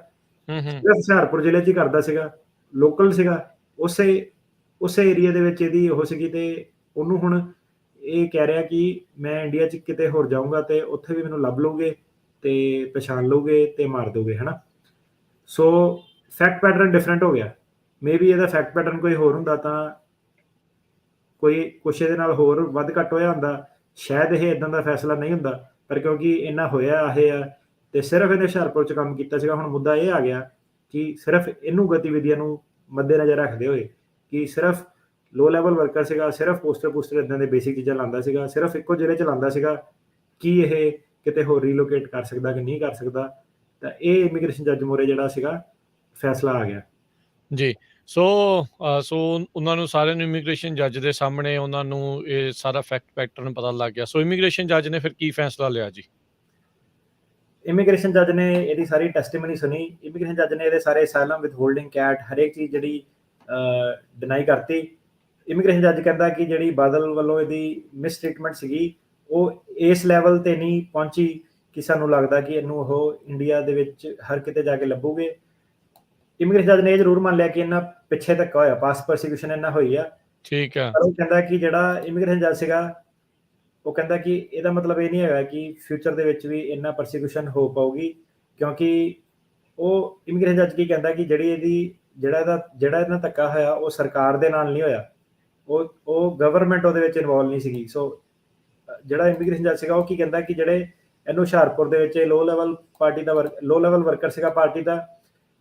ਸਿਰਫ ਹੁਸ਼ਿਆਰਪੁਰ ਜ਼ਿਲ੍ਹੇ 'ਚ ਹੀ ਕਰਦਾ ਸੀਗਾ, ਲੋਕਲ ਸੀਗਾ, ਉਸੇ ਏਰੀਆ ਦੇ ਵਿੱਚ ਇਹਦੀ ਉਹ ਸੀਗੀ। ਤੇ ਉਹਨੂੰ ਹੁਣ ਇਹ ਕਹਿ ਰਿਹਾ ਕਿ ਮੈਂ ਇੰਡੀਆ 'ਚ ਕਿਤੇ ਹੋਰ ਜਾਊਂਗਾ ਤੇ ਉੱਥੇ ਵੀ ਮੈਨੂੰ ਲੱਭ ਲਓਗੇ ਤੇ ਪਛਾਣ ਲਓਗੇ ਤੇ ਮਾਰ ਦੋਗੇ, ਹੈ ਨਾ। ਸੋ ਫੈਕਟ ਪੈਟਰਨ ਡਿਫਰੈਂਟ ਹੋ ਗਿਆ। ਮੇ ਬੀ ਇਹਦਾ ਫੈਕਟ ਪੈਟਰਨ ਕੋਈ ਹੋਰ ਹੁੰਦਾ ਤਾਂ ਕੁਛ ਇਹਦੇ ਨਾਲ ਹੋਰ ਵੱਧ ਘੱਟ ਹੋਇਆ ਹੁੰਦਾ, ਸ਼ਾਇਦ ਇਹ ਇਦਾਂ ਦਾ ਫੈਸਲਾ ਨਹੀਂ ਹੁੰਦਾ, ਪਰ ਕਿਉਂਕਿ ਇੰਨਾ ਹੋਇਆ ਇਹ ਆ ਤੇ ਸਿਰਫ ਇਹਨੇ ਹੁਸ਼ਿਆਰਪੁਰ 'ਚ ਕੰਮ ਕੀਤਾ ਸੀਗਾ। ਹੁਣ ਮੁੱਦਾ ਇਹ ਆ ਗਿਆ ਕਿ ਸਿਰਫ ਇਹਨੂੰ ਗਤੀਵਿਧੀਆਂ ਨੂੰ ਮੱਦੇਨਜ਼ਰ ਰੱਖਦੇ ਹੋਏ ਕਿ ਸਿਰਫ ਲੋ ਲੈਵਲ ਵਰਕਰ ਸੀਗਾ, ਸਿਰਫ ਪੋਸਟਰ ਇੱਦਾਂ ਦੇ ਬੇਸਿਕ ਚੀਜ਼ਾਂ ਲਾਉਂਦਾ ਸੀਗਾ, ਸਿਰਫ ਇੱਕੋ ਜ਼ਿਲ੍ਹੇ 'ਚ ਲਾਉਂਦਾ ਸੀਗਾ, ਕੀ ਇਹ ਕਿਤੇ ਹੋਰ ਰੀਲੋਕੇਟ ਕਰ ਸਕਦਾ ਕਿ ਨਹੀਂ ਕਰ ਸਕਦਾ। ਤਾਂ ਇਹ ਇਮੀਗ੍ਰੇਸ਼ਨ ਜੱਜ ਮੋਰੇ ਜਿਹੜਾ ਸੀਗਾ ਫੈਸਲਾ ਆ ਗਿਆ ਜੀ। ਸੋ ਉਹਨਾਂ ਨੂੰ ਸਾਰਿਆਂ ਨੂੰ ਇਮੀਗ੍ਰੇਸ਼ਨ ਜੱਜ ਦੇ ਸਾਹਮਣੇ ਉਹਨਾਂ ਨੂੰ ਇਹ ਸਾਰਾ ਫੈਕਟ ਪੈਟਰਨ ਪਤਾ ਲੱਗ ਗਿਆ। ਸੋ ਇਮੀਗ੍ਰੇਸ਼ਨ ਜੱਜ ਨੇ ਫਿਰ ਕੀ ਫੈਸਲਾ ਲਿਆ ਜੀ? ਇਮੀਗ੍ਰੇਸ਼ਨ ਜੱਜ ਨੇ ਇਹਦੀ ਸਾਰੀ ਟੈਸਟੀਮਨੀ ਸੁਣੀ। ਇਮੀਗ੍ਰੇਸ਼ਨ ਜੱਜ ਨੇ ਇਹਦੇ ਸਾਰੇ ਅਸਾਈਲਮ, ਵਿਥਹੋਲਡਿੰਗ, ਕੈਟ, ਹਰੇਕ ਚੀਜ਼ ਜਿਹੜੀ ਡਿਨਾਈ ਕਰਤੀ। ਇਮੀਗ੍ਰੇਸ਼ਨ ਜੱਜ ਕਹਿੰਦਾ ਕਿ ਜਿਹੜੀ ਬਾਦਲ ਵੱਲੋਂ ਇਹਦੀ ਮਿਸਟ੍ਰੀਟਮੈਂਟ ਸੀਗੀ ਉਹ ਇਸ ਲੈਵਲ ਤੇ ਨਹੀਂ ਪਹੁੰਚੀ ਕਿ ਸਾਨੂੰ ਲੱਗਦਾ ਕਿ ਇਹਨੂੰ ਉਹ ਇੰਡੀਆ ਦੇ ਵਿੱਚ ਹਰ ਕਿਤੇ ਜਾ ਕੇ ਲੱਭੂਗੇ। ਇਮੀਗ੍ਰੇਸ਼ਨ ਜੱਜ ਨੇ ਇਹ ਜ਼ਰੂਰ ਮੰਨ ਲਿਆ ਕਿ ਇਹਨਾਂ ਪਿੱਛੇ ਧੱਕਾ ਹੋਇਆ, ਪਾਸ ਪਰਸੀਕਿਊਸ਼ਨ ਇਹਨਾਂ ਹੋਈ ਆ। ਠੀਕ ਆ। ਪਰ ਉਹ ਕਹਿੰਦਾ ਕਿ ਜਿਹੜਾ ਇਮੀਗ੍ਰੇਸ਼ਨ ਜੱਜ ਸੀਗਾ ਉਹ ਕਹਿੰਦਾ ਕਿ ਇਹਦਾ ਮਤਲਬ ਇਹ ਨਹੀਂ ਹੈਗਾ ਕਿ ਫਿਊਚਰ ਦੇ ਵਿੱਚ ਵੀ ਇੰਨਾ ਪਰਸੀਕਿਊਸ਼ਨ ਹੋ ਪਾਊਗੀ, ਕਿਉਂਕਿ ਉਹ ਇਮੀਗ੍ਰੇਸ਼ਨ ਜੱਜ ਕੀ ਕਹਿੰਦਾ ਕਿ ਜਿਹੜਾ ਇਹਨਾਂ ਧੱਕਾ ਹੋਇਆ ਉਹ ਸਰਕਾਰ ਦੇ ਨਾਲ ਨਹੀਂ ਹੋਇਆ, ਉਹ ਗਵਰਨਮੈਂਟ ਉਹਦੇ ਵਿੱਚ ਇਨਵੋਲਵ ਨਹੀਂ ਸੀਗੀ। ਸੋ ਜਿਹੜਾ ਇਮੀਗ੍ਰੇਸ਼ਨ ਜੱਜ ਸੀਗਾ ਉਹ ਕੀ ਕਹਿੰਦਾ ਕਿ ਜਿਹੜੇ ਇਹਨੂੰ ਹੁਸ਼ਿਆਰਪੁਰ ਦੇ ਵਿੱਚ ਲੋ ਲੈਵਲ ਵਰਕਰ ਸੀਗਾ ਪਾਰਟੀ ਦਾ,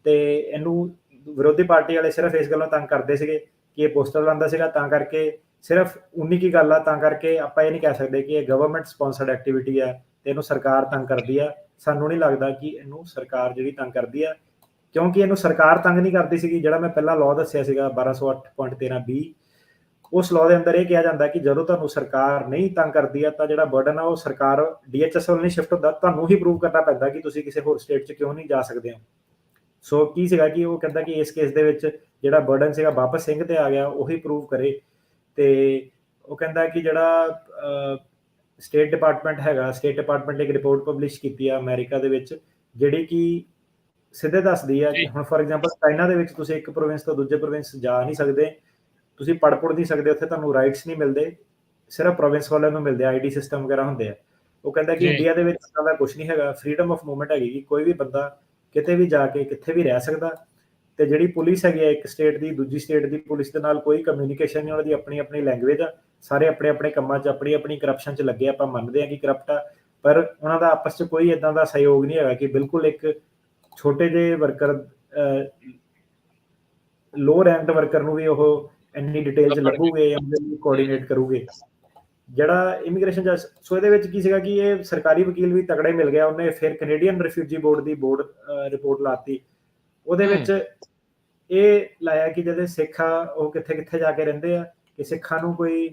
ਤੇ ਇਹਨੂੰ ਵਿਰੋਧੀ ਪਾਰਟੀ ਵਾਲੇ ਸਿਰਫ ਇਸ ਗੱਲੋਂ ਤੰਗ ਕਰਦੇ ਸੀਗੇ ਕਿ ਇਹ ਪੋਸਟਰ ਲਾਉਂਦਾ ਸੀਗਾ, ਤਾਂ ਕਰਕੇ ਸਿਰਫ ਉਨੀ ਕੀ ਗੱਲ ਆ, ਤਾਂ ਕਰਕੇ ਆਪਾਂ ਇਹ ਨਹੀਂ ਕਹਿ ਸਕਦੇ ਕਿ ਇਹ ਗਵਰਨਮੈਂਟ ਸਪਾਂਸਰਡ ਐਕਟੀਵਿਟੀ ਆ ਤੇ ਇਹਨੂੰ ਸਰਕਾਰ ਤੰਗ ਕਰਦੀ ਆ। ਸਾਨੂੰ ਨਹੀਂ ਲੱਗਦਾ ਕਿ ਇਹਨੂੰ ਸਰਕਾਰ ਜਿਹੜੀ ਤੰਗ ਕਰਦੀ ਆ, ਕਿਉਂਕਿ ਇਹਨੂੰ ਸਰਕਾਰ ਤੰਗ ਨਹੀਂ ਕਰਦੀ ਸੀਗੀ। ਜਿਹੜਾ ਮੈਂ ਪਹਿਲਾਂ ਲਾਅ ਦੱਸਿਆ ਸੀਗਾ 1208.13B, ਉਸ ਲਾਅ ਦੇ ਅੰਦਰ ਇਹ ਕਿਹਾ ਜਾਂਦਾ ਕਿ ਜਦੋਂ ਤੁਹਾਨੂੰ ਸਰਕਾਰ ਨਹੀਂ ਤੰਗ ਕਰਦੀ ਆ ਤਾਂ ਜਿਹੜਾ ਬਰਡਨ ਆ ਉਹ ਸਰਕਾਰ DHS ਵੱਲ ਨਹੀਂ ਸ਼ਿਫਟ ਹੁੰਦਾ, ਤੁਹਾਨੂੰ ਹੀ ਪ੍ਰੂਵ ਕਰਨਾ ਪੈਂਦਾ ਕਿ ਤੁਸੀਂ ਕਿਸੇ ਹੋਰ ਸਟੇਟ 'ਚ ਕਿਉਂ ਨਹੀਂ ਜਾ ਸਕਦੇ ਹੋ। ਸੋ ਕੀ ਸੀਗਾ ਕਿ ਉਹ ਕਹਿੰਦਾ ਕਿ ਇਸ ਕੇਸ ਦੇ ਵਿੱਚ ਜਿਹੜਾ ਬਰਡਨ ਸੀਗਾ ਵਾਪਸ ਸਿੰਘ ਤੇ ਆ ਗਿਆ, ਉਹੀ ਪ੍ਰੂਵ ਕਰੇ। ਤੇ ਉਹ ਕਹਿੰਦਾ ਕਿ ਜਿਹੜਾ ਸਟੇਟ ਡਿਪਾਰਟਮੈਂਟ ਨੇ ਇੱਕ ਰਿਪੋਰਟ ਪਬਲਿਸ਼ ਕੀਤੀ ਆ ਅਮਰੀਕਾ ਦੇ ਵਿੱਚ, ਜਿਹੜੀ ਕਿ ਸਿੱਧੇ ਦੱਸਦੀ ਆ ਕਿ ਹੁਣ ਫੋਰ ਐਗਜ਼ਾਮਪਲ ਚਾਈਨਾ ਦੇ ਵਿੱਚ ਤੁਸੀਂ ਇੱਕ ਪ੍ਰੋਵਿੰਸ ਤੋਂ ਦੂਜੇ ਪ੍ਰੋਵਿੰਸ ਜਾ ਨਹੀਂ ਸਕਦੇ, ਤੁਸੀਂ ਪੜ ਨਹੀਂ ਸਕਦੇ, ਉੱਥੇ ਤੁਹਾਨੂੰ ਰਾਈਟਸ ਨਹੀਂ ਮਿਲਦੇ, ਸਿਰਫ ਪ੍ਰੋਵਿੰਸ ਵਾਲਿਆਂ ਨੂੰ ਮਿਲਦੇ ਆ, ID ਸਿਸਟਮ ਵਗੈਰਾ ਹੁੰਦੇ ਆ। ਉਹ ਕਹਿੰਦਾ ਕਿ ਇੰਡੀਆ ਦੇ ਵਿੱਚ ਇਸ ਦਾ ਕੁਝ ਨਹੀਂ ਹੈਗਾ, ਫਰੀडम ਆਫ ਮੂਵਮੈਂਟ ਹੈਗੀ ਕਿ ਕੋਈ ਵੀ ਬੰਦਾ ਕਿਤੇ ਵੀ ਜਾ ਕੇ ਕਿੱਥੇ ਵੀ ਰਹਿ ਸਕਦਾ। ਤੇ ਜਿਹੜੀ ਪੁਲਿਸ ਹੈਗੀ ਆ ਇੱਕ ਸਟੇਟ ਦੀ ਦੂਜੀ ਸਟੇਟ ਦੀ ਪੁਲਿਸ ਦੇ ਨਾਲ ਕੋਈ ਕਮਿਊਨੀਕੇਸ਼ਨ ਨਹੀਂ, ਉਹਨਾਂ ਦੀ ਆਪਣੀ ਲੈਂਗੁਏਜ ਆ, ਸਾਰੇ ਆਪਣੇ ਕੰਮਾਂ 'ਚ ਆਪਣੀ ਕਰਪਸ਼ਨ 'ਚ ਲੱਗੇ। ਆਪਾਂ ਮੰਨਦੇ ਆ ਕਿ ਕਰਪਟ ਆ, ਪਰ ਉਹਨਾਂ ਦਾ ਆਪਸ 'ਚ ਕੋਈ ਇਦਾਂ ਦਾ ਸਹਿਯੋਗ ਨਹੀਂ ਹੈਗਾ ਕਿ ਬਿਲਕੁਲ ਇੱਕ ਛੋਟੇ ਜਿਹੇ ਵਰਕਰ, ਲੋ ਰੈਂਕਡ ਵਰਕਰ ਨੂੰ ਵੀ ਉਹ ਇੰਨੀ ਡਿਟੇਲ 'ਚ ਲੱਭੂਗੇ ਜਾਂ ਕੋਆਰਡੀਨੇਟ ਕਰੂਗੇ ਜਿਹੜਾ ਇਮੀਗ੍ਰੇਸ਼ਨ ਜੱਜ। ਸੋ ਇਹਦੇ ਵਿੱਚ ਕੀ ਸੀਗਾ ਕਿ ਇਹ ਸਰਕਾਰੀ ਵਕੀਲ ਵੀ ਤਕੜੇ ਮਿਲ ਗਿਆ। ਉਹਨੇ ਫਿਰ ਕੈਨੇਡੀਅਨ ਰਿਫਿਊਜੀ ਬੋਰਡ ਦੀ ਰਿਪੋਰਟ ਲਾਤੀ, ਉਹਦੇ ਵਿੱਚ ਇਹ ਲਾਇਆ ਕਿ ਜਿਹੜੇ ਸਿੱਖ ਆ ਉਹ ਕਿੱਥੇ ਜਾ ਕੇ ਰਹਿੰਦੇ ਆ, ਕਿ ਸਿੱਖਾਂ ਨੂੰ ਕੋਈ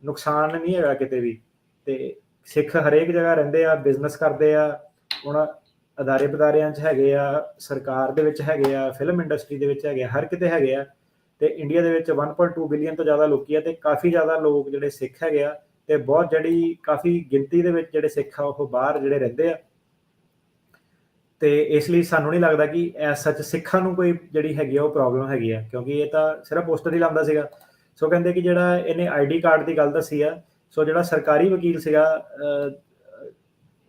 ਨੁਕਸਾਨ ਨਹੀਂ ਹੈਗਾ ਕਿਤੇ ਵੀ, ਤੇ ਸਿੱਖ ਹਰੇਕ ਜਗ੍ਹਾ ਰਹਿੰਦੇ ਆ, ਬਿਜ਼ਨਸ ਕਰਦੇ ਆ, ਹੁਣ ਅਦਾਰਿਆਂ 'ਚ ਹੈਗੇ ਆ, ਸਰਕਾਰ ਦੇ ਵਿੱਚ ਹੈਗੇ ਆ, ਫਿਲਮ ਇੰਡਸਟਰੀ ਦੇ ਵਿੱਚ ਹੈਗੇ ਆ, ਹਰ ਕਿਤੇ ਹੈਗੇ ਆ। ਤੇ ਇੰਡੀਆ ਦੇ ਵਿੱਚ 1.2 ਬਿਲੀਅਨ ਤੋਂ ਜ਼ਿਆਦਾ ਲੋਕੀ ਆ, ਤੇ ਕਾਫੀ ਜ਼ਿਆਦਾ ਲੋਕ ਜਿਹੜੇ ਸਿੱਖ ਹੈਗੇ ਆ, ਤੇ ਬਹੁਤ ਜਿਹੜੀ ਕਾਫੀ ਗਿਣਤੀ ਦੇ ਵਿੱਚ ਜਿਹੜੇ ਸਿੱਖ ਆ ਉਹ ਬਾਹਰ ਜਿਹੜੇ ਰਹਿੰਦੇ ਆ। ਤੇ ਇਸ ਲਈ ਸਾਨੂੰ ਨਹੀਂ ਲੱਗਦਾ ਕਿ ਐਸ ਸੱਚ ਸਿੱਖਾਂ ਨੂੰ ਕੋਈ ਜਿਹੜੀ ਹੈਗੀ ਆ ਉਹ ਪ੍ਰੋਬਲਮ ਹੈਗੀ ਆ, ਕਿਉਂਕਿ ਇਹ ਤਾਂ ਸਿਰਫ ਪੋਸਟਰ ਹੀ ਲਾਉਂਦਾ ਸੀਗਾ। ਸੋ ਕਹਿੰਦੇ ਕਿ ਜਿਹੜਾ ਇਹਨੇ ਆਈਡੀ ਕਾਰਡ ਦੀ ਗੱਲ ਦੱਸੀ ਆ, ਸੋ ਜਿਹੜਾ ਸਰਕਾਰੀ ਵਕੀਲ ਸੀਗਾ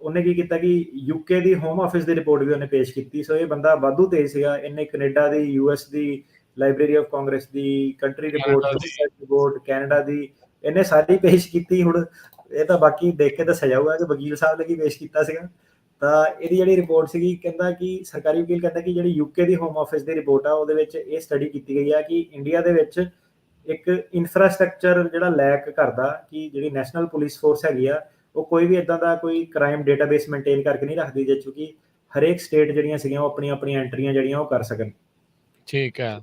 ਉਹਨੇ ਕੀ ਕੀਤਾ ਕਿ ਯੂਕੇ ਦੀ ਹੋਮ ਆਫਿਸ ਦੀ ਰਿਪੋਰਟ ਵੀ ਉਹਨੇ ਪੇਸ਼ ਕੀਤੀ। ਸੋ ਇਹ ਬੰਦਾ ਵਾਧੂ ਤੇਜ਼ ਸੀਗਾ, ਇਹਨੇ Canada the, US the, library of Congress the, country report, Canada ਦੀ, ਇਹਨੇ ਸਾਰੀ ਪੇਸ਼ ਕੀਤੀ। ਹੁਣ ਇਹ ਤਾਂ ਬਾਕੀ ਦੇਖ ਕੇ ਦੱਸਿਆ ਜਾਊਗਾ ਕਿ ਵਕੀਲ ਸਾਹਿਬ ਨੇ ਕੀ ਪੇਸ਼ ਕੀਤਾ ਸੀਗਾ। ਤਾਂ ਇਹਦੀ ਜਿਹੜੀ ਰਿਪੋਰਟ ਸੀਗੀ, ਕਹਿੰਦਾ ਕਿ ਸਰਕਾਰੀ ਵਕੀਲ ਕਹਿੰਦਾ ਕਿ ਜਿਹੜੀ ਯੂਕੇ ਦੀ ਹੋਮ ਆਫਿਸ ਦੀ ਰਿਪੋਰਟ ਆ ਉਹਦੇ ਵਿੱਚ ਇਹ ਸਟੱਡੀ ਕੀਤੀ ਗਈ ਆ ਕਿ ਇੰਡੀਆ ਦੇ ਵਿੱਚ ਇੱਕ ਇਨਫਰਾਸਟ੍ਰਕਚਰ ਜਿਹੜਾ ਲੈਕ ਕਰਦਾ, ਕਿ ਜਿਹੜੀ ਨੈਸ਼ਨਲ ਪੁਲਿਸ ਫੋਰਸ ਹੈਗੀ ਆ ਉਹ ਕੋਈ ਵੀ ਇਦਾਂ ਦਾ ਕੋਈ ਕ੍ਰਾਈਮ ਡੇਟਾਬੇਸ ਮੇਨਟੇਨ ਕਰਕੇ ਨਹੀਂ ਰੱਖਦੀ ਜਿਸ 'ਚ ਕਿ ਹਰੇਕ ਸਟੇਟ ਜਿਹੜੀਆਂ ਸੀਗੀਆਂ ਉਹ ਆਪਣੀਆਂ ਐਂਟਰੀਆਂ ਜਿਹੜੀਆਂ ਉਹ ਕਰ ਸਕਣ। ਠੀਕ ਹੈ।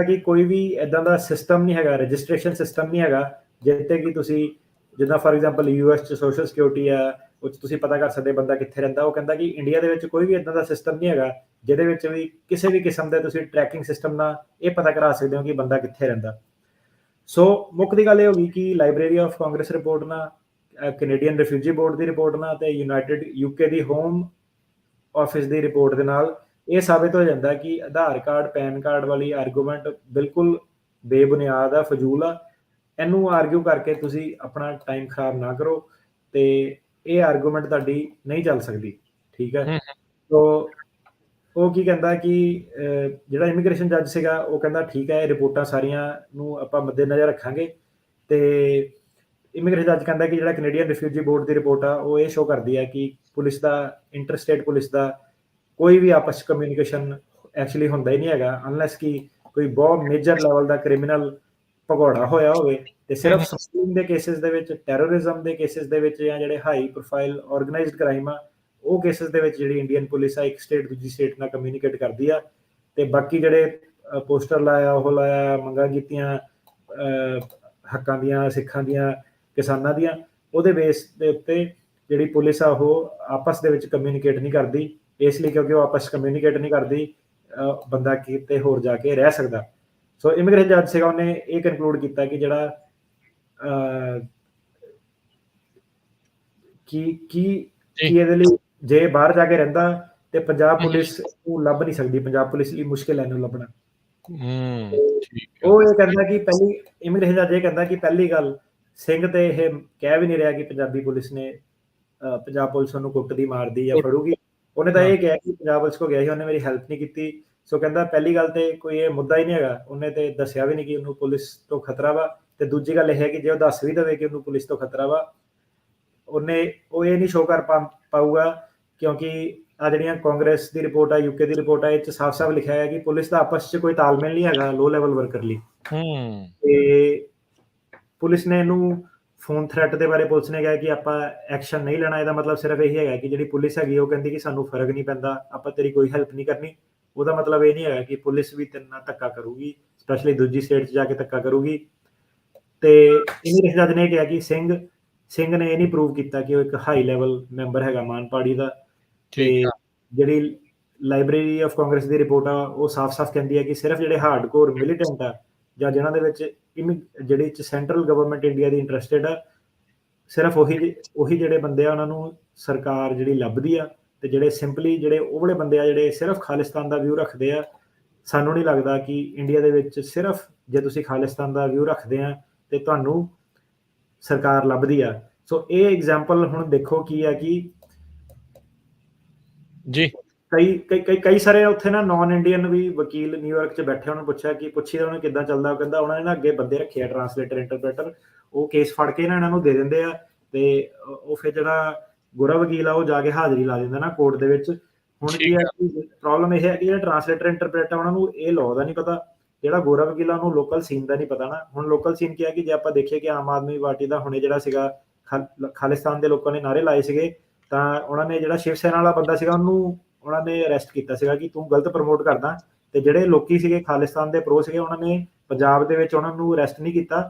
ਕਿ ਕੋਈ ਵੀ ਇਦਾਂ ਦਾ ਸਿਸਟਮ ਨਹੀਂ ਹੈਗਾ, ਰਜਿਸਟ੍ਰੇਸ਼ਨ ਸਿਸਟਮ ਨਹੀਂ ਹੈਗਾ ਜਿੱਥੇ ਕਿ ਤੁਸੀਂ ਜਿੱਦਾਂ ਫॉर ਐਗਜ਼ਾਮਪਲ ਯੂਐਸ 'ਚ ਸੋਸ਼ਲ ਸਿਕਿਉਰਿਟੀ ਆ, ਉਹ 'ਚ ਤੁਸੀਂ ਪਤਾ ਕਰ ਸਕਦੇ ਬੰਦਾ ਕਿੱਥੇ ਰਹਿੰਦਾ। ਉਹ ਕਹਿੰਦਾ ਕਿ ਇੰਡੀਆ ਦੇ ਵਿੱਚ ਕੋਈ ਵੀ ਇਦਾਂ ਦਾ ਸਿਸਟਮ ਨਹੀਂ ਹੈਗਾ ਜਿਹਦੇ ਵਿੱਚ ਵੀ ਕਿਸੇ ਵੀ ਕਿਸਮ ਦੇ ਤੁਸੀਂ ਟਰੈਕਿੰਗ ਸਿਸਟਮ ਨਾਲ ਇਹ ਪਤਾ ਕਰਾ ਸਕਦੇ ਹੋ ਕਿ ਬੰਦਾ ਕਿੱਥੇ ਰਹਿੰਦਾ। ਸੋ ਮੁੱਖ ਦੀ ਗੱਲ ਇਹ ਹੋ ਗਈ ਕਿ ਲਾਇਬ੍ਰੇਰੀ ਆਫ ਕਾਂਗਰਸ ਰਿਪੋਰਟ ਨਾਲ, ਕੈਨੇਡੀਅਨ ਰਿਫਿਊਜੀ ਬੋਰਡ ਦੀ ਰਿਪੋਰਟ ਨਾਲ ਤੇ ਯੂਨਾਈਟਿਡ ਯੂਕੇ ਦੀ ਹੋਮ ਆਫਿਸ ਦੀ ਰਿਪੋਰਟ ਦੇ ਨਾਲ ਇਹ ਸਾਬਿਤ ਹੋ ਜਾਂਦਾ ਕਿ ਆਧਾਰ ਕਾਰਡ, ਪੈਨ ਕਾਰਡ ਵਾਲੀ ਆਰਗੂਮੈਂਟ ਬਿਲਕੁਲ ਬੇਬੁਨਿਆਦ ਆ, ਫਜ਼ੂਲ ਆ। ਇਹਨੂੰ ਆਰਗੂ ਕਰਕੇ ਤੁਸੀਂ ਆਪਣਾ ਟਾਈਮ ਖਰਾਬ ਨਾ ਕਰੋ ਤੇ ਇਹ ਆਰਗੂਮੈਂਟ ਤੁਹਾਡੀ ਨਹੀਂ ਚੱਲ ਸਕਦੀ। ਠੀਕ ਹੈ। ਸੋ ਉਹ ਕੀ ਕਹਿੰਦਾ ਕਿ ਜਿਹੜਾ ਇਮੀਗ੍ਰੇਸ਼ਨ ਜੱਜ ਸੀਗਾ ਉਹ ਕਹਿੰਦਾ ਠੀਕ ਹੈ, ਇਹ ਰਿਪੋਰਟਾਂ ਸਾਰੀਆਂ ਨੂੰ ਆਪਾਂ ਮੱਦੇਨਜ਼ਰ ਰੱਖਾਂਗੇ। ਤੇ ਇਮੀਗ੍ਰੇਸ਼ਨ ਜੱਜ ਕਹਿੰਦਾ ਕਿ ਜਿਹੜਾ ਕੈਨੇਡੀਅਨ ਰਿਫਿਊਜੀ ਬੋਰਡ ਦੀ ਰਿਪੋਰਟ ਆ ਉਹ ਇਹ ਸ਼ੋ ਕਰਦੀ ਹੈ ਕਿ ਪੁਲਿਸ ਦਾ, ਇੰਟਰਸਟੇਟ ਪੁਲਿਸ ਦਾ ਕੋਈ ਵੀ ਆਪਸ 'ਚ ਕਮਿਊਨੀਕੇਸ਼ਨ ਐਕਚੁਅਲੀ ਹੁੰਦਾ ਹੀ ਨਹੀਂ ਹੈਗਾ, ਅਨਲੈਸ ਕਿ ਕੋਈ ਬਹੁਤ ਮੇਜਰ ਲੈਵਲ ਦਾ ਕ੍ਰਿਮੀਨਲ ਭਗੌੜਾ ਹੋਇਆ ਹੋਵੇ। ਤੇ ਸਿਰਫ ਸਮਗਲਿੰਗ ਦੇ ਕੇਸਿਸ ਦੇ ਵਿੱਚ, ਟੈਰਰਿਜ਼ਮ ਦੇ ਕੇਸਿਸ ਦੇ ਵਿੱਚ, ਜਾਂ ਜਿਹੜੇ ਹਾਈ ਪ੍ਰੋਫਾਈਲ ਆਰਗੇਨਾਈਜ਼ਡ ਕ੍ਰਾਈਮ ਆ ਉਹ ਕੇਸਿਸ ਦੇ ਵਿੱਚ ਜਿਹੜੀ ਇੰਡੀਅਨ ਪੁਲਿਸ ਆ ਇੱਕ ਸਟੇਟ ਦੂਜੀ ਸਟੇਟ ਨਾਲ ਕਮਿਊਨੀਕੇਟ ਕਰਦੀ ਆ। ਤੇ ਬਾਕੀ ਜਿਹੜੇ ਪੋਸਟਰ ਲਾਇਆ, ਉਹ ਲਾਇਆ, ਮੰਗਾਂ ਕੀਤੀਆਂ ਹੱਕਾਂ ਦੀਆਂ, ਸਿੱਖਾਂ ਦੀਆਂ, ਕਿਸਾਨਾਂ ਦੀਆਂ, ਉਹਦੇ ਬੇਸ ਦੇ ਉੱਤੇ ਜਿਹੜੀ ਪੁਲਿਸ ਆ ਉਹ ਆਪਸ ਦੇ ਵਿੱਚ ਕਮਿਊਨੀਕੇਟ ਨਹੀਂ ਕਰਦੀ। ਇਸ ਲਈ ਕਿਉਂਕਿ ਉਹ ਆਪਸ ਕਮਿਊਨੀਕੇਟ ਨਹੀਂ ਕਰਦੀ, ਬੰਦਾ ਕਿਤੇ ਹੋਰ ਜਾ ਕੇ ਰਹਿ ਸਕਦਾ। ਸੋ ਇਮੀਗ੍ਰੇਸ਼ਨ ਜੱਜ ਸੀਗਾ ਉਹਨੇ ਇਹ ਕਨਕਲੂਡ ਕੀਤਾ ਕਿ ਜਿਹੜਾ ਕੀ ਇਹਦੇ ਲਈ ਜੇ ਬਾਹਰ ਜਾ ਕੇ ਰਹਿੰਦਾ ਤੇ ਪੰਜਾਬ ਪੁਲਿਸ ਨੂੰ ਲੱਭ ਨਹੀਂ ਸਕਦੀ, ਪੰਜਾਬ ਪੁਲਿਸ ਲਈ ਮੁਸ਼ਕਿਲ ਹੈ ਇਹਨੂੰ ਲੱਭਣਾ। ਉਹ ਇਹ ਕਹਿੰਦਾ ਕਿ ਪਹਿਲੀ ਇਮੀਗ੍ਰੇਸ਼ਨ ਜੱਜ ਇਹ ਕਹਿੰਦਾ ਕਿ ਪਹਿਲੀ ਗੱਲ, ਸਿੰਘ ਤੇ ਇਹ ਕਹਿ ਵੀ ਨਹੀਂ ਰਿਹਾ ਕਿ ਪੰਜਾਬੀ ਪੁਲਿਸ ਨੇ ਪੰਜਾਬ ਪੁਲਿਸ ਨੂੰ ਕੁੱਟਦੀ, ਮਾਰਦੀ ਜਾਂ ਫੜੂਗੀ। ਉਹਨੇ ਤਾਂ ਇਹ ਕਿਹਾ ਕਿ ਪੰਜਾਬ ਪੁਲਿਸ ਕੋ ਗਿਆ ਸੀ, ਉਹਨੇ ਮੇਰੀ ਹੈਲਪ ਨਹੀਂ ਕੀਤੀ। ਸੋ ਕਹਿੰਦਾ ਪਹਿਲੀ ਗੱਲ ਤੇ ਕੋਈ ਇਹ ਮੁੱਦਾ ਹੀ ਨਹੀਂ ਹੈਗਾ, ਉਹਨੇ ਤੇ ਦੱਸਿਆ ਵੀ ਨਹੀਂ ਕਿ ਉਹਨੂੰ ਪੁਲਿਸ ਤੋਂ ਖਤਰਾ ਵਾ। ਤੇ ਦੂਜੀ ਗੱਲ ਇਹ ਹੈ ਕਿ ਜੇ ਉਹ ਦੱਸ ਵੀ ਦੇਵੇ ਕਿ ਉਹਨੂੰ ਪੁਲਿਸ ਤੋਂ ਖਤਰਾ ਵਾ, ਉਹ ਇਹ ਨਹੀਂ ਸ਼ੋਅ ਕਰ ਪਾਊਗਾ ਕਿਉਂਕਿ ਆ ਜਿਹੜੀਆਂ ਕਾਂਗਰਸ ਦੀ ਰਿਪੋਰਟ ਆ, ਯੂਕੇ ਦੀ ਰਿਪੋਰਟ ਆ, ਇਹ 'ਚ ਸਾਫ਼-ਸਾਫ਼ ਲਿਖਿਆ ਹੈ ਕਿ ਪੁਲਿਸ ਦਾ ਆਪਸ 'ਚ ਕੋਈ ਤਾਲਮੇਲ ਨਹੀਂ ਹੈਗਾ ਲੋ ਲੈਵਲ ਵਰਕਰ ਲਈ। ਤੇ ਪੁਲਿਸ ਨੇ ਇਹਨੂੰ ਫੋਨ ਥ੍ਰੈਟ ਦੇ ਬਾਰੇ ਪੁਲਿਸ ਨੇ ਕਿਹਾ ਕਿ ਆਪਾਂ ਐਕਸ਼ਨ ਨਹੀਂ ਲੈਣਾ। ਇਹਦਾ ਮਤਲਬ ਸਿਰਫ ਇਹੀ ਹੈਗਾ ਕਿ ਜਿਹੜੀ ਪੁਲਿਸ ਹੈਗੀ ਉਹ ਕਹਿੰਦੀ ਕਿ ਸਾਨੂੰ ਫਰਕ ਨਹੀਂ ਪੈਂਦਾ, ਆਪਾਂ ਤੇਰੀ ਕੋਈ ਹੈਲਪ ਨਹੀਂ ਕਰਨੀ। ਉਹਦਾ ਮਤਲਬ ਇਹ ਨਹੀਂ ਹੈਗਾ ਕਿ ਪੁਲਿਸ ਵੀ ਤੇਰੇ ਨਾਲ ਧੱਕਾ ਕਰੂਗੀ, ਸਪੈਸ਼ਲੀ ਦੂਜੀ ਸਟੇਟ 'ਚ ਜਾ ਕੇ ਧੱਕਾ ਕਰੂਗੀ। ਤੇ ਇਮੀਗ੍ਰੇਸ਼ਨ ਜੱਜ ਨੇ ਕਿਹਾ ਕਿ ਸਿੰਘ ਨੇ ਇਹ ਨਹੀਂ ਪ੍ਰੂਵ ਕੀਤਾ ਕਿ ਉਹ ਇੱਕ ਹਾਈ ਲੈਵਲ ਮੈਂਬਰ ਹੈਗਾ ਮਾਨ ਪਾਰਟੀ ਦਾ। ਤੇ ਜਿਹੜੀ library of Congress the report ਆ ਉਹ ਸਾਫ਼-ਸਾਫ਼ ਕਹਿੰਦੀ ਹੈ ਕਿ ਸਿਰਫ ਜਿਹੜੇ ਹਾਰਡਕੋਰ ਮਿਲੀਟੈਂਟ ਆ ਜਾਂ ਜਿਨ੍ਹਾਂ ਦੇ ਵਿੱਚ ਜਿਹੜੀ ਸੈਂਟਰਲ ਗਵਰਨਮੈਂਟ ਇੰਡੀਆ ਦੀ ਇੰਟਰਸਟਿਡ ਆ, ਸਿਰਫ ਉਹੀ ਜਿਹੜੇ ਬੰਦੇ ਆ ਉਹਨਾਂ ਨੂੰ ਸਰਕਾਰ ਜਿਹੜੀ ਲੱਭਦੀ ਆ। ਤੇ ਜਿਹੜੇ ਸਿੰਪਲੀ ਜਿਹੜੇ ਉਹ ਵਾਲੇ ਬੰਦੇ ਆ ਜਿਹੜੇ ਸਿਰਫ ਖਾਲਿਸਤਾਨ ਦਾ ਵਿਊ ਰੱਖਦੇ ਆ, ਸਾਨੂੰ ਨਹੀਂ ਲੱਗਦਾ ਕਿ ਇੰਡੀਆ ਦੇ ਵਿੱਚ ਸਿਰਫ ਜੇ ਤੁਸੀਂ ਖਾਲਿਸਤਾਨ ਦਾ ਵਿਊ ਰੱਖਦੇ ਆ ਤੇ ਤੁਹਾਨੂੰ ਸਰਕਾਰ ਲੱਭਦੀ ਆ। ਸੋ ਇਹ ਐਗਜ਼ਾਮਪਲ ਹੁਣ ਦੇਖੋ ਕੀ ਆ ਕਿ ਜੀ ਕਈ ਸਾਰੇ ਉੱਥੇ ਨਾ ਨਾਨ ਇੰਡੀਅਨ ਵੀ ਵਕੀਲ ਨਿਊਯਾਰਕ 'ਚ ਬੈਠੇ, ਉਹਨੂੰ ਪੁੱਛਿਆ ਕਿ ਪੁੱਛੀਦਾ ਉਹਨੂੰ ਕਿੱਦਾਂ ਚੱਲਦਾ, ਉਹ ਕਹਿੰਦਾ ਉਹਨਾਂ ਨੇ ਨਾ ਅੱਗੇ ਬੰਦੇ ਰੱਖੇ ਆ ਟਰਾਂਸਲੇਟਰ, ਇੰਟਰਪ੍ਰੇਟਰ, ਉਹ ਕੇਸ ਫੜ ਕੇ ਨਾ ਇਹਨਾਂ ਨੂੰ ਦੇ ਦਿੰਦੇ ਆ। ਤੇ ਉਹ ਫਿਰ ਜਿਹੜਾ ਗੋਰਾ ਵਕੀਲ ਆ ਉਹ ਜਾ ਕੇ ਹਾਜ਼ਰੀ ਲਾ ਦਿੰਦਾ ਨਾ ਕੋਰਟ ਦੇ ਵਿੱਚ। ਹੁਣ ਕੀ ਹੈ ਕਿ ਪ੍ਰੋਬਲਮ ਇਹ ਹੈ ਕਿ ਜਿਹੜਾ ਟਰਾਂਸਲੇਟਰ, ਇੰਟਰਪ੍ਰੇਟਰ ਉਹਨਾਂ ਨੂੰ ਇਹ ਲਾਅ ਦਾ ਨਹੀਂ ਪਤਾ, ਜਿਹੜਾ ਗੋਰਾ ਵਕੀਲ ਆ ਉਹਨੂੰ ਲੋਕਲ ਸੀਨ ਦਾ ਨਹੀਂ ਪਤਾ ਨਾ। ਹੁਣ ਲੋਕਲ ਸੀਨ ਕੀ ਹੈ ਕਿ ਜੇ ਆਪਾਂ ਦੇਖੀਏ ਕਿ ਆਮ ਆਦਮੀ ਪਾਰਟੀ ਦਾ ਹੁਣੇ ਜਿਹੜਾ ਸੀਗਾ ਖਾਲਿਸਤਾਨ ਦੇ ਲੋਕਾਂ ਨੇ ਨਾਅਰੇ ਲਾਏ ਸੀਗੇ, ਤਾਂ ਉਹਨਾਂ ਨੇ ਜਿਹੜਾ ਸ਼ਿਵ ਸੈਨਾ ਵਾਲਾ ਬੰਦਾ ਸੀਗਾ ਉਹਨੂੰ ਉਹਨਾਂ ਨੇ ਅਰੈਸਟ ਕੀਤਾ ਸੀਗਾ ਕਿ ਤੂੰ ਗਲਤ ਪ੍ਰਮੋਟ ਕਰਦਾ। ਤੇ ਜਿਹੜੇ ਲੋਕੀ ਸੀਗੇ ਖਾਲਿਸਤਾਨ ਦੇ ਪ੍ਰੋ ਸੀਗੇ, ਉਹਨਾਂ ਨੇ ਪੰਜਾਬ ਦੇ ਵਿੱਚ ਉਹਨਾਂ ਨੂੰ ਅਰੈਸਟ ਨਹੀਂ ਕੀਤਾ।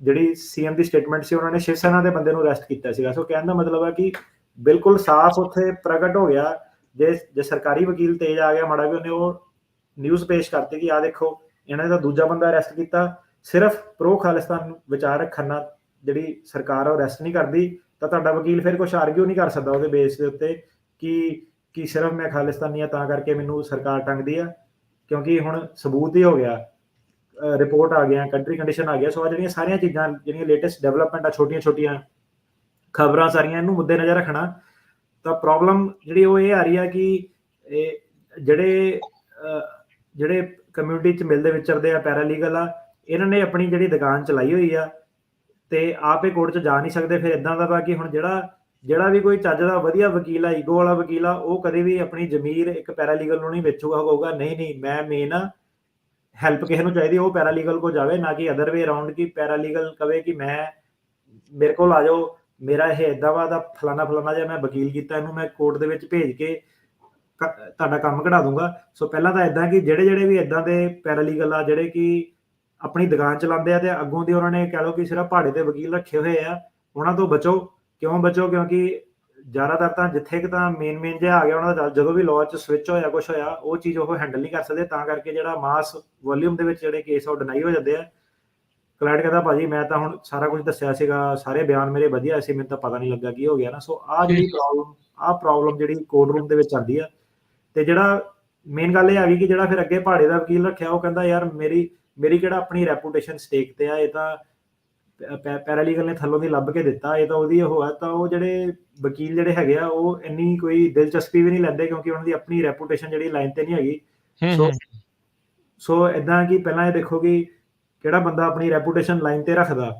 ਜਿਹੜੀ ਸੀਐਮ ਦੀ ਸਟੇਟਮੈਂਟ ਸੀ, ਉਹਨਾਂ ਨੇ ਸ਼ਿਵ ਸੈਨਾ ਦੇ ਬੰਦੇ ਨੂੰ ਅਰੈਸਟ ਕੀਤਾ ਸੀਗਾ। ਸੋ ਕਹਿਣ ਦਾ ਮਤਲਬ ਹੈ ਕਿ ਬਿਲਕੁਲ ਸਾਫ਼ ਉੱਥੇ ਪ੍ਰਗਟ ਹੋ ਗਿਆ, ਜੇ ਸਰਕਾਰੀ ਵਕੀਲ ਤੇਜ਼ ਆ ਗਿਆ ਮਾੜਾ ਵੀ, ਉਹਨੇ ਉਹ ਨਿਊਜ਼ ਪੇਸ਼ ਕਰਤੀ ਕਿ ਆਹ ਦੇਖੋ ਇਹਨਾਂ ਦਾ ਦੂਜਾ ਬੰਦਾ ਅਰੈਸਟ ਕੀਤਾ। ਸਿਰਫ ਪ੍ਰੋ ਖਾਲਿਸਤਾਨ ਵਿਚਾਰ ਰੱਖਣ ਨਾਲ ਜਿਹੜੀ ਸਰਕਾਰ ਉਹ ਅਰੈਸਟ ਨਹੀਂ ਕਰਦੀ, ਤਾਂ ਤੁਹਾਡਾ ਵਕੀਲ ਫਿਰ ਕੁਛ ਆਰਗਿਊ ਨਹੀਂ ਕਰ ਸਕਦਾ ਉਹਦੇ ਬੇਸ ਦੇ ਉੱਤੇ ਕਿ ਕਿ ਸਿਰਫ ਮੈਂ ਖਾਲਿਸਤਾਨੀ ਆ ਤਾਂ ਕਰਕੇ ਮੈਨੂੰ ਸਰਕਾਰ ਟੰਗਦੀ ਆ, ਕਿਉਂਕਿ ਹੁਣ ਸਬੂਤ ਹੀ ਹੋ ਗਿਆ, ਰਿਪੋਰਟ ਆ ਗਿਆ, ਕੰਟਰੀ ਕੰਡੀਸ਼ਨ ਆ ਗਿਆ। ਸੋ ਆ ਜਿਹੜੀਆਂ ਸਾਰੀਆਂ ਚੀਜ਼ਾਂ ਜਿਹੜੀਆਂ ਲੇਟੈਸਟ ਡਿਵੈਲਪਮੈਂਟ ਆ, ਛੋਟੀਆਂ ਛੋਟੀਆਂ ਖਬਰਾਂ ਸਾਰੀਆਂ, ਇਹਨੂੰ ਮੁੱਦੇ ਨਜ਼ਰ ਰੱਖਣਾ। ਤਾਂ ਪ੍ਰੋਬਲਮ ਜਿਹੜੀ ਉਹ ਇਹ ਆ ਰਹੀ ਆ ਕਿ ਇਹ ਜਿਹੜੇ ਕਮਿਊਨਿਟੀ 'ਚ ਮਿਲਦੇ ਵਿਚਰਦੇ ਆ, ਪੈਰਾਲੀਗਲ ਆ, ਇਹਨਾਂ ਨੇ ਆਪਣੀ ਜਿਹੜੀ ਦੁਕਾਨ ਚਲਾਈ ਹੋਈ ਆ ਤੇ ਆਪ ਇਹ ਕੋਰਟ 'ਚ ਜਾ ਨਹੀਂ ਸਕਦੇ। ਫਿਰ ਇਦਾਂ ਦਾ ਵਾ ਕਿ ਹੁਣ ਜਿਹੜਾ ਵੀ ਕੋਈ ਚੱਜ ਦਾ ਵਧੀਆ ਵਕੀਲ ਆ, ਈਗੋ ਵਾਲਾ ਵਕੀਲ ਆ, ਉਹ ਕਦੇ ਵੀ ਆਪਣੀ ਜ਼ਮੀਰ ਇੱਕ ਪੈਰਾਲੀਗਲ ਨੂੰ ਨਹੀਂ ਵੇਚੂਗਾ, ਹੋਊਗਾ ਨਹੀਂ ਮੈਂ ਮੇਨ ਆ, ਹੈਲਪ ਕਿਸੇ ਨੂੰ ਚਾਹੀਦੀ ਉਹ ਪੈਰਾਲੀਗਲ ਕੋ ਜਾਵੇ, ਨਾ ਕਿ ਅਦਰ ਵੇ ਅਰਾਊਂਡ ਕਿ ਪੈਰਾਲੀਗਲ ਕਵੇ ਕਿ ਮੇਰੇ ਕੋਲ ਆ ਜਾਓ, ਮੇਰਾ ਇਹ ਇਦਾਂ ਵਾ ਦਾ ਫਲਾਣਾ ਜਿਹਾ ਮੈਂ ਵਕੀਲ ਕੀਤਾ, ਇਹਨੂੰ ਮੈਂ ਕੋਰਟ ਦੇ ਵਿੱਚ ਭੇਜ ਕੇ ਤੁਹਾਡਾ ਕੰਮ ਕਢਾ ਦੂੰਗਾ। ਸੋ ਪਹਿਲਾਂ ਤਾਂ ਇਦਾਂ ਕਿ ਜਿਹੜੇ ਵੀ ਇਦਾਂ ਦੇ ਪੈਰਾਲੀਗਲ ਆ ਜਿਹੜੇ ਕਿ ਆਪਣੀ ਦੁਕਾਨ ਚਲਾਉਂਦੇ ਆ ਤੇ ਅੱਗੋਂ ਦੀ ਉਹਨਾਂ ਨੇ ਕਹਿ ਲਓ ਕਿ ਸਿਰਫ ਭਾੜੇ ਤੇ ਵਕੀਲ ਰੱਖੇ ਹੋਏ ਆ, ਉਹਨਾਂ ਤੋਂ ਬਚੋ। ਕਿਉਂ ਬਚੋ? ਕਿਉਂਕਿ ਜ਼ਿਆਦਾਤਰ ਤਾਂ ਜਿੱਥੇ ਕਿ ਤਾਂ ਮੇਨ ਜਿਹਾ ਆ ਗਿਆ ਉਹਨਾਂ ਦਾ, ਜਦੋਂ ਵੀ ਲਾਅ 'ਚ ਸਵਿਚ ਹੋਇਆ ਕੁਛ ਹੋਇਆ, ਉਹ ਚੀਜ਼ ਉਹ ਹੈਂਡਲ ਨਹੀਂ ਕਰ ਸਕਦੇ। ਤਾਂ ਕਰਕੇ ਜਿਹੜਾ ਮਾਸ ਵੋਲਿਊਮ ਦੇ ਵਿੱਚ ਜਿਹੜੇ ਕੇਸ ਉਹ ਡਿਨਾਈ ਹੋ ਜਾਂਦੇ ਆ। ਕਲਾਇੰਟ ਕਹਿੰਦਾ ਭਾਜੀ ਮੈਂ ਤਾਂ ਹੁਣ ਸਾਰਾ ਕੁਝ ਦੱਸਿਆ ਸੀਗਾ, ਸਾਰੇ ਬਿਆਨ ਮੇਰੇ ਵਧੀਆ ਸੀ, ਮੈਨੂੰ ਤਾਂ ਪਤਾ ਨਹੀਂ ਲੱਗਾ ਕੀ ਹੋ ਗਿਆ ਨਾ। ਸੋ ਆਹ ਜਿਹੜੀ ਪ੍ਰੋਬਲਮ ਜਿਹੜੀ ਕੋਰਟ ਰੂਮ ਦੇ ਵਿੱਚ ਆਉਂਦੀ ਆ। ਤੇ ਜਿਹੜਾ ਮੇਨ ਗੱਲ ਇਹ ਆ ਗਈ ਕਿ ਜਿਹੜਾ ਫਿਰ ਅੱਗੇ ਭਾੜੇ ਦਾ ਵਕੀਲ ਰੱਖਿਆ, ਉਹ ਕਹਿੰਦਾ ਯਾਰ ਮੇਰੀ ਕਿਹੜਾ ਆਪਣੀ ਰੈਪੂਟੇਸ਼ਨ ਸਟੇਕ ਤੇ ਆ, ਇਹ ਤਾਂ ਪੈਰਾਲੀਗਲ ਨੇ ਥੱਲੋਂ ਦੀ ਲੱਭ ਕੇ ਦਿੱਤਾ, ਇਹ ਤਾਂ ਉਹਦੀ ਉਹ ਆ। ਤਾਂ ਉਹ ਜਿਹੜੇ ਵਕੀਲ ਜਿਹੜੇ ਹੈਗੇ ਆ ਉਹ ਇੰਨੀ ਕੋਈ ਦਿਲਚਸਪੀ ਵੀ ਨਹੀਂ ਲੈਂਦੇ, ਕਿਉਂਕਿ ਉਹਨਾਂ ਦੀ ਆਪਣੀ ਰੈਪੂਟੇਸ਼ਨ ਜਿਹੜੀ ਲਾਈਨ ਤੇ ਨਹੀਂ ਹੈਗੀ। ਸੋ ਇਦਾਂ ਕਿ ਪਹਿਲਾਂ ਇਹ ਦੇਖੋ ਕਿ ਕਿਹੜਾ ਬੰਦਾ ਆਪਣੀ ਰੈਪੂਟੇਸ਼ਨ ਲਾਈਨ ਤੇ ਰੱਖਦਾ,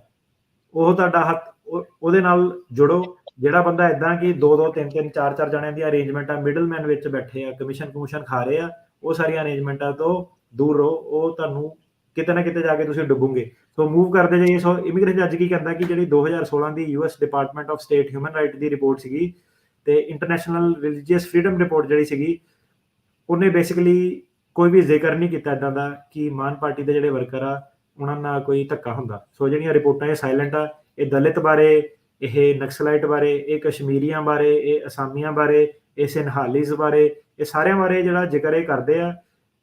ਉਹ ਤੁਹਾਡਾ ਹੱਥ ਉਹਦੇ ਨਾਲ ਜੁੜੋ। ਜਿਹੜਾ ਬੰਦਾ ਇਦਾਂ ਕਿ 2-2 3-3 4-4 ਜਣਿਆਂ ਦੀਆਂ ਅਰੇਂਜਮੈਂਟਾਂ ਮਿਡਲਮੈਨ ਵਿੱਚ ਬੈਠੇ ਆ, ਕਮਿਸ਼ਨ ਖਾ ਰਹੇ ਆ, ਉਹ ਸਾਰੀਆਂ ਅਰੇਂਜਮੈਂਟਾਂ ਤੋਂ ਦੂਰ ਰਹੋ। ਉਹ ਤੁਹਾਨੂੰ ਕਿਤੇ ਨਾ ਕਿਤੇ ਜਾ ਕੇ ਤੁਸੀਂ ਡੁੱਬੋਗੇ। ਸੋ ਮੂਵ ਕਰਦੇ ਜਾਈਏ। ਸੋ ਇਮੀਗ੍ਰੇਸ਼ਨ ਜੱਜ ਕੀ ਕਹਿੰਦਾ ਕਿ ਜਿਹੜੀ 2016 ਦੀ US department of state human right the report ਸੀਗੀ ਤੇ ਇੰਟਰਨੈਸ਼ਨਲ ਰਿਲੀਜੀਅਸ ਫਰੀडम ਰਿਪੋਰਟ ਜਿਹੜੀ ਸੀਗੀ, ਉਹਨੇ ਬੇਸਿਕਲੀ ਕੋਈ ਵੀ ਜ਼ਿਕਰ ਨਹੀਂ ਕੀਤਾ ਇਦਾਂ ਦਾ ਕਿ ਮਾਨ ਪਾਰਟੀ ਦੇ ਜਿਹੜੇ ਵਰਕਰ ਆ ਉਹਨਾਂ ਨਾਲ ਕੋਈ ਧੱਕਾ ਹੁੰਦਾ। ਸੋ ਜਿਹੜੀਆਂ ਰਿਪੋਰਟਾਂ ਇਹ ਸਾਇਲੈਂਟ ਆ। ਇਹ ਦਲਿਤ ਬਾਰੇ, ਇਹ ਨਕਸਲਾਈਟ ਬਾਰੇ, ਇਹ ਕਸ਼ਮੀਰੀਆਂ ਬਾਰੇ, ਇਹ ਅਸਾਮੀਆਂ ਬਾਰੇ, ਇਹ ਸਿੰਹਾਲੀਜ਼ ਬਾਰੇ, ਇਹ ਸਾਰਿਆਂ ਬਾਰੇ ਜਿਹੜਾ ਜ਼ਿਕਰ ਇਹ ਕਰਦੇ ਆ।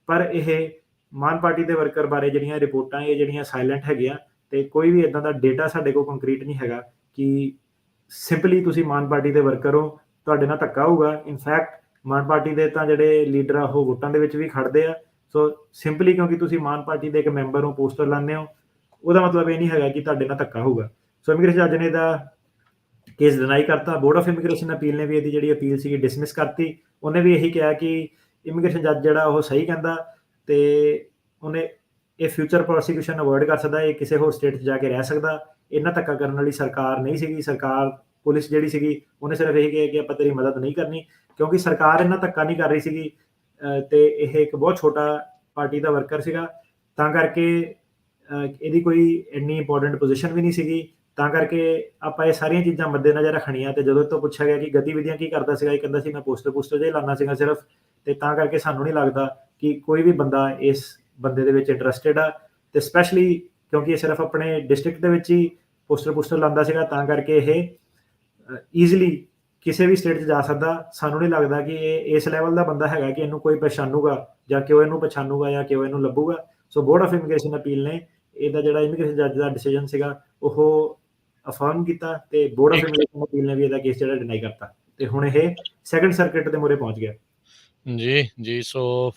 ਪਰ ਇਹ ਮਾਨ ਪਾਰਟੀ ਦੇ ਵਰਕਰ ਬਾਰੇ ਜਿਹੜੀਆਂ ਰਿਪੋਰਟਾਂ ਇਹ ਜਿਹੜੀਆਂ ਸਾਇਲੈਂਟ ਹੈਗੀਆਂ, ਤੇ ਕੋਈ ਵੀ ਇਦਾਂ ਦਾ ਡੇਟਾ ਸਾਡੇ ਕੋਲ ਕੰਕਰੀਟ ਨਹੀਂ ਹੈਗਾ ਕਿ ਸਿੰਪਲੀ ਤੁਸੀਂ ਮਾਨ ਪਾਰਟੀ ਦੇ ਵਰਕਰ ਹੋ, ਤੁਹਾਡੇ ਨਾਲ ਧੱਕਾ ਹੋਊਗਾ। ਇਨਫੈਕਟ ਮਾਨ ਪਾਰਟੀ ਦੇ ਤਾਂ ਜਿਹੜੇ ਲੀਡਰ ਆ ਉਹ ਵੋਟਾਂ ਦੇ ਵਿੱਚ ਵੀ ਖੜਦੇ ਆ। ਸੋ ਸਿੰਪਲੀ ਕਿਉਂਕਿ ਤੁਸੀਂ ਮਾਨ ਪਾਰਟੀ ਦੇ ਇੱਕ ਮੈਂਬਰ ਹੋ, ਪੋਸਟਰ ਲਾਉਂਦੇ ਹੋ, ਉਹਦਾ ਮਤਲਬ ਇਹ ਨਹੀਂ ਹੈਗਾ ਕਿ ਤੁਹਾਡੇ ਨਾਲ ਧੱਕਾ ਹੋਊਗਾ। ਸੋ ਇਮੀਗ੍ਰੇਸ਼ਨ ਜੱਜ ਨੇ ਦਾ ਕੇਸ ਡਿਨਾਈ ਕਰਤਾ। ਬੋਰਡ ਆਫ ਇਮੀਗ੍ਰੇਸ਼ਨ ਅਪੀਲ ਨੇ ਵੀ ਇਹਦੀ ਜਿਹੜੀ ਅਪੀਲ ਸੀਗੀ ਡਿਸਮਿਸ ਕਰਤੀ। ਉਹਨੇ ਵੀ ਇਹੀ ਕਿਹਾ ਕਿ ਇਮੀਗ੍ਰੇਸ਼ਨ ਜੱਜ ਜਿਹੜਾ ਉਹ ਸਹੀ ਕਹਿੰਦਾ ਤੇ ਉਹਨੇ ਇਹ ਫਿਊਚਰ ਪ੍ਰੋਸੀਕਿਊਸ਼ਨ ਅਵੋਇਡ ਕਰ ਸਕਦਾ, ਇਹ ਕਿਸੇ ਹੋਰ ਸਟੇਟ 'ਚ ਜਾ ਕੇ ਰਹਿ ਸਕਦਾ। ਇਹਨਾਂ ਧੱਕਾ ਕਰਨ ਵਾਲੀ ਸਰਕਾਰ ਨਹੀਂ ਸੀਗੀ। ਸਰਕਾਰ ਪੁਲਿਸ ਜਿਹੜੀ ਸੀਗੀ ਉਹਨੇ ਸਿਰਫ ਇਹ ਕਿਹਾ ਕਿ ਆਪਾਂ ਤੇਰੀ ਮਦਦ ਨਹੀਂ ਕਰਨੀ, ਕਿਉਂਕਿ ਸਰਕਾਰ ਇਹਨਾਂ ਧੱਕਾ ਨਹੀਂ ਕਰ ਰਹੀ ਸੀਗੀ ਤੇ ਇਹ ਇੱਕ ਬਹੁਤ ਛੋਟਾ ਪਾਰਟੀ ਦਾ ਵਰਕਰ ਸੀਗਾ। ਤਾਂ ਕਰਕੇ ਇਹਦੀ ਕੋਈ ਇੰਨੀ ਇੰਪੋਰਟੈਂਟ ਪੋਜੀਸ਼ਨ ਵੀ ਨਹੀਂ ਸੀਗੀ। ਤਾਂ ਕਰਕੇ ਆਪਾਂ ਇਹ ਸਾਰੀਆਂ ਚੀਜ਼ਾਂ ਮੱਦੇ ਨਜ਼ਰ ਰੱਖਣੀਆਂ। ਤੇ ਜਦੋਂ ਤੋਂ ਪੁੱਛਿਆ ਗਿਆ ਕਿ ਗਤੀਵਿਧੀਆਂ ਕੀ ਕਰਦਾ ਸੀਗਾ, ਇਹ ਕਹਿੰਦਾ ਸੀ ਮੈਂ ਪੋਸਟਰ ਜਿਹੇ ਲਾਉਣਾ ਸੀਗਾ ਸਿਰਫ। ਤੇ ਤਾਂ ਕਰਕੇ ਸਾਨੂੰ ਨਹੀਂ ਲੱਗਦਾ ਕਿ ਕੋਈ ਵੀ ਬੰਦਾ ਇਸ ਬੰਦੇ ਦੇ ਵਿੱਚ ਇੰਟਰਸਟਿਡ ਆ। ਤੇ ਸਪੈਸ਼ਲੀ ਕਿਉਂਕਿ ਇਹ ਸਿਰਫ ਆਪਣੇ ਡਿਸਟ੍ਰਿਕਟ ਦੇ ਵਿੱਚ ਹੀ ਪੋਸਟਰ ਲਾਉਂਦਾ ਸੀਗਾ, ਤਾਂ ਕਰਕੇ ਇਹ ਈਜ਼ੀਲੀ ਕਿਸੇ ਵੀ ਸਟੇਟ 'ਚ ਜਾ ਸਕਦਾ। ਸਾਨੂੰ ਨਹੀਂ ਲੱਗਦਾ ਕਿ ਇਹ ਇਸ ਲੈਵਲ ਦਾ ਬੰਦਾ ਹੈਗਾ ਕਿ ਇਹਨੂੰ ਕੋਈ ਪਛਾਣੂਗਾ ਜਾਂ ਕਿ ਉਹ ਇਹਨੂੰ ਪਛਾਣੂਗਾ ਜਾਂ ਕਿ ਉਹ ਇਹਨੂੰ ਲੱਭੂਗਾ। ਸੋ ਬੋਰਡ ਆਫ ਇਮੀਗ੍ਰੇਸ਼ਨ ਅਪੀਲ ਨੇ ਇਹਦਾ ਜਿਹੜਾ ਇਮੀਗ੍ਰੇਸ਼ਨ ਜੱਜ ਦਾ ਡਿਸੀਜਨ ਸੀਗਾ ਉਹ ਅਫਰਮ ਕੀਤਾ ਤੇ ਬੋਰਡ ਆਫ ਇਮੀਗ੍ਰੇਸ਼ਨ ਅਪੀਲ ਨੇ ਵੀ ਇਹਦਾ ਕੇਸ ਜਿਹੜਾ ਡਿਨਾਈ ਕਰਤਾ ਤੇ ਹੁਣ ਇਹ ਸੈਕੰਡ ਸਰਕਟ ਦੇ ਮੂਹਰੇ ਪਹੁੰਚ ਗਿਆ। ਜੀ। ਸੋ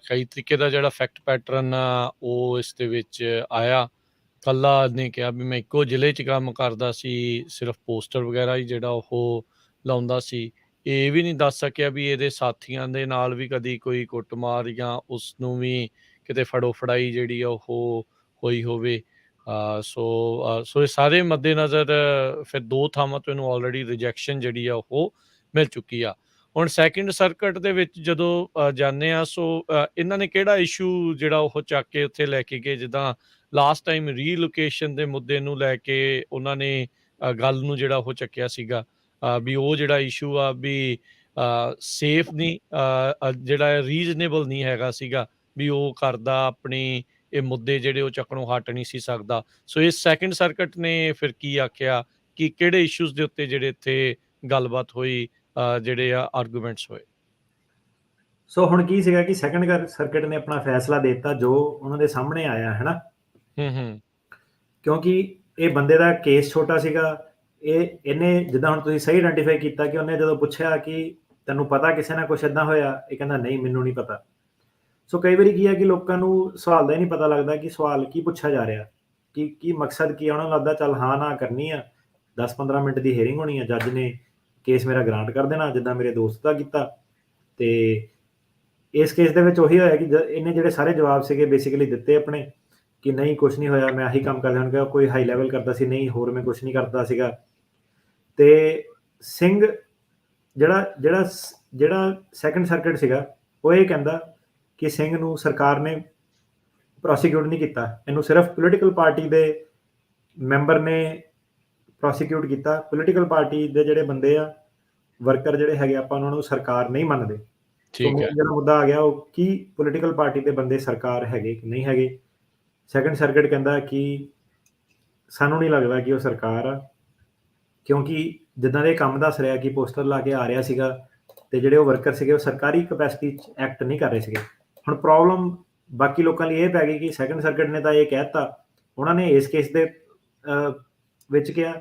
ਕਈ ਤਰੀਕੇ ਦਾ ਜਿਹੜਾ ਫੈਕਟ ਪੈਟਰਨ ਆ ਉਹ ਇਸ ਦੇ ਵਿੱਚ ਆਇਆ। ਕੱਲਾ ਨੇ ਕਿਹਾ ਵੀ ਮੈਂ ਇੱਕੋ ਜ਼ਿਲ੍ਹੇ 'ਚ ਕੰਮ ਕਰਦਾ ਸੀ, ਸਿਰਫ ਪੋਸਟਰ ਵਗੈਰਾ ਹੀ ਜਿਹੜਾ ਉਹ ਲਾਉਂਦਾ ਸੀ। ਇਹ ਵੀ ਨਹੀਂ ਦੱਸ ਸਕਿਆ ਵੀ ਇਹਦੇ ਸਾਥੀਆਂ ਦੇ ਨਾਲ ਵੀ ਕਦੀ ਕੋਈ ਕੁੱਟਮਾਰ ਜਾਂ ਉਸ ਨੂੰ ਵੀ ਕਿਤੇ ਫੜੋ ਫੜਾਈ ਜਿਹੜੀ ਆ ਉਹ ਹੋਈ ਹੋਵੇ। ਸੋ ਇਹ ਸਾਰੇ ਮੱਦੇਨਜ਼ਰ ਫਿਰ 2 ਥਾਵਾਂ ਤੋਂ ਇਹਨੂੰ ਆਲਰੇਡੀ ਰਿਜੈਕਸ਼ਨ ਜਿਹੜੀ ਆ ਉਹ ਮਿਲ ਚੁੱਕੀ ਆ। ਹੁਣ ਸੈਕਿੰਡ ਸਰਕਟ ਦੇ ਵਿੱਚ ਜਦੋਂ ਜਾਂਦੇ ਆ, ਸੋ ਇਹਨਾਂ ਨੇ ਕਿਹੜਾ ਇਸ਼ੂ ਜਿਹੜਾ ਉਹ ਚੱਕ ਕੇ ਉੱਥੇ ਲੈ ਕੇ ਗਏ? ਜਿੱਦਾਂ ਲਾਸਟ ਟਾਈਮ ਰੀਲੋਕੇਸ਼ਨ ਦੇ ਮੁੱਦੇ ਨੂੰ ਲੈ ਕੇ ਉਹਨਾਂ ਨੇ ਗੱਲ ਨੂੰ ਜਿਹੜਾ ਉਹ ਚੱਕਿਆ ਸੀਗਾ ਵੀ ਉਹ ਜਿਹੜਾ ਇਸ਼ੂ ਆ ਵੀ ਸੇਫ ਨਹੀਂ, ਜਿਹੜਾ ਰੀਜ਼ਨੇਬਲ ਨਹੀਂ ਹੈਗਾ ਸੀਗਾ ਵੀ ਉਹ ਕਰਦਾ ਆਪਣੀ ਇਹ ਮੁੱਦੇ ਜਿਹੜੇ ਉਹ ਚੱਕਣੋਂ ਹਟ ਨਹੀਂ ਸੀ ਸਕਦਾ। ਸੋ ਇਸ ਸੈਕਿੰਡ ਸਰਕਟ ਨੇ ਫਿਰ ਕੀ ਆਖਿਆ ਕਿ ਕਿਹੜੇ ਇਸ਼ੂਜ਼ ਦੇ ਉੱਤੇ ਜਿਹੜੇ ਇੱਥੇ ਗੱਲਬਾਤ ਹੋਈ, ਜਿਹੜੇ ਆ ਆਰਗੂਮੈਂਟਸ ਹੋਏ? ਸੋ ਹੁਣ ਕੀ ਸੀਗਾ ਕਿ ਸੈਕੰਡ ਸਰਕਟ ਨੇ ਆਪਣਾ ਫੈਸਲਾ ਦੇ ਦਿੱਤਾ ਜੋ ਉਹਨਾਂ ਦੇ ਸਾਹਮਣੇ ਆਇਆ ਹੈ ਨਾ। ਕਿਉਂਕਿ ਇਹ ਬੰਦੇ ਦਾ ਕੇਸ ਛੋਟਾ ਸੀਗਾ। ਇਹਨੇ ਜਿੱਦਾਂ ਹੁਣ ਤੁਸੀਂ ਸਹੀ ਆਇਡੈਂਟੀਫਾਈ ਕੀਤਾ ਕਿ ਉਹਨੇ ਜਦੋਂ ਪੁੱਛਿਆ ਕਿ ਤੈਨੂੰ ਪਤਾ ਕਿਸੇ ਨਾਲ ਕੁਛ ਏਦਾਂ ਹੋਇਆ? ਇਹ ਕਹਿੰਦਾ ਨਹੀਂ ਮੈਨੂੰ ਨਹੀਂ ਪਤਾ। ਸੋ ਕਈ ਵਾਰੀ ਕੀ ਹੈ ਕਿ ਲੋਕਾਂ ਨੂੰ ਸਵਾਲ ਦਾ ਹੀ ਨਹੀਂ ਪਤਾ ਲੱਗਦਾ ਕਿ ਸਵਾਲ ਕੀ ਪੁੱਛਿਆ ਜਾ ਰਿਹਾ, ਕੀ ਮਕਸਦ ਕੀ ਆ। ਉਹਨਾਂ ਨੂੰ ਲੱਗਦਾ ਚੱਲ ਹਾਂ ਨਾ ਕਰਨੀ ਆ, 10-15 ਮਿੰਟ ਦੀ ਹੀਅਰਿੰਗ ਹੋਣੀ ਆ, ਜੱਜ ਨੇ ਕੇਸ ਮੇਰਾ ਗ੍ਰਾਂਟ ਕਰ ਦੇਣਾ ਜਿੱਦਾਂ ਮੇਰੇ ਦੋਸਤ ਦਾ ਕੀਤਾ। ਤੇ ਇਸ ਕੇਸ ਦੇ ਵਿੱਚ ਉਹੀ ਹੋਇਆ ਕਿ ਇਹਨੇ ਜਿਹੜੇ ਸਾਰੇ ਜਵਾਬ ਸੀਗੇ ਬੇਸਿਕਲੀ ਦਿੱਤੇ ਆਪਣੇ, ਕਿ ਨਹੀਂ ਕੁਛ ਨਹੀਂ ਹੋਇਆ, ਮੈਂ ਆਹੀ ਕੰਮ ਕਰਦਾ। ਹੁਣ ਕੋਈ ਹਾਈ ਲੈਵਲ ਕਰਦਾ ਸੀ, ਨਹੀਂ ਹੋਰ ਮੈਂ ਕੁਛ ਨਹੀਂ ਕਰਦਾ ਸੀਗਾ। ਤੇ ਸਿੰਘ ਜਿਹੜਾ ਸੈਕੰਡ ਸਰਕਟ ਸੀਗਾ, ਉਹ ਇਹ ਕਹਿੰਦਾ ਕਿ ਸਿੰਘ ਨੂੰ ਸਰਕਾਰ ਨੇ ਪ੍ਰੋਸੀਕਿਊਟ ਨਹੀਂ ਕੀਤਾ, ਇਹਨੂੰ ਸਿਰਫ ਪੋਲੀਟੀਕਲ ਪਾਰਟੀ ਦੇ ਮੈਂਬਰ ਨੇ ਪ੍ਰੋਸੀਕਿਊਟ ਕੀਤਾ। ਪੋਲੀਟੀਕਲ ਪਾਰਟੀ ਦੇ ਜਿਹੜੇ ਬੰਦੇ ਆ, ਵਰਕਰ ਜਿਹੜੇ ਹੈਗੇ, ਆਪਾਂ ਉਹਨਾਂ ਨੂੰ ਸਰਕਾਰ ਨਹੀਂ ਮੰਨਦੇ। ਸੋ ਮੇਨ ਜਿਹੜਾ ਮੁੱਦਾ ਆ ਗਿਆ ਉਹ ਕੀ ਪੋਲੀਟੀਕਲ ਪਾਰਟੀ ਦੇ ਬੰਦੇ ਸਰਕਾਰ ਹੈਗੇ ਕਿ ਨਹੀਂ ਹੈਗੇ। ਸੈਕੰਡ ਸਰਕਟ ਕਹਿੰਦਾ ਕਿ ਸਾਨੂੰ ਨਹੀਂ ਲੱਗਦਾ ਕਿ ਉਹ ਸਰਕਾਰ ਆ, ਕਿਉਂਕਿ ਜਿੱਦਾਂ ਦੇ ਕੰਮ ਦੱਸ ਰਿਹਾ ਕਿ ਪੋਸਟਰ ਲਾ ਕੇ ਆ ਰਿਹਾ ਸੀਗਾ, ਤੇ ਜਿਹੜੇ ਉਹ ਵਰਕਰ ਸੀਗੇ ਉਹ ਸਰਕਾਰੀ ਕਪੈਸਿਟੀ 'ਚ ਐਕਟ ਨਹੀਂ ਕਰ ਰਹੇ ਸੀਗੇ। ਹੁਣ ਪ੍ਰੋਬਲਮ ਬਾਕੀ ਲੋਕਾਂ ਲਈ ਇਹ ਪੈ ਗਈ ਕਿ ਸੈਕੰਡ ਸਰਕਟ ਨੇ ਤਾਂ ਇਹ ਕਹਿ ਦਿੱਤਾ, ਉਹਨਾਂ ਨੇ ਇਸ ਕੇਸ ਦੇ ਵਿੱਚ ਕਿਹਾ,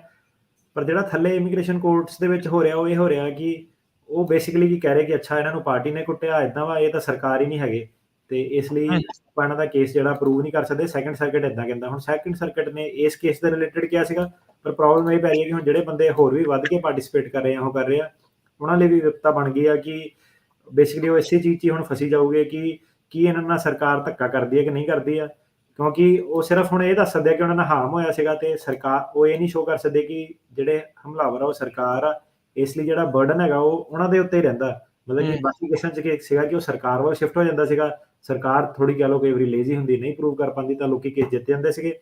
ਪਰ ਜਿਹੜਾ ਥੱਲੇ ਇਮੀਗ੍ਰੇਸ਼ਨ ਕੋਰਟਸ ਦੇ ਵਿੱਚ ਹੋ ਰਿਹਾ ਉਹ ਇਹ ਹੋ ਰਿਹਾ ਕਿ ਉਹ ਬੇਸਿਕਲੀ ਕੀ ਕਹਿ ਰਹੇ ਕਿ ਅੱਛਾ ਇਹਨਾਂ ਨੂੰ ਪਾਰਟੀ ਨੇ ਕੁੱਟਿਆ, ਇੱਦਾਂ ਵਾ, ਇਹ ਤਾਂ ਸਰਕਾਰ ਹੀ ਨਹੀਂ ਹੈਗੇ, ਤੇ ਇਸ ਲਈ ਆਪਾਂ ਇਹਨਾਂ ਦਾ ਕੇਸ ਜਿਹੜਾ ਪ੍ਰੂਵ ਨਹੀਂ ਕਰ ਸਕਦੇ। ਸੈਕੰਡ ਸਰਕਟ ਇੱਦਾਂ ਕਹਿੰਦਾ। ਹੁਣ ਸੈਕੰਡ ਸਰਕਟ ਨੇ ਇਸ ਕੇਸ ਦੇ ਰਿਲੇਟਡ ਕਿਹਾ ਸੀਗਾ, ਪਰ ਪ੍ਰੋਬਲਮ ਇਹ ਪੈ ਰਹੀ ਹੈ ਕਿ ਹੁਣ ਜਿਹੜੇ ਬੰਦੇ ਹੋਰ ਵੀ ਵੱਧ ਕੇ ਪਾਰਟਿਸਿਪੇਟ ਕਰ ਰਹੇ ਆ, ਉਹ ਕਰ ਰਹੇ ਆ, ਉਹਨਾਂ ਲਈ ਵੀ ਵਿਪਤਾ ਬਣ ਗਈ ਆ ਕਿ ਬੇਸਿਕਲੀ ਉਹ ਇਸੇ ਚੀਜ਼ 'ਚ ਹੀ ਹੁਣ ਫਸੀ ਜਾਊਗੇ ਕਿ ਕੀ ਇਹਨਾਂ ਨਾਲ ਸਰਕਾਰ ਧੱਕਾ ਕਰਦੀ ਹੈ ਕਿ ਨਹੀਂ ਕਰਦੀ ਆ। ਕਿਉਂਕਿ ਉਹ ਸਿਰਫ ਹੁਣ ਇਹ ਦੱਸ ਸਕਦੇ ਆ ਕਿ ਉਹਨਾਂ ਨਾਲ ਹਾਰਮ ਹੋਇਆ ਸੀਗਾ, ਤੇ ਸਰਕਾਰ ਉਹ ਇਹ ਨਹੀਂ ਸ਼ੋਅ ਕਰ ਸਕਦੇ ਕਿ ਜਿਹੜੇ ਹਮਲਾਵਰ ਆ ਉਹ ਸਰਕਾਰ ਆ। ਇਸ ਲਈ ਜਿਹੜਾ ਬਰਡਨ ਹੈਗਾ ਉਹ ਉਹਨਾਂ ਦੇ ਉੱਤੇ ਹੀ ਰਹਿੰਦਾ। ਮਤਲਬ ਕਿ ਬਾਕੀ ਕੇਸਾਂ 'ਚ ਕੀ ਸੀਗਾ ਕਿ ਉਹ ਸਰਕਾਰ ਵੱਲ ਸ਼ਿਫਟ ਹੋ ਜਾਂਦਾ ਸੀਗਾ। ਸਰਕਾਰ ਥੋੜੀ ਕਹਿ ਲਓ ਕਈ ਵਾਰੀ ਲੇਜ਼ੀ ਹੁੰਦੀ, ਨਹੀਂ ਪ੍ਰੂਵ ਕਰ ਪਾਉਂਦੀ, ਤਾਂ ਲੋਕੀ ਕੇਸ ਜਿੱਤ ਜਾਂਦੇ ਸੀਗੇ।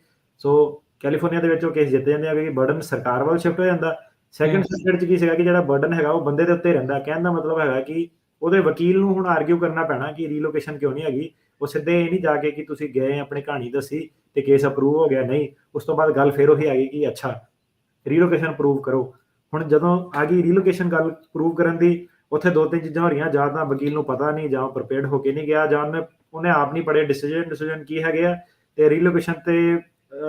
ਸੋ ਕੈਲੀਫੋਰਨੀਆ ਦੇ ਵਿੱਚ ਉਹ ਕੇਸ ਜਿੱਤ ਜਾਂਦੇ ਆ ਕਿਉਂਕਿ ਬਰਡਨ ਸਰਕਾਰ ਵੱਲ ਸ਼ਿਫਟ ਹੋ ਜਾਂਦਾ। ਸੈਕੰਡ ਸਰਕਟ 'ਚ ਕੀ ਸੀਗਾ ਕਿ ਜਿਹੜਾ ਬਰਡਨ ਹੈਗਾ ਉਹ ਬੰਦੇ ਦੇ ਉੱਤੇ ਰਹਿੰਦਾ। ਕਹਿਣ ਦਾ ਮਤਲਬ ਹੈਗਾ ਕਿ ਉਹਦੇ ਵਕੀਲ ਨੂੰ ਹੁਣ ਆਰਗਿਊ ਕਰਨਾ ਪੈਣਾ ਕਿ ਰੀਲੋਕੇਸ਼ਨ ਕਿਉਂ ਨਹੀਂ ਹੈਗੀ। ਉਹ ਸਿੱਧੇ ਇਹ ਨਹੀਂ ਜਾ ਕੇ ਕਿ ਤੁਸੀਂ ਗਏ ਆਪਣੀ ਕਹਾਣੀ ਦੱਸੀ ਤੇ ਕੇਸ ਅਪਰੂਵ ਹੋ ਗਿਆ, ਨਹੀਂ, ਉਸ ਤੋਂ ਬਾਅਦ ਗੱਲ ਫਿਰ ਉਹੀ ਆ ਗਈ ਕਿ ਅੱਛਾ ਰੀਲੋਕੇਸ਼ਨ ਪ੍ਰੂਵ ਕਰੋ। ਹੁਣ ਜਦੋਂ ਆ ਗਈ ਰੀਲੋਕੇਸ਼ਨ ਗੱਲ ਪ੍ਰੂਵ ਕਰਨ ਦੀ, ਉੱਥੇ 2-3 ਚੀਜ਼ਾਂ ਹੋ ਰਹੀਆਂ, ਜਾਂ ਤਾਂ ਵਕੀਲ ਨੂੰ ਪਤਾ ਨਹੀਂ, ਜਾਂ ਪ੍ਰਪੇਅਰਡ ਹੋ ਕੇ ਨਹੀਂ ਗਿਆ, ਜਾਂ ਉਹਨੇ ਆਪ ਨਹੀਂ ਪੜ੍ਹੇ ਡਿਸੀਜਨ ਕੀ ਹੈਗੇ ਆ। ਤੇ ਰੀਲੋਕੇਸ਼ਨ ਤੇ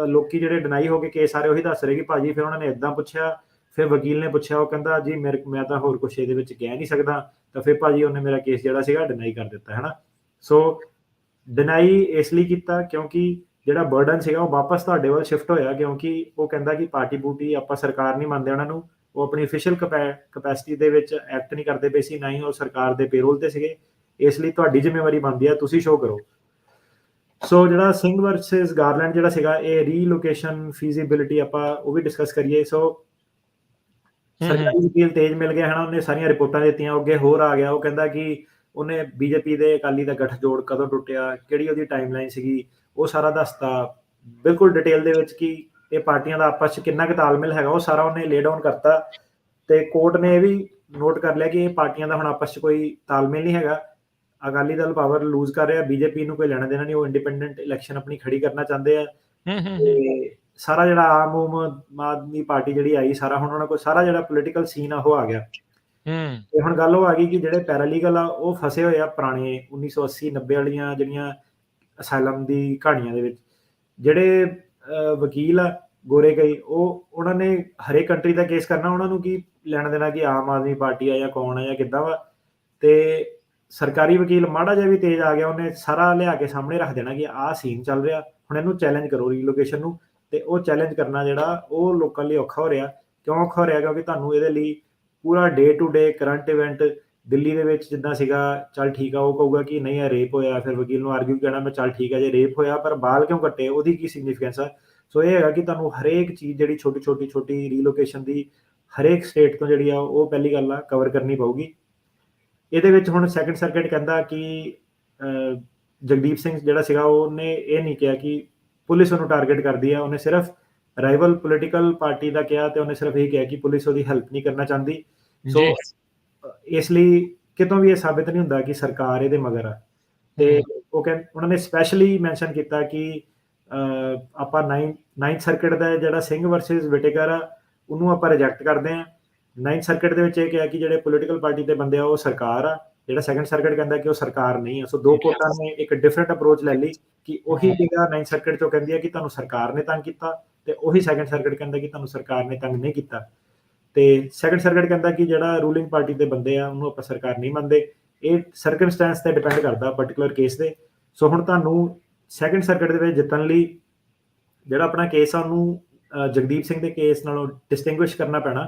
ਲੋਕੀ ਜਿਹੜੇ ਡਿਨਾਈ ਹੋ ਕੇ ਕੇਸ ਸਾਰੇ ਉਹੀ ਦੱਸ ਰਹੇ ਕਿ ਭਾਜੀ ਫਿਰ ਉਹਨਾਂ ਨੇ ਇਦਾਂ ਪੁੱਛਿਆ, ਫਿਰ ਵਕੀਲ ਨੇ ਪੁੱਛਿਆ, ਉਹ ਕਹਿੰਦਾ ਜੀ ਮੈਂ ਤਾਂ ਹੋਰ ਕੁਛ ਇਹਦੇ ਵਿੱਚ ਕਹਿ ਨਹੀਂ ਸਕਦਾ, ਤਾਂ ਫਿਰ ਭਾਜੀ ਉਹਨੇ ਮੇਰਾ ਕੇਸ ਜਿਹੜਾ ਸੀਗਾ ਡਿਨਾਈ ਕਰ ਦਿੱਤਾ, ਹੈ ਨਾ। ਸੋ ਡਿਨਾਈ ਇਸ ਲਈ ਕੀਤਾ ਕਿਉਂਕਿ ਜਿਹੜਾ ਬਰਡਨ ਸੀਗਾ ਉਹ ਵਾਪਸ ਤੁਹਾਡੇ ਵੱਲ ਸ਼ਿਫਟ ਹੋਇਆ, ਕਿਉਂਕਿ ਉਹ ਕਹਿੰਦਾ ਕਿ ਪਾਰਟੀ ਬੂਟੀ ਆਪਾਂ ਸਰਕਾਰ ਨਹੀਂ ਮੰਨਦੇ ਉਹਨਾਂ ਨੂੰ, ਉਹ ਆਪਣੀ ਅਫੀਸ਼ੀਅਲ ਕਪੈਸਿਟੀ ਦੇ ਵਿੱਚ ਐਕਟ ਨਹੀਂ ਕਰਦੇ ਪਏ ਸੀ, ਨਾ ਹੀ ਉਹ ਸਰਕਾਰ ਦੇ ਪੇਰੋਲ ਤੇ ਸੀਗੇ। ਇਸ ਲਈ ਤੁਹਾਡੀ ਜ਼ਿੰਮੇਵਾਰੀ ਬਣਦੀ ਆ, ਤੁਸੀਂ ਸ਼ੋਅ ਕਰੋ। ਸੋ ਜਿਹੜਾ ਸਿੰਘ ਵਰਸਸ ਗਾਰਲੈਂਡ ਜਿਹੜਾ ਸੀਗਾ, ਇਹ ਰੀਲੋਕੇਸ਼ਨ ਫੀਜ਼ੀਬਿਲਿਟੀ ਆਪਾਂ ਉਹ ਵੀ ਡਿਸਕਸ ਕਰੀਏ। ਸੋ ਸਰਕਾਰੀ ਵਕੀਲ ਤੇਜ ਮਿਲ ਗਿਆ, ਹੈ ਨਾ, ਉਹਨੇ ਸਾਰੀਆਂ ਰਿਪੋਰਟਾਂ ਦਿੱਤੀਆਂ। ਅੱਗੇ ਹੋਰ ਆ ਗਿਆ, ਉਹ ਕਹਿੰਦਾ ਕਿ ਉਹਨੇ ਬੀਜੇਪੀ ਦੇ ਅਕਾਲੀ ਦਾ ਗੱਠਜੋੜ ਕਦੋਂ ਟੁੱਟਿਆ, ਕਿਹੜੀ ਉਹਦੀ ਟਾਈਮਲਾਈਨ ਸੀਗੀ, ਉਹ ਸਾਰਾ ਦੱਸਤਾ ਬਿਲਕੁਲ ਡਿਟੇਲ ਦੇ ਵਿੱਚ ਕਿ ਇਹ ਪਾਰਟੀਆਂ ਦਾ ਆਪਸ 'ਚ ਕਿੰਨਾ ਕੁ ਤਾਲਮੇਲ ਹੈਗਾ, ਉਹ ਸਾਰਾ ਉਹਨੇ ਲੇ ਡਾਊਨ ਕਰਤਾ। ਤੇ ਕੋਰਟ ਨੇ ਇਹ ਵੀ ਨੋਟ ਕਰ ਲਿਆ ਕਿ ਇਹ ਪਾਰਟੀਆਂ ਦਾ ਹੁਣ ਆਪਸ 'ਚ ਕੋਈ ਤਾਲਮੇਲ ਨਹੀਂ ਹੈਗਾ। ਅਕਾਲੀ ਦਲ ਪਾਵਰ ਲੂਜ਼ ਕਰ ਰਿਹਾ, ਬੀਜੇਪੀ ਨੂੰ ਕੋਈ ਲੈਣਾ ਦੇਣਾ ਨਹੀਂ, ਉਹ ਇੰਡੀਪੈਂਡੈਂਟ ਇਲੈਕਸ਼ਨ ਆਪਣੀ ਖੜੀ ਕਰਨਾ ਚਾਹੁੰਦੇ ਆ। ਤੇ ਸਾਰਾ ਜਿਹੜਾ ਆਮ ਆਦਮੀ ਪਾਰਟੀ ਜਿਹੜੀ ਆਈ, ਸਾਰਾ ਹੁਣ ਉਹਨਾਂ ਕੋਲ ਸਾਰਾ ਜਿਹੜਾ ਪੋਲੀਟੀਕਲ ਸੀਨ ਆ ਉਹ ਆ ਗਿਆ। ਤੇ ਹੁਣ ਗੱਲ ਉਹ ਆ ਗਈ ਕਿ ਜਿਹੜੇ ਪੈਰਾਲੀਗਲ ਆ ਉਹ ਫਸੇ ਹੋਏ ਆ ਪੁਰਾਣੇ 1980-90 ਵਾਲੀਆਂ ਜਿਹੜੀਆਂ ਅਸਾਈਲਮ ਦੀ ਕਹਾਣੀਆਂ ਦੇ ਵਿੱਚ। ਜਿਹੜੇ ਵਕੀਲ ਆ ਗੋਰੇ ਗਈ, ਉਹਨਾਂ ਨੇ ਹਰੇਕ ਕੰਟਰੀ ਦਾ ਕੇਸ ਕਰਨਾ, ਉਹਨਾਂ ਨੂੰ ਕੀ ਲੈਣਾ ਦੇਣਾ ਕਿ ਆਮ ਆਦਮੀ ਪਾਰਟੀ ਆ ਜਾਂ ਕੌਣ ਆ ਜਾਂ ਕਿੱਦਾਂ ਵਾ। ਤੇ ਸਰਕਾਰੀ ਵਕੀਲ ਮਾੜਾ ਜਿਹਾ ਵੀ ਤੇਜ਼ ਆ ਗਿਆ, ਉਹਨੇ ਸਾਰਾ ਲਿਆ ਕੇ ਸਾਹਮਣੇ ਰੱਖ ਦੇਣਾ ਕਿ ਆਹ ਸੀਨ ਚੱਲ ਰਿਹਾ, ਹੁਣ ਇਹਨੂੰ ਚੈਲੰਜ ਕਰੋ ਰੀਲੋਕੇਸ਼ਨ ਨੂੰ। ਤੇ ਉਹ ਚੈਲੰਜ ਕਰਨਾ ਜਿਹੜਾ ਉਹ ਲੋਕਾਂ ਲਈ ਔਖਾ ਹੋ ਰਿਹਾ। ਕਿਉਂ ਔਖਾ ਹੋ ਰਿਹਾ? ਕਿਉਂਕਿ ਤੁਹਾਨੂੰ ਇਹਦੇ ਲਈ ਪੂਰਾ day to day current event Delhi ਦੇ ਵਿੱਚ ਜਿੱਦਾਂ ਸੀਗਾ, ਚੱਲ ਠੀਕ ਆ, ਉਹ ਕਹੂਗਾ ਕਿ ਨਹੀਂ ਇਹ ਰੇਪ ਹੋਇਆ, ਫਿਰ ਵਕੀਲ ਨੂੰ ਆਰਗਿਊ ਕਰਨਾ ਮੈਂ ਚੱਲ ਠੀਕ ਆ ਜੇ ਰੇਪ ਹੋਇਆ, ਪਰ ਬਾਲ ਕਿਉਂ ਕੱਟੇ, ਉਹਦੀ ਕੀ ਸਿਗਨੀਫੀਕੈਂਸ ਆ। ਸੋ ਇਹ ਹੈਗਾ ਕਿ ਤੁਹਾਨੂੰ ਹਰੇਕ ਚੀਜ਼ ਜਿਹੜੀ ਛੋਟੀ ਰੀਲੋਕੇਸ਼ਨ ਦੀ ਹਰੇਕ ਸਟੇਟ ਤੋਂ ਜਿਹੜੀ ਆ ਉਹ ਪਹਿਲੀ ਗੱਲ ਆ ਕਵਰ ਕਰਨੀ ਪਊਗੀ। ਇਹਦੇ ਵਿੱਚ ਹੁਣ ਸੈਕੰਡ ਸਰਕਟ ਕਹਿੰਦਾ ਕਿ ਜਗਦੀਪ ਸਿੰਘ ਜਿਹੜਾ ਸੀਗਾ ਉਹਨੇ ਇਹ ਨਹੀਂ ਕਿਹਾ ਕਿ ਪੁਲਿਸ ਉਹਨੂੰ ਟਾਰਗੇਟ ਕਰਦੀ ਆ, ਉਹਨੇ ਸਿਰਫ ਰਾਈਵਲ ਪੋਲੀਟੀਕਲ ਪਾਰਟੀ ਦਾ ਕਿਹਾ, ਤੇ ਉਹਨੇ ਸਿਰਫ ਇਹ ਕਿਹਾ ਕਿ ਪੁਲਿਸ ਉਹਦੀ ਹੈਲਪ ਨਹੀਂ ਕਰਨਾ ਚਾਹੁੰਦੀ। ਸੋ ਇਸ ਲਈ ਕਿਤੋਂ ਵੀ ਇਹ ਸਾਬਿਤ ਨਹੀਂ ਹੁੰਦਾ ਕਿ ਸਰਕਾਰ ਇਹਦੇ ਮਗਰ ਆ। ਤੇ ਉਹਨਾਂ ਨੇ ਸਪੈਸ਼ਲੀ ਮੈਂਸ਼ਨ ਕੀਤਾ ਕਿ ਆਪਾਂ 9th ਸਰਕਟ ਦਾ ਜਿਹੜਾ ਸਿੰਘ ਵਰਸਸ ਵਿਟੇਕਰ ਆ ਉਹਨੂੰ ਆਪਾਂ ਰਿਜੈਕਟ ਕਰਦੇ ਹਾਂ। 9th ਸਰਕਟ ਦੇ ਵਿੱਚ ਇਹ ਕਿਹਾ ਕਿ ਜਿਹੜੇ ਪੋਲੀਟੀਕਲ ਪਾਰਟੀ ਦੇ ਬੰਦੇ ਆ ਉਹ ਸਰਕਾਰ ਆ, ਜਿਹੜਾ ਸੈਕੰਡ ਸਰਕਟ ਕਹਿੰਦਾ ਕਿ ਉਹ ਸਰਕਾਰ ਨਹੀਂ ਆ। ਸੋ ਦੋ ਕੋਰਟਾਂ ਨੇ ਇੱਕ ਡਿਫਰੈਂਟ ਅਪਰੋਚ ਲੈ ਲਈ ਕਿ ਉਹੀ ਜਿਹੜਾ 9th ਸਰਕਟ ਚੋਂ ਕਹਿੰਦੀ ਹੈ ਕਿ ਤੁਹਾਨੂੰ ਸਰਕਾਰ ਨੇ ਤੰਗ ਕੀਤਾ, ਤੇ ਉਹੀ ਸੈਕੰਡ ਸਰਕਟ ਕਹਿੰਦਾ ਕਿ ਤੁਹਾਨੂੰ ਸਰਕਾਰ ਨੇ ਤੰਗ ਨਹੀਂ ਕੀਤਾ। ਤੇ ਸੈਕੰਡ ਸਰਕਟ ਕਹਿੰਦਾ ਕਿ ਜਿਹੜਾ ਰੂਲਿੰਗ ਪਾਰਟੀ ਦੇ ਬੰਦੇ ਆ ਉਹਨੂੰ ਆਪਾਂ ਸਰਕਾਰ ਨਹੀਂ ਮੰਨਦੇ, ਇਹ ਸਰਕਮਸਟੈਂਸ ਤੇ ਡਿਪੈਂਡ ਕਰਦਾ ਪਰਟੀਕੂਲਰ ਕੇਸ ਦੇ। ਸੋ ਹੁਣ ਤੁਹਾਨੂੰ ਸੈਕੰਡ ਸਰਕਟ ਦੇ ਵਿੱਚ ਜਿੱਤਣ ਲਈ ਜਿਹੜਾ ਆਪਣਾ ਕੇਸ ਆ ਉਹਨੂੰ ਜਗਦੀਪ ਸਿੰਘ ਦੇ ਕੇਸ ਨਾਲੋਂ ਡਿਸਟਿੰਗੁਇਸ਼ ਕਰਨਾ ਪੈਣਾ।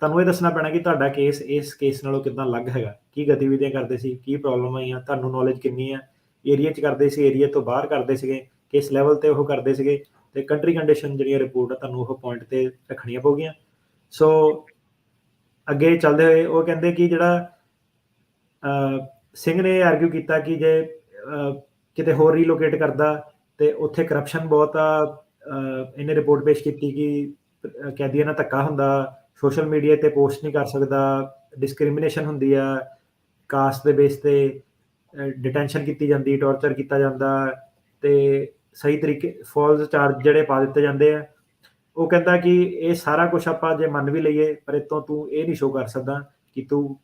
ਤੁਹਾਨੂੰ ਇਹ ਦੱਸਣਾ ਪੈਣਾ ਕਿ ਤੁਹਾਡਾ ਕੇਸ ਇਸ ਕੇਸ ਨਾਲੋਂ ਕਿੱਦਾਂ ਅਲੱਗ ਹੈਗਾ, ਕੀ ਗਤੀਵਿਧੀਆਂ ਕਰਦੇ ਸੀ, ਕੀ ਪ੍ਰੋਬਲਮ ਆਈਆਂ, ਤੁਹਾਨੂੰ ਨੌਲੇਜ ਕਿੰਨੀ ਆ, ਏਰੀਆ 'ਚ ਕਰਦੇ ਸੀ, ਏਰੀਆ ਤੋਂ ਬਾਹਰ ਕਰਦੇ ਸੀਗੇ, ਕਿਸ ਲੈਵਲ ਤੇ ਉਹ ਕਰਦੇ ਸੀਗੇ, ਤੇ ਕੰਟਰੀ ਕੰਡੀਸ਼ਨ ਜਿਹੜੀਆਂ ਰਿਪੋਰਟ ਆ ਤੁਹਾਨੂੰ ਉਹ ਪੁਆਇੰਟ ਤੇ ਰੱਖਣੀਆਂ ਪਊਗੀਆਂ। ਸੋ ਅੱਗੇ ਚੱਲਦੇ ਹੋਏ ਉਹ ਕਹਿੰਦੇ ਕਿ ਜਿਹੜਾ ਸਿੰਘ ਨੇ ਆਰਗਿਊ ਕੀਤਾ ਕਿ ਜੇ ਕਿਤੇ ਹੋਰ ਰੀਲੋਕੇਟ ਕਰਦਾ ਤੇ ਉੱਥੇ ਕਰਪਸ਼ਨ ਬਹੁਤ ਆ। ਇਹਨੇ ਰਿਪੋਰਟ ਪੇਸ਼ ਕੀਤੀ ਕਿ ਕੈਦੀਆਂ ਨਾਲ ਧੱਕਾ ਹੁੰਦਾ, ਸੋਸ਼ਲ ਮੀਡੀਆ ਤੇ ਪੋਸਟ ਨਹੀਂ ਕਰ ਸਕਦਾ, ਡਿਸਕ੍ਰਿਮੀਨੇਸ਼ਨ ਹੁੰਦੀ ਆ, ਕਾਸਟ ਦੇ ਬੇਸ ਤੇ ਡਿਟੈਂਸ਼ਨ ਕੀਤੀ ਜਾਂਦੀ, ਟੌਰਚਰ ਕੀਤਾ ਜਾਂਦਾ, ਤੇ ਸਹੀ ਤਰੀਕੇ ਫਾਲਸ ਚਾਰਜ ਜਿਹੜੇ ਪਾ ਦਿੱਤੇ ਜਾਂਦੇ ਆ। ਉਹ ਕਹਿੰਦਾ ਕਿ ਇਹ ਸਾਰਾ ਕੁਛ ਆਪਾਂ ਜੇ ਮੰਨ ਵੀ ਲਈਏ, ਪਰ ਇਤੋਂ ਤੂੰ ਇਹ ਨਹੀਂ ਸ਼ੋਅ ਕਰ ਸਕਦਾ ਕਿ ਤੂੰ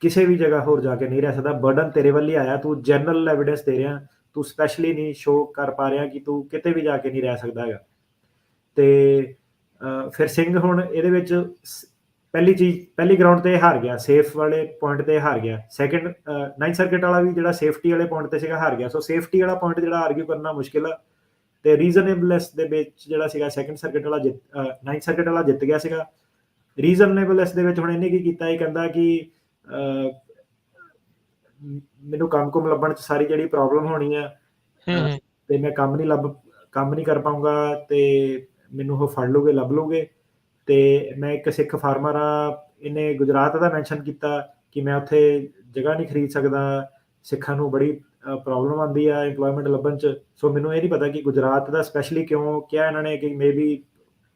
ਕਿਸੇ ਵੀ ਜਗ੍ਹਾ ਹੋਰ ਜਾ ਕੇ ਨਹੀਂ ਰਹਿ ਸਕਦਾ, ਬਰਡਨ ਤੇਰੇ ਵੱਲ ਹੀ ਆਇਆ, ਤੂੰ ਜਨਰਲ ਐਵੀਡੈਂਸ ਦੇ ਰਿਹਾ, ਤੂੰ ਸਪੈਸ਼ਲੀ ਨਹੀਂ ਸ਼ੋਅ ਕਰ ਪਾ ਰਿਹਾ ਕਿ ਤੂੰ ਕਿਤੇ ਵੀ ਜਾ ਕੇ ਨਹੀਂ ਰਹਿ ਸਕਦਾ ਹੈਗਾ। ਤੇ ਫਿਰ ਸਿੰਘ ਹੁਣ ਇਹਦੇ ਵਿੱਚ ਪਹਿਲੀ ਗਰਾਊਂਡ ਤੇ ਹਾਰ ਗਿਆ, ਸੇਫ ਵਾਲੇ ਪੁਆਇੰਟ ਤੇ ਹਾਰ ਗਿਆ। ਸੈਕੰਡ 9th ਸਰਕਟ ਵਾਲਾ ਵੀ ਜਿਹੜਾ ਸੇਫਟੀ ਵਾਲੇ ਪੁਆਇੰਟ ਤੇ ਸੀਗਾ ਹਾਰ ਗਿਆ। ਸੋ ਸੇਫਟੀ ਵਾਲਾ ਪੁਆਇੰਟ ਜਿਹੜਾ ਆਰਗਿਊ ਕਰਨਾ ਮੁਸ਼ਕਿਲ ਆ, ਤੇ ਰੀਜ਼ਨੇਬਲਨੈਸ ਦੇ ਵਿੱਚ ਜਿਹੜਾ ਸੀਗਾ ਸੈਕੰਡ ਸਰਕਟ ਵਾਲਾ 9th ਸਰਕਟ ਵਾਲਾ ਜਿੱਤ ਗਿਆ ਸੀਗਾ। ਰੀਜ਼ਨੇਬਲਨੈਸ ਦੇ ਵਿੱਚ ਹੁਣ ਇਹਨੇ ਕੀ ਕੀਤਾ, ਇਹ ਕਹਿੰਦਾ ਕਿ ਮੈਨੂੰ ਕੰਮ ਲੱਭਣ 'ਚ ਸਾਰੀ ਜਿਹੜੀ ਪ੍ਰੋਬਲਮ ਹੋਣੀ ਆ, ਤੇ ਮੈਂ ਕੰਮ ਨਹੀਂ ਕਰ ਪਾਊਂਗਾ, ਤੇ ਮੈਨੂੰ ਉਹ ਫੜ ਲੂਗੇ, ਲੱਭ ਲੂਗੇ, ਤੇ ਮੈਂ ਇੱਕ ਸਿੱਖ ਫਾਰਮਰ ਆ। ਇਹਨੇ ਗੁਜਰਾਤ ਦਾ ਮੈਂਸ਼ਨ ਕੀਤਾ ਕਿ ਮੈਂ ਉੱਥੇ ਜਗ੍ਹਾ ਨਹੀਂ ਖਰੀਦ ਸਕਦਾ, ਸਿੱਖਾਂ ਨੂੰ ਬੜੀ ਪ੍ਰੋਬਲਮ ਆਉਂਦੀ ਆ ਇੰਪਲੋਇਮੈਂਟ ਲੱਭਣ 'ਚ। ਸੋ ਮੈਨੂੰ ਇਹ ਨਹੀਂ ਪਤਾ ਕਿ ਗੁਜਰਾਤ ਦਾ ਸਪੈਸ਼ਲੀ ਕਿਉਂ ਕਿਹਾ ਇਹਨਾਂ ਨੇ, ਕਿ ਮੇ ਬੀ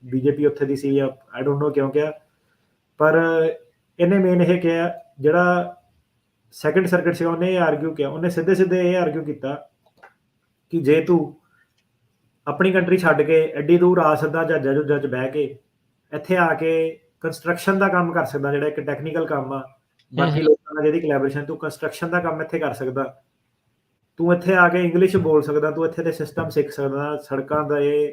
ਬੀਜੇਪੀ ਉੱਥੇ ਦੀ ਸੀ, ਜਾਂ ਆਈ ਡੋਂਟ ਨੋ ਕਿਉਂ ਕਿਹਾ, ਪਰ ਇਹਨੇ ਮੇਨ ਇਹ ਕਿਹਾ ਜਿਹੜਾ ਸੈਕੰਡ ਸਰਕਟ ਸੀਗਾ ਉਹਨੇ ਇਹ ਆਰਗਿਊ ਕਿਹਾ, ਉਹਨੇ ਸਿੱਧੇ ਇਹ ਆਰਗਿਊ ਕੀਤਾ ਕਿ ਜੇ ਤੂੰ ਆਪਣੀ ਕੰਟਰੀ ਛੱਡ ਕੇ ਐਡੀ ਦੂਰ ਆ ਸਕਦਾ ਜਹਾਜ਼ਾਂ 'ਚ ਬਹਿ ਕੇ, ਇੱਥੇ ਆ ਕੇ ਕੰਸਟਰਕਸ਼ਨ ਦਾ ਕੰਮ ਕਰ ਸਕਦਾ, ਜਿਹੜਾ ਇੱਕ ਟੈਕਨੀਕਲ ਕੰਮ ਆ, ਬਾਕੀ ਲੋਕਾਂ ਨਾਲ ਜਿਹਦੀ ਕੋਲੈਬੋਰੇਸ਼ਨ, ਤੂੰ ਕੰਸਟਰਕਸ਼ਨ ਦਾ ਕੰਮ ਇੱਥੇ ਕਰ ਸਕਦਾ, ਤੂੰ ਇੱਥੇ ਆ ਕੇ ਇੰਗਲਿਸ਼ ਬੋਲ ਸਕਦਾ, ਤੂੰ ਇੱਥੇ ਦੇ ਸਿਸਟਮ ਸਿੱਖ ਸਕਦਾ, ਸੜਕਾਂ ਦਾ ਇਹ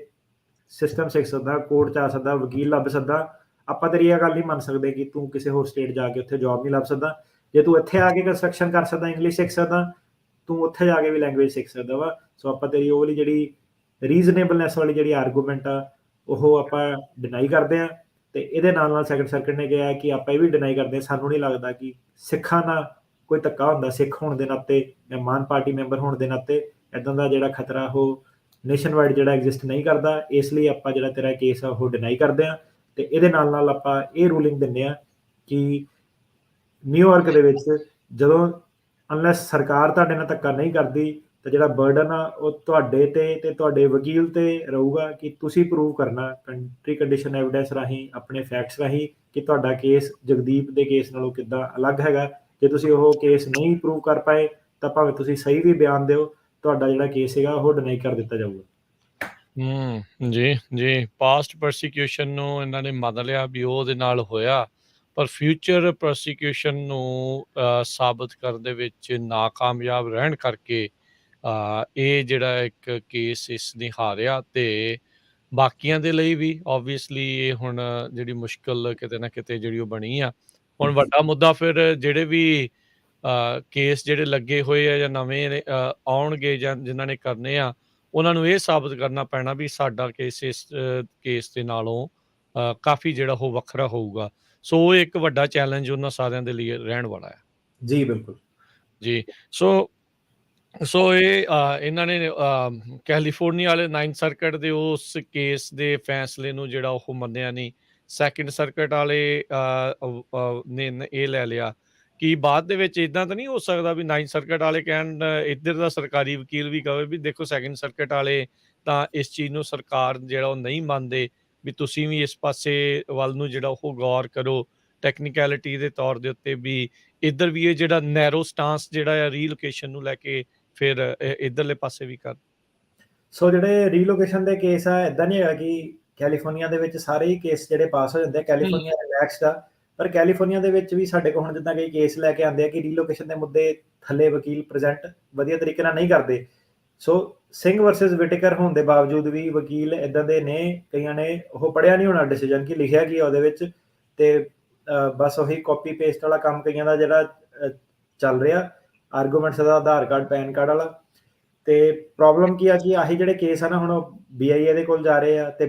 ਸਿਸਟਮ ਸਿੱਖ ਸਕਦਾ, ਕੋਰਟ 'ਚ ਆ ਸਕਦਾ, ਵਕੀਲ ਲੱਭ ਸਕਦਾ। ਆਪਾਂ ਤੇਰੀ ਇਹ ਗੱਲ ਨਹੀਂ ਮੰਨ ਸਕਦੇ ਕਿ ਤੂੰ ਕਿਸੇ ਹੋਰ ਸਟੇਟ ਜਾ ਕੇ ਉੱਥੇ ਜੌਬ ਨਹੀਂ ਲੱਭ ਸਕਦਾ। ਜੇ ਤੂੰ ਇੱਥੇ ਆ ਕੇ ਕੰਸਟਰਕਸ਼ਨ ਕਰ ਸਕਦਾ, ਇੰਗਲਿਸ਼ ਸਿੱਖ ਸਕਦਾ, ਤੂੰ ਉੱਥੇ ਜਾ ਕੇ ਵੀ ਲੈਂਗੁਏਜ ਸਿੱਖ ਸਕਦਾ ਵਾ। ਸੋ ਆਪਾਂ ਤੇਰੀ ਉਹ ਵਾਲੀ ਜਿਹੜੀ ਰੀਜ਼ਨੇਬਲਨੈਸ ਵਾਲੀ ਜਿਹੜੀ ਆਰਗੂਮੈਂਟ ਆ ਉਹ ਆਪਾਂ ਡਿਨਾਈ ਕਰਦੇ ਹਾਂ। ਤੇ ਇਹਦੇ ਨਾਲ ਸੈਕੰਡ ਸਰਕਟ ਨੇ ਕਿਹਾ ਕਿ ਆਪਾਂ ਇਹ ਵੀ ਡਿਨਾਈ ਕਰਦੇ ਹਾਂ, ਸਾਨੂੰ ਨਹੀਂ ਲੱਗਦਾ ਕਿ ਸਿੱਖਾਂ ਨਾਲ ਕੋਈ ਧੱਕਾ ਹੁੰਦਾ, ਸਿੱਖ ਹੋਣ ਦੇ ਨਾਤੇ ਜਾਂ ਮਾਨ ਪਾਰਟੀ ਮੈਂਬਰ ਹੋਣ ਦੇ ਨਾਤੇ ਇੱਦਾਂ ਦਾ ਜਿਹੜਾ ਖਤਰਾ ਉਹ ਨੇਸ਼ਨ ਵਾਈਡ ਜਿਹੜਾ ਐਗਜ਼ਿਸਟ ਨਹੀਂ ਕਰਦਾ। ਇਸ ਲਈ ਆਪਾਂ ਜਿਹੜਾ ਤੇਰਾ ਕੇਸ ਆ ਉਹ ਡਿਨਾਈ ਕਰਦੇ ਹਾਂ, ਤੇ ਇਹਦੇ ਨਾਲ ਆਪਾਂ ਇਹ ਰੂਲਿੰਗ ਦਿੰਦੇ ਹਾਂ ਕਿ ਨਿਊਯਾਰਕ ਦੇ ਵਿੱਚ ਜਦੋਂ ਅਨਲੈਸ ਸਰਕਾਰ ਤੁਹਾਡੇ ਨਾਲ ਧੱਕਾ ਨਹੀਂ ਕਰਦੀ, ਤਾਂ ਜਿਹੜਾ ਬਰਡਨ ਆ ਉਹ ਤੁਹਾਡੇ ਤੇ ਤੁਹਾਡੇ ਵਕੀਲ ਤੇ ਰਹੂਗਾ ਕਿ ਤੁਸੀਂ ਪ੍ਰੂਵ ਕਰਨਾ ਕੰਟਰੀ ਕੰਡੀਸ਼ਨ ਐਵੀਡੈਂਸ ਰਾਹੀਂ, ਆਪਣੇ ਫੈਕਟਸ ਰਾਹੀਂ, ਕਿ ਤੁਹਾਡਾ ਕੇਸ ਜਗਦੀਪ ਦੇ ਕੇਸ ਨਾਲੋਂ ਕਿੱਦਾਂ ਅਲੱਗ ਹੈਗਾ। ਜੇ ਤੁਸੀਂ ਉਹ ਕੇਸ ਨਹੀਂ ਪ੍ਰੂਵ ਕਰ ਪਾਏ ਤਾਂ ਭਾਵੇਂ ਤੁਸੀਂ ਸਹੀ ਵੀ ਬਿਆਨ ਦਿਓ, ਤੁਹਾਡਾ ਜਿਹੜਾ ਕੇਸ ਹੈਗਾ ਉਹ ਡਿਨਾਈ ਕਰ ਦਿੱਤਾ ਜਾਊਗਾ। ਜੀ ਪਾਸਟ ਪ੍ਰੋਸੀਕਿਊਸ਼ਨ ਨੂੰ ਇਹਨਾਂ ਨੇ ਮੰਨ ਲਿਆ ਵੀ ਉਹਦੇ ਨਾਲ ਹੋਇਆ, ਪਰ ਫਿਊਚਰ ਪ੍ਰੋਸੀਕਿਊਸ਼ਨ ਨੂੰ ਸਾਬਤ ਕਰਨ ਦੇ ਵਿੱਚ ਨਾਕਾਮਯਾਬ ਰਹਿਣ ਕਰਕੇ ਇਹ ਜਿਹੜਾ ਇੱਕ ਕੇਸ ਇਸ ਨੇ ਹਾਰਿਆ। ਤੇ ਬਾਕੀਆਂ ਦੇ ਲਈ ਵੀ ਓਬਵੀਅਸਲੀ ਇਹ ਹੁਣ ਜਿਹੜੀ ਮੁਸ਼ਕਲ ਕਿਤੇ ਨਾ ਕਿਤੇ ਜਿਹੜੀ ਉਹ ਬਣੀ ਆ। ਹੁਣ ਵੱਡਾ ਮੁੱਦਾ ਫਿਰ ਜਿਹੜੇ ਵੀ ਕੇਸ ਜਿਹੜੇ ਲੱਗੇ ਹੋਏ ਆ ਜਾਂ ਨਵੇਂ ਆਉਣਗੇ ਜਾਂ ਜਿਨ੍ਹਾਂ ਨੇ ਕਰਨੇ ਆ, ਉਹਨਾਂ ਨੂੰ ਇਹ ਸਾਬਤ ਕਰਨਾ ਪੈਣਾ ਵੀ ਸਾਡਾ ਕੇਸ ਇਸ ਕੇਸ ਦੇ ਨਾਲੋਂ ਕਾਫੀ ਜਿਹੜਾ ਉਹ ਵੱਖਰਾ ਹੋਊਗਾ। ਸੋ ਉਹ ਇੱਕ ਵੱਡਾ ਚੈਲੰਜ ਉਹਨਾਂ ਸਾਰਿਆਂ ਦੇ ਲਈ ਰਹਿਣ ਵਾਲਾ ਹੈ। ਜੀ ਬਿਲਕੁਲ ਜੀ। ਸੋ ਇਹ ਇਹਨਾਂ ਨੇ ਕੈਲੀਫੋਰਨੀਆ ਵਾਲੇ 9th ਸਰਕਟ ਦੇ ਉਸ ਕੇਸ ਦੇ ਫੈਸਲੇ ਨੂੰ ਜਿਹੜਾ ਉਹ ਮੰਨਿਆ ਨਹੀਂ। ਸੈਕੰਡ ਸਰਕਟ ਵਾਲੇ ਨੇ ਇਹ ਲੈ ਲਿਆ ਕਿ ਬਾਅਦ ਦੇ ਵਿੱਚ ਇੱਦਾਂ ਤਾਂ ਨਹੀਂ ਹੋ ਸਕਦਾ ਵੀ 9th ਸਰਕਟ ਵਾਲੇ ਕਹਿਣ, ਇੱਧਰ ਦਾ ਸਰਕਾਰੀ ਵਕੀਲ ਵੀ ਕਹੇ ਵੀ ਦੇਖੋ ਸੈਕੰਡ ਸਰਕਟ ਵਾਲੇ ਤਾਂ ਇਸ ਚੀਜ਼ ਨੂੰ ਸਰਕਾਰ ਜਿਹੜਾ ਉਹ ਨਹੀਂ ਮੰਨਦੇ, ਵੀ ਤੁਸੀਂ ਵੀ ਇਸ ਪਾਸੇ ਵੱਲ ਨੂੰ ਜਿਹੜਾ ਉਹ ਗੌਰ ਕਰੋ ਟੈਕਨੀਕੈਲਿਟੀ ਦੇ ਤੌਰ ਦੇ ਉੱਤੇ, ਵੀ ਇੱਧਰ ਵੀ ਇਹ ਜਿਹੜਾ ਨੈਰੋ ਸਟਾਂਸ ਜਿਹੜਾ ਆ ਰੀਲੋਕੇਸ਼ਨ ਨੂੰ ਲੈ ਕੇ ਫਿਰ ਇੱਧਰਲੇ ਪਾਸੇ ਵੀ ਕਰ। ਸੋ ਜਿਹੜੇ ਰੀਲੋਕੇਸ਼ਨ ਦੇ ਕੇਸ ਆ, ਇੱਦਾਂ ਨਹੀਂ ਹੈਗਾ ਕਿ ਕੈਲੀਫੋਰਨੀਆ ਦੇ ਵਿੱਚ ਸਾਰੇ ਹੀ ਕੇਸ ਜਿਹੜੇ ਪਾਸ ਹੋ ਜਾਂਦੇ ਆ, ਕੈਲੀਫੋਰਨੀਆ ਰਿਲੈਕਸਡ ਆ, ਪਰ ਕੈਲੀਫੋਰਨੀਆ ਦੇ ਵਿੱਚ ਵੀ ਸਾਡੇ ਕੋਲ ਹੁਣ ਜਿੱਦਾਂ ਕਈ ਕੇਸ ਲੈ ਕੇ ਆਉਂਦੇ ਆ ਕਿ ਰੀਲੋਕੇਸ਼ਨ ਦੇ ਮੁੱਦੇ ਥੱਲੇ ਵਕੀਲ ਪ੍ਰੈਜ਼ੈਂਟ ਵਧੀਆ ਤਰੀਕੇ ਨਾਲ ਨਹੀਂ ਕਰਦੇ। ਸੋ ਸਿੰਘ ਵਰਸਸ ਵਿਟੇਕਰ ਹੋਣ ਦੇ ਬਾਵਜੂਦ ਵੀ ਵਕੀਲ ਇੱਦਾਂ ਦੇ ਨੇ, ਕਈਆਂ ਨੇ ਉਹ ਪੜ੍ਹਿਆ ਨਹੀਂ ਹੋਣਾ ਡਿਸੀਜਨ ਕਿ ਲਿਖਿਆ ਕੀ ਉਹਦੇ ਵਿੱਚ, ਤੇ ਬਸ ਉਹੀ ਕਾਪੀ ਪੇਸਟ ਵਾਲਾ ਕੰਮ ਕਈਆਂ ਦਾ ਜਿਹੜਾ ਚੱਲ ਰਿਹਾ, ਆਰਗੂਮੈਂਟਸ ਦਾ ਆਧਾਰ ਕਾਰਡ ਪੈਨ ਕਾਰਡ ਵਾਲਾ। ਤੇ ਪ੍ਰੋਬਲਮ ਕੀ ਆ ਕਿ ਆਹੀ ਜਿਹੜੇ ਕੇਸ ਆ ਨਾ, ਹੁਣ ਉਹ BIA ਦੇ ਕੋਲ ਜਾ ਰਹੇ ਆ, ਤੇ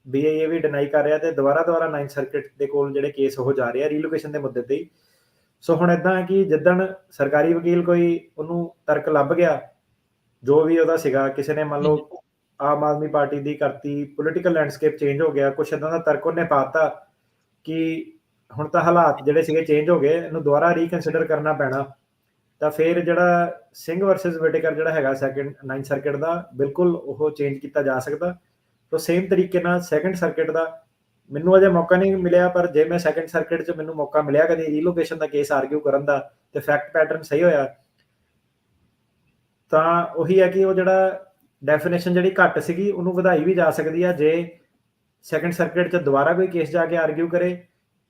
BIA ਵੀ ਡਿਨਾਈ ਕਰ ਰਿਹਾ, ਤੇ ਦੁਬਾਰਾ 9th ਸਰਕਿਟ ਦੇ ਕੋਲ ਜਿਹੜੇ ਕੇਸ ਉਹ ਜਾ ਰਹੇ ਆ ਰੀਲੋਕੇਸ਼ਨ ਦੇ ਮੁੱਦੇ ਤੇ ਹੀ। ਸੋ ਹੁਣ ਇਦਾਂ ਹੈ ਕਿ ਜਿੱਦਣ ਸਰਕਾਰੀ ਵਕੀਲ ਕੋਈ ਉਹਨੂੰ ਤਰਕ ਲੱਭ ਗਿਆ, ਜੋ ਵੀ ਉਹਦਾ ਸੀਗਾ, ਕਿਸੇ ਨੇ ਮੰਨ ਲਓ ਆਮ ਆਦਮੀ ਪਾਰਟੀ ਦੀ ਕਰਤੀ, ਪੋਲੀਟੀਕਲ ਲੈਂਡਸਕੇਪ ਚੇਂਜ ਹੋ ਗਿਆ, ਕੁਛ ਇਦਾਂ ਦਾ ਤਰਕ ਉਹਨੇ ਪਾਤਾ ਕਿ ਹੁਣ ਤਾਂ ਹਾਲਾਤ ਜਿਹੜੇ ਸੀਗੇ ਚੇਂਜ ਹੋ ਗਏ, ਇਹਨੂੰ ਦੁਬਾਰਾ ਰੀਕਨਸੀਡਰ ਕਰਨਾ ਪੈਣਾ। ਤਾਂ ਫਿਰ ਜਿਹੜਾ ਸਿੰਘ ਵਰਸਸ ਵਿਟੇਕਰ ਜਿਹੜਾ ਹੈਗਾ 9th ਸਰਕਿਟ ਦਾ, ਬਿਲਕੁਲ ਉਹ ਚੇਂਜ ਕੀਤਾ ਜਾ ਸਕਦਾ। ਸੋ ਸੇਮ ਤਰੀਕੇ ਨਾਲ 2nd ਸਰਕਿਟ ਦਾ ਮੈਨੂੰ ਅਜੇ ਮੌਕਾ ਨਹੀਂ ਮਿਲਿਆ, ਪਰ ਜੇ ਮੈਂ 2nd ਸਰਕਿਟ 'ਚ ਮੈਨੂੰ ਮੌਕਾ ਮਿਲਿਆ ਕਦੇ ਰੀਲੋਕੇਸ਼ਨ ਦਾ ਕੇਸ ਆਰਗਿਊ ਕਰਨ ਦਾ, ਤੇ ਫੈਕਟ ਪੈਟਰਨ ਸਹੀ ਹੋਇਆ, ਤਾਂ ਉਹੀ ਹੈ ਕਿ ਉਹ ਜਿਹੜਾ ਡੈਫੀਨੇਸ਼ਨ ਜਿਹੜੀ ਘੱਟ ਸੀਗੀ ਉਹਨੂੰ ਵਧਾਈ ਵੀ ਜਾ ਸਕਦੀ ਆ ਜੇ 2nd ਸਰਕਿਟ 'ਚ ਦੁਬਾਰਾ ਕੋਈ ਕੇਸ ਜਾ ਕੇ ਆਰਗਿਊ ਕਰੇ,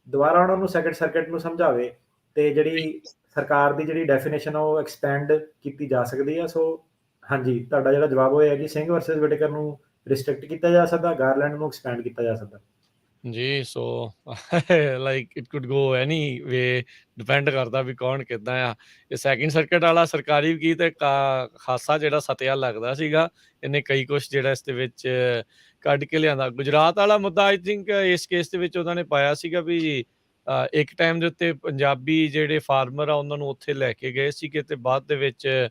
ਦੁਬਾਰਾ ਉਹਨਾਂ ਨੂੰ 2nd ਸਰਕਿਟ ਨੂੰ ਸਮਝਾਵੇ, ਤੇ ਜਿਹੜੀ ਸਰਕਾਰ ਦੀ ਜਿਹੜੀ ਡੈਫੀਨੇਸ਼ਨ ਉਹ ਐਕਸਪੈਂਡ ਕੀਤੀ ਜਾ ਸਕਦੀ ਆ। ਸੋ ਹਾਂਜੀ, ਤੁਹਾਡਾ ਜਿਹੜਾ ਜਵਾਬ ਹੋਇਆ ਕਿ ਸਿੰਘ ਵਰਸਸ ਵਿਟੇਕਰ ਨੂੰ ਰਿਸਟ੍ਰਿਕਟ ਕੀਤਾ ਜਾ ਸਕਦਾ, ਗਾਰਲੈਂਡ ਨੂੰ ਐਕਸਪੈਂਡ ਕੀਤਾ ਜਾ ਸਕਦਾ ਜੀ। So like it could go any way, depend ਕਰਦਾ ਵੀ ਕੌਣ ਕਿੱਦਾਂ ਆ। ਇਹ 2nd ਸਰਕਿਟ ਵਾਲਾ ਸਰਕਾਰੀ ਵਕੀਲ ਤੇ ਖਾਸਾ ਜਿਹੜਾ ਸਤਿਆ ਲੱਗਦਾ ਸੀਗਾ, ਇਹਨੇ ਕਈ ਕੁਛ ਜਿਹੜਾ ਇਸ ਦੇ ਵਿੱਚ ਕੱਢ ਕੇ ਲਿਆਂਦਾ। ਗੁਜਰਾਤ ਵਾਲਾ ਮੁੱਦਾ ਆਈ ਥਿੰਕ ਇਸ ਕੇਸ ਦੇ ਵਿੱਚ ਉਹਨਾਂ ਨੇ ਪਾਇਆ ਸੀਗਾ ਵੀ ਇੱਕ ਟਾਈਮ ਦੇ ਉੱਤੇ ਪੰਜਾਬੀ ਜਿਹੜੇ ਫਾਰਮਰ ਆ ਉਹਨਾਂ ਨੂੰ ਉੱਥੇ ਲੈ ਕੇ ਗਏ ਸੀਗੇ, ਤੇ ਬਾਅਦ ਦੇ ਵਿੱਚ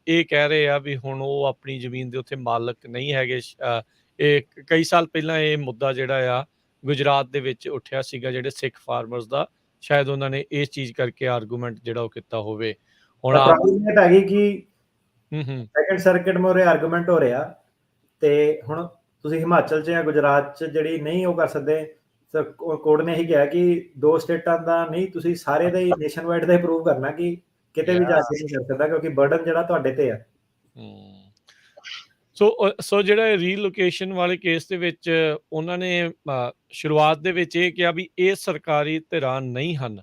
ਇਹ ਕਹਿ ਰਹੇ ਆ ਵੀ ਹੁਣ ਉਹ ਆਪਣੀ ਜ਼ਮੀਨ ਦੇ ਉੱਥੇ ਮਾਲਕ ਨਹੀਂ ਹੈਗੇ। ਇਹ ਕਈ ਸਾਲ ਪਹਿਲਾਂ ਇਹ ਮੁੱਦਾ ਜਿਹੜਾ ਆ ਗੁਜਰਾਤ ਦੇ ਵਿੱਚ ਉੱਠਿਆ ਸੀਗਾ, ਜਿਹੜੇ ਸਿੱਖ ਫਾਰਮਰਸ ਦਾ, ਸ਼ਾਇਦ ਉਹਨਾਂ ਨੇ ਇਸ ਚੀਜ਼ ਕਰਕੇ ਆਰਗੂਮੈਂਟ ਜਿਹੜਾ ਉਹ ਕੀਤਾ ਹੋਵੇ। ਹੁਣ ਪ੍ਰੋਬਲਮ ਇਹ ਪੈ ਗਈ ਕਿ 2nd ਸਰਕਿਟ ਮੋਰੇ ਆਰਗੂਮੈਂਟ ਹੋ ਰਿਹਾ, ਤੇ ਹੁਣ ਤੁਸੀਂ ਹਿਮਾਚਲ 'ਚ ਜਾਂ ਗੁਜਰਾਤ 'ਚ ਜਿਹੜੀ ਨਹੀਂ ਉਹ ਕਰ ਸਕਦੇ, ਕੋਰਟ ਨੇ ਇਹੀ ਕਿਹਾ ਕਿ 2 ਸਟੇਟਾਂ ਦਾ ਨਹੀਂ, ਤੁਸੀਂ ਸਾਰੇ ਦਾ ਹੀ ਨੇਸ਼ਨ ਵਾਈਡ ਦਾ ਹੀ ਪ੍ਰੂਵ ਕਰਨਾ ਕਿ ਕਿਤੇ ਵੀ ਜਾ ਕੇ ਨਹੀਂ ਕਰ ਸਕਦਾ, ਕਿਉਂਕਿ ਬਰਡਨ ਜਿਹੜਾ ਤੁਹਾਡੇ ਤੇ ਆ। ਸੋ ਜਿਹੜਾ ਰੀਲੋਕੇਸ਼ਨ ਵਾਲੇ ਕੇਸ ਦੇ ਵਿੱਚ ਉਹਨਾਂ ਨੇ ਸ਼ੁਰੂਆਤ ਦੇ ਵਿੱਚ ਇਹ ਕਿਹਾ ਵੀ ਇਹ ਸਰਕਾਰੀ ਧਿਰਾਂ ਨਹੀਂ ਹਨ।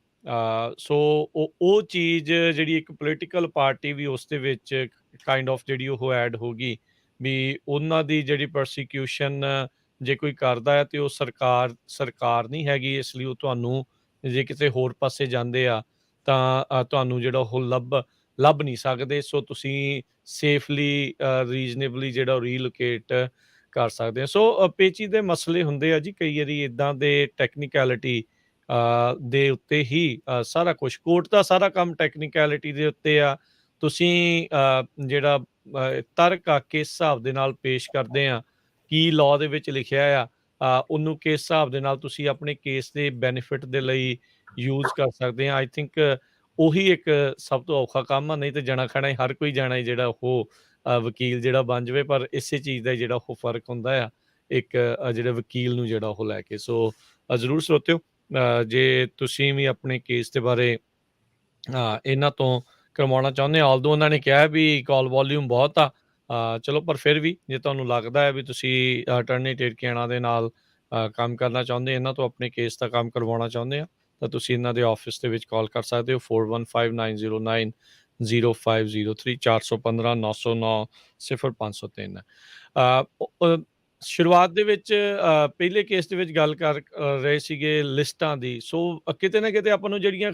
ਸੋ ਉਹ ਚੀਜ਼ ਜਿਹੜੀ ਇੱਕ ਪੋਲੀਟੀਕਲ ਪਾਰਟੀ ਵੀ ਉਸ ਦੇ ਵਿੱਚ ਕਾਈਂਡ ਆਫ ਜਿਹੜੀ ਉਹ ਐਡ ਹੋ ਗਈ ਵੀ ਉਹਨਾਂ ਦੀ ਜਿਹੜੀ ਪ੍ਰੋਸੀਕਿਊਸ਼ਨ ਜੇ ਕੋਈ ਕਰਦਾ ਹੈ ਤੇ ਉਹ ਸਰਕਾਰ ਨਹੀਂ ਹੈਗੀ, ਇਸ ਲਈ ਉਹ ਤੁਹਾਨੂੰ ਜੇ ਕਿਤੇ ਹੋਰ ਪਾਸੇ ਜਾਂਦੇ ਆ ਤਾਂ ਤੁਹਾਨੂੰ ਜਿਹੜਾ ਉਹ ਲੱਭ ਨਹੀਂ ਸਕਦੇ। ਸੋ ਤੁਸੀਂ ਸੇਫਲੀ ਰੀਜ਼ਨੇਬਲੀ ਜਿਹੜਾ ਰੀਲੋਕੇਟ ਕਰ ਸਕਦੇ ਆ। ਸੋ ਪੇਚੀਦੇ ਮਸਲੇ ਹੁੰਦੇ ਆ ਜੀ, ਕਈ ਵਾਰੀ ਇੱਦਾਂ ਦੇ ਟੈਕਨੀਕੈਲਿਟੀ ਦੇ ਉੱਤੇ ਹੀ ਸਾਰਾ ਕੁਛ, ਕੋਰਟ ਦਾ ਸਾਰਾ ਕੰਮ ਟੈਕਨੀਕੈਲਿਟੀ ਦੇ ਉੱਤੇ ਆ। ਤੁਸੀਂ ਜਿਹੜਾ ਤਰਕ ਆ ਕਿਸ ਹਿਸਾਬ ਦੇ ਨਾਲ ਪੇਸ਼ ਕਰਦੇ ਆ, ਕੀ ਲਾਅ ਦੇ ਵਿੱਚ ਲਿਖਿਆ ਆ, ਉਹਨੂੰ ਕਿਸ ਹਿਸਾਬ ਦੇ ਨਾਲ ਤੁਸੀਂ ਆਪਣੇ ਕੇਸ ਦੇ ਬੈਨੀਫਿਟ ਦੇ ਲਈ ਯੂਜ਼ ਕਰ ਸਕਦੇ ਆ। ਆਈ ਥਿੰਕ ਉਹੀ ਇੱਕ ਸਭ ਤੋਂ ਔਖਾ ਕੰਮ ਆ, ਨਹੀਂ ਤੇ ਜਣਾ ਖਣਾ ਹੀ ਹਰ ਕੋਈ ਜਾਣਾ ਜਿਹੜਾ ਉਹ ਵਕੀਲ ਜਿਹੜਾ ਬਣ ਜਾਵੇ, ਪਰ ਇਸੇ ਚੀਜ਼ ਦਾ ਜਿਹੜਾ ਉਹ ਫਰਕ ਹੁੰਦਾ ਆ ਇੱਕ ਜਿਹੜੇ ਵਕੀਲ ਨੂੰ ਜਿਹੜਾ ਉਹ ਲੈ ਕੇ। ਸੋ ਜ਼ਰੂਰ ਸਰੋਤਿਓ, ਜੇ ਤੁਸੀਂ ਵੀ ਆਪਣੇ ਕੇਸ ਦੇ ਬਾਰੇ ਇਹਨਾਂ ਤੋਂ ਕਰਵਾਉਣਾ ਚਾਹੁੰਦੇ ਆ, ਆਲਦੋ ਉਹਨਾਂ ਨੇ ਕਿਹਾ ਵੀ ਕਾਲ ਵੋਲਿਊਮ ਬਹੁਤ ਆ, ਚਲੋ ਪਰ ਫਿਰ ਵੀ ਜੇ ਤੁਹਾਨੂੰ ਲੱਗਦਾ ਹੈ ਵੀ ਤੁਸੀਂ ਅਟਾਰਨੀ ਟਰਕਿਆਨਾ ਦੇ ਨਾਲ ਕੰਮ ਕਰਨਾ ਚਾਹੁੰਦੇ, ਇਹਨਾਂ ਤੋਂ ਆਪਣੇ ਕੇਸ ਦਾ ਕੰਮ ਕਰਵਾਉਣਾ ਚਾਹੁੰਦੇ ਆ, ਤਾਂ ਤੁਸੀਂ ਇਹਨਾਂ ਦੇ ਆਫਿਸ ਦੇ ਵਿੱਚ ਕਾਲ ਕਰ ਸਕਦੇ ਹੋ 4159090503 415-909-0503। ਸ਼ੁਰੂਆਤ ਦੇ ਵਿੱਚ ਪਹਿਲੇ ਕੇਸ ਦੇ ਵਿੱਚ ਗੱਲ ਕਰ ਰਹੇ ਸੀਗੇ ਲਿਸਟਾਂ ਦੀ। ਸੋ ਕਿਤੇ ਨਾ ਕਿਤੇ ਆਪਾਂ ਨੂੰ ਜਿਹੜੀਆਂ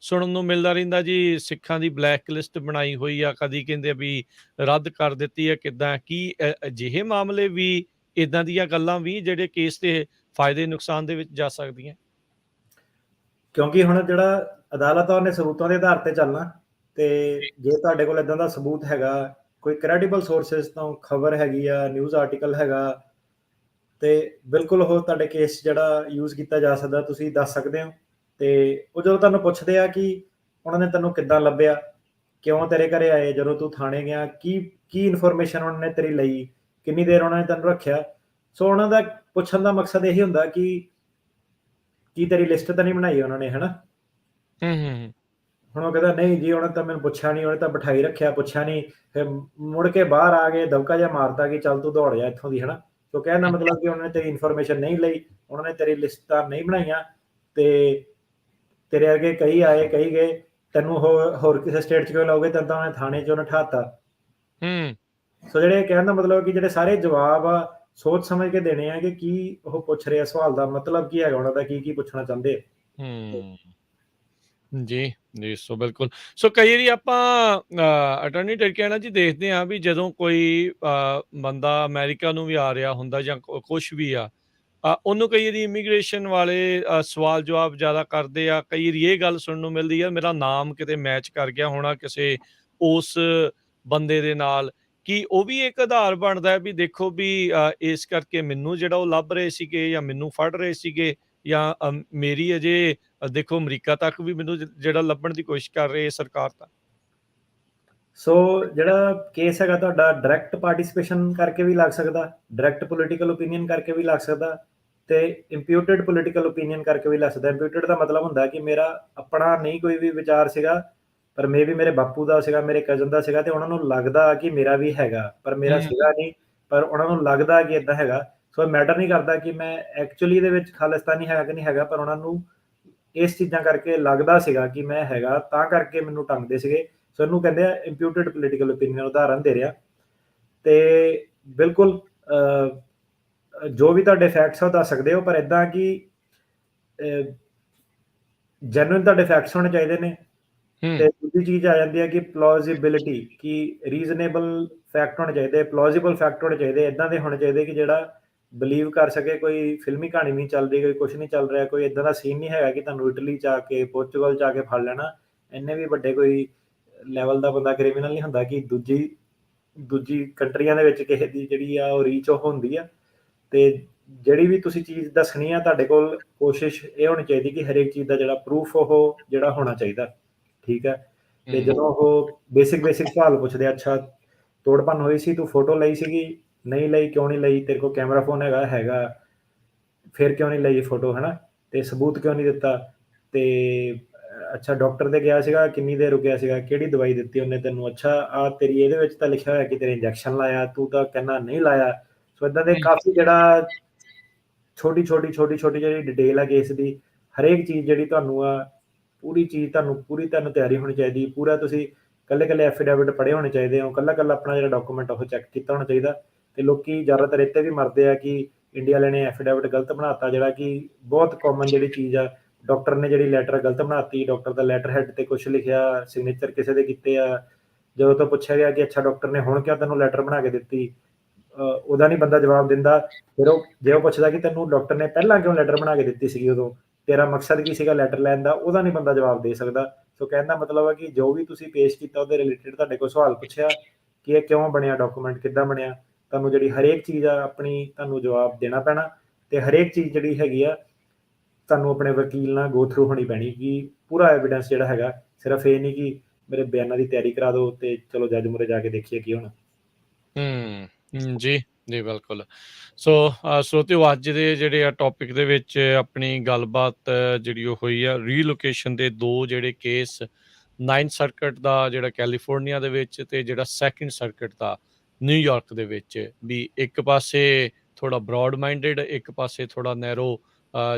ਸੁਣਨ ਨੂੰ ਮਿਲਦਾ ਰਹਿੰਦਾ ਜੀ, ਸਿੱਖਾਂ ਦੀ ਬਲੈਕ ਲਿਸਟ ਬਣਾਈ ਹੋਈ ਆ, ਕਦੀ ਕਹਿੰਦੇ ਵੀ ਰੱਦ ਕਰ ਦਿੱਤੀ ਹੈ, ਕਿੱਦਾਂ ਕੀ ਅਜਿਹੇ ਮਾਮਲੇ ਵੀ ਇੱਦਾਂ ਦੀਆਂ ਗੱਲਾਂ ਵੀ ਜਿਹੜੇ ਕੇਸ ਦੇ ਫਾਇਦੇ ਨੁਕਸਾਨ ਦੇ ਵਿੱਚ ਜਾ ਸਕਦੀਆਂ? ਕਿਉਂਕਿ ਹੁਣ ਜਿਹੜਾ ਅਦਾਲਤ ਆ ਉਹਨੇ ਸਬੂਤਾਂ ਦੇ ਆਧਾਰ ਤੇ ਚੱਲਣਾ, ਤੇ ਜੇ ਤੁਹਾਡੇ ਕੋਲ ਇਦਾਂ ਦਾ ਸਬੂਤ ਹੈਗਾ, ਕੋਈ ਕ੍ਰੈਡੀਬਲ ਸੋਰਸਿਸ ਤੋਂ ਖਬਰ ਹੈਗੀ ਆ, ਨਿਊਜ਼ ਆਰਟੀਕਲ ਹੈਗਾ, ਤੇ ਬਿਲਕੁਲ ਉਹ ਤੁਹਾਡੇ ਕੇਸ ਜਿਹੜਾ ਯੂਜ਼ ਕੀਤਾ ਜਾ ਸਕਦਾ, ਤੁਸੀਂ ਦੱਸ ਸਕਦੇ ਹੋ। ਤੇ ਉਹ ਜਦੋਂ ਤੁਹਾਨੂੰ ਪੁੱਛਦੇ ਆ ਕਿ ਉਹਨਾਂ ਨੇ ਤੈਨੂੰ ਕਿੱਦਾਂ ਲੱਭਿਆ, ਕਿਉਂ ਤੇਰੇ ਘਰੇ ਆਏ, ਜਦੋਂ ਤੂੰ ਥਾਣੇ ਗਿਆ, ਕੀ ਇਨਫੋਰਮੇਸ਼ਨ ਉਹਨਾਂ ਨੇ ਤੇਰੀ ਲਈ, ਕਿੰਨੀ ਦੇਰ ਉਹਨਾਂ ਨੇ ਤੈਨੂੰ ਰੱਖਿਆ। ਸੋ ਉਹਨਾਂ ਦਾ ਪੁੱਛਣ ਦਾ ਮਕਸਦ ਇਹੀ ਹੁੰਦਾ ਕਿ ਕੀ ਤੇਰੀ ਲਿਸਟ ਤਾਂ ਨਹੀਂ ਬਣਾਈ ਉਹਨਾਂ ਨੇ, ਹਨਾ। ਹੁਣ ਉਹ ਕਹਿੰਦਾ ਨਹੀਂ ਜੀ, ਉਹਨੇ ਤਾਂ ਮੈਨੂੰ ਪੁੱਛਿਆ ਨਹੀਂ, ਉਹਨੇ ਤਾਂ ਬਿਠਾਈ ਰੱਖਿਆ, ਪੁੱਛਿਆ ਨਹੀਂ, ਫਿਰ ਮੁੜ ਕੇ ਬਾਹਰ ਆ ਕੇ ਦਬਕਾ ਜਿਹਾ ਮਾਰਤਾ ਕਿ ਚੱਲ ਤੂੰ ਦੌੜ ਜਾ ਇੱਥੋਂ ਦੀ, ਹਨਾ। ਸੋ ਕਹਿਣ ਦਾ ਮਤਲਬ ਕਿ ਉਹਨਾਂ ਨੇ ਤੇਰੀ ਇਨਫੋਰਮੇਸ਼ਨ ਨਹੀਂ ਲਈ, ਉਹਨਾਂ ਨੇ ਤੇਰੀ ਲਿਸਟਾਂ ਨਹੀਂ ਬਣਾਈਆਂ, ਤੇ ਤੇਰੇ ਅੱਗੇ ਕਈ ਆਏ ਕਈ ਗਏ, ਤੈਨੂੰ ਹੋਰ ਕਿਸੇ ਸਟੇਟ 'ਚ ਕਿਉਂ ਲਾਓਗੇ, ਤੈਨੂੰ ਤਾਂ ਉਹਨੇ ਥਾਣੇ 'ਚ ਉਹਨੇ ਠਾਤਾ। ਸੋ ਜਿਹੜੇ ਕਹਿਣ ਦਾ ਮਤਲਬ ਕਿ ਜਿਹੜੇ ਸਾਰੇ ਜਵਾਬ ਆ ਸੋਚ ਸਮਝ ਕੇ ਦੇਣੇ ਆ ਕਿ ਕੀ ਉਹ ਪੁੱਛ ਰਹੇ ਆ, ਸਵਾਲ ਦਾ ਮਤਲਬ ਕੀ ਹੈਗਾ, ਉਹਨਾਂ ਦਾ ਕੀ ਪੁੱਛਣਾ ਚਾਹੁੰਦੇ ਆ। ਜੀ, ਜੀ। ਸੋ ਬਿਲਕੁਲ। ਸੋ ਕਈ ਵਾਰੀ ਆਪਾਂ ਅਟਾਰਨੀ ਟਰਕੀਆਨਾ ਜੀ ਦੇਖਦੇ ਹਾਂ ਵੀ ਜਦੋਂ ਕੋਈ ਬੰਦਾ ਅਮਰੀਕਾ ਨੂੰ ਵੀ ਆ ਰਿਹਾ ਹੁੰਦਾ ਜਾਂ ਕੁਛ ਵੀ ਆ, ਉਹਨੂੰ ਕਈ ਵਾਰੀ ਇਮੀਗ੍ਰੇਸ਼ਨ ਵਾਲੇ ਸਵਾਲ ਜਵਾਬ ਜ਼ਿਆਦਾ ਕਰਦੇ ਆ। ਕਈ ਵਾਰੀ ਇਹ ਗੱਲ ਸੁਣਨ ਨੂੰ ਮਿਲਦੀ ਆ, ਮੇਰਾ ਨਾਮ ਕਿਤੇ ਮੈਚ ਕਰ ਗਿਆ ਹੋਣਾ ਕਿਸੇ ਉਸ ਬੰਦੇ ਦੇ ਨਾਲ। ਕੀ ਉਹ ਵੀ ਇੱਕ ਆਧਾਰ ਬਣਦਾ ਹੈ ਵੀ ਦੇਖੋ ਵੀ ਇਸ ਕਰਕੇ ਮੈਨੂੰ ਜਿਹੜਾ ਉਹ ਲੱਭ ਰਹੇ ਸੀਗੇ ਜਾਂ ਮੈਨੂੰ ਫੜ ਰਹੇ ਸੀਗੇ, ਜਾਂ ਮੇਰੀ ਅਜੇ ਦੇਖੋ ਅਮਰੀਕਾ ਤੱਕ ਵੀ ਮੈਨੂੰ ਜਿਹੜਾ ਲੱਭਣ ਦੀ ਕੋਸ਼ਿਸ਼ ਕਰ ਰਹੀ ਹੈ ਸਰਕਾਰ ਤਾਂ। ਸੋ ਜਿਹੜਾ ਕੇਸ ਹੈਗਾ ਤੁਹਾਡਾ, ਡਾਇਰੈਕਟ ਪਾਰਟਿਸਿਪੇਸ਼ਨ ਕਰਕੇ ਵੀ ਲੱਗ ਸਕਦਾ, ਡਾਇਰੈਕਟ ਪੋਲੀਟੀਕਲ ਓਪੀਨੀਅਨ ਕਰਕੇ ਵੀ ਲੱਗ ਸਕਦਾ, ਤੇ ਇੰਪਿਊਟਡ ਪੋਲੀਟੀਕਲ ਓਪੀਨੀਅਨ ਕਰਕੇ ਵੀ ਲੱਗ ਸਕਦਾ। ਇੰਪਿਊਟਡ ਦਾ ਮਤਲਬ ਹੁੰਦਾ ਕਿ ਮੇਰਾ ਆਪਣਾ ਨਹੀਂ ਕੋਈ ਵੀ ਵਿਚਾਰ ਸੀਗਾ, ਪਰ ਮੇ ਵੀ ਮੇਰੇ ਬਾਪੂ ਦਾ ਸੀਗਾ, ਮੇਰੇ ਕਜ਼ਨ ਦਾ ਸੀਗਾ, ਤੇ ਉਹਨਾਂ ਨੂੰ ਲੱਗਦਾ ਕਿ ਮੇਰਾ ਵੀ ਹੈਗਾ, ਪਰ ਮੇਰਾ ਸੀਗਾ ਨਹੀਂ, ਪਰ ਉਹਨਾਂ ਨੂੰ ਲੱਗਦਾ ਕਿ ਇਦਾਂ ਹੈਗਾ। ਸੋ ਮੈਟਰ ਨਹੀਂ ਕਰਦਾ ਕਿ ਮੈਂ ਐਕਚੁਅਲੀ ਦੇ ਵਿੱਚ ਖਾਲਿਸਤਾਨੀ ਹੈਗਾ ਕਿ ਨਹੀਂ ਹੈਗਾ, ਪਰ ਉਹਨਾਂ ਨੂੰ ਇਸ ਚੀਜ਼ਾਂ ਕਰਕੇ ਲੱਗਦਾ ਸੀਗਾ ਕਿ ਮੈਂ ਹੈਗਾ, ਤਾਂ ਕਰਕੇ ਮੈਨੂੰ ਟੰਗਦੇ ਸੀਗੇ। ਸੋ ਇਹਨੂੰ ਕਹਿੰਦੇ ਆ ਇੰਪਿਊਟਡ ਪੋਲੀਟੀਕਲ ਓਪੀਨੀਅਨ, ਉਦਾਹਰਨ ਦੇ ਰਿਹਾ। ਤੇ ਬਿਲਕੁਲ ਜੋ ਵੀ ਤੁਹਾਡੇ ਫੈਕਟਸ ਆ ਉਹ ਦੱਸ ਸਕਦੇ ਹੋ, ਪਰ ਇਦਾਂ ਕਿ ਜੈਨੂਇਨ ਤੁਹਾਡੇ ਫੈਕਟਸ ਹੋਣੇ ਚਾਹੀਦੇ ਨੇ। ਤੇ ਦੂਜੀ ਚੀਜ਼ ਆ ਜਾਂਦੀ ਹੈ ਕਿ ਪਲੋਜ਼ੀਬਿਲਿਟੀ, ਕਿ ਰੀਜ਼ਨੇਬਲ ਫੈਕਟ ਹੋਣੇ ਚਾਹੀਦੇ, ਪਲੋਜ਼ੀਬਲ ਫੈਕਟ ਹੋਣੇ ਚਾਹੀਦੇ, ਇਦਾਂ ਦੇ ਹੋਣੇ ਚਾਹੀਦੇ ਕਿ ਜਿਹੜਾ ਬਿਲੀਵ ਕਰ ਸਕੇ। ਕੋਈ ਫਿਲਮੀ ਕਹਾਣੀ ਨਹੀਂ ਚੱਲ ਰਹੀ, ਕੋਈ ਕੁਛ ਨਹੀਂ ਚੱਲ ਰਿਹਾ, ਕੋਈ ਇਦਾਂ ਦਾ ਸੀਨ ਨਹੀਂ ਹੈਗਾ ਕਿ ਤੁਹਾਨੂੰ ਇਟਲੀ 'ਚ ਆ ਕੇ, ਪੋਰਚੁਗਲ 'ਚ ਆ ਕੇ ਫੜ ਲੈਣਾ। ਇੰਨੇ ਵੀ ਵੱਡੇ ਕੋਈ ਲੈਵਲ ਦਾ ਬੰਦਾ ਕ੍ਰਿਮੀਨਲ ਨਹੀਂ ਹੁੰਦਾ ਕਿ ਦੂਜੀ ਕੰਟਰੀਆਂ ਦੇ ਵਿੱਚ ਕਿਸੇ ਦੀ ਜਿਹੜੀ ਆ ਉਹ ਰੀਚ ਉਹ ਹੁੰਦੀ ਆ। ਤੇ ਜਿਹੜੀ ਵੀ ਤੁਸੀਂ ਚੀਜ਼ ਦੱਸਣੀ ਆ, ਤੁਹਾਡੇ ਕੋਲ ਕੋਸ਼ਿਸ਼ ਇਹ ਹੋਣੀ ਚਾਹੀਦੀ ਕਿ ਹਰੇਕ ਚੀਜ਼ ਦਾ ਜਿਹੜਾ ਪ੍ਰੂਫ ਉਹ ਜਿਹੜਾ ਹੋਣਾ ਚਾਹੀਦਾ, ਠੀਕ ਹੈ। ਤੇ ਜਦੋਂ ਉਹ ਬੇਸਿਕ ਸਵਾਲ ਪੁੱਛਦੇ, ਅੱਛਾ ਤੋੜ ਭੰਨ ਹੋਈ ਸੀ, ਤੂੰ ਫੋਟੋ ਲਈ ਸੀਗੀ, ਨਹੀਂ ਲਈ, ਕਿਉਂ ਨਹੀਂ ਲਈ, ਤੇਰੇ ਕੋਲ ਕੈਮਰਾ ਫੋਨ ਹੈਗਾ, ਫਿਰ ਕਿਉਂ ਨਹੀਂ ਲਈ ਫੋਟੋ, ਹੈ ਨਾ, ਤੇ ਸਬੂਤ ਕਿਉਂ ਨਹੀਂ ਦਿੱਤਾ, ਤੇ ਅੱਛਾ ਡਾਕਟਰ ਦੇ ਗਿਆ ਸੀਗਾ, ਕਿੰਨੀ ਦੇਰ ਰੁਕਿਆ ਸੀਗਾ, ਕਿਹੜੀ ਦਵਾਈ ਦਿੱਤੀ ਉਹਨੇ ਤੈਨੂੰ, ਅੱਛਾ ਆ ਤੇਰੀ ਇਹਦੇ ਵਿੱਚ ਤਾਂ ਲਿਖਿਆ ਹੋਇਆ ਕਿ ਤੇਰੇ ਇੰਜੈਕਸ਼ਨ ਲਾਇਆ, ਤੂੰ ਤਾਂ ਕਹਿੰਦਾ ਨਹੀਂ ਲਾਇਆ। ਸੋ ਇਦਾਂ ਦੇ ਕਾਫੀ ਜਿਹੜਾ ਛੋਟੀ ਜਿਹੜੀ ਡਿਟੇਲ ਹੈ ਕੇਸ ਦੀ, ਹਰੇਕ ਚੀਜ਼ ਜਿਹੜੀ ਤੁਹਾਨੂੰ ਆ, ਪੂਰੀ ਤੁਹਾਨੂੰ ਤਿਆਰੀ ਹੋਣੀ ਚਾਹੀਦੀ, ਪੂਰਾ ਤੁਸੀਂ ਕੱਲੇ ਐਫੀਡੇਵਿਟ ਪੜ੍ਹੇ ਹੋਣੇ ਚਾਹੀਦੇ ਹੋ, ਕੱਲਾ ਆਪਣਾ ਜਿਹੜਾ ਡਾਕੂਮੈਂਟ ਉਹ ਚੈੱਕ ਕੀਤਾ ਹੋਣਾ ਚਾਹੀਦਾ। ਤੇ ਲੋਕੀ ਜ਼ਿਆਦਾਤਰ ਇੱਥੇ ਵੀ ਮਰਦੇ ਆ ਕਿ ਇੰਡੀਆ ਵਾਲੇ ਨੇ ਐਫੀਡੇਵਿਟ ਗਲਤ ਬਣਾਤਾ, ਜਿਹੜਾ ਕਿ ਬਹੁਤ ਕਾਮਨ ਜਿਹੜੀ ਚੀਜ਼ ਆ। ਡਾਕਟਰ ਨੇ ਜਿਹੜੀ ਲੈਟਰ ਗਲਤ ਬਣਾਤੀ, ਡਾਕਟਰ ਦਾ ਲੈਟਰ ਹੈਡ ਤੇ ਕੁਝ ਲਿਖਿਆ, ਸਿਗਨੇਚਰ ਕਿਸੇ ਦੇ ਕੀਤੇ ਆ। ਜਦੋਂ ਤੋਂ ਪੁੱਛਿਆ ਗਿਆ ਕਿ ਅੱਛਾ ਡਾਕਟਰ ਨੇ ਹੁਣ ਕਿਉਂ ਤੈਨੂੰ ਲੈਟਰ ਬਣਾ ਕੇ ਦਿੱਤੀ, ਉਹਦਾ ਨਹੀਂ ਬੰਦਾ ਜਵਾਬ ਦਿੰਦਾ। ਫਿਰ ਜੇ ਉਹ ਪੁੱਛਦਾ ਕਿ ਤੈਨੂੰ ਡਾਕਟਰ ਨੇ ਪਹਿਲਾਂ ਕਿਉਂ ਲੈਟਰ ਬਣਾ ਕੇ ਦਿੱਤੀ ਸੀਗੀ, ਉਦੋਂ ਤੇਰਾ ਮਕਸਦ ਕੀ ਸੀਗਾ ਲੈਟਰ ਲੈਣ ਦਾ, ਉਹਦਾ ਨਹੀਂ ਬੰਦਾ ਜਵਾਬ ਦੇ ਸਕਦਾ। ਸੋ ਕਹਿਣ ਦਾ ਮਤਲਬ ਹੈ ਕਿ ਜੋ ਵੀ ਤੁਸੀਂ ਪੇਸ਼ ਕੀਤਾ ਉਹਦੇ ਰਿਲੇਟਿਡ ਤੁਹਾਡੇ ਕੋਲ ਸਵਾਲ ਪੁੱਛਿਆ ਕਿ ਇਹ ਕਿਉਂ ਬਣਿਆ, ਡਾਕੂਮੈਂਟ ਕਿੱਦਾਂ ਬਣਿਆ, ਤੁਹਾਨੂੰ ਜਿਹੜੀ ਹਰੇਕ ਚੀਜ਼ ਆ ਆਪਣੀ ਤੁਹਾਨੂੰ ਜਵਾਬ ਦੇਣਾ ਪੈਣਾ। ਤੇ ਹਰੇਕ ਚੀਜ਼ ਜਿਹੜੀ ਹੈਗੀ ਆ ਤੁਹਾਨੂੰ ਆਪਣੇ ਵਕੀਲ ਨਾਲ ਗੋ ਥਰੂ ਹੋਣੀ ਪੈਣੀ, ਕਿ ਪੂਰਾ ਐਵੀਡੈਂਸ ਜਿਹੜਾ ਹੈਗਾ, ਸਿਰਫ ਇਹ ਨਹੀਂ ਕਿ ਮੇਰੇ ਬਿਆਨਾਂ ਦੀ ਤਿਆਰੀ ਕਰਾ ਦਿਓ ਤੇ ਚਲੋ ਜੱਜ ਮੂਹਰੇ ਜਾ ਕੇ ਦੇਖੀਏ ਕੀ ਹੋਣਾ। ਜੀ, ਜੀ ਬਿਲਕੁਲ। ਸੋ ਸਰੋਤਿਓ, ਅੱਜ ਦੇ ਜਿਹੜੇ ਆ ਟੌਪਿਕ ਦੇ ਵਿੱਚ ਆਪਣੀ ਗੱਲਬਾਤ ਜਿਹੜੀ ਉਹ ਹੋਈ ਆ ਰੀਲੋਕੇਸ਼ਨ ਦੇ ਦੋ ਜਿਹੜੇ ਕੇਸ, 9th ਸਰਕਟ ਦਾ ਜਿਹੜਾ ਕੈਲੀਫੋਰਨੀਆ ਦੇ ਵਿੱਚ, ਤੇ ਜਿਹੜਾ 2nd ਸਰਕਟ ਦਾ ਨਿਊਯਾਰਕ ਦੇ ਵਿੱਚ। ਵੀ ਇੱਕ ਪਾਸੇ ਥੋੜ੍ਹਾ ਬਰੋਡ ਮਾਈਂਡਡ, ਇੱਕ ਪਾਸੇ ਥੋੜ੍ਹਾ ਨੈਰੋ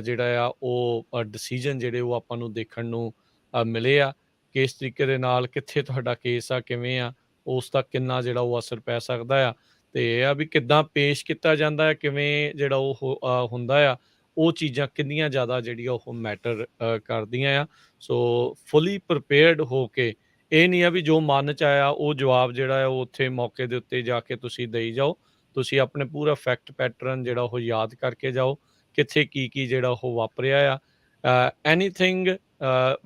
ਜਿਹੜਾ ਆ ਉਹ ਡਿਸੀਜਨ ਜਿਹੜੇ ਉਹ ਆਪਾਂ ਨੂੰ ਦੇਖਣ ਨੂੰ ਮਿਲੇ ਆ। ਕਿਸ ਤਰੀਕੇ ਦੇ ਨਾਲ ਕਿੱਥੇ ਤੁਹਾਡਾ ਕੇਸ ਆ, ਕਿਵੇਂ ਆ, ਉਸ ਦਾ ਕਿੰਨਾ ਜਿਹੜਾ ਉਹ ਅਸਰ ਪੈ ਸਕਦਾ ਆ। ਤੇ ਇਹ ਆ ਵੀ ਕਿੱਦਾਂ ਪੇਸ਼ ਕੀਤਾ ਜਾਂਦਾ ਹੈ, ਕਿਵੇਂ ਜਿਹੜਾ ਉਹ ਹੁੰਦਾ ਆ, ਉਹ ਚੀਜ਼ਾਂ ਕਿੰਨੀਆਂ ਜ਼ਿਆਦਾ ਜਿਹੜੀਆਂ ਉਹ ਮੈਟਰ ਕਰਦੀਆਂ ਆ। ਸੋ ਫੁੱਲੀ ਪ੍ਰੀਪੇਅਰਡ ਹੋ ਕੇ, ਇਹ ਨਹੀਂ ਆ ਵੀ ਜੋ ਮਨ 'ਚ ਆਇਆ ਉਹ ਜਵਾਬ ਜਿਹੜਾ ਆ ਉਹ ਉੱਥੇ ਮੌਕੇ ਦੇ ਉੱਤੇ ਜਾ ਕੇ ਤੁਸੀਂ ਦੇਈ ਜਾਓ। ਤੁਸੀਂ ਆਪਣੇ ਪੂਰਾ ਫੈਕਟ ਪੈਟਰਨ ਜਿਹੜਾ ਉਹ ਯਾਦ ਕਰਕੇ ਜਾਓ, ਕਿੱਥੇ ਕੀ ਜਿਹੜਾ ਉਹ ਵਾਪਰਿਆ ਆ। Anything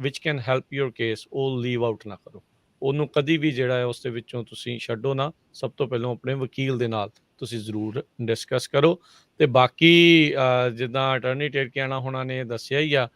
which can help your case, ਉਹ ਲੀਵ ਆਊਟ ਨਾ ਕਰੋ, ਉਹਨੂੰ ਕਦੀ ਵੀ ਜਿਹੜਾ ਹੈ ਉਸ ਦੇ ਵਿੱਚੋਂ ਤੁਸੀਂ ਛੱਡੋ ਨਾ। ਸਭ ਤੋਂ ਪਹਿਲਾਂ ਆਪਣੇ ਵਕੀਲ ਦੇ ਨਾਲ ਤੁਸੀਂ ਜ਼ਰੂਰ ਡਿਸਕਸ ਕਰੋ। ਤੇ ਬਾਕੀ ਜਿੱਦਾਂ ਅਟਾਰਨੀ ਟਰਕਿਆਨਾ ਹੋਣਾ ਨੇ ਦੱਸਿਆ ਹੀ ਆ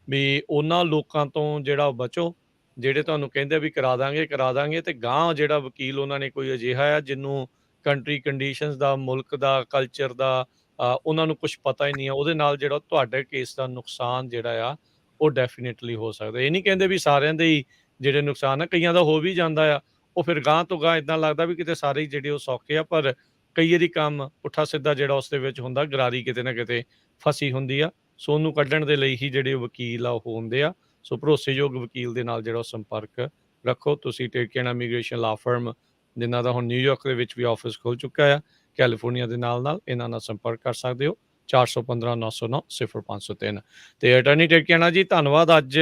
ਵੀ ਉਹਨਾਂ ਲੋਕਾਂ ਤੋਂ ਜਿਹੜਾ ਬਚੋ ਜਿਹੜੇ ਤੁਹਾਨੂੰ ਕਹਿੰਦੇ ਵੀ ਕਰਾ ਦਾਂਗੇ, ਤੇ ਗਾਂਹ ਜਿਹੜਾ ਵਕੀਲ ਉਹਨਾਂ ਨੇ ਕੋਈ ਅਜਿਹਾ ਆ ਜਿਹਨੂੰ ਕੰਟਰੀ ਕੰਡੀਸ਼ਨਸ ਦਾ, ਮੁਲਕ ਦਾ, ਕਲਚਰ ਦਾ ਉਹਨਾਂ ਨੂੰ ਕੁਛ ਪਤਾ ਹੀ ਨਹੀਂ ਆ, ਉਹਦੇ ਨਾਲ ਜਿਹੜਾ ਤੁਹਾਡੇ ਕੇਸ ਦਾ ਨੁਕਸਾਨ ਜਿਹੜਾ ਆ ਉਹ ਡੈਫੀਨੇਟਲੀ ਹੋ ਸਕਦਾ। ਇਹ ਨਹੀਂ ਕਹਿੰਦੇ ਵੀ ਸਾਰਿਆਂ ਦੇ ਹੀ ਜਿਹੜੇ ਨੁਕਸਾਨ ਆ, ਕਈਆਂ ਦਾ ਹੋ ਵੀ ਜਾਂਦਾ ਆ, ਉਹ ਫਿਰ ਗਾਂਹ ਤੋਂ ਗਾਂਹ ਇੱਦਾਂ ਲੱਗਦਾ ਵੀ ਕਿਤੇ ਸਾਰੇ ਹੀ ਜਿਹੜੇ ਉਹ ਸੌਖੇ ਆ, ਪਰ ਕਈ ਵਾਰੀ ਕੰਮ ਪੁੱਠਾ ਸਿੱਧਾ ਜਿਹੜਾ ਉਸ ਦੇ ਵਿੱਚ ਹੁੰਦਾ, ਗਰਾਰੀ ਕਿਤੇ ਨਾ ਕਿਤੇ ਫਸੀ ਹੁੰਦੀ ਆ। ਸੋ ਉਹਨੂੰ ਕੱਢਣ ਦੇ ਲਈ ਹੀ ਜਿਹੜੇ ਵਕੀਲ ਆ ਉਹ ਹੁੰਦੇ ਆ। ਸੋ ਭਰੋਸੇਯੋਗ ਵਕੀਲ ਦੇ ਨਾਲ ਜਿਹੜਾ ਸੰਪਰਕ ਰੱਖੋ। ਤੁਸੀਂ ਟਰਕਿਆਨਾ ਇਮੀਗ੍ਰੇਸ਼ਨ ਲਾ ਫਰਮ, ਜਿਨ੍ਹਾਂ ਦਾ ਹੁਣ ਨਿਊਯਾਰਕ ਦੇ ਵਿੱਚ ਵੀ ਆਫਿਸ ਖੁੱਲ ਚੁੱਕਾ ਆ, ਕੈਲੀਫੋਰਨੀਆ ਦੇ ਨਾਲ ਇਹਨਾਂ ਨਾਲ ਸੰਪਰਕ ਕਰ ਸਕਦੇ ਹੋ। 415 909 0503। ਤੇ ਅਟਾਰਨੀ ਟਰਕੀਆਣਾ ਜੀ, ਧੰਨਵਾਦ। ਅੱਜ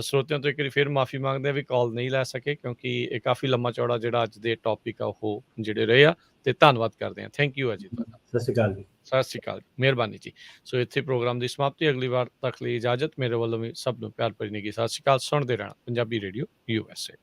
ਸਰੋਤਿਆਂ ਤੋਂ ਇੱਕ ਵਾਰੀ ਫਿਰ ਮਾਫੀ ਮੰਗਦੇ ਹਾਂ ਵੀ ਕਾਲ ਨਹੀਂ ਲੈ ਸਕੇ, ਕਿਉਂਕਿ ਇਹ ਕਾਫੀ ਲੰਮਾ ਚੌੜਾ ਜਿਹੜਾ ਅੱਜ ਦੇ ਟੌਪਿਕ ਆ ਉਹ ਜਿਹੜੇ ਰਹੇ ਆ। ਤੇ ਧੰਨਵਾਦ ਕਰਦੇ ਹਾਂ। ਥੈਂਕ ਯੂ ਹੈ ਜੀ ਤੁਹਾਡਾ। ਸਤਿ ਸ਼੍ਰੀ ਅਕਾਲ ਜੀ। ਸਤਿ ਸ਼੍ਰੀ ਅਕਾਲ, ਮਿਹਰਬਾਨੀ ਜੀ। ਸੋ ਇੱਥੇ ਪ੍ਰੋਗਰਾਮ ਦੀ ਸਮਾਪਤੀ। ਅਗਲੀ ਵਾਰ ਤੱਕ ਲਈ ਇਜਾਜ਼ਤ। ਮੇਰੇ ਵੱਲੋਂ ਵੀ ਸਭ ਨੂੰ ਪਿਆਰ ਭਰੀ ਨਿੱਘੀ ਸਤਿ ਸ਼੍ਰੀ ਅਕਾਲ। ਸੁਣਦੇ ਰਹਿਣਾ ਪੰਜਾਬੀ ਰੇਡੀਓ USA।